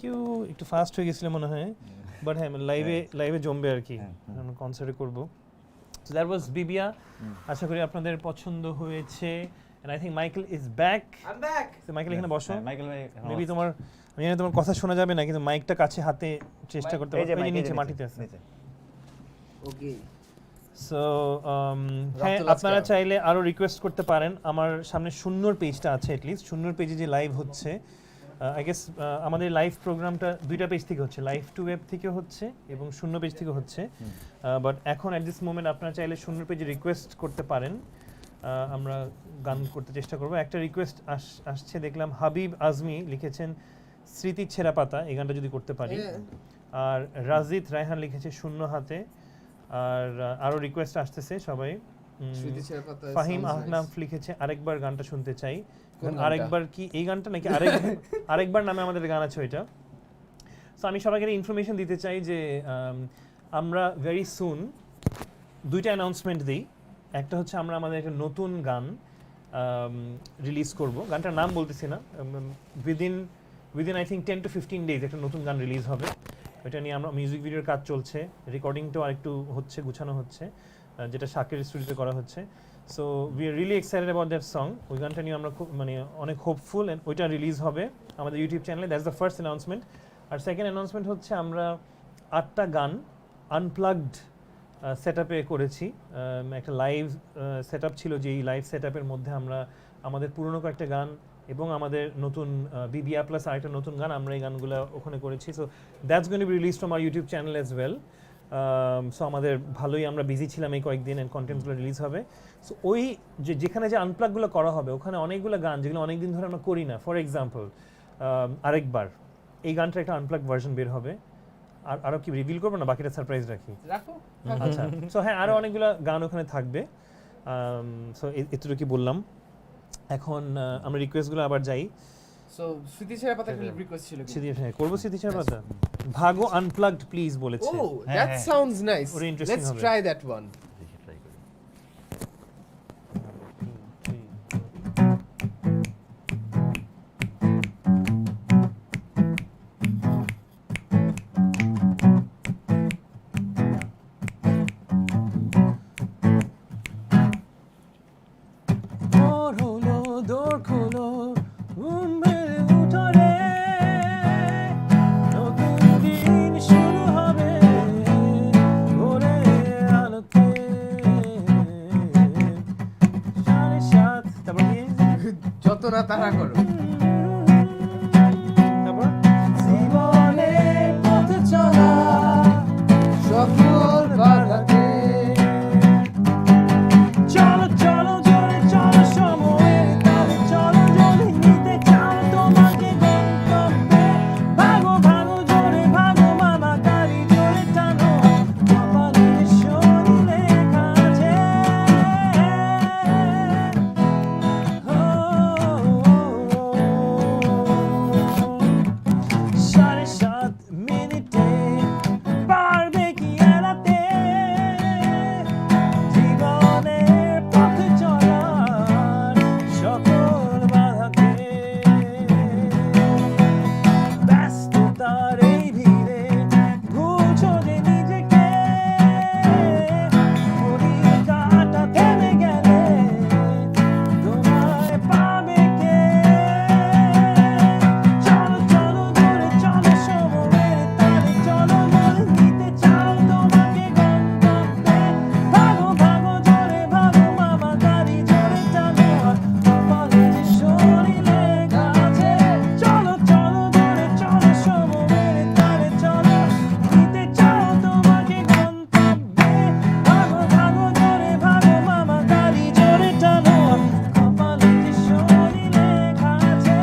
ইউ একটু ফাস্ট হয়ে গেছিল মনে হয়, বাট হ্যাঁ লাইভে জমবে আর কি, আমরা কনসার্টে করব। সো দ্যাট ওয়াজ বিবিয়া। আশা করি আপনাদের পছন্দ হয়েছে। And I think Michael is back. I'm back. So Michael এখানে বসো। মাইকেল ভাই মেবি তোমার আমি জানি তোমার কথা শোনা যাবে না, কিন্তু মাইকটা কাছে হাতে চেষ্টা করতে এই যে পারো। এই যে mic, নিচে মাটিতে আছে। Okay. সো হ্যাঁ, রাতুল আপনারা আজকে চাইলে আরো রিকোয়েস্ট করতে পারেন। আমার সামনে শূন্যর পেজটা আছে, এটলিস্ট শূন্যর পেজে যে লাইভ হচ্ছে, আই গেস আমাদের লাইভ প্রোগ্রামটা দুইটা পেজ থেকে হচ্ছে, লাইভ টু ওয়েব থেকে হচ্ছে এবং শূন্য পেজ থেকে হচ্ছে। বাট এখন অ্যাট দিস মোমেন্ট আপনারা চাইলে শূন্যর পেজে রিকোয়েস্ট করতে পারেন, আমরা গান করতে চেষ্টা করব। একটা রিকোয়েস্ট আসছে দেখলাম, হাবিব আজমি লিখেছেন স্মৃতি ছেঁড়া পাতা, এই গানটা যদি করতে পারি। আর রাজিত রায়হান লিখেছে শূন্য হাতে। আর আরো রিকোয়েস্ট আসতেছে সবাই। ফাহিম আহনাফ লিখেছে আরেকবার গানটা শুনতে চাই। আরেকবার কি এই গানটা নাকি আরেকবার নামে আমাদের গান আছে ওইটা। সো আমি সবাইকে ইনফরমেশন দিতে চাই যে আমরা ভেরি সুন দুইটা অ্যানাউন্সমেন্ট দিই। একটা হচ্ছে আমরা আমাদের একটা নতুন গান রিলিজ করব, গানটার নাম বলতেছি না, within I think 10 to 15 days একটা নতুন গান রিলিজ হবে। ওইটা নিয়ে আমরা মিউজিক ভিডিওর কাজ চলছে, রেকর্ডিংটাও আরেকটু হচ্ছে, গুছানো হচ্ছে, যেটা শাকের স্টুডিওতে করা হচ্ছে। So we are really excited about that song. ওই গানটা নিয়ে আমরা খুব মানে অনেক হোপফুল, অ্যান্ড ওইটা রিলিজ হবে আমাদের ইউটিউব চ্যানেলে। That's the first announcement. আর সেকেন্ড অ্যানাউন্সমেন্ট হচ্ছে আমরা 8টা গান আনপ্লাগড সেট আপে করেছি। একটা লাইভ সেট আপ ছিল, যেই লাইভ সেট আপের মধ্যে আমরা আমাদের পুরনো কয়েকটা গান এবং আমাদের নতুন বিবিয়া প্লাস আরেকটা নতুন গান, আমরা এই গানগুলো ওখানে করেছি। So that's going to B released from our YouTube channel as well. So আমাদের ভালোই, আমরা বিজি ছিলাম এই কয়েকদিন, অ্যান্ড কন্টেন্টগুলো রিলিজ হবে। সো ওই যেখানে যে আনপ্লাগগুলো করা হবে, ওখানে অনেকগুলো গান যেগুলো অনেকদিন ধরে আমরা করি না। ফর এক্সাম্পল আরেকবার এই গানটার একটা আনপ্লাগ ভার্সন বের হবে। আর আরও কি রিভিল করবো না, বাকিটা সারপ্রাইজ রাখি? আচ্ছা। সো হ্যাঁ, আরও অনেকগুলো গান ওখানে থাকবে। সো এতটুকু বললাম। এখন আমরা রিকোয়েস্টগুলো আবার যাই। সো স্মৃতি ছেঁড়া পাতা রিকোয়েস্ট ছিল কি? হ্যাঁ, করবো স্মৃতি ছেঁড়া পাতা। ভাগো আনপ্লাগড প্লিজ বলেছে। Oh, that sounds nice. ওটা interesting Let's হবে। try that one. দেখি ট্রাই করি। দৌড় খোলো বেড়ে উঠো রে, নতুন দিন শুরু হবে ভোরের আলোতে। 7:30 তারপর কি? যত না তাড়া করো। তারপর জীবনের পথে চলা সকল বাধাকে চলো চলো জোরে চলো, সময়ের তালে চলো, যদি নিতে চাও তোমাকে গন্তব্যে। ভাগো ভাগো জোরে ভাগো মামা, গাড়ি জোরে টানো, কপালে শরীরে কাছে। সাড়ে 7 মিনিটে পারবে কি এড়াতে জীবনের পথে চলার সকল বাধাকে। ব্যস্ততার এই ভিড়ে ভুলছো যে নিজেকে, ঘড়ির কাঁটা থেমে গেলে তোমায় পাবে কে। চলো চলো জোরে চলো, সময়ের তালে চলো, যদি নিতে চাও তোমাকে গন্তব্যে। ভাগো ভাগো জোরে ভাগো মামা, গাড়ি জোরে টানো, কপালে যে শরীরে কাছে। চলো চলো জোরে চলো, সময়ের তালে চলো, নিতে চাও তোমাকে গন্তব্যে। ভাগো ভাগো জোরে ভাগো মামা, গাড়ি জোরে টানো, কপালে যে শরীরে কাছে।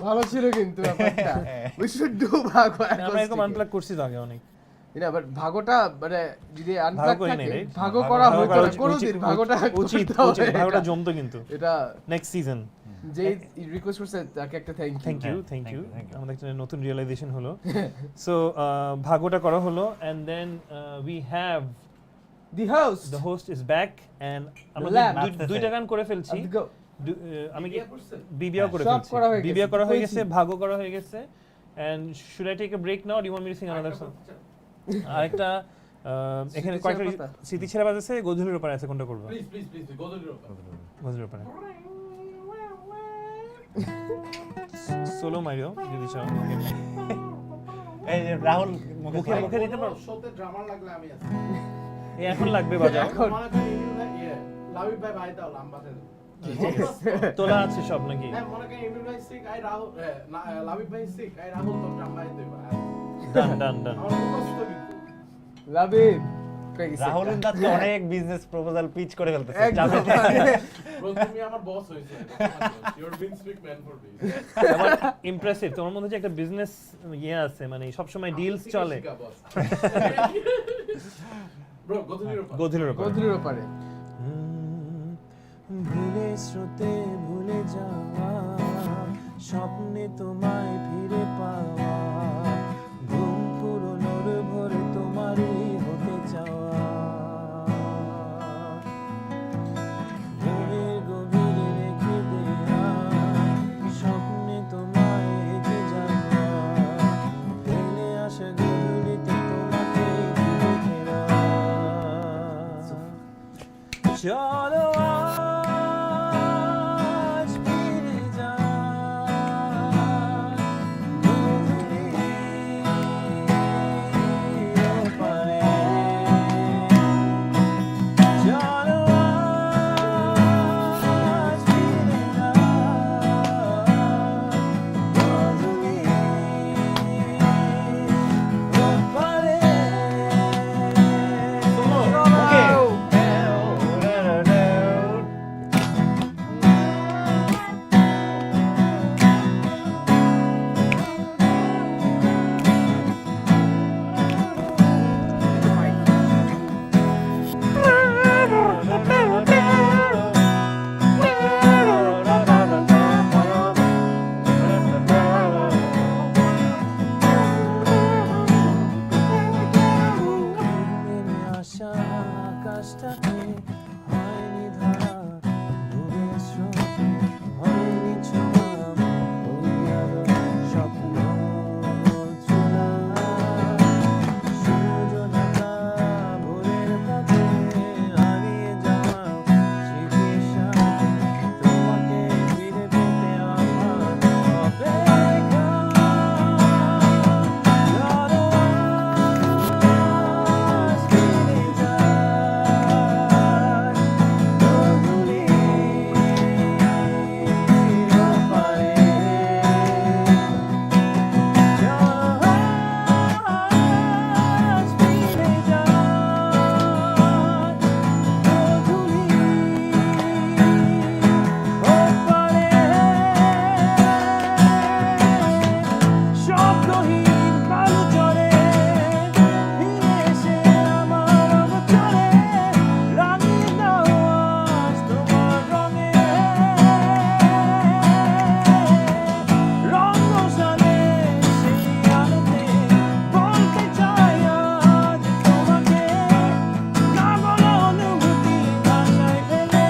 ভালো ছিল কিন্তু ব্যাপারটা। We should do ভাগো আমরা এরকম আনপ্লাগ করছি তো আগে অনেক। না বাট ভাগটা মানে যদি আনপ্লাগ ভাগ করি নাই, থাকে right? ভাগ করা ভাগ হতো করা না কোনোদিন ভাগটা উচিত করতে হবে ভাগটা এটা। জমতো কিন্তু এটা নেক্সট সিজন। যে রিকোয়েস্ট করছে তাকে একটা thank you thank you thank you. আমাদের একটা নতুন রিয়েলাইজেশন হলো। সো ভাগটা করা হলো and then we have the house the host is back and আমরা Lamb. দুইটা গান করে ফেলছি। আমি বিবিয়া করে সব ফেলছি, করা হয়ে গেছে, বিবিয়া করা হয়ে কইছি। গেছে, ভাগও করা হয়ে গেছে। And should I take a break now, do you want me to sing another song? আরেকটা এখানে স্মৃতি কয়েকটা ছেঁড়া পাতা। স্মৃতি ছেঁড়া বাজাচ্ছে, গোধূলির উপরে আছে, কোনটা করবো? প্লিজ গোধূলির উপরে সোলো মাইরো যদি চাও। এই যে রাহুল মুখে মুখে দিতে পারো? শোতে ড্রামার লাগলে আমি আছি। এখন লাগবে বাজাও। মনে করেন লাবিব ভাই ভাই দাও লাম্বাতে তোলা আছে সব নাকি? হ্যাঁ মনে করেন ইমরান ভাই সিক আই রাহুল লাবিব ভাই সিক আই রাহুল তো ড্রামা দেবা। ডান আমার কষ্ট কিন্তু লাবিব রাহুল দা তো অনেক বিজনেস প্রপোজাল পিচ করে ফেলতেছে। একদম ব্রো তুমি আমার বস হইছে। You are been speak man for this. আমার ইমপ্রেসিভ, তোমার মধ্যে যে একটা বিজনেস ইয়ে আছে, মানে সব সময় ডিলস চলে। ব্রো গোধূলির উপরে গোধূলির ওপারে ভুলে স্রোতে ভুলে যাওয়া, স্বপ্নে তোমায় ফিরে পাওয়া, ঘুম পুরনোর ভোরে তোমারই হতে চাওয়া, মনের গভীরে রেখে দেয়া, স্বপ্নে তোমায় এগিয়ে যাওয়া, ফেলে আসা গধূলিতে তোমাকে ফিরে ফেরা। চলো আজ ফিরে যাই গধূলির ওপারে। চলো আজ ফিরে যাই গধূলির ওপারে। নেমে আসা আকাশটাকে হয়নি ধরা, ডুবে স্রোতে হয়নি ছোঁয়া, ওই আলো স্বপ্ন চূড়া, সূর্য ঢাকা ভোরের পথে হারিয়ে যাওয়া স্মৃতির সাথে তোমাকে ফিরে পেতে আমার অপেক্ষা। চলো আজ ফিরে যাই গধূলির ওপারে। চলো আজ ফিরে যাই গধূলির ওপারে। শব্দহীন কালো চরে ফিরে এসে আমার অগোচরে রাঙিয়ে দাও আজ তোমার রঙে, রঙ্গশালে সেই আলোতে বলতে চাই আজ তোমাকে, না বলা অনুভূতি ভাষায় ফেলে।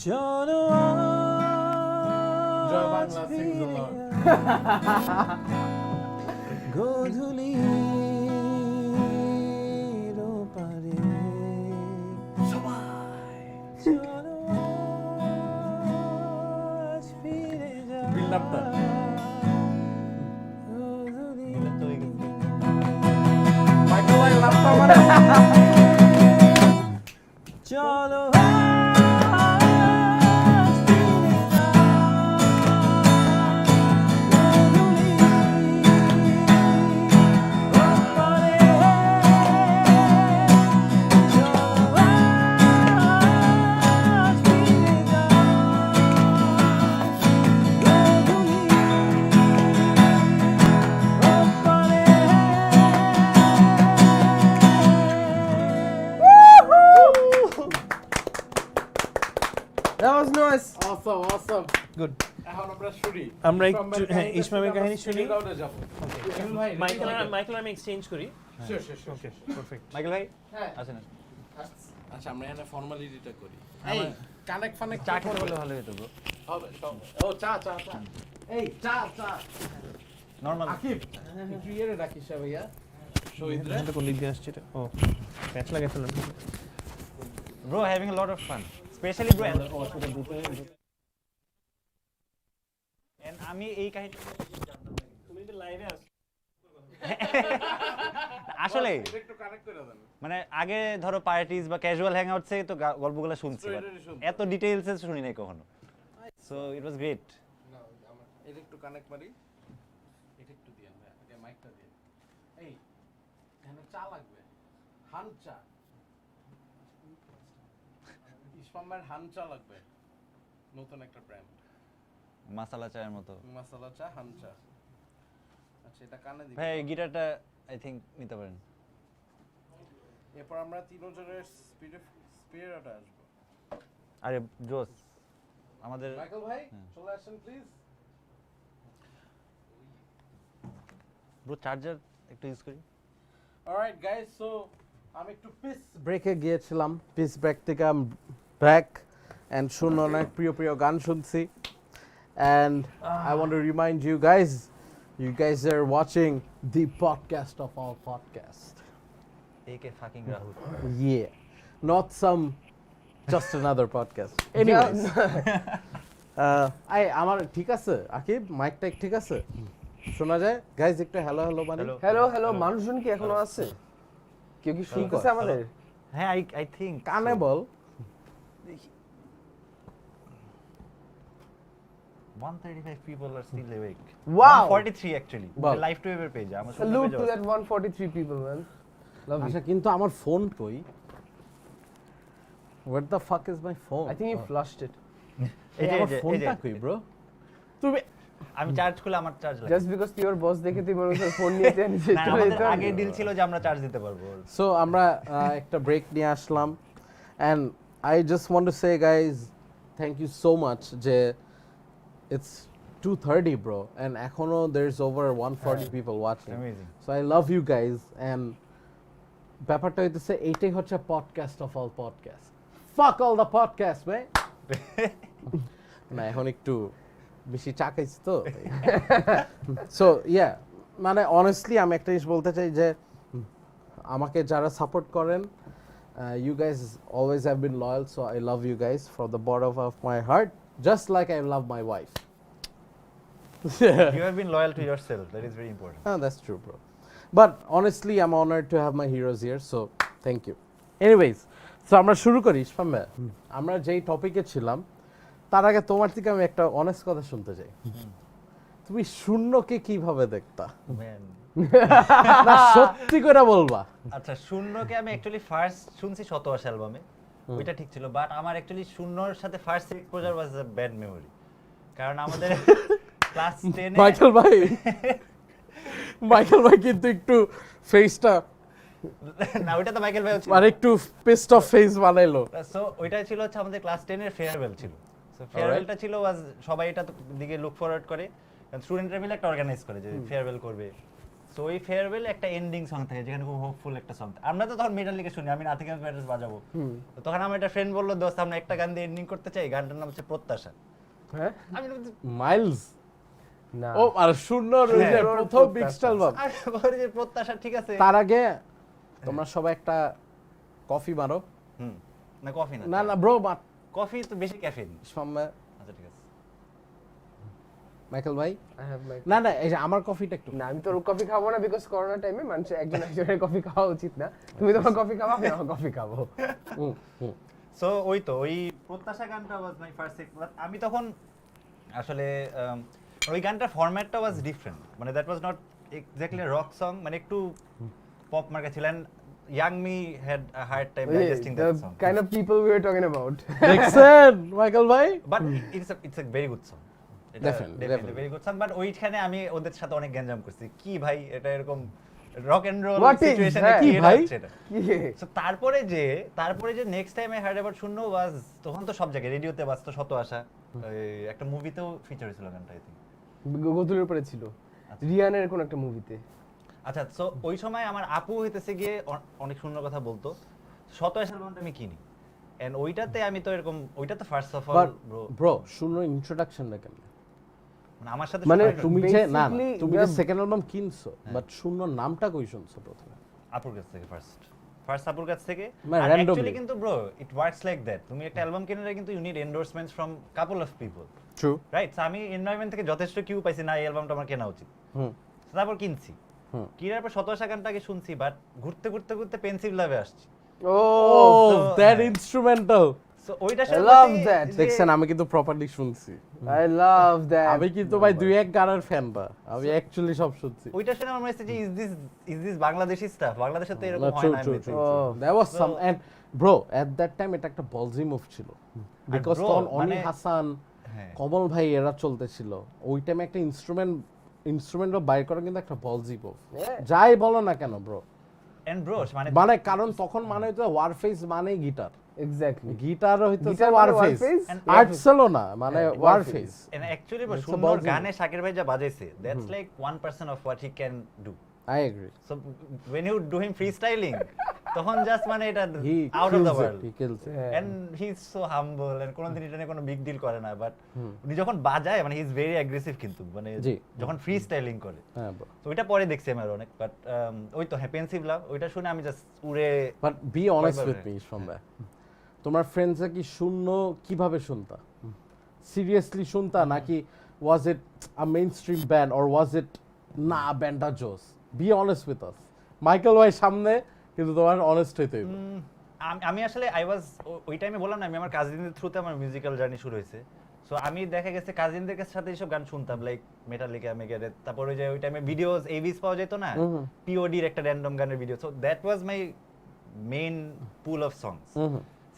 চলো জয় আজ বাংলা, sing the ফিরে Lord. গধূলির ওপারে। চলো আজ ফিরে যাই Build up that. গধূলির মাইক্রোওয়েভ ল্যাপটপ চলো আজ ফিরে যাই গধূলির ওপারে। চলো আজ ফিরে যাই awesome. গুড এখন আমরা শুনি আমরা একটু হ্যাঁ ইসমামের কাহিনী শুনি যাব মাইকেল আমি এক্সচেঞ্জ করি sure sure okay perfect Michael ভাই হ্যাঁ আসেন আচ্ছা আমরা এখানে ফর্মালিটিটা করি এই কানেক্ট ফানেক্ট চা খেতে বলে ভালো হতো ব্রো হবে সব ও চা এই চা নরমাল আকিব একটু ইয়ে রাখিস ভাইয়া শহীদ রে এটা কোন দিক দিয়ে আসছে এটা ও প্যাচ লাগাই ফেললাম bro having a lot of fun especially bro and আমি এই কাহিনী তুমি যদি লাইভে আসো আসলে একটু কানেক্ট করে দেন মানে আগে ধরো পার্টিজ বা ক্যাজুয়াল হ্যাংআউটস এ তো গল্পগুলো শুনছি but এত ডিটেইলসে শুনি নাই কখনো সো ইট ওয়াজ গ্রেট না আমার এটা একটু কানেক্ট মারি এটা একটু দিন ভাই আগে মাইকটা দিন এই এখানে চা লাগবে হান চা ইসমামের হান চা লাগবে নতুন একটা ব্র্যান্ড মাসালা চায়ের মতো মশলা চা হান চা আচ্ছা এটা কানে দিই ভাই গিটারটা আই থিংক নিতে পারেন এরপর আমরা তিনজনের স্পিরিট আসবো আরে জোস আমাদের মাইকেল ভাই চলে আসেন প্লিজ ব্রো চার্জার একটু ইউজ করি অলরাইট গাইস সো আমি একটু পিস ব্রেকে গিয়েছিলাম পিস ব্রেক থেকে ব্যাক এন্ড শুনো অনেক প্রিয় গান শুনছি and I want to remind you guys are watching the podcast of all podcasts. AK fucking Rahul. Yeah, not some just another podcast. Anyways, আমার ঠিক আছে আকিব মাইকটা ঠিক আছে শোনা যায় গাইজ একটু হ্যালো হ্যালো মানে হ্যালো মানুষজন কি এখনো আছে কেউ কি শুনতেছে আমাদের হ্যাঁ আই থিংক কানে বল 135 people are still awake. Wow. 143 actually. Wow. Live to ever page. আমার Salute to that 143 people, man. Love আচ্ছা you. কিন্তু আমার ফোন কই Where the fuck is my phone? I think you flushed it. এই আমার ফোনটা কই ব্রো তুমি আমি চার্জ করলে আমার চার্জ লাগে Just because your boss দেখে তুই মানুষের ফোন নিয়ে নিতে না আমাদের আগে ডিল ছিল যে আমরা চার্জ দিতে পারবো সো আমরা একটা ব্রেক নিয়ে আসলাম and I just want to say guys thank you so much যে it's 2:30 bro and echono there's over 140 people watching amazing so I love you guys and ব্যাপারটা হইতেছে এইটাই হচ্ছে podcast of all podcasts fuck all the podcasts man না এখন একটু বেশি চা খাইছি তো সো ইয়া মানে অনেস্টলি আমি একটা জিনিস বলতে চাই যে আমাকে যারা সাপোর্ট করেন you guys always have been loyal so I love you guys from the bottom of my heart just like I love my wife. You have been loyal to yourself that is very important That's true bro but honestly I'm honored to have my heroes here so thank you anyways so আমরা শুরু করি ইসফাম ভাই আমরা যেই টপিকে ছিলাম তার আগে তোমার থেকে আমি একটা অনেস্ট কথা শুনতে চাই তুমি শূন্যকে কিভাবে দেখতা man না সত্যি করে বলবা আচ্ছা শূন্যকে আমি অ্যাকচুয়ালি ফার্স্ট শুনছি 27 অ্যালবামে ওইটা ঠিক ছিল বাট আমার অ্যাকচুয়ালি শূন্যর সাথে first exposure was a bad memory কারণ আমাদের ক্লাস 10 এ মাইকেল ভাই কিন্তু একটু ফেসটা না ওইটা তো মাইকেল ভাই ছিল আর একটু পেস্ট অফ ফেস বানাইলো সো ওইটা ছিল হচ্ছে আমাদের ক্লাস 10 এর ফেয়ারওয়েল ছিল সো ফেয়ারওয়েলটা ছিল ওয়াজ সবাই এটা দিকে লুক ফরওয়ার্ড করে স্টুডেন্টরা মিলে একটা অর্গানাইজ করে যে ফেয়ারওয়েল করবে সো ওই ফেয়ারওয়েল একটা এন্ডিং সং থাকে যেখানে খুব হোপফুল একটা সং আমরা তো তখন মেটাল লিখে শুনি আমি নাথিং এলস ম্যাটার্স বাজাবো তো তখন আমার একটা ফ্রেন্ড বললো দোস্ত আমরা একটা গান দিয়ে এন্ডিং করতে চাই গানটার নাম হচ্ছে প্রত্যাশা হ্যাঁ আমি মাইলস না ও আর শূন্যর ওই যে প্রথম বিগ স্টাইল বাব বলি যে প্রত্যাশা ঠিক আছে তার আগে তোমরা সবাই একটা কফি মারো না কফি না না না ব্রো বাট কফি তো বেশি ক্যাফেইন সম্মে আচ্ছা ঠিক আছে মাইকেল ভাই I have my না না এই যে আমার কফিটা একটু না আমি তো কফি খাবো না বিকজ করোনা টাইমে মানুষ একজন একজনের কফি খাওয়া উচিত না তুমি তোমার কফি খাওয়া আমি আমার কফি খাবো সো ওই তো ওই প্রত্যাশা গানটা ওয়াজ মাই ফার্স্ট আমি তখন আসলে ওই গানটার ফরম্যাটটা ওয়াজ ডিফারেন্ট মানে that was not exactly rock song মানে একটু পপ মার্কা ছিল and young me had a hard time digesting the that song kind of people we were talking about দেখছেন মাইকেল ভাই but it's a very good song Definitely. Very good song but ওইখানে আমি ওদের সাথে অনেক গ্যাঞ্জাম করছি কি ভাই এটা এরকম rock and roll What is সিচুয়েশনে that? কি কি ভাই ভাই? সো তারপরে যে next time I hard about শূন্য ওয়াজ তখন তো সব জায়গায় রেডিওতে বাজতো শত আশা একটা মুভিতেও ফিচার হয়েছিল গানটা আই থিংক গতুলের উপরে ছিল রিয়ানের কোন একটা মুভিতে। আচ্ছা সো ওই সময় আমার আপু হইতেছে গিয়ে অনেক সুন্দর কথা বলতো, 27 অ্যালবামটা আমি কিনি এন্ড ওইটাতে আমি তো এরকম ওইটাতে ফার্স্ট অফ অল ব্রো শূন্য ইন্ট্রোডাকশনটা কেমন? মানে আমার সাথে মানে সবাই- তুমি যে না basically তুমি যে সেকেন্ড অ্যালবাম কিনছো বাট শূন্য নামটা কই শুনছো প্রথমে? আপুর কাছ থেকে ফার্স্ট আপুর কাছ থেকে। মানে আর randomly? অ্যাকচুয়ালি কিন্তু bro it works like that, তুমি একটা অ্যালবাম কিনলে কিন্তু you need endorsements from couple of people, true. Right? So আমি এনভায়রনমেন্ট থেকে যথেষ্ট কিউ পাইছি না এই অ্যালবামটা আমার কেনা উচিত, তারপর কিনছি। কিনার পর 27 গানটাকে শুনছি, বাট ঘুরতে ঘুরতে ঘুরতে পেন্সিভ লাভে আসছি। ও দ্যাট ইনস্ট্রুমেন্টাল। সো ওইটা I love that. দেখছেন আমি কিন্তু প্রপারলি শুনছি। I love that. আমি কিন্তু ভাই দুই এক গানের ফ্যান বা আমি অ্যাকচুয়ালি সব শুনছি। ওইটা শুনে আমার মনে হচ্ছে যে ইজ দিস বাংলাদেশি স্টাফ, বাংলাদেশে তো এরকম হয় True, না true, এমনিতে। true. There was some and bro at that time এটা একটা বলজি মুভ ছিল বিকজ bro, তখন অনি মানে- হাসান হ্যাঁ। কমল ভাই এরা চলতেছিল ওই টাইমে একটা ইনস্ট্রুমেন্ট বাইর করা কিন্তু একটা বলজি মুভ যাই বলো না কেন ব্রো। এন্ড ব্রো মানে মানে কারণ তখন মানে হইতো ওয়ারফেস মানে গিটার, এক্স্যাক্টলি গিটার হইতো Guitar মানে ওয়ারফেস Warface, আর্টসেলও না মানে Warface. And actually It's a সুন্দর ballsy গানে শাকির ভাই যা বাজাইছে that's like 1% of what he can do. I agree. So when you do him freestyling তখন জাস্ট মানে এটা He out of the kills it, world he kills it. And he is so humble and কোনদিন এটা নিয়ে কোনো big deal করে না, but উনি যখন বাজায় মানে হি ইজ ভেরি অ্যাগ্রেসিভ কিন্তু মানে জি। যখন ফ্রিস্টাইলিং করে। হ্যাঁ ব্রো। তো ওইটা পরে দেখছি আমার অনেক, বাট ওই তো হ্যাঁ পেন্সিভ লাভ ওইটা শুনে আমি জাস্ট উড়ে বাট বি অনেস্ট কয়বার উইথ মি সোমবার, তোমার ফ্রেন্ডসরা কি শূন্য কিভাবে শুনতা? সিরিয়াসলি শুনতা নাকি was it a mainstream band or was it না ব্যান্ডটা জোস? Be honest with us. Michael ভাই সামনে কিন্তু তোমার অনেস্ট হইতে হইবে। আমি আসলে আই ওয়াজ ওই টাইমে বললাম না আমি আমার কাজিনদের থ্রুতে আমার মিউজিক্যাল জার্নি শুরু হয়েছে। সো আমি দেখা গেছে কাজিনদের সাথে এইসব গান শুনতাম লাইক মেটালিকা, মেগাডেথ, তারপর ওই যে ওই টাইমে ভিডিওস এভিস পাওয়া যেত না, পিওডির একটা র্যান্ডম গানের video. So that was my main pool of songs.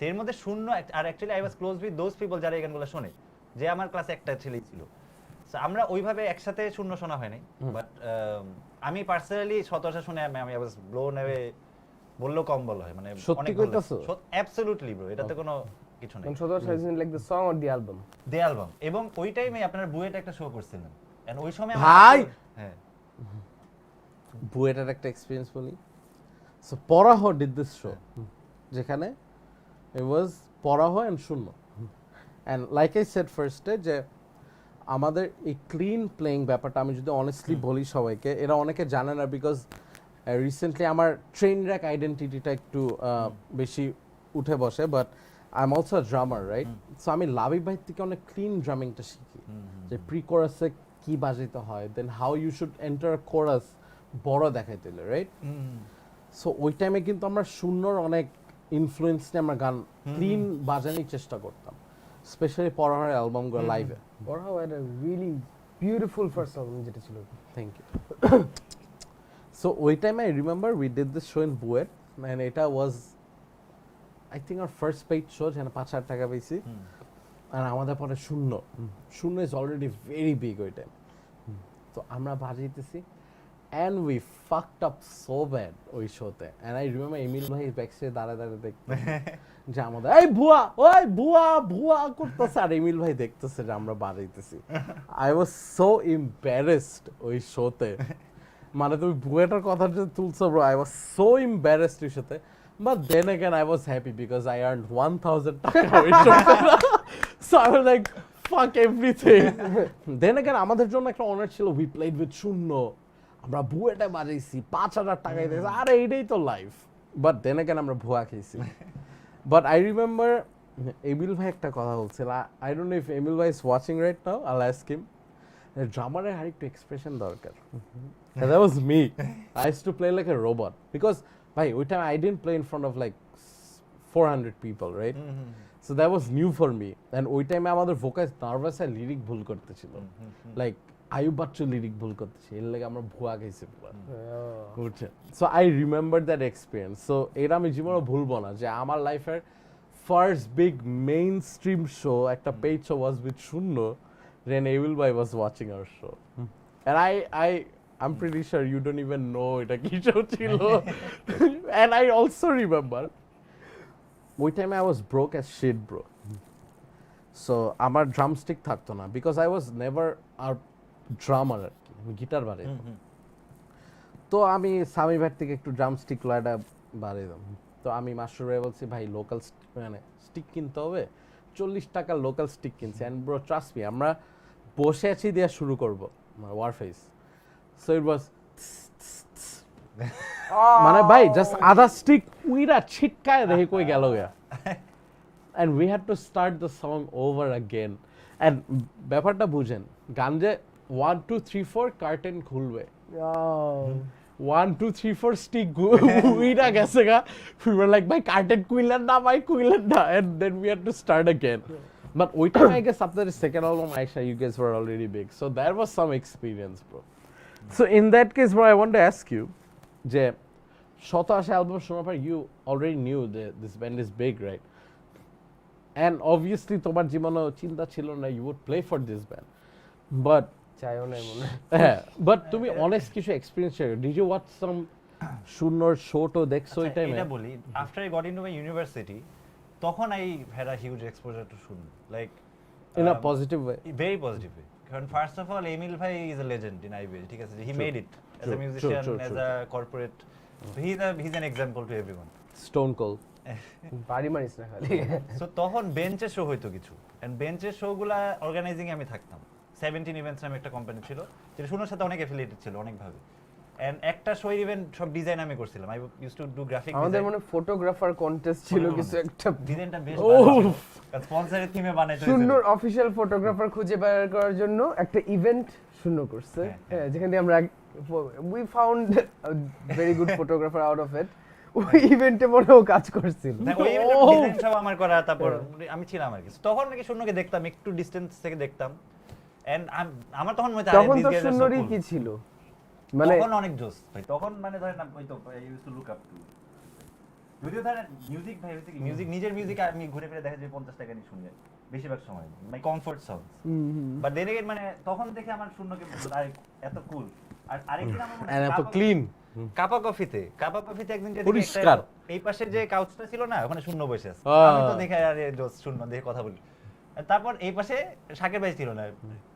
এর মধ্যে শূন্য আর actually I was close with those people যারা এই গানগুলো শোনে, যে আমার ক্লাসে একটা ছেলেই ছিল। সো আমরা ওইভাবে একসাথে শূন্য শোনা হয় নাই, বাট আমি পার্সোনালি 27 শুনে আমি আই ওয়াজ ব্লোন অ্যাওয়ে বললেও কম বলা হয়, মানে সত্যি কইতাছো? অ্যাবসলিউটলি ব্রো, এটাতে কোনো কিছু নেই। And Shodha Shah like the song or the album? The album. এবং ওই টাইমে আপনারা বুয়েটে একটা শো করছিলেন এন্ড ওই সময় ভাই! হ্যাঁ বুয়েটার একটা এক্সপেরিয়েন্স বলি। সো পরাহ ডিড দিস শো যেখানে it was পরাহ এন্ড শূন্য এন্ড লাইক আই সেড ফার্স্টে যে আমাদের এই ক্লিন প্লেইং ব্যাপারটা আমি যদি অনেস্টলি বলি সবাইকে, এরা অনেকে জানে না বিকজ রিসেন্টলি আমার ট্রেন র্যাক আইডেন্টিটিটা একটু বেশি উঠে বসে, but I am also drummer right. So আমি লাবিব ভাই থেকে অনেক ক্লিন ড্রামিংটা শিখি, যে প্রি কোরাসে কি বাজাইতে হয়, then how you should enter chorus বড় দেখাইতে হলে রাইট। সো ওই টাইমে কিন্তু আমরা শূন্যর অনেক ইনফ্লুয়েন্স নিয়ে আমরা গান ক্লিন বাজানোর চেষ্টা করতাম, স্পেশালি পড়ার অ্যালবামগুলো লাইভে। Or had a really beautiful first album যেটা ছিল। Thank you. সো ওই টাইমে I remember we did this show in BUET and এটা was I think our first paid show, যেখানে 5,000 টাকা পেয়েছি। আর আমাদের পরে শূন্য শূন্য ইজ অলরেডি ভেরি বিগ ওই টাইম। তো আমরা বাজাইতেছি and we fucked up so bad ওই শোতে। and I remember এমিল ভাই ব্যাকস্টেজে দাঁড়ায় দেখতে যে আমাদের এই ভুয়া ওই ভুয়া ভুয়া করতেছে, আর এমিল ভাই দেখতেছে যে আমরা বাজাইতেছি। I was so embarrassed ওই শোতে, মানে তুমি ভুয়াটার কথা যে তুলছো bro, I was so embarrassed ওই শোতে। But then again I was happy because I earned 1,000 টাকা ওই শোতে। So I was like fuck everything. Then again আমাদের জন্য একটা অনার ছিল, we played with শূন্য, আমরা ভুয়াটা বাজাইছি 5,000 টাকায় দিয়েছি, আরে এইটাই তো লাইফ। বাট দেন এগেন আমরা ভুয়া খেয়েছি। বাট আই রিমেম্বার এমিল ভাই একটা কথা বলছিল, I don't know if Emil ভাই is watching right now, I'll ask him, ড্রামারের আরেকটু এক্সপ্রেশন দরকার। And that was me. I used to play like a robot because ভাই ওই time I didn't play in front of like 400 people, right? So that was new for me. And ওই টাইমে আমাদের vocal nervous আর lyric ভুল করতেছিল, like Ayub Bachchu lyric ভুল করতেছে, এর লাগে আমরা ভুয়া খাইছি পুরো। বুঝছেন? So I remember that experience. So এটা আমি জীবনে ভুলবো না যে আমার লাইফের first big main stream show একটা পেইড শো ওয়াজ উইথ শূন্য, when Evil Boy was watching our show. And I'm pretty sure you don't even know এটা কি show ছিল। And I also remember ওই টাইমে I was broke as shit bro. So আমার drumstick থাকতো না because I was never আর ড্রামার আর কি, আমি গিটার বাড়াই। তো আমি সামি ভাই থেকে একটু ড্রামস্টিক লয়টা বাড়িয়ে দিলাম। তো আমি মাস্টার ভাই বলছি ভাই লোকাল মানে স্টিক কিনতে হবে, 40 টাকার লোকাল স্টিক কিনছি। অ্যান্ড ব্রো ট্রাস্ট মি, আমরা বসে আছি দিয়ে শুরু করবো ওয়ারফেস। সো ইট ওয়াজ মানে ভাই জাস্ট আধা স্টিক উইরা ছিটকায় দেখে কই গেল গা। And we had to start the song over again. And ব্যাপারটা বুঝেন, গান যে 1 2 3 4 কার্টেন খুলবে, 1 2 3 4 স্টিক উইরা গেছে গা। We were like ভাই কার্টেন খুইলেন না ভাই, খুইলেন না। And then we had to start again. But ওই time I guess after the second album Aisha, you guys were already big, so there was some experience, bro. So in that case, bro, I want to ask you, যে 27 album শোনার পর you already knew that this band is big, right? And obviously তোমার জীবনেও চিন্তা ছিল না you would play for this band, but চাইও না মনে but তুমি honest কিছু experience share, did you watch some Shunnoর show to দেখছো ওই টাইমে? এটা বলি, after I got into my university তখন I had a huge exposure to Shunno, like in a positive way. very positive way. কারণ first of all Emil ভাই is a legend in IBL, ঠিক আছে, he made it as a musician, as a corporate, so he's an example to everyone. Stone Cold. বাড়ি মারিস না খালি। So তখন বেঞ্চের শো হইতো কিছু, এন্ড বেঞ্চের শোগুলা অর্গানাইজিং এ আমি থাকতাম। 17 ইভেন্টস নামে একটা কোম্পানি ছিল যেটা শুনোর সাথে অনেক অ্যাফিলিয়েটেড ছিল অনেকভাবে, এন্ড একটা শো ইভেন্ট সব ডিজাইন আমি করছিলাম। I use to do graphic design. আমাদের মনে ফটোগ্রাফার কন্টেস্ট ছিল কিছু একটা, ডিজাইনটা বেশ ভালো ছিল, কারণ স্পন্সরের থিমে বানাইতে হয়েছিল। শূন্যর অফিশিয়াল ফটোগ্রাফার খুঁজে বের করার জন্য একটা ইভেন্ট শূন্য করছে, হ্যাঁ, যেখান থেকে আমরা we found a very good photographer out of it. ওই ইভেন্টে মনেও কাজ করছিল, ওই ইভেন্টের ডিজাইন সব আমার করা, তারপর আমি ছিলাম আর কি। তখন নাকি শূন্যকে দেখতাম, একটু ডিসটেন্স থেকে দেখতাম, এন্ড আমার তখন মনে হয় তখন তো শূন্যরই কি ছিল, মানে তখন অনেক জোস ভাই। তখন মানে ধরেন ওই তো I use to look up to, যদিও ধরেন মিউজিক ভাই হচ্ছে কি, মিউজিক নিজের মিউজিক আমি ঘুরে ফিরে দেখা যায় 50 টাকা নিয়ে শুনে বেশিরভাগ সময় my comfort song. But then again মানে তখন দেখে আমার শূন্যকে এত কুল। আর আরেকদিন আমার মনে এত ক্লিন কাপা কফিতে একদিন যে পরিষ্কার এই পাশে যে কাউচটা ছিল না, ওখানে শূন্য বসে আছে। আমি তো দেখে আরে জোস শূন্য দেখে কথা বলি। তারপর এই পাশে শাকের ভাই ছিল না,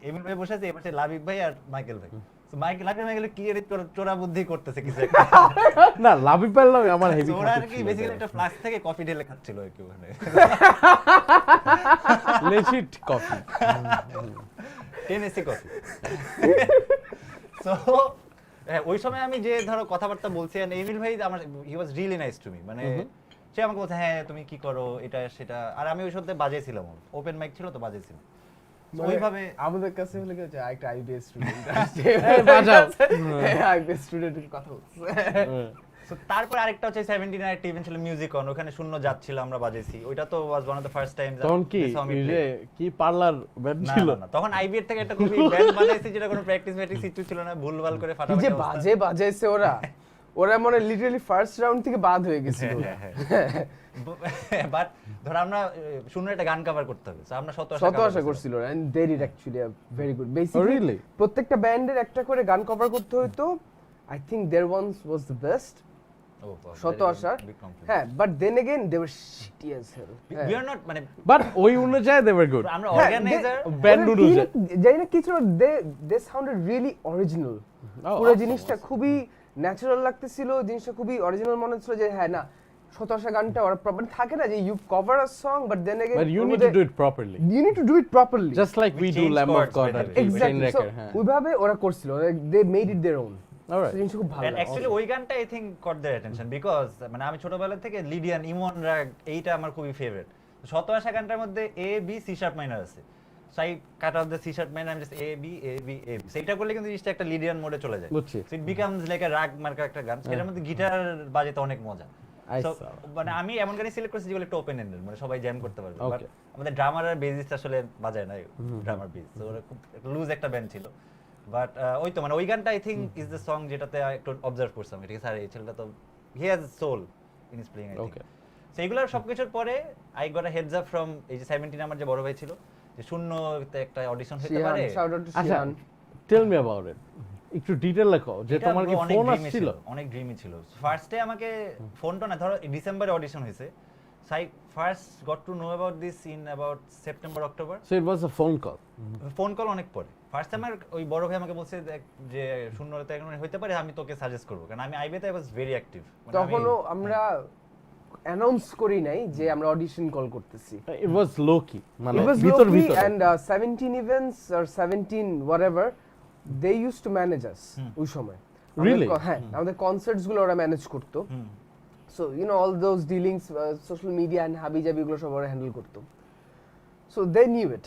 এমিল ভাই বসে আছে, এই পাশে লাবিব ভাই আর মাইকেল ভাই। তো মাইকেল কি এর চোরা বুদ্ধি করতেছে কিছু একটা। না লাবিব ভাই আমার হেভি ওরা আর কি বেসিক্যালি একটা ফ্লাস্ক থেকে কফি ঢেলে খাচ্ছিল আর কি ওখানে, legit coffee, Tennessee coffee. So ওই সময় আমি যে ধরো কথাবার্তা বলছি, আর এমিল ভাই আমার he was really nice to me, মানে সে আমাকে বলছে হ্যাঁ তুমি কি করো এটা সেটা, আর আমি ওই সাথে বাজেছিলাম, ওপেন মাইক ছিল তো বাজেছিলাম। ওইভাবে আমাদের কাছে হলে কি হচ্ছে, একটা আইবিএস স্টুডেন্ট আসছে, বাজাও আইবিএস স্টুডেন্টের কথা বলছে। সো তারপর আরেকটা হচ্ছে 17 এর একটা ইভেন্ট ছিল মিউজিক অন, ওখানে শূন্য যাচ্ছিল, আমরা বাজেছি। ওইটা তো ওয়াজ one of the first time. তখন কি পার্লার ব্যান্ড ছিল না, তখন আইবিএর থেকে একটা খুবই ব্যান্ড বানাইছে যেটা কোনো প্র্যাকটিস কিছু ছিল না, ভুলভাল করে ফাটাফাটি যে বাজাইছে ওরা মানে লিটারালি ফার্স্ট রাউন্ড থেকে বাদ হয়ে গেছিল। বাট ধর আমরা শূন্য একটা গান কভার করতে হবে, সো আমরা 17 আশা করছিল, and they did actually very good. Basically প্রত্যেকটা ব্যান্ডের একটা করে গান কভার করতে হতো। I think their ones was the best, 17 হ্যাঁ, but then again they were shitty as hell. We are not মানে, বাট ওই অনুযায়ী দে ওয়্যার গুড। আমরা অর্গানাইজার ব্যান্ড অনুযায়ী যাই না কিছু, দে সাউন্ডেড রিয়েলি অরিজিনাল। পুরো জিনিসটা খুবই ন্যাচারাল লাগতেছিল, জিনিসটা খুবই অরিজিনাল মনে হচ্ছিল যে হ্যাঁ না 17 গানটা ওরা প্রপার থাকে না যে you cover a song but then again but you need to do it properly, just like we do Lamb of God and exactly so ওইভাবে ওরা করছিল, they made it their own. alright, জিনিসটা খুব ভালো and actually ওই গানটা I think caught their attention because মানে আমি ছোটবেলা থেকে লিডিয়ান ইমন রাগ এইটা আমার খুবই ফেভারিট। 17 গানটার মধ্যে A B C sharp minor আছে, so I cut off the sea sharp minor, আমি just A B A B A B, সেইটা করলে কিন্তু জিনিসটা একটা লিডিয়ান মোডে চলে যায়, সো ইট বিকামস লাইক আ রাগ মার্কা একটা গান। এর মধ্যে গিটার বাজাতে অনেক মজা। মানে আমি এমন গানই সিলেক্ট করেছি যেগুলো ওপেন এন্ডেড, মানে সবাই জ্যাম করতে পারবে। বাট আমাদের ড্রামার আর বেসিস্ট আসলে বাজায় না ড্রামার বেস, তো ওরা খুব লুজ একটা ব্যান্ড ছিল। বাট ওই তো মানে ওই গানটা I think is the song যেটাতে একটু অবজার্ভ করছিলাম, ঠিক আছে, আর এই ছেলেটা তো he has soul in his playing I think. সেইগুলোর সবকিছুর পরে I got a heads up from এই যে 17 আমার যে বড় ভাই ছিল, যে শূন্যতে একটা অডিশন হতে পারে। আচ্ছা টেল মি অ্যাবাউট ইট, একটু ডিটেইল লেখো যে তোমার কি ফোন আসছিল? অনেক ড্রিমই ছিল। ফার্স্টে আমাকে ফোনটা না, ধরো ডিসেম্বরে অডিশন হয়েছে, first got to know about this in about September October. So it was a phone call. Phone call অনেক পরে। ফার্স্ট টাইম ওই বড় ভাই আমাকে বলছে যে শূন্যতে এখন হইতে পারে, আমি তোকে সাজেস্ট করবো, কারণ আমি আইবিতে আই ওয়াজ ভেরি অ্যাক্টিভ। তখনও আমরা অ্যানাউন্স করি নাই যে আমরা অডিশন কল করতেছি। ইট ওয়াজ লো কি, মানে It was ভিতর low-key ভিতর। and 17 events or 17 whatever they used to manage us ওই সময়। Really? হ্যাঁ, আমাদের কনসার্টস গুলো ওরা ম্যানেজ করতো। So you know all those dealings social media and হাবি জাবি গুলো সব ওরা হ্যান্ডেল করতো। So they knew it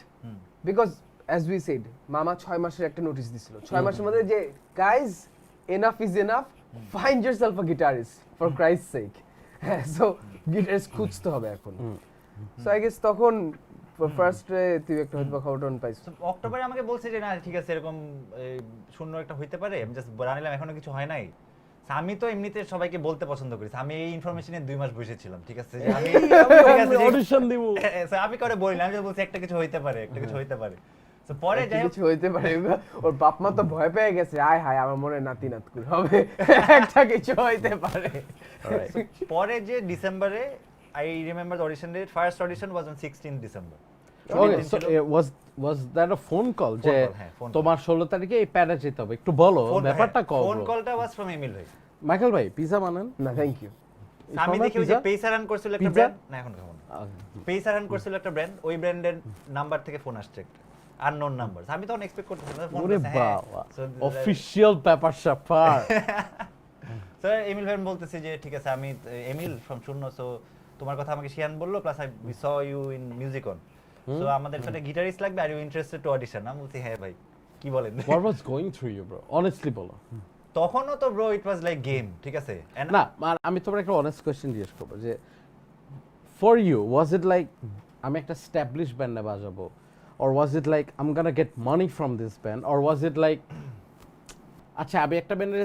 because as we said মামা 6 মাসের একটা নোটিশ দিছিল। 6 মাসের মধ্যে যে guys enough is enough, find yourself a guitarist for Christ's sake. So guitarist খুঁজতে হবে এখন। সো আই গেস তখন ফার্স্ট তুই একটা হয়তো খবরটা পাইছিস। অক্টোবরে আমাকে বলছে যে না ঠিক আছে এরকম শূন্য একটা হইতে পারে, আমি জাস্ট জানিলাম, এখনো কিছু হয় নাই। আমি তো এমনিতে সবাইকে বলতে পছন্দ করি, আমি এই ইনফরমেশনে 2 মাস বসেছিলাম, ঠিক আছে যে আমি অডিশন দিব। আমি করে বলি না, আমি বলছি একটা কিছু হইতে পারে, একটা কিছু হইতে পারে। তো পরে যাই কিছু হইতে পারে, ওর বাপ মা তো ভয় পেয়ে গেছে, আয় হায় আমার মনে নাতি নাতকুর হবে, একটা কিছু হইতে পারে। পরে যে ডিসেম্বরে I remember the audition date, first audition was on 16 December. Okay, so was that a phone call যে তোমার 16 তারিখে এই প্যাডে যেতে হবে, একটু বলো ব্যাপারটা কও। ফোন কলটা ওয়াজ ফ্রম এমিল ভাই। মাইকেল ভাই পিজা বানান না থ্যাংক ইউ। আমি দেখি ওই যে পেসার রান করছিল একটা ব্র্যান্ড, না এখন খাবো না। পেসার রান করছিল একটা ব্র্যান্ড, ওই ব্র্যান্ডের নাম্বার থেকে ফোন আসছে একটা আননোন নাম্বার। আমি তখন এক্সপেক্ট করতেছিলাম ফোন ওরে আসছে। বাবা, অফিশিয়াল পেপার শাপার। স্যার এমিল ভাই বলতেছে যে ঠিক আছে, আমি এমিল ফ্রম শূন্য, সো তোমার কথা আমাকে শিয়ান বললো, plus I we saw you in music on, so আমাদের সাথে গিটারিস্ট লাগবে, are you interested to audition? আমি বলছি হ্যাঁ ভাই, কি বলেন? What was going through you bro, honestly বলো। তখনও তো bro it was like game, ঠিক আছে। না আমি তোমার একটা অনেস্ট কোশ্চেন জিজ্ঞেস করবো যে for you was it like আমি একটা স্ট্যাবলিশ ব্যান্ডে বাজাবো, or was it like I'm gonna get money from this band, or was it like আচ্ছা আমি একটা ব্যান্ডের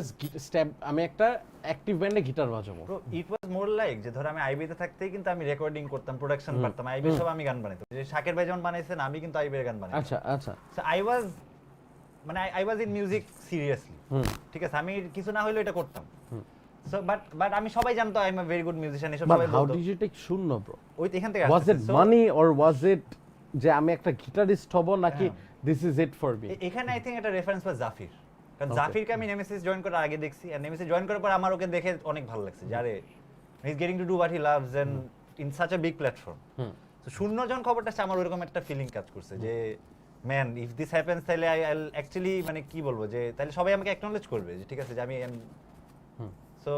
আমি একটা অ্যাক্টিভ ব্যান্ডে গিটার বাজাবো? ব্রো ইট ওয়াজ মোর লাইক যে ধর আমি আইবিতে থাকতেই কিন্তু আমি রেকর্ডিং করতাম, প্রোডাকশন করতাম, আইবি সব আমি গান বানাইতাম, যে শাকের ভাই যেমন বানাইছেন আমি কিন্তু আইবির গান বানাইতাম। আচ্ছা আচ্ছা, সো আই ওয়াজ মানে I was in music seriously, ঠিক আছে, আমি কিছু না হইলেও এটা করতাম। সো বাট আমি সবাই জানতো I am a very good musician, এসব সবাই বলতো। হাউ ডিড ইউ টেক শূন্য ব্রো? ওই এখান থেকে ওয়াজ ইট মানি অর ওয়াজ ইট যে আমি একটা গিটারিস্ট হব, নাকি this is it for me? এখানে আই থিংক একটা রেফারেন্স ওয়াজ জাফির, কারণ জাফিরকে আমি নেমেসিস জয়েন করার আগে দেখছি, আর নেমেসিস জয়েন করার পর আমার ওকে দেখে অনেক ভালো লাগছে, যারে he is getting to do what he loves and in such a big platform. তো শূন্য জন খবরটা আমার ওরকম একটা ফিলিং কাজ করছে যে ম্যান ইফ দিস হ্যাপেন্স, তাহলে আই উইল অ্যাকচুয়ালি মানে কি বলবো, যে তাহলে সবাই আমাকে অ্যাকনলেজ করবে যে ঠিক আছে যে আমি। সো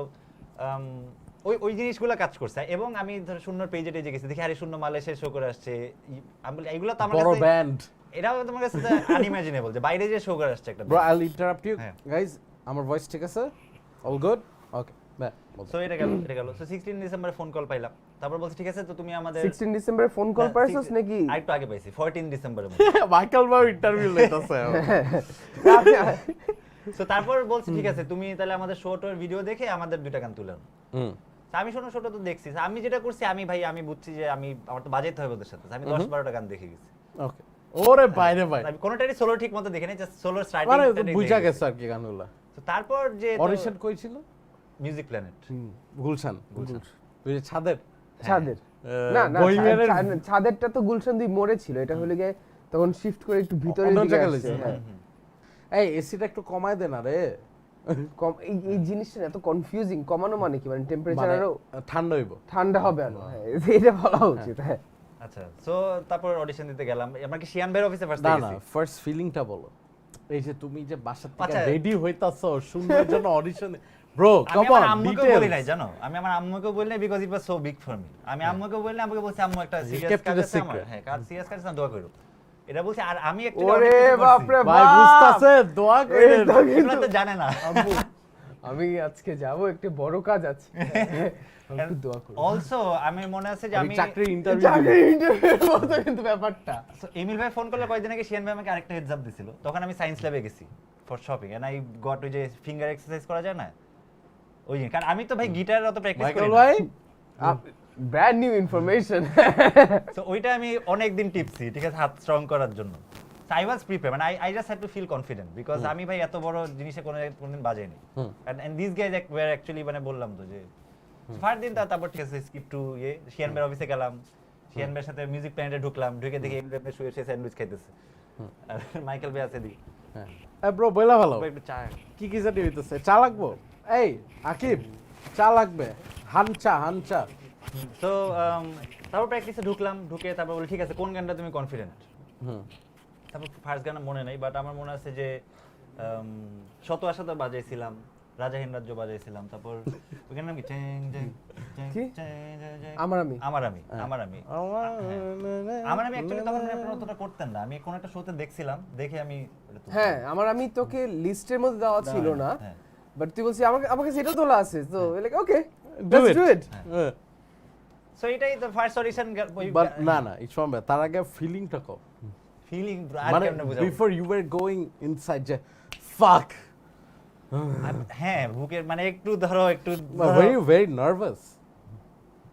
ওই জিনিসগুলো কাজ করছে, এবং আমি ধর শূন্যর পেজে টেজে গেছি, দেখি আরে শূন্য মালয়েশিয়ার শো করে আসছে, আমি বলি এইগুলো তো আমার বড় কাছে ব্যান্ড, এটাও তোমার কাছে আনইমাজিনেবল যে বাইরে যে শো করে আসছে একটা। Bro I will interrupt you হ্যাঁ। গাইস, আমার ভয়েস ঠিক আছে? All good? Okay bye. So এটা গেল। সো 16 ডিসেম্বরে ফোন কল পাইলাম, তারপর বলছি ঠিক আছে তো তুমি আমাদের 16 ডিসেম্বরে ফোন কল পাইছস নাকি? আরেকটু আগে পাইছি 14 ডিসেম্বরে। মাইকেল ভাই ইন্টারভিউ লইতাছে। সো তারপর বলছি ঠিক আছে তুমি তাহলে আমাদের শোটোর ভিডিও দেখে আমাদের 2টা গান তুলে নাও। আমি শোনো শোটা তো দেখছি, আমি যেটা করছি আমি বুঝছি যে আমার তো বাজেতে হবে ওদের সাথে, আমি 10-12টা গান দেখে গেছি। ওকে, ওরে বাইরে ভাই, আমি কোনোটারই সোলো ঠিক মতো দেখে নাই, জাস্ট সোলো স্টার্টিং মানে বুঝা গেছে আর কি গানগুলো। তো তারপর যে অডিশন কই ছিল? Music planet, Gulshan. ওই যে ছাদের না ছাদেরটা তো গুলশান দুই মোড়ে ছিল, এটা হলো গিয়ে তখন শিফট করে একটু ভিতরে দিকে আসছে। এই এসিটা একটু কমায় দেন আরে, এই জিনিসটা এত কনফিউজিং। কমানো মানে কি, মানে টেম্পারেচার আরো ঠান্ডা হইব, ঠান্ডা হবে আরো, এটা বলা উচিত। হ্যাঁ আচ্ছা। সো তারপর অডিশন দিতে গেলাম, আমরা কি শিয়ান ভাইয়ের অফিসে ফার্স্ট না গেছি। না ফার্স্ট ফিলিংটা বলো, এই যে তুমি যে বাসা থেকে রেডি হইতাছো শূন্যের জন্য অডিশনে, ব্রো কাম অন। আমি আম্মুকে বলি নাই জানো, আমি আমার আম্মুকে বলি নাই because it was so big for me. আমি আম্মুকে বলি না, আমাকে বলছি আম্মু একটা সিরিয়াস কাজ আছে আমার, হ্যাঁ কাজ সিরিয়াস কাজ আছে, দোয়া করো, এটা বলছি। আর আমি একটা ওরে বাপ রে ভাই বুঝতাছে, দোয়া করেন, এগুলো তো জানে না। আম্মু আমি আজকে যাব, একটা বড় কাজ আছে, একটু দোয়া করো। অলসো আমি মনে আছে যে আমি চাকরির ইন্টারভিউ মতো কিন্তু ব্যাপারটা। এমিল ভাই ফোন করলে কয়েকদিন আগে শিয়ান ভাই আমাকে আরেকটা হেডস আপ দিছিল, তখন আমি সায়েন্স ল্যাবে গেছি for shopping, and I got ওই যে ফিঙ্গার এক্সারসাইজ করা যায় না ওই, কারণ আমি তো ভাই গিটার অত প্র্যাকটিস করি মাইকেল না ভাই, ব্র্যান্ড নিউ ইনফরমেশন। সো ওইটা আমি অনেক দিন টিপছি, ঠিক আছে, হাত স্ট্রং করার জন্য। আই ওয়াজ প্রিপেয়ার, মানে I just had to feel confident because আমি ভাই এত বড় জিনিসে কোনোদিন বাজাইনি, and this guys were actually মানে বললাম তো যে ফার্স্ট দিন তারপর ঠিক আছে স্কিপ টু শিয়ান ভাইয়ের অফিসে গেলাম, শিয়ান ভাইয়ের সাথে মিউজিক প্ল্যানেটে ঢুকলাম, ঢুকে দেখি এমনি ভাই শুয়ে সে স্যান্ডউইচ খাইতেছে, আর মাইকেল ভাই আছে দি হ্যাঁ ব্রো বইলা ভালো একটু চা। কি কি জানি হইতেছে, চা লাগবো? এই আকিব চা লাগবে, হানচা। তো তারপর প্র্যাকটিসে ঢুকলাম, ঢুকে তারপর বলি ঠিক আছে কোন গানটা তুমি কনফিডেন্ট। তারপর ফার্স্ট গান মনে নাই, বাট আমার মনে আছে যে শত আশাতে বাজাইছিলাম, রাজাহীন রাজ্য বাজাইছিলাম, তারপর ওখানে নাম কি আমার আমি অ্যাকচুয়ালি তখন আপনারা অতটা করতেন না, আমি কোন একটা শোতে দেখছিলাম, দেখে আমি হ্যাঁ আমি তোকে লিস্টের মধ্যে দেওয়া ছিল না, বাট তুই বলছিস আমাকে সেটা তোলা আছে, তো like okay let's do it. So এটাই তো ফার্স্ট অডিশন। বাট না ইটস তার আগে ফিলিংটা কো, ফিলিং মানে before you were going inside যে ফাক, হ্যাঁ বুকের মানে একটু ধরো একটু very nervous?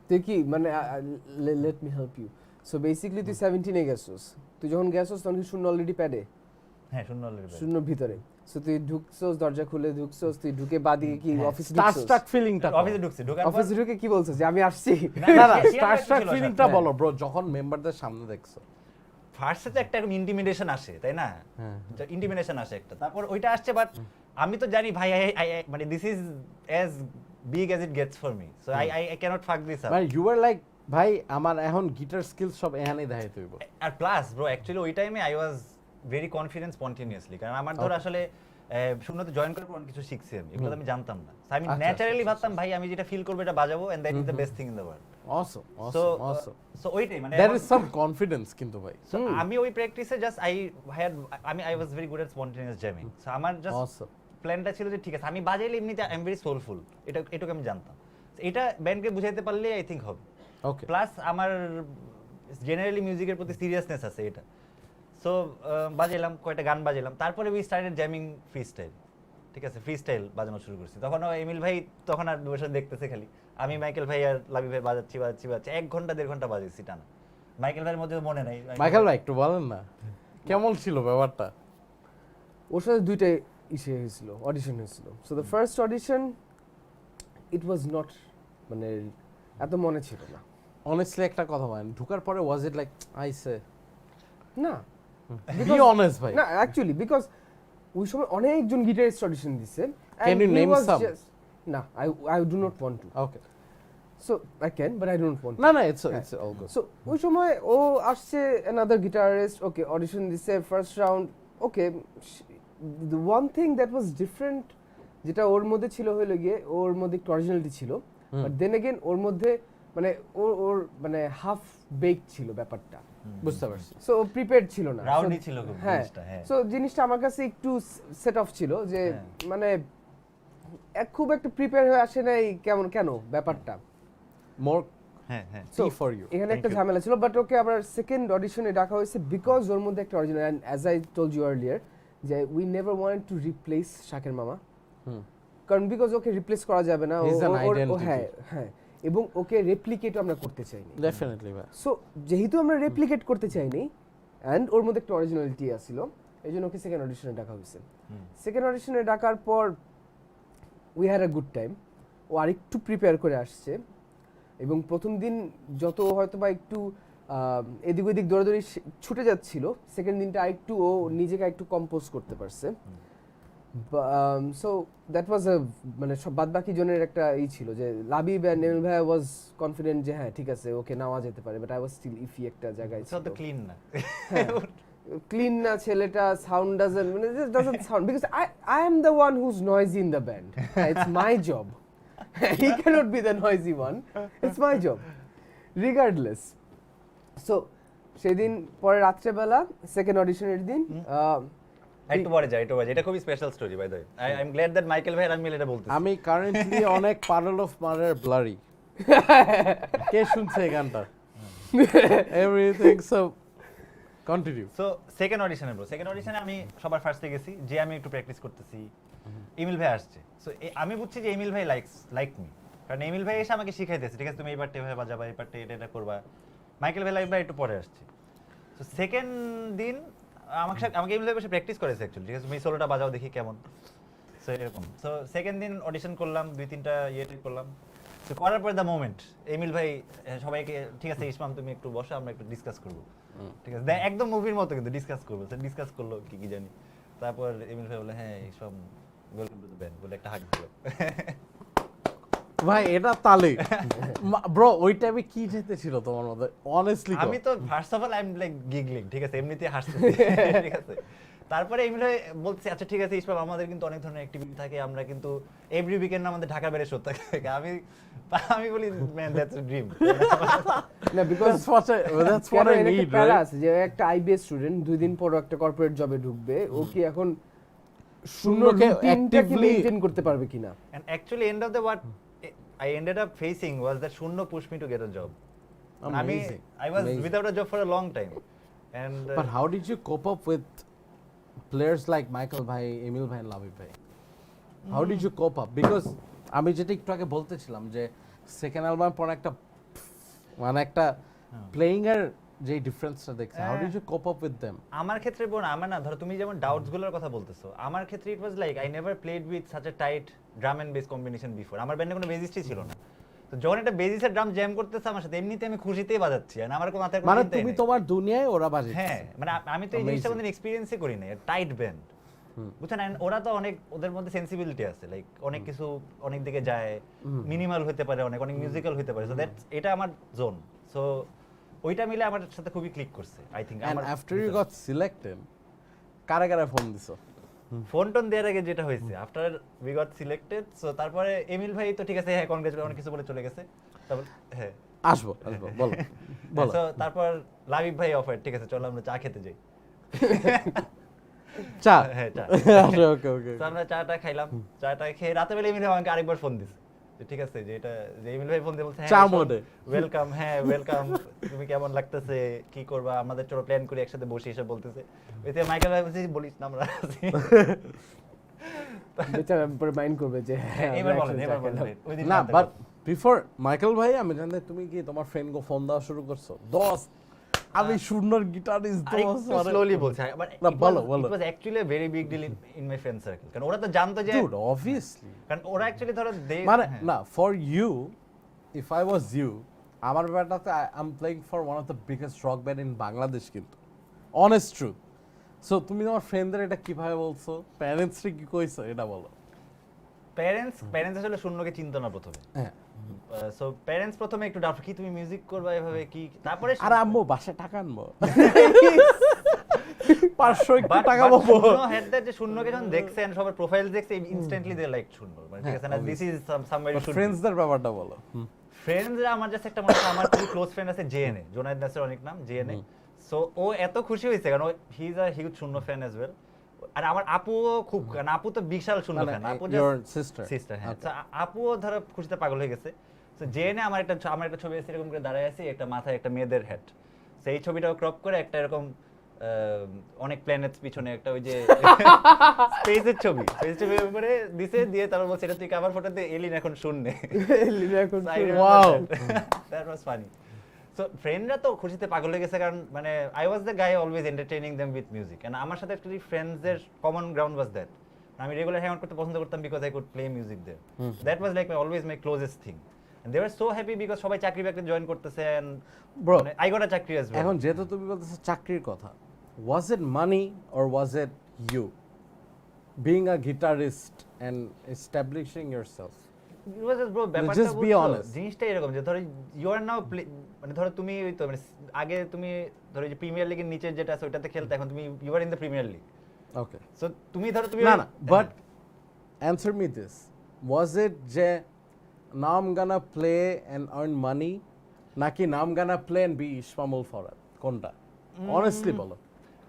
তুই কি মানে let me help you. So basically তুই 17 এ গেছস, তুই যখন গেছস তখন কি শূন্য অলরেডি প্যাডে? হ্যাঁ শূন্য অলরেডি শূন্য ভিতরে। সো তুই ঢুকছস, দরজা খুলে ঢুকছস, তুই ঢুকে বাদিকে কি অফিস স্টার্ট ফিলিংটা অফিসে ঢুকছি, ঢোকার পর অফিসে ঢুকে কি বলছস যে আমি আসছি? না স্টার্ট ফিলিংটা বলো ব্রো, যখন মেম্বারদের সামনে দেখছো। ফার্স্টে তো একটা ইন্টিমিডেশন আসে, তাই না? ইন্টিমিডেশন আসে একটা, তারপর ওইটা আসছে, বাট আমি তো জানি ভাই মানে this is as big as it gets for me, so I can't fuck this up. মানে ইউ আর লাইক ভাই আমার এখন গিটার স্কিলস সব এখানেই দেখাইতে হইব। আর প্লাস ব্রো অ্যাকচুয়ালি ওই টাইমে I was very confident spontaneously, কারণ আমার ধর আসলে শূন্যতে জয়েন করার পর কিছু শিখছি আমি, এগুলো আমি জানতাম না, আমি ন্যাচারালি ভাবতাম ভাই আমি যেটা ফিল করব এটা বাজাবো, and that is the best thing in the world. Awesome. So ওইটাই মানে There is some confidence কিন্তু ভাই। সো আমি ওই প্র্যাকটিসে just I was very good at spontaneous jamming. So আমার জাস্ট প্ল্যানটা ছিল যে ঠিক আছে আমি বাজাইলে এমনিতে আই এম ভেরি সোলফুল, এটাকে আমি জানতাম, এটা ব্যান্ডকে বুঝাইতে পারলে আই থিংক হবে। ওকে, প্লাস আমার জেনারেলি মিউজিকের প্রতি সিরিয়াসনেস আছে এটা। সো বাজাইলাম, কয়টা গান বাজাইলাম, তারপরে we started jamming free style, ঠিক আছে ফ্রি স্টাইল বাজানো শুরু করছি। তখন এমিল ভাই তখন আর বসে দেখতেছে খালি, আমি মাইকেল ভাই আর লাবি ভাই বাজাচ্ছি 1 ঘন্টা 1.5 ঘন্টা বাজাইছি টানা। মাইকেল ভাইয়ের মধ্যে মনে নাই, মাইকেল ভাই একটু বলেন না কেমন ছিল ব্যাপারটা? ওর সাথে দুইটা ইসে হয়েছিল, অডিশন হয়েছিল। So the first audition it was not, মানে এত মনে ছিল না। অনেস্টলি একটা কথা বলেন, ঢোকার পরে ওয়াজ ইট লাইক আইসে? না বি অনেস্ট ভাই। না অ্যাকচুয়ালি বিকজ ওই সময় অনেকজন গিটারিস্ট অডিশন দিছে। Can you name some? না, I do not want to. Okay. So I can, but I don't want to. না it's all good. So ওই সময় ও আসছে, another guitarist, okay, audition দিছে, first round, okay. The one thing that was different, যেটা ওর মধ্যে ছিল হলো গিয়ে ওর মধ্যে একটু অরিজিনালিটি ছিল, but then again ওর মধ্যে মানে ওর মানে হাফ বেক ছিল ব্যাপারটা, বুঝতে পারছি। সো প্রিপেয়ারড ছিল না, রাউন্ডই ছিল খুব জিনিসটা। হ্যাঁ, সো জিনিসটা আমার কাছে একটু সেট অফ ছিল যে মানে খুব একটা প্রিপেয়ার হয়ে আসে নাই কেন ব্যাপারটা মোর হ্যাঁ টি ফর ইউ। এখানে একটা ঝামেলা ছিল, বাট ওকে আবার সেকেন্ড অডিশনে ডাকা হয়েছে বিকজ ওর মধ্যে একটা original, and as I told you earlier যে we never wanted to replace Shaker মামা, কারণ বিকজ ওকে রিপ্লেস করা যাবে না, হ্যাঁ এবং ওকে রেপ্লিকেটও আমরা করতে চাইনি। ডেফিনেটলি ভাই। সো যেহেতু আমরা রেপ্লিকেট করতে চাইনি অ্যান্ড ওর মধ্যে একটা অরিজিনালিটি আসছিল, এই জন্য ওকে সেকেন্ড অডিশনে ডাকা হয়েছে। সেকেন্ড অডিশনে ডাকার পর we had a good time. ও আরেকটু প্রিপেয়ার করে আসছে এবং প্রথম দিন যত হয়তো বা একটু এদিক ওদিক দৌড়াদৌড়ি ছুটে যাচ্ছিল, সেকেন্ড দিনটা আরেকটু ও নিজেকে একটু কম্পোজ করতে পারছে। সো দ্যাট ওয়াজ মানে সব বাদ বাকি জনের একটা ছিল যে লাবিব এন্ড নেমিল ভাই ওয়াজ কনফিডেন্ট যে হ্যাঁ ঠিক আছে ওকে নেওয়া যেতে পারে, but I was still iffy একটা জায়গায় ছিল। তো ক্লিন না, ক্লিন না ছেলেটা, সাউন্ড ডাজন্ট মানে just doesn't sound, because I am the one who's noisy in the band, it's my job, he can't be the noisy one, it's my job regardless. So সেদিন পরে রাত্রেবেলা second অডিশনের দিন একটু পরে যাই, এটা খুবই special story by the way. I am glad that Michael ভাই আর আমি এটা বলতেছি। আমি কারেন্টলি অনেক পারল অফ মারের ব্লারি। কে শুনছে এই গানটা? Everything so continue. So second অডিশনে আমি সবার ফার্স্টে গেছি, যে আমি একটু প্র্যাকটিস করতেছি, এমিল ভাই আসছে। সো আমি বুঝছি যে এমিল ভাই লাইক মি, কারণ এমিল ভাই এসে আমাকে শিখাইতেছে, ঠিক আছে তুমি এই পার্টে এভাবে বাজাবা, এই পার্টে এটা করবা। মাইকেল ভাই লাইক ভাই একটু পরে আসছে। সো সেকেন্ড দিন আমাকে এমিল ভাই বসে প্র্যাকটিস করেছে অ্যাকচুয়ালি, ঠিক আছে তুমি সোলোটা বাজাও দেখি কেমন। সো এরকম। সো সেকেন্ড দিন অডিশন করলাম, 2-3টা ইয়ে করলাম। তো করার পর দ্য মোমেন্ট এমিল ভাই সবাইকে ঠিক আছে ইসমাম তুমি একটু বসো আমরা একটু ডিসকাস করবো, ঠিক আছে একদম মুভির মতো কিন্তু ডিসকাস করবো, ডিসকাস করলো কি কি জানি, তারপর এমিল ভাই বলে হ্যাঁ Ismam welcome to the band বলে একটা হাগ দিল। ভাই এটা তালে ব্রো ওই টাইমে কি যেতে ছিল তোমার মধ্যে অনেস্টলি? আমি তো first of all I am like giggling, ঠিক আছে এমনিতেই হাসতেছি, ঠিক আছে। তারপরে এমনি বলছে আচ্ছা ঠিক আছে ইসমাম আমাদের কিন্তু অনেক ধরনের অ্যাক্টিভিটি থাকে, আমরা কিন্তু এভরি উইকেন্ড আমাদের ঢাকা বেড়ে শো থাকে। আমি বলি ম্যান দ্যাটস আ ড্রিম। না because that's what I need, right? যে একটা আইবিএস স্টুডেন্ট 2 দিন পর একটা কর্পোরেট জবে ঢুকবে, ও কি এখন শূন্যকে রুটিনটাকে actively মেইনটেইন করতে পারবে কিনা? And actually end of the what I ended up facing was that Shunno pushed me to get a job. Amazing. I was Amazing. without a job for a long time. And But how did you cope up with players like Michael Bhai, Emil Bhai, and Labib Bhai? How did you cope up? Because আমি যেটা একটু আগে বলতেছিলাম যে second album পর একটা মানে একটা প্লেইং এর যে ডিফারেন্সটা দেখছে, how did you cope up with them? আমার ক্ষেত্রে বোন আমার না ধরো তুমি যেমন ডাউটস গুলোর কথা বলতেছো, আমার ক্ষেত্রে it was like I never played with such a tight drum and bass combination before. আমার ব্যান্ডে কোনো বেসিস্টই ছিল না, তো যখন একটা বেসিসের ড্রাম জ্যাম করতেছে আমার সাথে এমনিতে আমি খুশিতেই বাজাচ্ছি, আর আমার কোনো মাথায় কোনো মানে চিন্তাই তুমি নেই। তোমার দুনিয়ায় ওরা বাজাচ্ছে। হ্যাঁ মানে আমি তো এই জিনিসটা কোনদিন এক্সপেরিয়েন্সই করি না, টাইট ব্যান্ড বুঝছেন। and ওরা তো অনেক ওদের মধ্যে সেন্সিবিলিটি আছে, লাইক অনেক কিছু অনেক দিকে যায়, মিনিমাল হতে পারে অনেক অনেক মিউজিক্যাল হতে পারে, সো দ্যাটস এটা আমার জোন। সো ওইটা মিলে আমার সাথে খুবই ক্লিক করছে I think. And after you got selected কারা কারা ফোন দিছো? ফোন টোন দেওয়ার আগে যেটা হয়েছে after we got selected, so তারপরে এমিল ভাই তো ঠিক আছে হ্যাঁ কনগ্রেচুলেশন অনেক কিছু বলে চলে গেছে, তারপর হ্যাঁ আসবো বলো বলো। সো তারপর লাবিব ভাই অফার ঠিক আছে চলো আমরা চা খেতে যাই। চা? হ্যাঁ চা। ওকে ওকে। তো আমরা চাটা খাইলাম, চাটা খেয়ে রাতে বেলা এমিল ভাই আমাকে আরেকবার ফোন দিছে যে ঠিক আছে যে এটা যে এমিল ভাই ফোন দিয়ে বলছে চা মোডে ওয়েলকাম, হ্যাঁ ওয়েলকাম, তুমি কেমন লাগতেছে, কি করবা, আমাদের চলো প্ল্যান করি একসাথে বসে এসে বলতেছে। ওইতে মাইকেল ভাই বলছে বলিস না আমরা আছি। বেচারা পরে মাইন্ড করবে যে এবার বলেন ওই দিন না, বাট বিফোর মাইকেল ভাই আমি জানি তুমি কি তোমার ফ্রেন্ড গো ফোন দেওয়া শুরু করছো? দোস্ত আমি শূন্যর গিটারিস্ট দোস্ত মানে স্লোলি বলছে বাট না, বলো, বলো। It was actually a very big deal in my friend circle, কারণ ওরা তো জানতো যে dude obviously কারণ ওরা অ্যাকচুয়ালি ধরো মানে না for you if I was you আমার ব্যাপারটাতে I am playing for one of the biggest rock band in Bangladesh কিন্তু অনেস্ট ট্রুথ। সো তুমি তোমার ফ্রেন্ডদের এটা কিভাবে বলছো? প্যারেন্টসরে কি কইছো এটা বলো। প্যারেন্টস আসলে শূন্যকে চিনতো না প্রথমে, হ্যাঁ সো প্যারেন্টস প্রথমে একটু ডাউট কি তুমি মিউজিক করবা এভাবে কি, তারপরে আর আম্মু বাসায় টাকা আনবো 500 একটু টাকা পাবো। হেড দ্যাট যে শূন্যকে যখন দেখছেন সবার প্রোফাইল দেখছে ইনস্ট্যান্টলি দে লাইক শূন্য, মানে ঠিক আছে না দিস ইজ সামওয়্যার শুড ফ্রেন্ডসদের ব্যাপারটা বলো। ফ্রেন্ডসরা আমার জাস্ট একটা মনে হয় আমার খুব ক্লোজ ফ্রেন্ড আছে জেএনএ, জোনায়েদ নাসের অনেক নাম জেএনএ। সো ও এত খুশি হয়েছে কারণ হি ইজ আ হিউজ শূন্য ফ্যান অ্যাজ ওয়েল। আর আমার আপুও খুব, কারণ আপু তো বিশাল শূন্য ফ্যান, আপু সিস্টার হ্যাঁ। সো আপুও ধরো খুশিতে পাগল হয়ে গেছে। সো জেএনএ আমার একটা ছবি আছে এরকম করে দাঁড়ায় আছি, একটা মাথায় একটা মেয়েদের হেড, সেই ছবিটাও ক্রপ করে একটা এরকম অনেক প্ল্যানেটস পিছনে একটা ওই যে স্পেসের ছবি উপরে দিছে, দিয়ে তারপর বলছে এটা তুই কভার ফটোতে এলিন এখন শুননে। Wow that was funny. So ফ্রেন্ডরা তো খুশিতে পাগল হয়ে গেছে, কারণ মানে I was the guy always entertaining them with music, and আমার সাথে অ্যাকচুয়ালি ফ্রেন্ডসদের কমন গ্রাউন্ড ওয়াজ দ্যাট। আমি রেগুলার হ্যাং আউট করতে পছন্দ করতাম because I could play music there. That was like my always my closest thing, and they were so happy because সবাই চাকরি বাকরি জয়েন করতেছে, এন্ড ব্রো আই গট আ চাকরি as well. এখন যেহেতু তুমি বলতেছো চাকরির কথা, was it money or was it you being a guitarist and establishing yourself? It was just bro ব্যাপারটা Just be honest. জিনিসটা এরকম যে ধরো ইউ আর নাও মানে ধরো তুমি ওই তো মানে আগে তুমি ধরো যে প্রিমিয়ার লিগের নিচে যেটা আছে ওটাতে খেলতে, এখন তুমি you are in the premier league. Okay. সো তুমি ধরো তুমি না but answer me this, was it যে now I'm gonna play and earn money নাকি now I'm gonna play and be Ishmamul Farad কোনটা honestly বলো?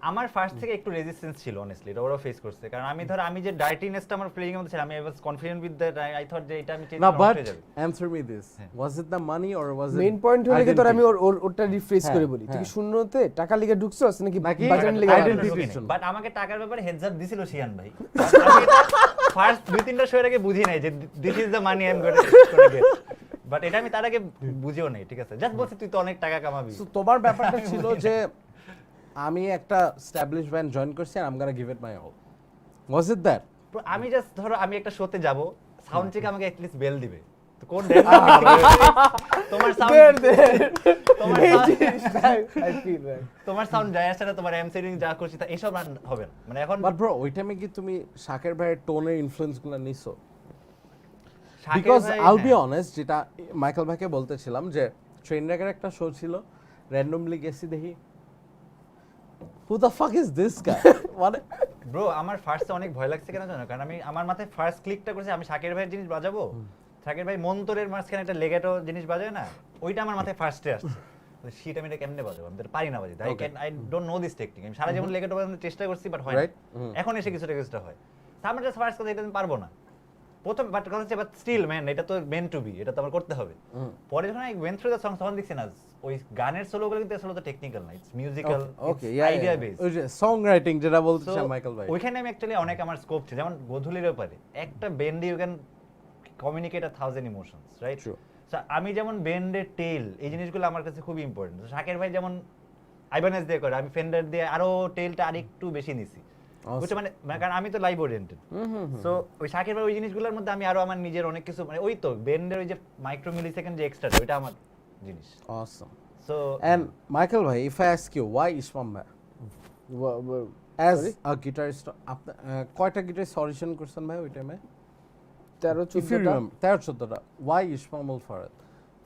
আমার ফার্স্ট থেকে একটু রেজিস্ট্যান্স ছিল অনেস্টলি, এটা ওরাও ফেস করছে, কারণ আমি ধর আমি যে ডার্টিনেসটা আমার প্লেইং এর মধ্যে ছিল, আমি I was confident with that, I thought যে এটা আমি চেঞ্জ না করতে but যাবে। answer me this, was it the money or was it main point হলো কি তোর আমি identity? ওরটা রিফ্রেশ করে বলি, তুই কি শূন্যতে টাকা লিগে ঢুকছস নাকি নাকি বাজার লিগে? identification? বাট আমাকে টাকার ব্যাপারে হেডস আপ দিছিল শিয়ান ভাই। ফার্স্ট 2-3টা শোয়ের আগে বুঝি নাই যে this is the money I am gonna gate, but এটা আমি তার আগে বুঝিও নাই, ঠিক আছে জাস্ট বলছি তুই তো অনেক টাকা কামাবি। So তোমার ব্যাপারটা ছিল যে আমি একটা স্টাবলিশ ব্যান্ড জয়েন করছি and I'm gonna give it my all, was it that? আমি জাস্ট ধরো আমি একটা শোতে যাব, সাউন্ড চেক আমাকে অ্যাটলিস্ট বেল দিবে, কোন তোমার সাউন্ড তোমার সাউন্ড যায় আসে না, তোমার এমসিডিং যা করছি তা এসব আর হবে না মানে এখন। বাট ব্রো ওই টাইমে কি তুমি শাকের ভাইয়ের টোনের ইনফ্লুয়েন্সগুলো নিছো? বিকজ আইল বি অনেস্ট, যেটা মাইকেল ভাইকে বলতেছিলাম যে ট্রেন রেকের একটা শো ছিল, র্যান্ডমলি গেছি দেখি who the fuck is this guy মানে ব্রো আমার ফার্স্টে অনেক ভয় লাগছে কেন জানো, কারণ আমি আমার মাথায় ফার্স্ট ক্লিকটা করেছি আমি শাকের ভাইয়ের জিনিস বাজাবো, শাকের ভাই মন্তরের মাঝখানে একটা লেগেটো জিনিস বাজায় না, ওইটা আমার মাথায় ফার্স্টে আসছে। শীত আমি এটা কেমনে বাজাবো, আমি তো পারি না বাজাতে, I don't no this technique. আমি সারা জীবন লেগেটো বাজানোর চেষ্টা করছি বাট হয় না, এখন এসে কিছুটা হয়। আমার জাস্ট ফার্স্ট কথা এটা আমি পারবো না প্রথম, বাট কথা হচ্ছে বাট স্টিল ম্যান এটা তো মেন টু বি, এটা তো আমার করতে হবে। পরে যখন I went through the song তখন দেখছি না ওই গানের সোলোগুলো কিন্তু আসলে তো টেকনিক্যাল না, it's musical, okay idea base, ওই যে সং রাইটিং যেটা বলতেছে মাইকেল ভাই, ওইখানে আমি অ্যাকচুয়ালি অনেক আমার স্কোপ ছিল। যেমন গোধূলির ব্যাপারে একটা bend you can communicate 1000 emotions, right? So আমি যেমন বেন্ডের টেল এই জিনিসগুলো আমার কাছে খুবই ইম্পর্টেন্ট। শাকের ভাই যেমন আইবানেস দিয়ে করে, আমি ফেন্ডার দিয়ে আরো টেলটা আরেকটু বেশি নিছি, বুঝছো? মানে কারণ আমি তো লাইভ ওরিয়েন্টেড, সো ওই শাকের ভাই ওই জিনিসগুলোর মধ্যে আমি আরো আমার নিজের অনেক কিছু মানে ওই তো বেন্ডের ওই যে মাইক্রো মিলি সেকেন্ড যে এক্সট্রা ওইটা আমার জিনিস। অসম। সো এন্ড মাইকেল ভাই, if I ask you why Ismam ভাই অ্যাজ আ গিটারিস্ট, আপনি কয়টা গিটারিস্ট অডিশন করছেন ভাই ওই টাইমে? 13-14টা। Why Ismamul Farad?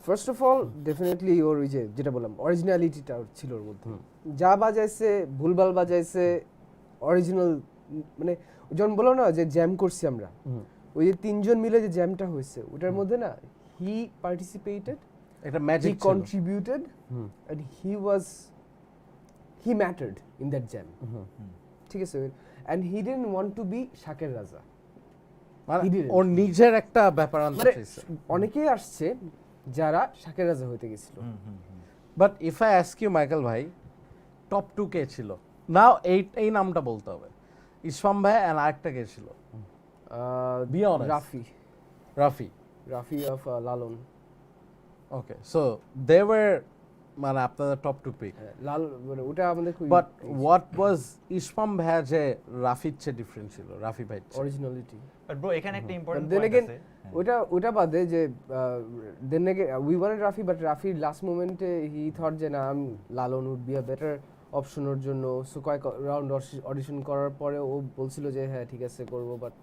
First of all definitely ওর ওই যে যেটা বললাম অরিজিনালিটিটা ছিল ওর মধ্যে, যা বাজাইছে ভুলভাল বাজাইছে, অরিজিনাল মানে যখন বলো না যে জ্যাম করছি আমরা, ওই যে তিনজন মিলে যে জ্যামটা হয়েছে ওটার মধ্যে না হি পার্টিসিপেটেড, এটা magic he contributed and he mattered in that jam, ঠিক আছে? And he didn't want to be শাকের রাজা, ওর নিজের একটা ব্যাপার আনতে চাইছে। অনেকেই আসছে যারা শাকের রাজা হইতে গেছিল, but if I ask you Michael ভাই, টপ 2 কে ছিল? নাও এই নামটা বলতে হবে, ইসমাম ভাই আর আরেকটা কে ছিল? Be honest. Rafi of Lalon. Okay, so they were মানে আপনাদের টপ 2 পিক। লাল মানে ওটা আমাদের খুব, বাট হোয়াট ওয়াজ ইসমাম ভাই যে রাফির চেয়ে ডিফারেন্ট ছিল, রাফি ভাই অরিজিনালিটি? বাট ব্রো এখানে একটা ইম্পর্টেন্ট দেন পয়েন্ট अगेन আছে, ওটা বাদে যে then again we wanted Rafi, but Rafi last মোমেন্টে হি থট যে না Lalon would be a better option ওর জন্য। সো কয়েক রাউন্ড অডিশন করার পরে ও বলছিল যে হ্যাঁ ঠিক আছে করব, বাট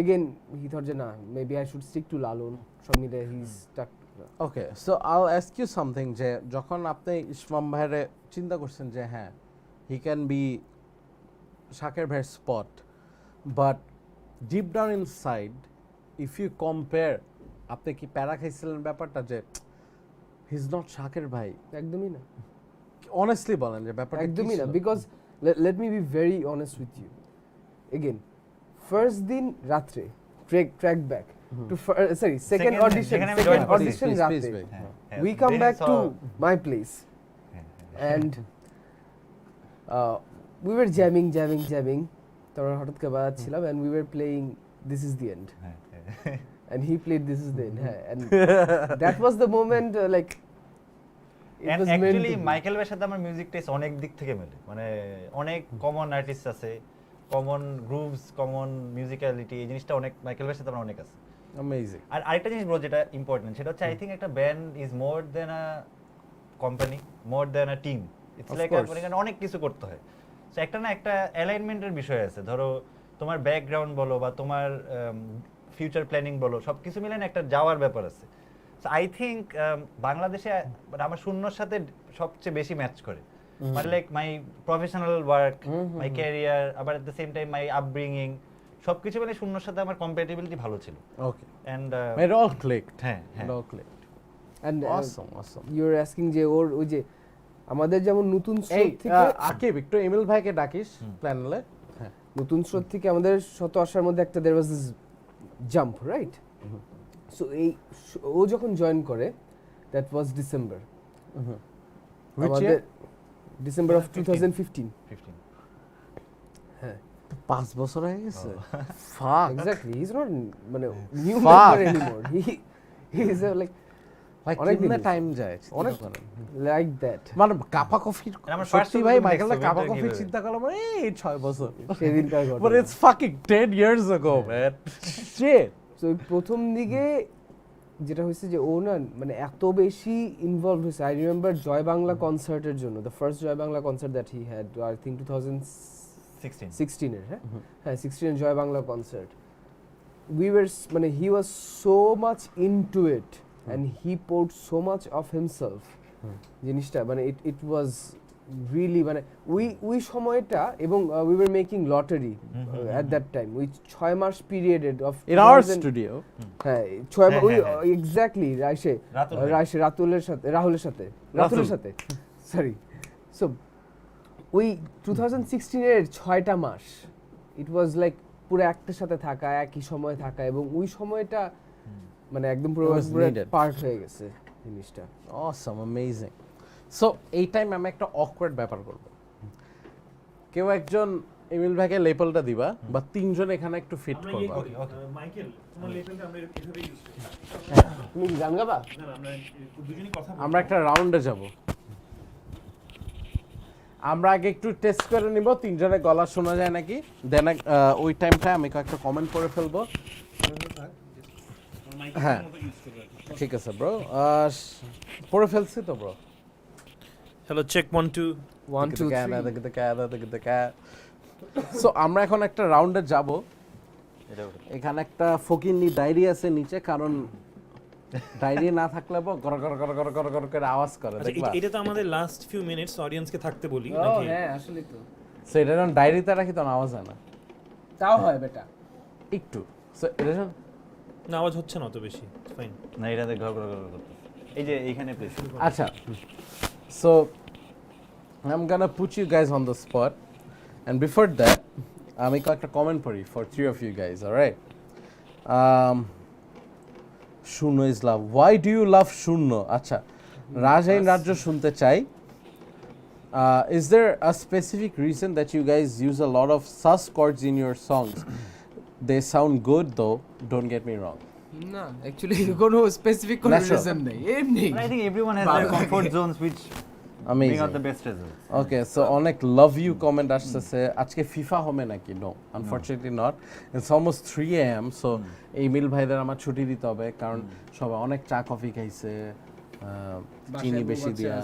अगेन হি থট যে না maybe I should stick to Lalon, সব মিলে he stuck. Okay, so I'll ask you something, যে যখন আপনি ইসমাম ভাইরে চিন্তা করছেন যে হ্যাঁ হি ক্যান বি শাকের ভাইয়ের spot, but deep down inside if you compare, আপনি কি প্যারা খাইছিলেন ব্যাপারটা যে হি ইজ নট শাকের ভাই? একদমই না, অনেস্টলি বলেন যে ব্যাপারটা একদমই না, because let me be very honest with you. Again first দিন রাতে track back to sorry second audition রাতে we come back to my place and we were jamming তারপর হঠাৎ করে বাজাচ্ছিলাম and we were playing This Is The End and he played This Is The End, and that was the moment like it was actually Michael ভাইয়ের সাথে আমার music taste অনেক দিক থেকে মেলে, মানে অনেক কমন আর্টিস্ট আছে, কমন গ্রুভস, কমন মিউজিক্যালিটি, এই জিনিসটা অনেক মাইকেল ভাইয়ের সাথে আমার অনেক আছে। অ্যামেজিং। আর আরেকটা জিনিস ব্রো যেটা ইম্পর্টেন্ট সেটা হচ্ছে আই থিঙ্ক একটা band is more than a company, more than a team, it's like অনেক কিছু করতে হয়। সো একটা না একটা অ্যালাইনমেন্টের বিষয় আছে, ধরো তোমার ব্যাকগ্রাউন্ড বলো বা তোমার ফিউচার প্ল্যানিং বলো, সব কিছু মিলে না একটা যাওয়ার ব্যাপার আছে। সো আই থিঙ্ক বাংলাদেশে আমার শূন্যর সাথে সবচেয়ে বেশি ম্যাচ করে, মানে like my professional work, my career, আবার at the same time my upbringing, সবকিছু মানে শূন্যর সাথে আমার কম্প্যাটিবিলিটি ভালো ছিল। Okay, and it all clicked. হ্যাঁ it all clicked. and awesome you're asking যে ওর ওই যে আমাদের যেমন নতুন এই স্রোত থেকে আকিব একটু এমিল ভাইকে ডাকিস প্ল্যানেলে। হ্যাঁ, নতুন স্রোত থেকে আমাদের শত আসার মধ্যে একটা there was this jump, right? So এই ও যখন জয়েন করে that was December, which year? December of 2015. হ্যাঁ, 5 বছর হয়ে গেছে। fuck, exactly, he's not মানে new Fuck. member anymore, he is like অনেক কিতনা দিন টাইম যায় অনেক like that মানে কাপা কফি আমার সত্যি first ভাই album মাইকেল দেখছো, কাপা winter কফি কিভাবে? চিন্তা করলাম এই 6 বছর, সেদিনকার but ঘটনা। it's fucking 10 years ago man. Shit. So প্রথম দিকে যেটা হয়েছে যে ও না মানে এত বেশি ইনভলভ হয়েছে। আই রিমেম্বার জয় বাংলা কনসার্টের জন্য, the first Joy Bangla concert that he had, I think 2016 এর, হ্যাঁ 16 এর Joy Bangla concert. We were মানে he was so much into it and he poured so much of himself জিনিসটা মানে it was really মানে ওই সময়টা এবং we were making lottery at that time ওই 6 মাস period of in our studio হ্যাঁ 6 ওই এক্স্যাক্টলি রাতুলের সাথে সরি সো ওই 2016 এর 6টা মাস ইট ওয়াজ লাইক পুরো একটার সাথে থাকা, একই সময় থাকা, এবং ওই সময়টা মানে একদম পুরো পার্ট হয়ে গেছে জিনিসটা। অসম, অ্যামেজিং। সো এই টাইম আমি একটা অকওয়ার্ড ব্যাপার করব। কেউ একজন এমিল ভাইকে লেপলটা দিবা বা তিনজন এখানে একটু ফিট করবা। মাইকেল তোমার লেভেলটা আমরা এভাবে ইউজ করি। তুমি কি গান গাবা? না আমরা দুজনেই কথা বলবো। আমরা একটা রাউন্ডে যাব। আমরা আগে একটু টেস্ট করে নিব তিনজনের গলা শোনা যায় নাকি, দেন ওই টাইমটা আমি কয়েকটা কমেন্ট করে ফেলবো। হ্যাঁ ঠিক আছে ব্রো, পড়ে ফেলছি তো ব্রো। হ্যালো চেক 1 2 1 2 3 সো আমরা এখন একটা রাউন্ডে যাব। এখানে একটা ফকিন্নি ডায়েরি আছে নিচে, কারণ ডায়েরি না থাকলে গর গর গর গর গর গর করে আওয়াজ করে, দেখবা। এটা তো আমাদের লাস্ট ফিউ মিনিটস অডিয়েন্সকে থাকতে বলি ও নাকি? হ্যাঁ আসলে তো সো এটা যখন ডায়েরিতে রাখি তখন আওয়াজ হয় না, তাও হয় বেটা একটু। সো এটা যখন না আওয়াজ হচ্ছে না অত বেশি, ফাইন। না এটাতে ঘর ঘর ঘর করতে এই যে এইখানে প্লিজ। আচ্ছা, so I'm gonna put you guys on the spot, and before that আমি কয়েকটা কমেন্ট পড়ি for 3 of you guys, all right? Shunno is love. Why do you love Shunno? আচ্ছা, রাজাইন রাজ্য শুনতে চাই। Is there a specific reason that you guys use a lot of sus chords in your songs? They sound good though, don't get me wrong. না actually কোনো specific কোনো Natural. Reason নেই, এমনি I think everyone has their comfort zones which bring Amazing. out the best results. Okay, so অনেক love you comment আসতেছে। আজকে FIFA হবে নাকি? No, unfortunately not. It's almost 3 AM, so এই মিল ভাইদের আমার ছুটি দিতে হবে, কারণ সবাই অনেক চা কফি খাইছে, চিনি বেশি দিয়া,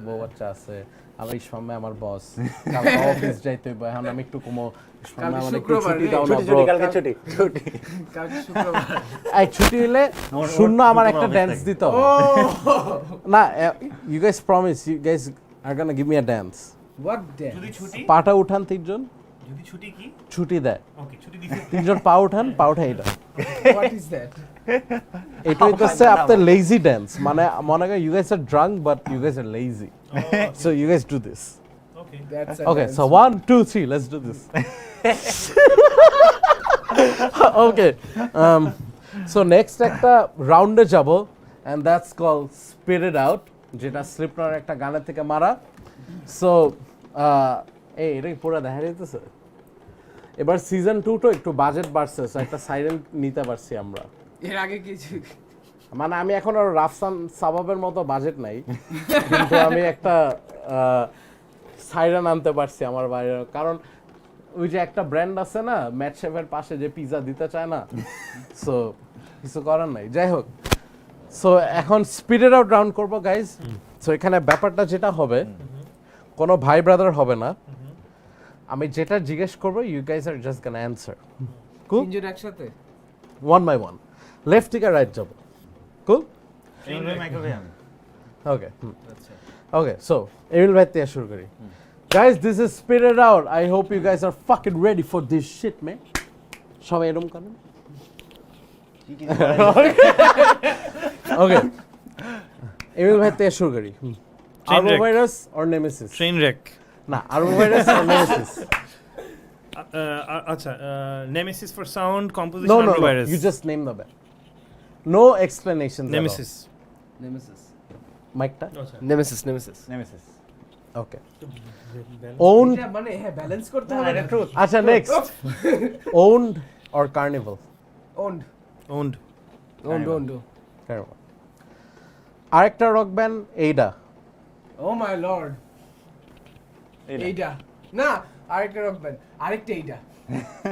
বউ বাচ্চা আছে। আমার ইসমামে আমার বস, কালকে অফিস যাইতে হবে, এখন আমি একটু কমো ইসমামে আমার একটু ছুটি দাও না bro। কালকে শুক্রবার এই ছুটি হলে শূন্য আমার একটা ড্যান্স দিত না। You guys promise, you guys are gonna give me a dance. What day যদি ছুটি পাটা উঠান তিনজন, যদি ছুটি কি? ছুটি দেয় ওকে ছুটি দিতে তিনজন, পা উঠান, পা উঠাই এটা। What is that? এটা হইতেছে আপনার লেজি ড্যান্স, মানে মনে করেন you guys are drunk but you guys are lazy, so you guys do this. Okay that's Okay, so 1 2 3 let's do this. Okay, so next একটা রাউন্ডে যাব, and that's called Spit It Out, যেটা স্লিপনর একটা গানের থেকে মারা। সো এটা কি পুরো দেখা যাইতেছে? এবার সিজন 2 তো একটু বাজেট বাড়ছে, সো একটা সাইরেন নিতে পারছি আমরা। এর আগে কিছু মানে আমি এখন আর রাফসান সাবাবের মতো বাজেট নাই, কিন্তু আমি একটা সাইরেন আনতে পারছি আমার বাইরে, কারণ ওই যে একটা ব্র্যান্ড আছে না ম্যাট শেফের পাশে যে পিজা দিতে চায় না, সো কিছু করার নাই। যাই হোক, সো এখন স্পিডেড আউট রাউন্ড করবো গাইজ। সো এখানে ব্যাপারটা যেটা হবে, কোনো ভাই ব্রাদার হবে না, আমি যেটা জিজ্ঞেস করবো ইউ গাইজ আর জাস্ট গোনা অ্যানসার। কুল? তিনজন একসাথে 1 by 1, লেফট থেকে রাইট যাব। কুল? Michael ভাই আমি। Okay. Okay, so Emil bhai থেকে শুরু করি। Guys, this is Spit It Out. I hope you guys are fucking ready for this shit, man. সবাই এরকম করেন। Okay. Emil bhai থেকে শুরু করি। Arbovirus or Nemesis? Train rake. না, Arbovirus or Nemesis? আচ্ছা Nemesis for sound No, composition no, no. Virus. You just name the band. No explanations. Nemesis. Mike টা? আচ্ছা নেমেসিস Nemesis. Okay. Owned. এটা মানে হ্যাঁ ব্যালেন্স করতে হবে না। আচ্ছা, next. Owned or Carnival? Owned owned. Owned Carnival. আরেকটা রক ব্যান্ড এইডা। ও মাই লর্ড এইটা না আরেকটা রক ব্যান্ড আরেকটা এইটা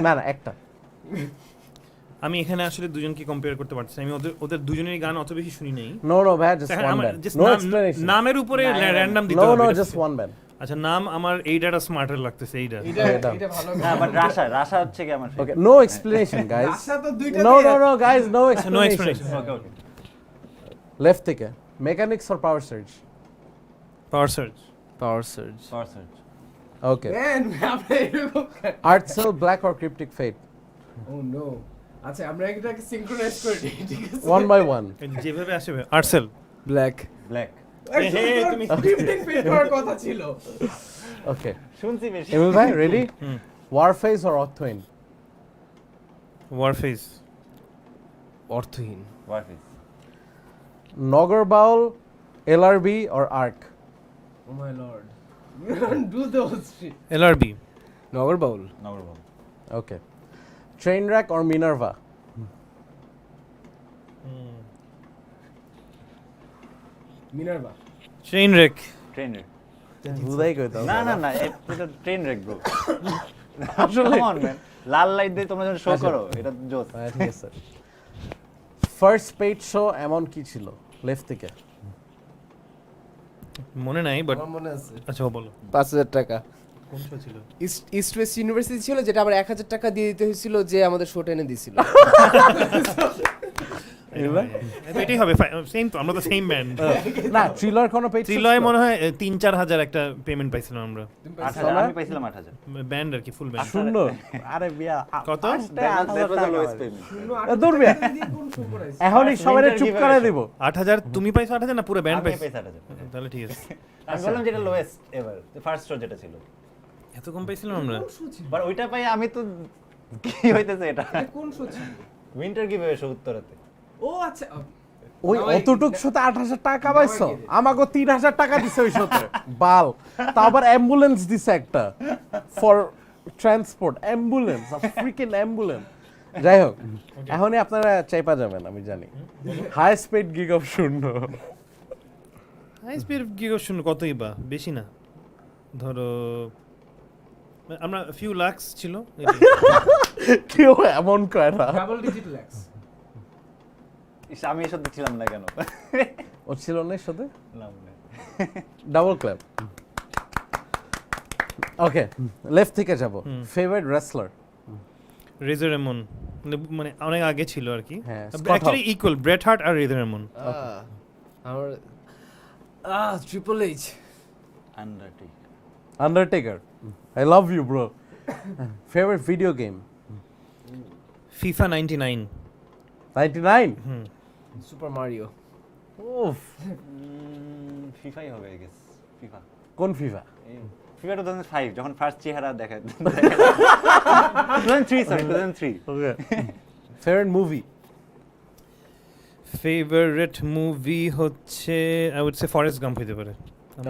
না না একটা। আমি এখানে আসলে দুজনকে কম্পেয়ার করতে পারছি না। আমি ওদের দুজনেরই গান অত বেশি শুনি নাই। No, ভাই, just এখন one আমার band. just No নাম- explanation. নামের উপরে র্যান্ডম দিতে No, হবে। এটা- just one band. আচ্ছা, নাম আমার এইটা স্মার্টার লাগতেছে এইটা। এটা ভালো না বাট রাশা হচ্ছে কি আমার Okay, no explanation, guys. আশা তো দুইটা No, guys, no No explanation. explanation. Okay okay Left থেকে mechanics or power surge? Power surge. Power surge power surge Okay. Man আপনি এরকম Art cell, black or cryptic fate? Oh no আচ্ছা আমরা এটাকে synchronise করে দিই ঠিক আছে One by one. যেভাবে আসবে আর্টসেল। ব্ল্যাক ব্ল্যাক তুমি- ফিফটিন ফিট হওয়ার কথা ছিল Okay. শুনছি বেশি Emil bhai, ready? Warface or Orthoin? Warfaze. Aurthohin Warfaze Nogger Bowl, LRB or ARC? Oh my lord you don't do those shit LRB. Nagar Baul নগরবাবু Okay. Trainwreck or Minerva? Minerva trainwreck. Trainwreck বুঝাই কইতাম না না না এটা train wreck bro আসলে come on man লাল light দিয়ে তোমরা যখন শো করো এটা জোস হ্যাঁ, ঠিক আছে ফার্স্ট পেইড শো এমন কি ছিল লেফট থেকে মনে নাই বাট আমার মনে আছে আচ্ছা বলো 5000 টাকা কোন শো ছিল? ইস্ট ওয়েস্ট ইউনিভার্সিটি ছিল যেটা আবার 1000 টাকা দিয়ে দিতে হয়েছিল যে আমাদের শো টেনে দিছিল এটাই হবে সেম তো, আমরা তো সেম ব্যান্ড। না থ্রিলার কোনো পেইড ত্রিলয় মনে হয় 3-4 হাজার একটা পেমেন্ট পাইছিলাম আমরা, 8000 আমি পাইছিলাম 8000 ব্যান্ড আর কি, ফুল ব্যান্ড। শূন্য আরে বিয়া কত? That was the lowest payment দূর বিয়া এখনই সবাই চুপ করে দিব 8,000 তুমি পাইছো? 8,000 না পুরো ব্যান্ড আমি পাইছো? পাইছি 8000 তাহলে ঠিক আছে। আমি বললাম যেটা লোয়েস্ট এভার ফার্স্ট শো যেটা ছিল এত কম পাইছিলাম আমরা? বাট ওইটা পাই আমি তো কি হইতেছে এটা কোন শো ছিল উইন্টার গিভওয়ে শো উত্তরাতে ও আচ্ছা ওই অতটুক শোতে 8,000 টাকা পাইছো আমাকে 3,000 টাকা দিছে ওই শোতে বাল তা আবার অ্যাম্বুলেন্স দিছে একটা for transport ambulance freaking ambulance যাই হোক এখনই আপনারা চাইপা যাবেন আমি জানি হাই স্পিড গিগ অফ শূন্য হাই স্পিড গিগ শুন কতই বা, বেশি না, ধরো আমরা ফিউ লাখস ছিল। কেউ এমন কয় না ডাবল ডিজিট ল্যাক্স আমি এসব দেখছিলাম না কেন ও ছিল না এর সাথে না মনে ডাবল ক্ল্যাপ ওকে লেফট থেকে যাব ফেভারিট রেসলার রেজার রেমন, মানে অনেক আগে ছিল আর কি, হ্যাঁ, অ্যাকচুয়ালি ইকুয়াল ব্রেট হার্ট আর রেজার রেমন। আমার triple H Undertaker I love you bro favourite video game FIFA 99। 99 super Mario উফ ফিফাই হবে আই গেস ফিফা কোন ফিফা ফিফা 2005 যখন ফার্স্ট চেহারা দেখা 2003 sorry 2003 okay favourite movie favourite movie হচ্ছে I would say Forrest Gump হতে পারে,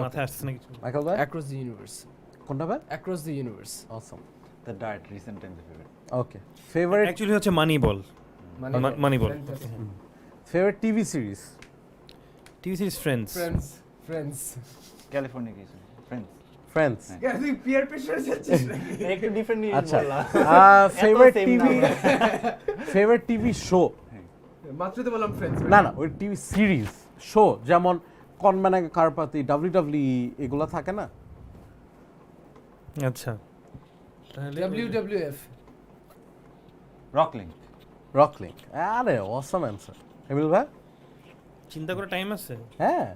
মাথায় আসছে না কিছু। মাইকেল ভাই অ্যাক্রস দ্য ইউনিভার্স কোনটা ভাই অ্যাক্রস দ্য ইউনিভার্স অসম the dart recent times favourite okay favourite actually হচ্ছে Moneyball. Moneyball. Favourite TV series TV series Friends. Friends Californication Friends তুই পিয়ার প্রেসার যাচ্ছিস নাকি একটু ডিফারেন্ট নিয়ে আচ্ছা বললাম ফেভারিট same টিভি না ফেভারিট টিভি শো মাত্র তো বললাম ফ্রেন্ডস না না ওই টিভি সিরিজ শো যেমন কনম্যান কারপাতি ডাব্লিউডাব্লিউ এগুলা থাকে না আচ্ছা তাহলে WWF রকলিং রকলিং আরে অসম অ্যান্সার এমিল ভাই চিন্তা করে টাইম আছে? হ্যাঁ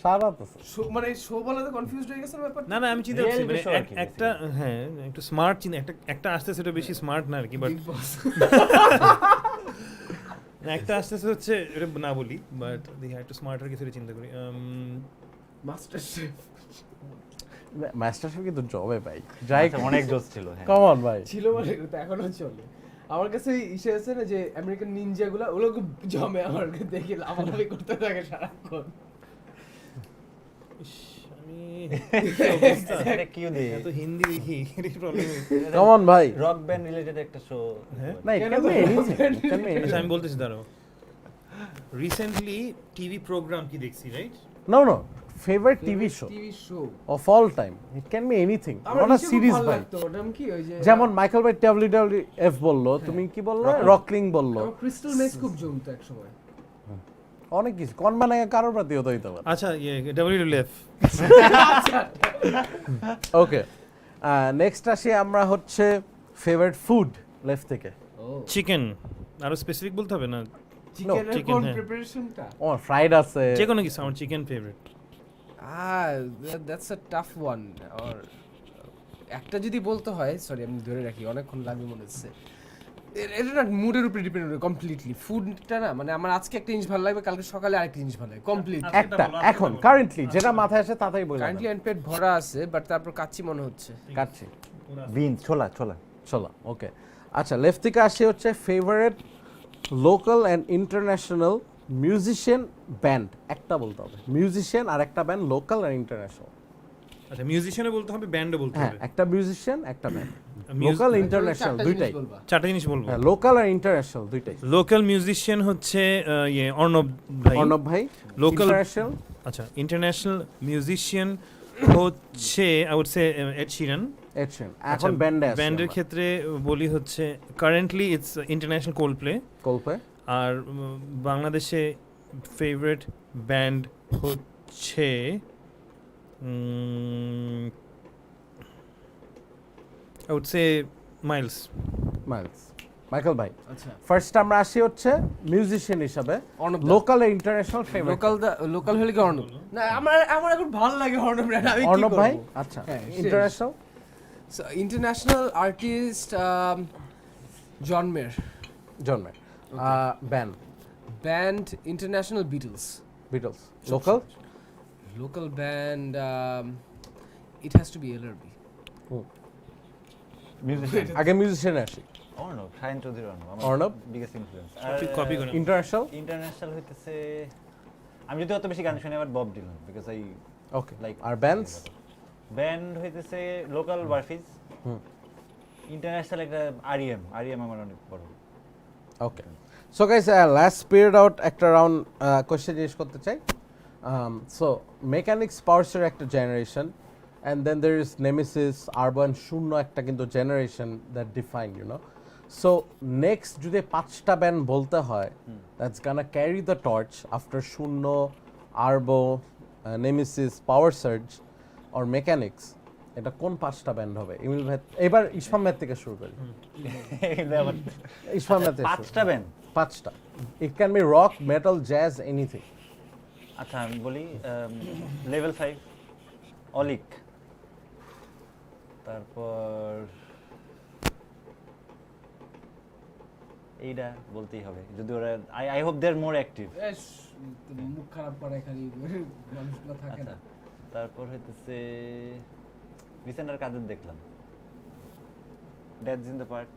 সারা তো শো মানে শো বলাতে কনফিউজড হয়ে গেছেন ব্যাপার না না আমি চিন্তা করছি Reality মানে show আর কি, একটা হ্যাঁ একটু স্মার্ট চিন্তা, একটা আসতে সেটা বেশি স্মার্ট না আর কি, বাট বিগ বস একটা আসতেছে হচ্ছে এটা না বলি, বাট দেখি একটু স্মার্টার কিছু চিন্তা করি। মাস্টার শেফ মাস্টার শেফ কিন্তু জবে ভাই যাই অনেক জোস ছিল হ্যাঁ কাম অন ভাই ছিল মানে তো এখনো চলে আমার কাছে ইসে আছে না যে আমেরিকান নিনজা গুলা ওগুলো খুব জমে আমার দেখি লাফালাফি করতে থাকে সারাক্ষণ ইস, আমি এটা কি দিয়ে এত হিন্দি দেখি এটাই প্রবলেম। কাম অন ভাই রক ব্যান্ড রিলেটেড একটা শো হ্যাঁ না কেন কেন তো আচ্ছা আমি বলতেছি দাঁড়াও, রিসেন্টলি টিভি প্রোগ্রাম কি দেখছি right? No no favorite TV show TV show of all time. It can be anything, not a series ভাই। ওটাম কি ওই যে যেমন মাইকেল ভাই WWF বললো, তুমি কি বললে? রকলিং বললো, ক্রিস্টাল মেস খুব জমতো এক সময়। অনেক কিছু কোন মানে কারোর প্রতি হতে হইতে পারে। আচ্ছা WWF ওকে, নেক্সট আসি আমরা হচ্ছে ফেভারিট ফুড লেফট থেকে। চিকেন, আরো স্পেসিফিক বলতে হবে না? চিকেনের chicken, কোন হ্যাঁ। প্রিপারেশনটা? ও ফ্রাইড আছে, যে কোনো কিছু, আমার chicken favourite. That's a tough one. আর একটা যদি বলতে হয়, সরি আমি ধরে রাখি, অনেকক্ষণ লাগবে মনে হচ্ছে। এটা না মুডের উপরে ডিপেন্ড করে কমপ্লিটলি। ফুডটা না মানে আমার আজকে একটা জিনিস ভালো লাগবে, কালকে সকালে আরেকটা জিনিস ভালো লাগে, কমপ্লিট। একটা এখন কারেন্টলি যেটা মাথায় আসে তাতেই বলি। কারেন্টলি এন্ড পেট ভরা আছে, বাট তারপর কাচ্চি মনে হচ্ছে। কাচ্চি, বিন, ছোলা। চলো ওকে। আচ্ছা, লেফট থেকে আসি হচ্ছে favourite local and international musician band. একটা বলতে হবে, মিউজিশিয়ান আর একটা ব্যান্ড, লোকাল আর ইন্টারন্যাশনাল। আচ্ছা, মিউজিশিয়ানও বলতে হবে, ব্যান্ডও বলতে হ্যাঁ, হবে। একটা মিউজিশিয়ান একটা ব্যান্ড, Music- লোকাল ইন্টারন্যাশনাল চারটা দুইটাই। জিনিস বলবা। চারটা জিনিস বলবো। হ্যাঁ, লোকাল আর ইন্টারন্যাশনাল দুইটাই। লোকাল মিউজিশিয়ান হচ্ছে অর্ণব ভাই। অর্ণব ভাই। Local- ইন্টারন্যাশনাল আচ্ছা, ইন্টারন্যাশনাল মিউজিশিয়ান হচ্ছে I would say Ed Sheeran. এডশন এখন ব্যান্ডে আছে। ব্যান্ডের ক্ষেত্রে বলি হচ্ছে কারেন্টলি ইটস ইন্টারন্যাশনাল কোল্ডপ্লে। কল্পে আর বাংলাদেশে ফেভারিট ব্যান্ড হচ্ছে I would say Miles. Miles. Michael ভাই, আচ্ছা, ফার্স্ট আমরা আসি হচ্ছে মিউজিশিয়ান হিসাবে অর্ণব লোকাল আর ইন্টারন্যাশনাল ফেভারিট। লোকাল হলে কি অর্ণব? না, আমার এখন ভালো লাগে অর্ণব ব্র্যান্ড। আমি কি অর্ণব ভাই, করব? আচ্ছা হ্যাঁ, শেষ। International. So, international artist John Mayer. জন্মে band Band International Beatles. Beatles. Local Local band it has to be LRB. Musician আগে মিউজিশিয়ানে আসি। Arnob, Shahin Chowdhury Arnob, Arnob? Biggest influence. Copy করে। ইন্টারন্যাশনাল ইন্টারন্যাশনাল হইতেছে, আমি যদি অত বেশি গান শুনি আবার Bob Dylan, because I okay. Like. আর ব্যান্ডস? ব্যান্ড হইতেছে লোকাল বারফিজ, ইন্টারন্যাশনাল একটা আরইএম আমার অনেক বড়। Okay, so guys last period out একটা রাউন্ড কোশ্চেন জিজ্ঞেস করতে চাই। সো মেকানিক্স পাওয়ার্সের একটা generation, and then there is Nemesis, আরবান, শূন্য একটা কিন্তু generation that define, you know. So next যদি 5টা ব্যান্ড বলতে হয় that's gonna carry the torch after Shunno, আরবো, Nemesis, power surge or mechanics, এটা কোন 5টা ব্যান্ড হবে? ইমিল ভাই, এবার ইসফাম ভাই থেকে শুরু করি। ইসফাম ভাই থেকে শুরু। 5টা ব্যান্ড। 5টা, ইট can B rock, metal, jazz, anything. আচ্ছা আমি বলি, লেভেল 5, অলিক, তারপর এইটা বলতেই হবে, যদি ওরা I hope they are more active. বেশ মুখ খারাপ করে খালি মানুষগুলো থাকে না। তারপর হইতেছে রিসেন্ট আর কাদের দেখলাম, ডেথস ইন দ্য পার্ক,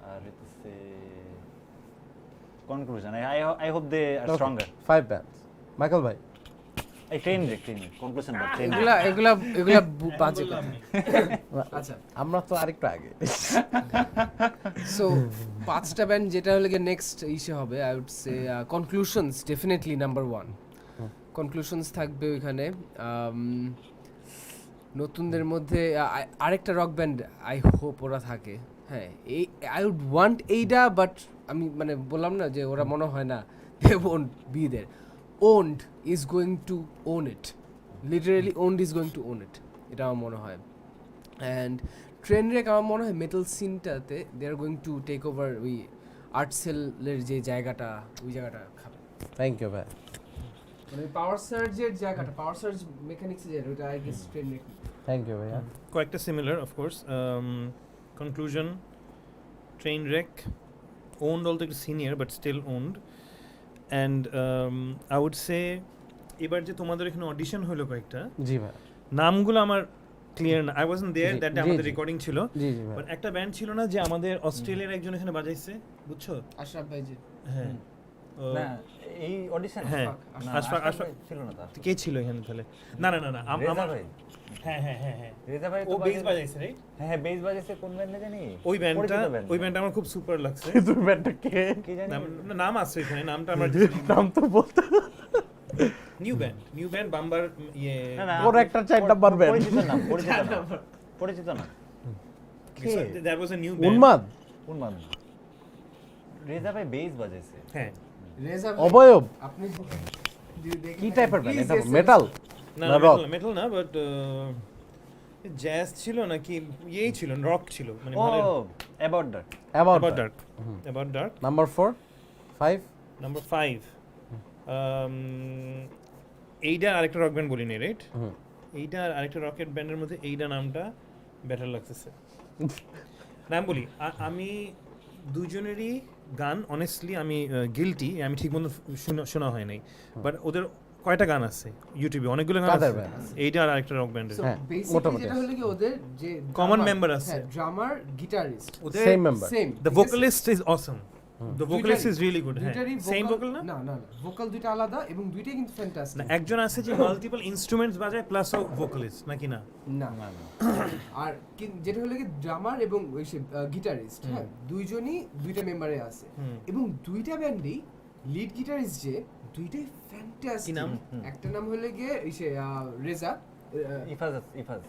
আর হইতেছে Conclusion. I hope they are stronger. 5 bands. Michael ভাই? এই ট্রেন কনক্লুশন বা ট্রেন। এগুলা বাজে কথা। আচ্ছা, আমরা তো আরেকটু আগে। সো 5টা ব্যান্ড যেটা হলে গিয়ে নেক্সট ইসে হবে, I would say Conclusions definitely number 1। Conclusions থাকবে ওইখানে। নতুনদের মধ্যে আরেকটা রক ব্যান্ড আই হোপ ওরা থাকে। হ্যাঁ, এই আই উড ওয়ান্ট এইটা, বাট আমি মানে বললাম না যে ওরা মনে হয় না they won't be there. World is going to own it, literally world is going to own it, এটা আমার মনে হয়। অ্যান্ড ট্রেন রেক আমার মনে হয় মেটাল সিনটাতে they are going to take over ওই আর্ট সেলের যে জায়গাটা, ওই জায়গাটা খাবে। থ্যাংক ইউ ভাই। মানে পাওয়ার সার্জের জায়গাটা, পাওয়ার সার্জ মেকানিক্সের জায়গাটা, ওটা I guess trainwreck. Thank you ভাইয়া। কয়েকটা similar of course. Conclusion, trainwreck, owned অলতো একটু senior but still owned. And I would say এবার যে তোমাদের এখানে অডিশন হলো কয়েকটা, জি ভাই। নামগুলো আমার ক্লিয়ার না, আই ওয়াজন্ট দেয়ার জি, দ্যাট জি, আমাদের জি। রেকর্ডিং ছিল। জি জি ভাই। বাট একটা ব্যান্ড ছিল না যে আমাদের অস্ট্রেলিয়ার একজন এখানে বাজাইছে, বুঝছো? আশরাফ ভাই যে হ্যাঁ, না এই অডিশন হ্যাঁ, আশফাক ছিল না তার। কে ছিল এখানে তাহলে? না না না না রেজা আমার, ভাই, হ্যাঁ হ্যাঁ হ্যাঁ হ্যাঁ, রেজা ভাই ও তো বেস বাজাইছে রাইট? হ্যাঁ বেস বাজাইছে কোন ব্যান্ডে জানি? ওই ব্যান্ডটা, পরিচিত band। ওই ব্যান্ডটা আমার খুব সুপার লাগছে। তুমি ব্যান্ডটা কে? কি জানি? নাম আছে এখানে, নামটা আমার নাম তো বলতে। নিউ ব্যান্ড বাম্বার ইয়ে না, না, ওর একটা 4 নাম্বার ব্যান্ড পরিচিত না দ্যাট ওয়াজ আ নিউ উন্মাদ উন্মাদ না। রেজা ভাই বেস বাজাইছে। হ্যাঁ রেজা ভাই, অবয়ব আপনি যদি দেখেন কি টাইপের ব্যান্ড please এটা yes, মেটাল না না রক মেটাল না বাট জ্যাজ ছিল নাকি ইয়েই ছিল রক ছিল মানে ও ভালো about that. About dark number 4 5 number 5 এইটা আরেকটা রক ব্যান্ড বলিনি রাইট এইটা আর আরেকটা রকেট ব্যান্ডের মধ্যে এইটা নামটা বেটার লাগতেছে নাম বলি আমি দুজনেরই গান অনেস্টলি আমি গিলটি আমি ঠিক মতো শোনা হয় নাই বাট ওদের কয়টা গান আছে ইউটিউবে অনেকগুলো গান কাদের আছে band আছে? এইটা আর আরেকটা রক ব্যান্ডের So হ্যাঁ, basically মোটামুটি যেটা হলো কি ওদের যে Common member আছে। ড্রামার গিটারিস্ট ওদের Same member. Same the vocalist is Assam the vocalist is really good হ্যাঁ সেম ভোকাল না না না ভোকাল দুটো আলাদা এবং দুইটাই কিন্তু না ফ্যান্টাস্টিক একজন আছে যে মাল্টিপল ইনস্ট্রুমেন্টস বাজায় প্লাস ও ভোকালিস্ট নাকি না না আর যেটা হলো কি ড্রামার এবং ওই সে গিটারিস্ট হ্যাঁ দুইজনই দুইটা মেম্বারে আছে এবং দুইটা ব্যান্ডেই লিড গিটারিস্ট যে দুইটাই ফ্যান্টাস্টিক কি নাম? একটা নাম হলো গিয়ে এই সে রেজা ইফাজ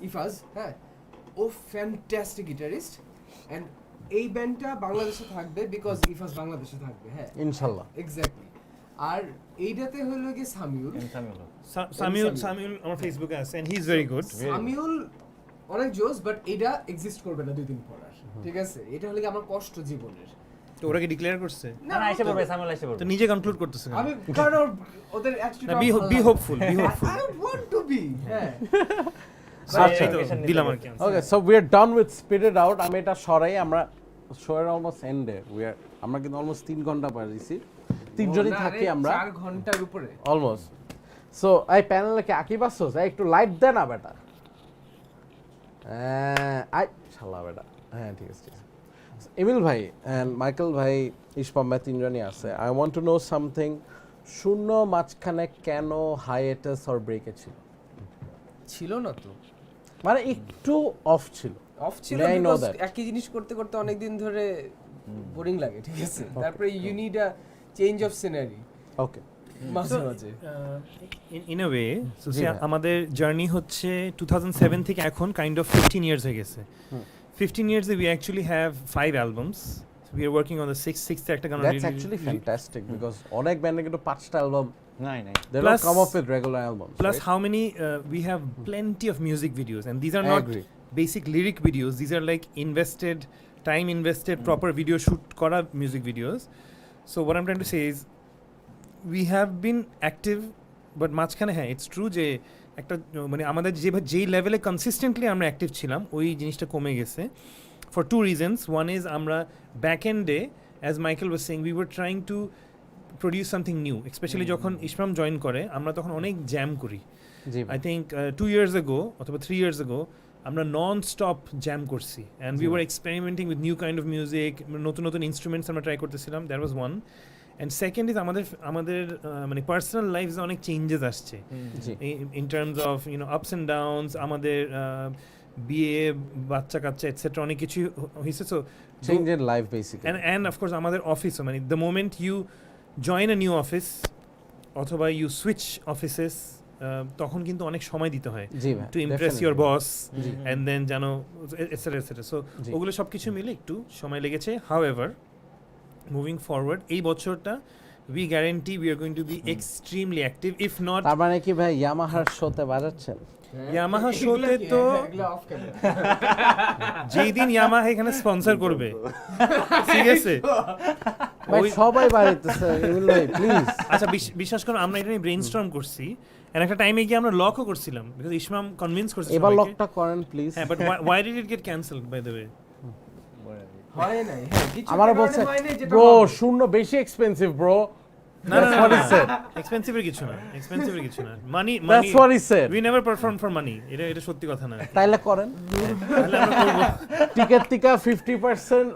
ইফাজ হ্যাঁ ও ফ্যান্টাস্টিক গিটারিস্ট এন্ড এই ব্যান্ডটা বাংলাদেশে থাকবে বিকজ ইফাজ বাংলাদেশে থাকবে হ্যাঁ ইনশাআল্লাহ এক্স্যাক্টলি আর এইটাতে হলো গিয়ে সামিউল সামিউল আমার ফেসবুকে আছে and he is very good Samiul অনেক জোস বাট এটা এক্সিস্ট করবে না 2 দিন পর আর ঠিক আছে এটা হলো কি আমার কষ্ট জীবনের তো ওরা কি ডিক্লেয়ার করছে না এসে পড়বে সামিউল এসে তো পড়বে। নিজে কনক্লুড করতেছে কেন? আমি কারণ ওদের অ্যাটিটিউড না be hopeful I want to be হ্যাঁ আচ্ছা এই তো দিলাম আর কি okay so we are done with speed it out আমি এটা সরাই আমরা শোয়ের অলমোস্ট এন্ডে আমরা কিন্তু অলমোস্ট 3 ঘন্টা পার দিছি তিনজনই থাকি আমরা 4 ঘন্টার উপরে অলমোস্ট সো এই প্যানেলে কি আকিব আসছস একটু লাইট দে না বেটা আই শালা বেটা হ্যাঁ ঠিক আছে এমিল ভাই এন্ড মাইকেল ভাই ইশপাম ভাই তিনজনই আছে I want to know something শূন্য মাঝখানে কেন হাইয়েটাস অর ব্রেকে ছিল না তো মানে একটু অফ ছিল অফ ছিল May I know because that? একই জিনিস করতে করতে অনেক দিন ধরে বোরিং লাগে ঠিক আছে তারপরে you need a change of scenery okay মাঝে মাঝে ইন আ ওয়ে সো জি ভাই। আমাদের জার্নি হচ্ছে 2007 থেকে এখন কাইন্ড অফ 15 ইয়ার্স হয়ে গেছে 15 years we actually have 5 albums we are working on the sixth একটা গান দ্যাটস অ্যাকচুয়ালি ফ্যান্টাস্টিক বিকজ অনেক ব্যান্ডে কিন্তু 5টা অ্যালবাম নাই they don't Plus- come up with regular albums plus right? how many we have plenty of music videos and these are I not agree. basic lyric videos these are like time invested proper video shoot kora music videos so what I'm trying to say is we have been active but মাঝখানে হ্যাঁ it's true যে একটা মানে আমাদের যেই লেভেলে consistently আমরা active ছিলাম ওই জিনিসটা কমে গেছে for 2 reasons one is আমরা back end day as Michael was saying we were trying to produce something new especially যখন ইসমাম জয়েন করে আমরা তখন অনেক জ্যাম করি জি I think 2 years ago অথবা 3 years ago আমরা নন স্টপ জ্যাম করছি and we were experimenting with new kind of music নতুন নতুন ইনস্ট্রুমেন্টস আমরা ট্রাই করতেছিলাম that was one and second is আমাদের মানে পার্সোনাল লাইফে অনেক চেঞ্জেস আসছে জি in terms of you know ups and downs আমাদের বিয়ে বাচ্চা কাচ্চা এটসেট্রা অনেক কিছু হয়েছে so change in life basically and of course আমাদের অফিস মানে the moment you join a new office অথবা you switch offices তখন কিন্তু অনেক সময় দিতে হয় জি ভাই to impress your boss G. and then জানো etc so জি। ওগুলো সব কিছু মিলে একটু সময় লেগেছে however moving forward এই বছরটা we guarantee we are going to be extremely active if not তার মানে কি ভাই ইয়ামাহার শোতে বাজাচ্ছেন ইয়ামাহা শোতে তো অফ ক্যামেরা যেই দিন ইয়ামাহা এখানে স্পন্সর করবে ঠিক আছে ভাই ওই- সবাই বাড়িতেছে এমিল ভাই প্লিজ আচ্ছা বিশ্বাস করুন আমরা এটা নিয়ে ব্রেইনস্টর্ম করছি আর একটা টাইমে গিয়ে আমরা লকও করছিলাম বিকজ ইসমাম কনভিন্স করছে এবার সবাইকে। লকটা করেন প্লিজ হ্যাঁ but why did it get cancelled by the way হয় নাই হ্যাঁ কিছু আমারও কারণে বলছে হয় নাই যেটা ব্রো হবে। শূন্য বেশি এক্সপেন্সিভ ব্রো না না That's what he said. এক্সপেন্সিভের কিছু না এক্সপেন্সিভের কিছু না মানি That's what he said. we never perform for money এটা সত্যি কথা না তাইলে করেন তাহলে আমরা করব টিকেট টিকা 50%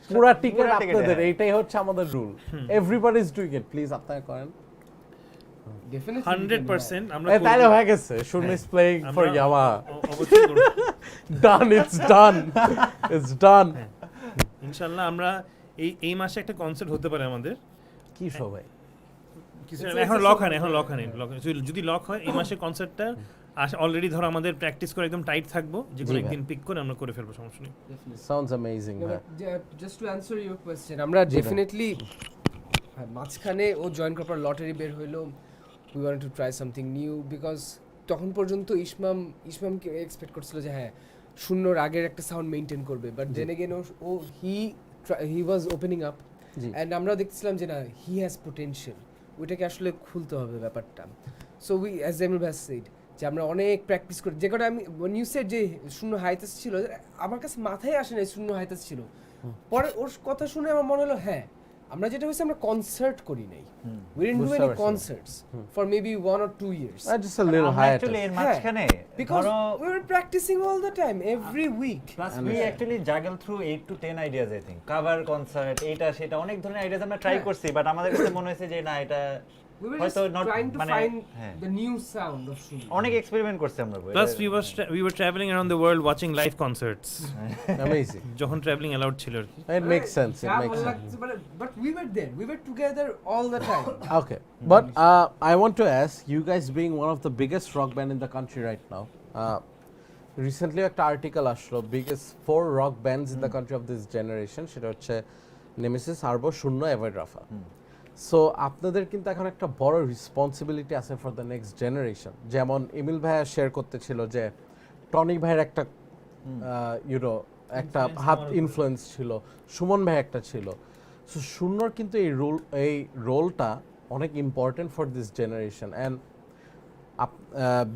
পুরা টিকেট পুরা ticket, আপনাদের হ্যাঁ। এইটাই হচ্ছে আমাদের rule everybody is doing it please আপনারা করেন Definitely 100% আমরা তাইলে করব। হয়ে গেছে শুন ইজ প্লেইং ফর আমরা- ইয়ামাহা অবশ্যই করব ডান ইটস ডান ইটস ডান ইনশাআল্লাহ আমরা এই মাসে একটা কনসার্ট হতে পারে আমাদের কি সবাই কিছু এখন লক হয় না, এখন লক হয়নি। যদি লক হয় এই মাসে কনসার্টটা অলরেডি ধরো আমাদের প্র্যাকটিস করে একদম টাইট থাকবো, যে কোনো একদিন পিক করে আমরা করে ফেলবো, সমস্যা নেই। Sounds amazing. Just two answer your question, আমরা ডেফিনেটলি মাঝখানে ও জয়েন করার পর লটারি বের হইলো, we want to try something new, because তখন পর্যন্ত ইসমামকে এক্সপেক্ট করছিল যে হ্যাঁ শূন্যর আগের একটা সাউন্ড মেনটেন করবে, but then again oh he was opening up, and আমরা দেখছিলাম যে না, হি হ্যাজ পোটেনশিয়াল, ওইটাকে আসলে খুলতে হবে ব্যাপারটা। সো উই অ্যাজ জামিল ভাই সেড যে আমরা অনেক প্র্যাকটিস করি, যে কটা আমি নিউ সেট যে শূন্য হাইতাস ছিল, আমার কাছে মাথায় আসে না শূন্য হাইতাস ছিল, পরে ওর কথা শুনে আমার মনে হলো হ্যাঁ আমরা যেটা হয়েছে আমরা কনসার্ট করি নাই, we didn't do any concerts for maybe 1 or 2 years, just a little hiatus actually এর মাঝখানে because we were practicing all the time every week, plus we actually juggle through 8 to 10 ideas I think, cover concert এইটা সেটা অনেক ধরনের ideas আমরা try করছি, but আমাদের কাছে মনে হয়েছে যে না এটা we were হয়তো just not trying to মানে find the new sound of Shunno. অনেক এক্সপেরিমেন্ট করছি আমরা। Plus we were traveling around the world watching live concerts, amazing, যখন ট্রাভেলিং অ্যালাউড ছিল আর কি। it makes sense, it যা makes ভালো sense. লাগছে, but we were there, we were together all the time. Okay, but I want to ask you guys, being one of the biggest rock band in the country right now, recently একটা article আসলো, biggest 4 rock bands in the country of this generation, সেটা হচ্ছে Nemesis, আরবো, শূন্য, avoid, রাফা। So আপনাদের কিন্তু এখন একটা বড় রেসপন্সিবিলিটি আছে ফর দ্য নেক্সট জেনারেশন। যেমন এমিল ভাইয়া শেয়ার করতেছিল যে টনিক ভাইয়ের একটা ইউনো একটা হাত ইনফ্লুয়েন্স ছিল, সুমন ভাই একটা ছিল। সো শূন্যর কিন্তু এই রোলটা অনেক important for this generation, and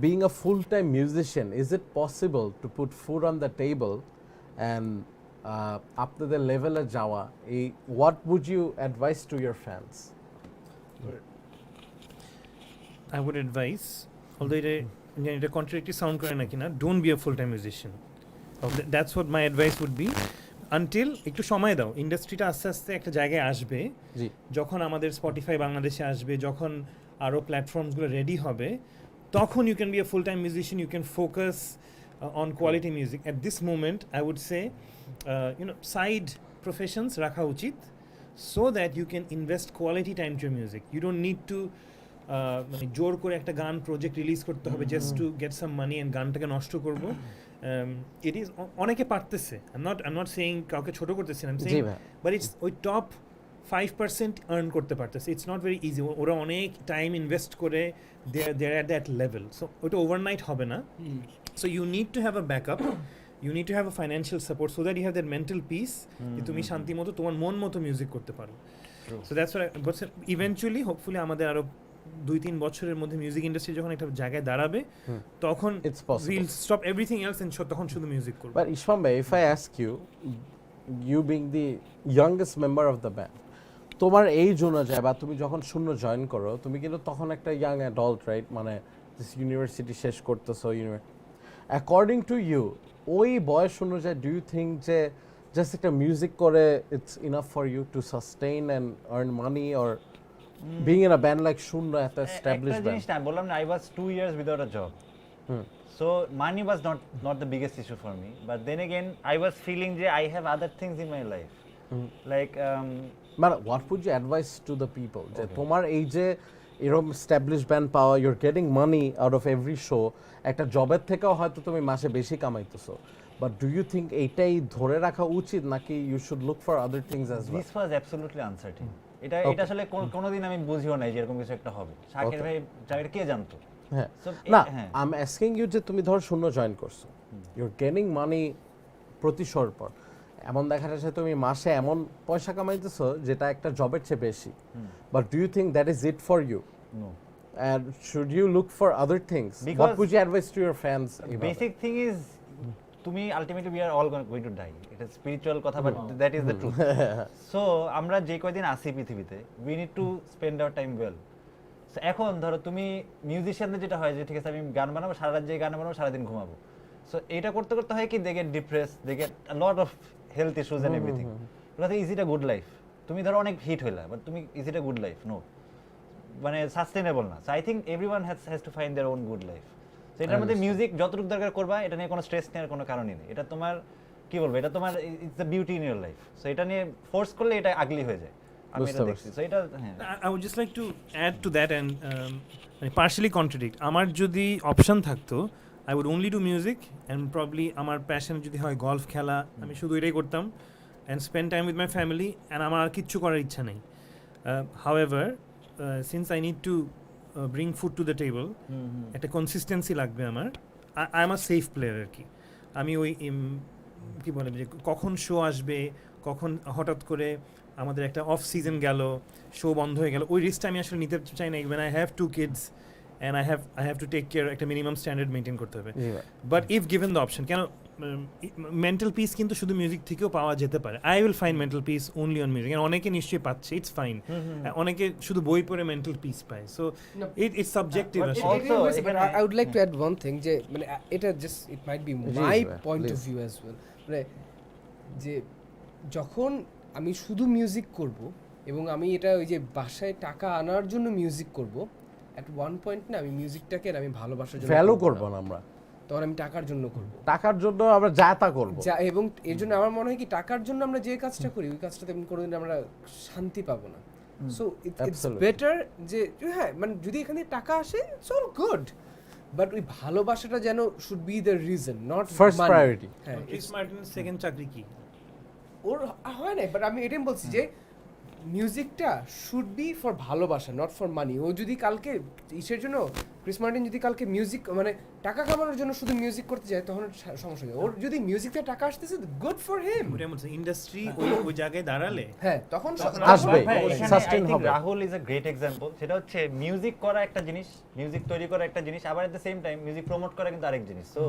being a full time musician, is it possible to put food on the table and আপনাদের লেভেলে যাওয়া, এই what would you advise to your fans? I would advise, although এটা contradictory sound করে নাকি না, don't be a full time musician. That's what my advice would be, until একটু সময় দাও, ইন্ডাস্ট্রিটা আস্তে আস্তে একটা জায়গায় আসবে, যখন আমাদের স্পটিফাই বাংলাদেশে আসবে, যখন আরও প্ল্যাটফর্মসগুলো রেডি হবে, তখন you can be a full time musician, you can focus on quality music. At this moment I would say side professions রাখা উচিত, so that you can invest quality time to music. You don't need to মানে জোর করে একটা গান project release করতে হবে just to get some money and গানটাকে নষ্ট করবো। ইট ইজ অনেকে পারতেছে, আই এম নট সেইং কাউকে ছোটো করতেছি, I am saying, but it's ওই টপ 5% আর্ন করতে পারতেছে। ইটস নট ভেরি ইজি, ওরা অনেক টাইম ইনভেস্ট করে they are at that level. So ওইটা ওভারনাইট হবে না। So you need to have a backup, you need to have a financial support so that you have that mental peace যে তুমি শান্তি মতো তোমার মন মতো মিউজিক করতে পারো। So that's what but eventually hopefully আমাদের আরো 2-3 বছরের মধ্যে মিউজিক ইন্ডাস্ট্রি যখন একটা জায়গায় দাঁড়াবে, তখন we'll stop everything else and তখন শুধু মিউজিক করব। But Ishwan bhai, if I ask you, you being the youngest member of the band, তোমার এইজ অনুযায়ী বা তুমি যখন শূন্য জয়েন করো, তুমি কিন্তু তখন একটা ইয়াং অ্যাডাল্ট, রাইট? মানে ইউনিভার্সিটি শেষ করতেছো, অ্যাকর্ডিং টু ইউ ওই বয়স অনুযায়ী ডু ইউ থিঙ্ক যে জাস্ট একটা মিউজিক করে it's enough for you to sustain and earn money, or being in a band like Shunno, একটা এস্টাবলিশড ব্যান্ড? জিনিসটা বললাম না, I was 2 years without a job, so money was not the biggest issue for me, but then again I was feeling that I have other things in my life, like মানে what would you advise to the people যে তোমার এই যে এরকম established band পাওয়া, you're getting money out of every show, একটা জবের থেকেও হয়তো তুমি মাসে বেশি কামাইতেছো, but do you think এইটাই ধরে রাখা উচিত নাকি you should look for other things as well? This was absolutely uncertain. এটা আসলে কোনোদিন আমি বুঝিও নাই যে এরকম কিছু একটা হবে। শাকির ভাই জায়গাটা কে জানতো? হ্যাঁ না, I'm asking you যে তুমি ধর শূন্য জয়েন করছো, you're getting money প্রতি শোর পর, এমন দেখা যাচ্ছে তুমি মাসে এমন পয়সা কামাইতেছো যেটা একটা জবের চেয়ে বেশি, but do you think that is it for you? No. And should you look for other things? Because what would you advise to your fans? Basic thing is তুমি ultimately we are all going to die. It is spiritual কথা, but that is the truth. So আমরা যে কয়দিন আছি পৃথিবীতে, we need to spend our time well. So এখন ধরো তুমি মিউজিশিয়ানদের যেটা হয় যে ঠিক আছে আমি গান বানাবো, সারা রাত যে গান বানাবো, সারাদিন ঘুমাবো, সো এটা করতে করতে হয় কি, they get depressed, they get a lot of health issues and everything. Is it a good life? তুমি ধরো অনেক হিট হইলা, বাট তুমি is it a good life? No, মানে সাস্টেনেবল না। So I think everyone has to find their own good life. So এটার মধ্যে music যতটুকু দরকার করবা, এটা নিয়ে কোনো স্ট্রেস নেওয়ার কোনো কারণই নেই। এটা তোমার কি বলবো, এটা তোমার it's the beauty in your life. So এটা নিয়ে ফোর্স করলে এটা আগলি হয়ে যায়। আমি এটা দেখছি সো এটা হ্যাঁ I would just like to add to that and partially contradict. আমার যদি অপশন থাকতো I would only do music and probably আমার প্যাশন যদি হয় গলফ খেলা আমি শুধু এটাই করতাম and spend time with my family and আমার আর কিচ্ছু করার ইচ্ছা নেই. However, since I need to bring food to the table, একটা consistency লাগবে আমার. I am a safe player আর কি. আমি ওই কি বলে যে কখন শো আসবে, কখন হঠাৎ করে আমাদের একটা অফ সিজন গেল, শো বন্ধ হয়ে গেল, ওই রিস্কটা আমি আসলে নিতে চাই না. when I have 2 kids and I have to take care, একটা মিনিমাম স্ট্যান্ডার্ড মেইনটেইন করতে হবে. But if given the option, কেন মেন্টাল পিস কিন্তু শুধু মিউজিক থেকেও পাওয়া যেতে পারে. I will find mental peace only on music. অনেকে নিশ্চয়ই পাচ্ছে, ইটস ফাইন. অনেকে শুধু বই পড়ে মেন্টাল পিস পায়. So it's subjective. I would like to add one thing যে মানে এটা just it might be my point of view as well. মানে যে যখন আমি শুধু মিউজিক করব এবং আমি এটা ওই যে বাসায় টাকা আনার জন্য মিউজিক করব, অ্যাট ওয়ান পয়েন্ট না আমি মিউজিকটাকে আমি ভালোবাসার জন্য ভ্যালু করব না আমরা, তখন আমি টাকার জন্য করব, টাকার জন্য আমরা যা তা করব. এবং এর জন্য আমার মনে হয় কি টাকার জন্য আমরা যে কাজটা করি ওই কাজটাতে কোনোদিন আমরা শান্তি পাবো না. সো ইটস বেটার যে হ্যাঁ মানে যদি এখানে টাকা আসে ইটস অল গুড, বাট ওই ভালোবাসাটা যেন should be the reason, not first priority. হ্যাঁ, ক্রিস মার্টিনের সেকেন্ড চাকরি কি? ওর হয় না, বাট আমি এটাই বলছি যে মিউজিকটা শুড বি ফর ভালোবাসা, নট ফর মানি. ও যদি কালকে ইসের জন্য ক্রিস মার্টিন যদি কালকে মিউজিক মানে টাকা কামানোর জন্য শুধু মিউজিক করতে যায় তখন সমস্যা হয়. ওর যদি মিউজিক থেকে টাকা আসতেছে গুড ফর হিম. ইন্ডাস্ট্রি ওই জায়গায় দাঁড়ালে হ্যাঁ তখন আসবে, সাস্টেইন হবে. Rahul is a great example. সেটা হচ্ছে মিউজিক করা একটা জিনিস, মিউজিক তৈরি করা একটা জিনিস, আবার at the same time music promote করা কিন্তু আরেক জিনিস. সো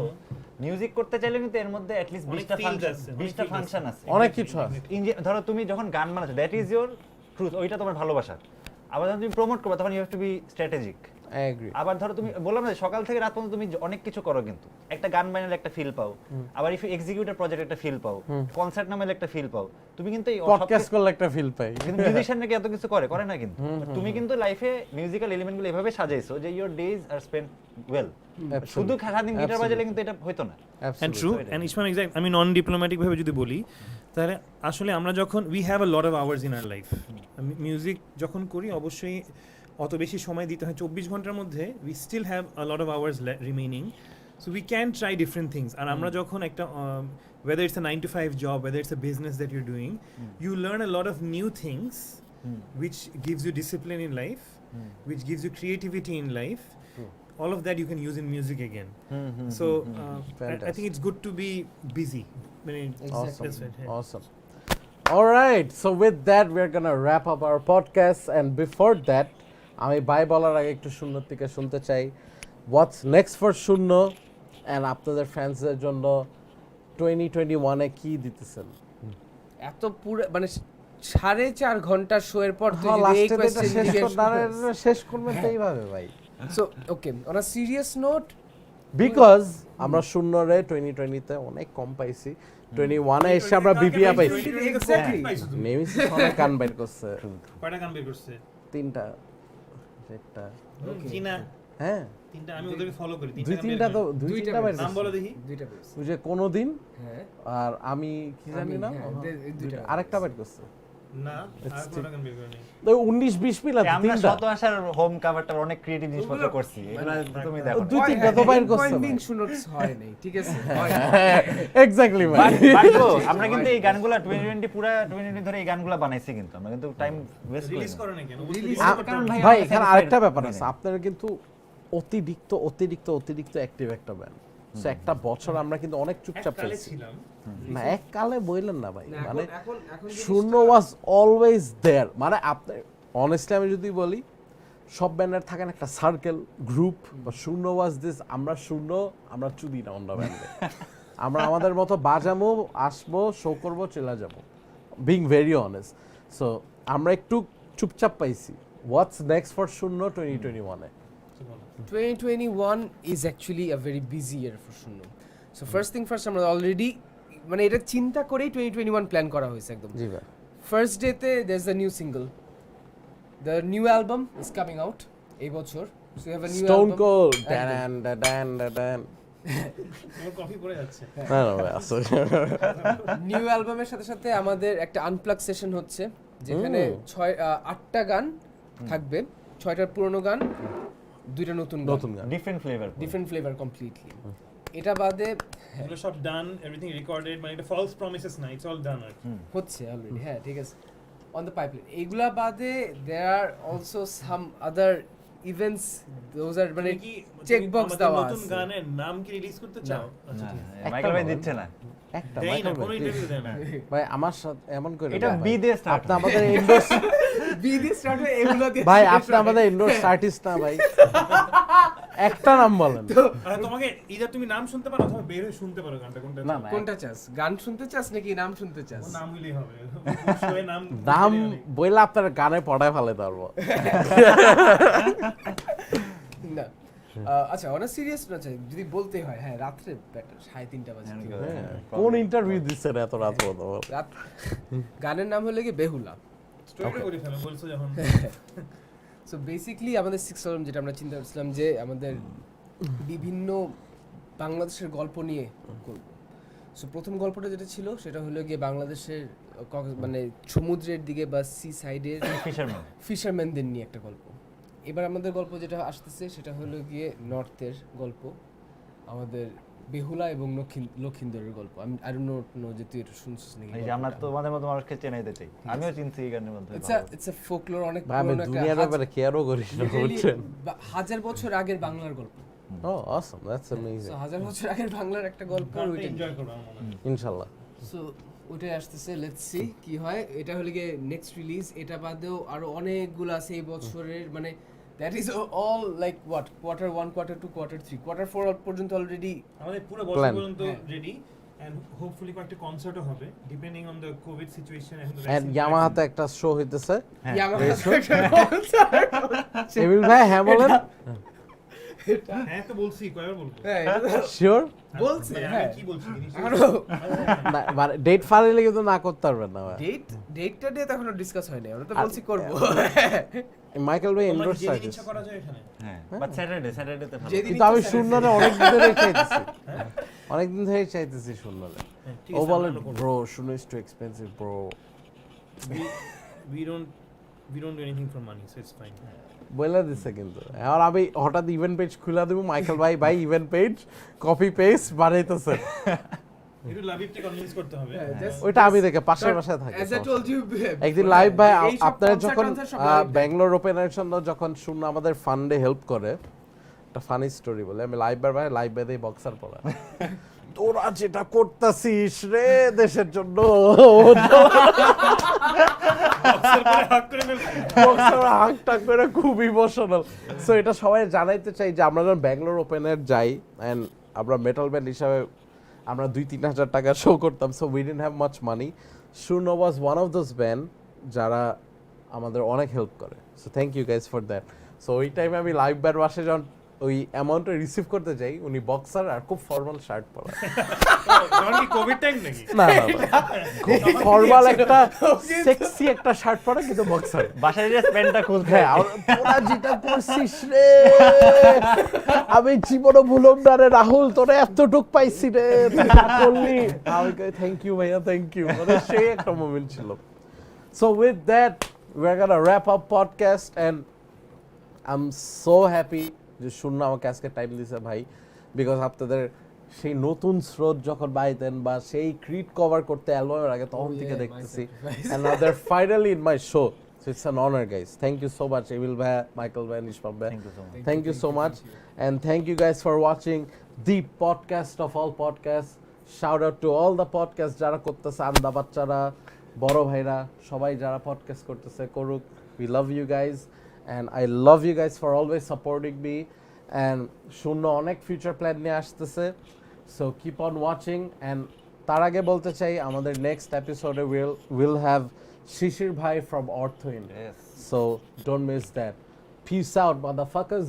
মিউজিক করতে চাইলে কিন্তু এর মধ্যে অ্যাট লিস্ট 20টা ফাংশন আছে, অনেক কিছু আছে. ধরো তুমি যখন গান বানাচ্ছো দ্যাট ইজ ইওর ট্রুথ, ওইটা তোমার ভালোবাসা. আবার যখন তুমি প্রমোট করবে তখন you have to be strategic. আবার ধরো তুমি বললাম না সকাল থেকে রাত পর্যন্ত তুমি অনেক কিছু করো, কিন্তু একটা গান বানালে একটা ফিল পাও, আবার ইফ এক্সিকিউট প্রজেক্ট একটা ফিল পাও, কনসার্ট নামালে একটা ফিল পাও, তুমি কিন্তু এই পডকাস্ট করলে একটা ফিল পাই. কিন্তু মিউজিশিয়ানরা কি এত কিছু করে না কিন্তু. তুমি কিন্তু লাইফে মিউজিক্যাল এলিমেন্টগুলো এভাবে সাজাইছো যে your days are spent well. শুধু সারাদিন গিটার বাজালে কিন্তু এটা হইতো না. and true and Ishman exact আমি নন ডিপ্লোম্যাটিক ভাবে যদি বলি তাহলে আসলে আমরা যখন we have a lot of hours in our life, music যখন করি অবশ্যই অত বেশি সময় দিতে হয় 24 ঘন্টার মধ্যে, we still have a lot of hours remaining, so we can try different things. আর আমরা যখন একটা whether it's a 9 to 5 job, whether it's a business that you're doing, you learn a lot of new things which gives you discipline in life, which gives you creativity in life. All of that you can use in music again. So I think it's good to be busy. Awesome. All right, so with that we're gonna wrap up our podcast, and before that আমি by বলার আগে একটু শূন্য থেকে শুনতে চাই what's next for শূন্য and আপনাদের ফ্যান্সদের জন্য 2021 এ কি দিতেছেন. এত পুরো মানে 4.5 ঘন্টা শো এর পর তুই এই কোশ্চেন শেষ করবেন তো এইভাবে ভাই. So okay on a serious note, because আমরা শূন্য রে 2020 তে অনেক কম পাইছি, 21 এ এসে আমরা বিপিয়া পাইছি. এক্স্যাক্টলি নেমিস অনেক গান বের করছে, কয়টা গান বের করছে? 3টা 4টা চিনা. হ্যাঁ 3টা আমি ওদেরকে ফলো করি. 2-3টা তো 2-3টা বের নাম বলো দেখি. 2টা বেস ওই যে কোনদিন হ্যাঁ আর আমি কি জানি না দুইটা আরেকটা বের করছে না আর কোনটা গান বের করেনি. তো 19-20 মিলা আমরা 3টা শত আসার হোম কভারটা অনেক ক্রিয়েটিভ জিনিসপত্র করছি, এগুলো তুমি দেখো. 2-3টা তো বাইর করছে পয়েন্ট বিং শুনোস হয় নাই, ঠিক আছে হয় না এক্স্যাক্টলি ভাই. আমরা কিন্তু এই গানগুলো 2020 পুরো 2020 ধরে এই গানগুলো বানাইছি, কিন্তু আমরা কিন্তু টাইম ওয়েস্ট রিলিজ করো না কেন? কারণ ভাই এখানে আরেকটা ব্যাপার আছে, আপনারা কিন্তু অতিরিক্ত অ্যাক্টিভ একটা ব্যান্ড. সো একটা বছর আমরা কিন্তু অনেক চুপচাপ পেয়েছি না, এক কালে বললেন না ভাই, মানে শূন্য ওয়াজ অলওয়েজ দেয়ার. মানে আপনি অনেস্টলি আমি যদি বলি সব ব্যান্ডের থাকেন একটা সার্কেল গ্রুপ, বা শূন্য ওয়াজ দিস, আমরা চুদি না অন্য ব্যান্ডে. আমরা আমাদের মতো বাজামো, আসবো, শো করবো, চলে যাবো, বিং ভেরি অনেস্ট. সো আমরা একটু চুপচাপ পাইছি. হোয়াটস নেক্সট ফর শূন্য 2021 এ? 2021 is actually a very busy year for Shunno. So first thing first, আমরা অলরেডি মানে এটা চিন্তা করেই 2021 প্ল্যান করা হয়েছে একদম. জি ভাই. ফার্স্ট ডেতে there's a new single. The new album is coming out এই বছর. So you have a new Stone album. Cold. Dan. Or coffee পড়ে যাচ্ছে. না ভাই আসলে নিউ অ্যালবামের সাথে সাথে আমাদের একটা আনপ্লাগ সেশন হচ্ছে যেখানে 8টা গান থাকবে, 6টার পুরনো গান, 2টা নতুন গান, ডিফারেন্ট ফ্লেভার কমপ্লিটলি। এটা বাদে এগুলো সব ডান, এভরিথিং রেকর্ডেড, মানে এটা ফলস প্রমিসেস না, ইটস অল ডান আর কি। হচ্ছে অলরেডি, হ্যাঁ ঠিক আছে, অন দ্য পাইপলাইন। এইগুলা বাদে there are also some other events, those are মানে চেক বক্স দেওয়া আছে। নতুন গানের নাম কি রিলিজ করতে চাও? আচ্ছা ঠিক আছে, মাইকেল ভাই দিচ্ছে না, একটা দেই না, মাইকেল কোনো ইন্টারভিউ দেয় না। ভাই আমার সাথে এমন করে এটা না বি ভাই। দিয়ে স্টার্ট, আপনি আমাদের এন্ডোর্স বি দিয়ে স্টার্ট হয়, এগুলো দিয়ে ভাই, আপনি আমাদের এন্ডোর্স আর্টিস্ট না ভাই, একটা নাম বলেন। আর তোমাকে ইদার তুমি নাম শুনতে পারো অথবা বের হয়ে শুনতে পারো গানটা, কোনটা? না না, কোনটা চাস, গান শুনতে চাস নাকি নাম শুনতে চাস? ও নাম হইলেই হবে, শোয়ে নাম নাম বইলা আপনার গানে পড়ায় ফেলে পারবো। না আচ্ছা, অনেক সিরিয়াস না চাই যদি বলতে হয়, হ্যাঁ রাত্রে বেটার 3:30 বাজে। কোন ইন্টারভিউ দিচ্ছেন এত রাত পর্যন্ত? রাত গানের নাম হলো কি বেহুলা। স্টোরি করে ফেলো বলছো যখন। সো বেসিক্যালি আমাদের 6 অ্যালবাম, যেটা আমরা চিন্তা করছিলাম যে আমাদের বিভিন্ন বাংলাদেশের গল্প নিয়ে করব। সো প্রথম গল্পটা যেটা ছিল সেটা হলো গিয়ে বাংলাদেশের মানে সমুদ্রের দিকে বা সি সাইডের ফিশারম্যানদের নিয়ে একটা গল্প। এবার আমাদের গল্প যেটা আসতেছে সেটা হলো গিয়ে নর্থের গল্প, আমাদের বেহুলা এবং লক্ষিন্দরের গল্প। আমি আই ডোন্ট নো যে তুই এটা শুনছিস নাকি। এই যে আমরা তোমাদের মতো মানুষকে চেনাইতে চাই, আমিও চিনছি এই গানের মধ্যে। ইটস আ ফোকলোর, অনেক ভাই আমি পুরনো একটা দুনিয়ার ব্যাপারে কেয়ারও করি না, বুঝছেন? 1000 বছর আগের বাংলার গল্প। ও অসম, দ্যাটস অ্যামেজিং। সো 1000 বছর আগের বাংলার একটা গল্প, ওইটা এনজয় করো আমার মনে হয়। ইনশাআল্লাহ। সো ওইটাই আসতেছে, লেটস সি কি হয়। এটা হলো গিয়ে নেক্সট রিলিজ। এটা বাদেও আরো অনেকগুলো আছে এই বছরের, মানে that is all like what quarter 1, quarter 2, quarter 3, quarter 4 পর্যন্ত অলরেডি আমাদের পুরো বছর পর্যন্ত রেডি, এন্ড হোপফুলি কয়েকটা কনসার্টও হবে depending on the Covid situation. And ইয়ামাহাতে একটা শো হইতেছে। ইয়ামাহা এবিল ভাই হ্যাঁ বলেন। হ্যাঁ তো বলছি, কয়বার বলবো? শিওর? বলছে, আমি হ্যাঁ কি বলছি না মানে ডেট ফাইনালি কিন্তু না করতে পারবেন না ভাই। ডেটটা দিয়ে তখন ডিসকাস হয় না, আমরা তো বলছি করব। মাইকেল ভাই তোমরা এন্ডোর্স যেদিন আর্টিস্ট, ইচ্ছা করা যায় এখানে। হ্যাঁ, বাট স্যাটারডে তে ভালো। যেদিন কিন্তু আমি ইচ্ছা শূন্যরে অনেকদিন ধরে চাইতেছি, অনেকদিন ধরে চাইতেছি শূন্যরে। হ্যাঁ, ঠিক ও আছে, বলে আমরা করবো। ব্রো শূন্য is too expensive bro. we don't do anything for money, so it's fine. বলে দিচ্ছে কিন্তু। আর আমি হঠাৎ ইভেন্ট পেজ খুলে দেবো, মাইকেল ভাই ইভেন্ট পেজ কপি পেস্ট বানাইতেছে। একটু লাভিবকে কনভিন্স করতে হবে। ওইটা আমি দেখে পাশের বাসায় থাকি। As I told you, একদিন লাইভ ভাই এই সব আপনারা concert যখন টনসার্ট সব live ব্যাঙ্গালোর ওপেনের জন্য যখন শূন্য আমাদের ফান্ডে হেল্প করে, একটা ফানি স্টোরি বলে, আমি লাইভ ভাই লাইভ ভাই দিয়ে বক্সার পড়া, তোরা যেটা করতাছিস রে দেশের জন্য, বক্সার হাক টাক করে খুব ইমোশনাল। সো এটা সবাই জানাইতে চাই যে আমরা যখন ব্যাঙ্গালোর ওপেনের যাই, অ্যান্ড আমরা মেটাল ব্যান্ড হিসাবে আমরা 2-3 হাজার টাকা শো করতাম, so we didn't have much money. Shunno was one of those band যারা আমাদের অনেক হেল্প করে, so thank you guys for that. So ওই টাইমে আমি লাইভ ব্যান্ড বাসে যখন ওই অ্যামাউন্টটা রিসিভ করতে যাই, উনি বক্সার আর খুব ফর্মাল শার্ট পরা। তখন কি কোভিড টাইম নাকি? না খুব ফর্মাল একটা সেক্সি একটা শার্ট পরা, কিন্তু বক্সার। বাসায় যে স্পেনটা খুলতে, হ্যাঁ, আর তোরা যেটা করছিস রে, আমি জীবনও ভুলব না রে রাহুল, তোরা এতটুক পাইছি রে, করলি। আমি থ্যাংক ইউ ভাইয়া, থ্যাংক ইউ, মানে সেই একটা মোমেন্ট ছিল। So with that we are gonna wrap up podcast and I'm so happy যে শূন্য আমাকে আজকে টাইম দিয়েছে ভাই, বিকজ আপনাদের সেই নতুন স্রোত যখন বাইতেন বা সেই ক্রিট কভার করতে অ্যালবামের আগে তখন থেকে দেখতেছি, and now they're finally in my show, so it's an honor guys. Thank you so much Emil bhai, Michael bhai, Nishpam bhai, thank you so much, and thank you guys for watching the podcast of all podcasts. Shout out to all the podcasts jara korteche, আন্দা বাচ্চারা, বড় ভাইরা, সবাই যারা podcast করতেছে করুক। We love you guys and I love you guys for always supporting me, and শূন্য অনেক ফিউচার প্ল্যান নিয়ে আসতেছে, so keep on watching. And তার আগে বলতে চাই আমাদের নেক্সট এপিসোডে we'll have শিশির ভাই from Ortho India, so don't miss that. Peace out motherfuckers.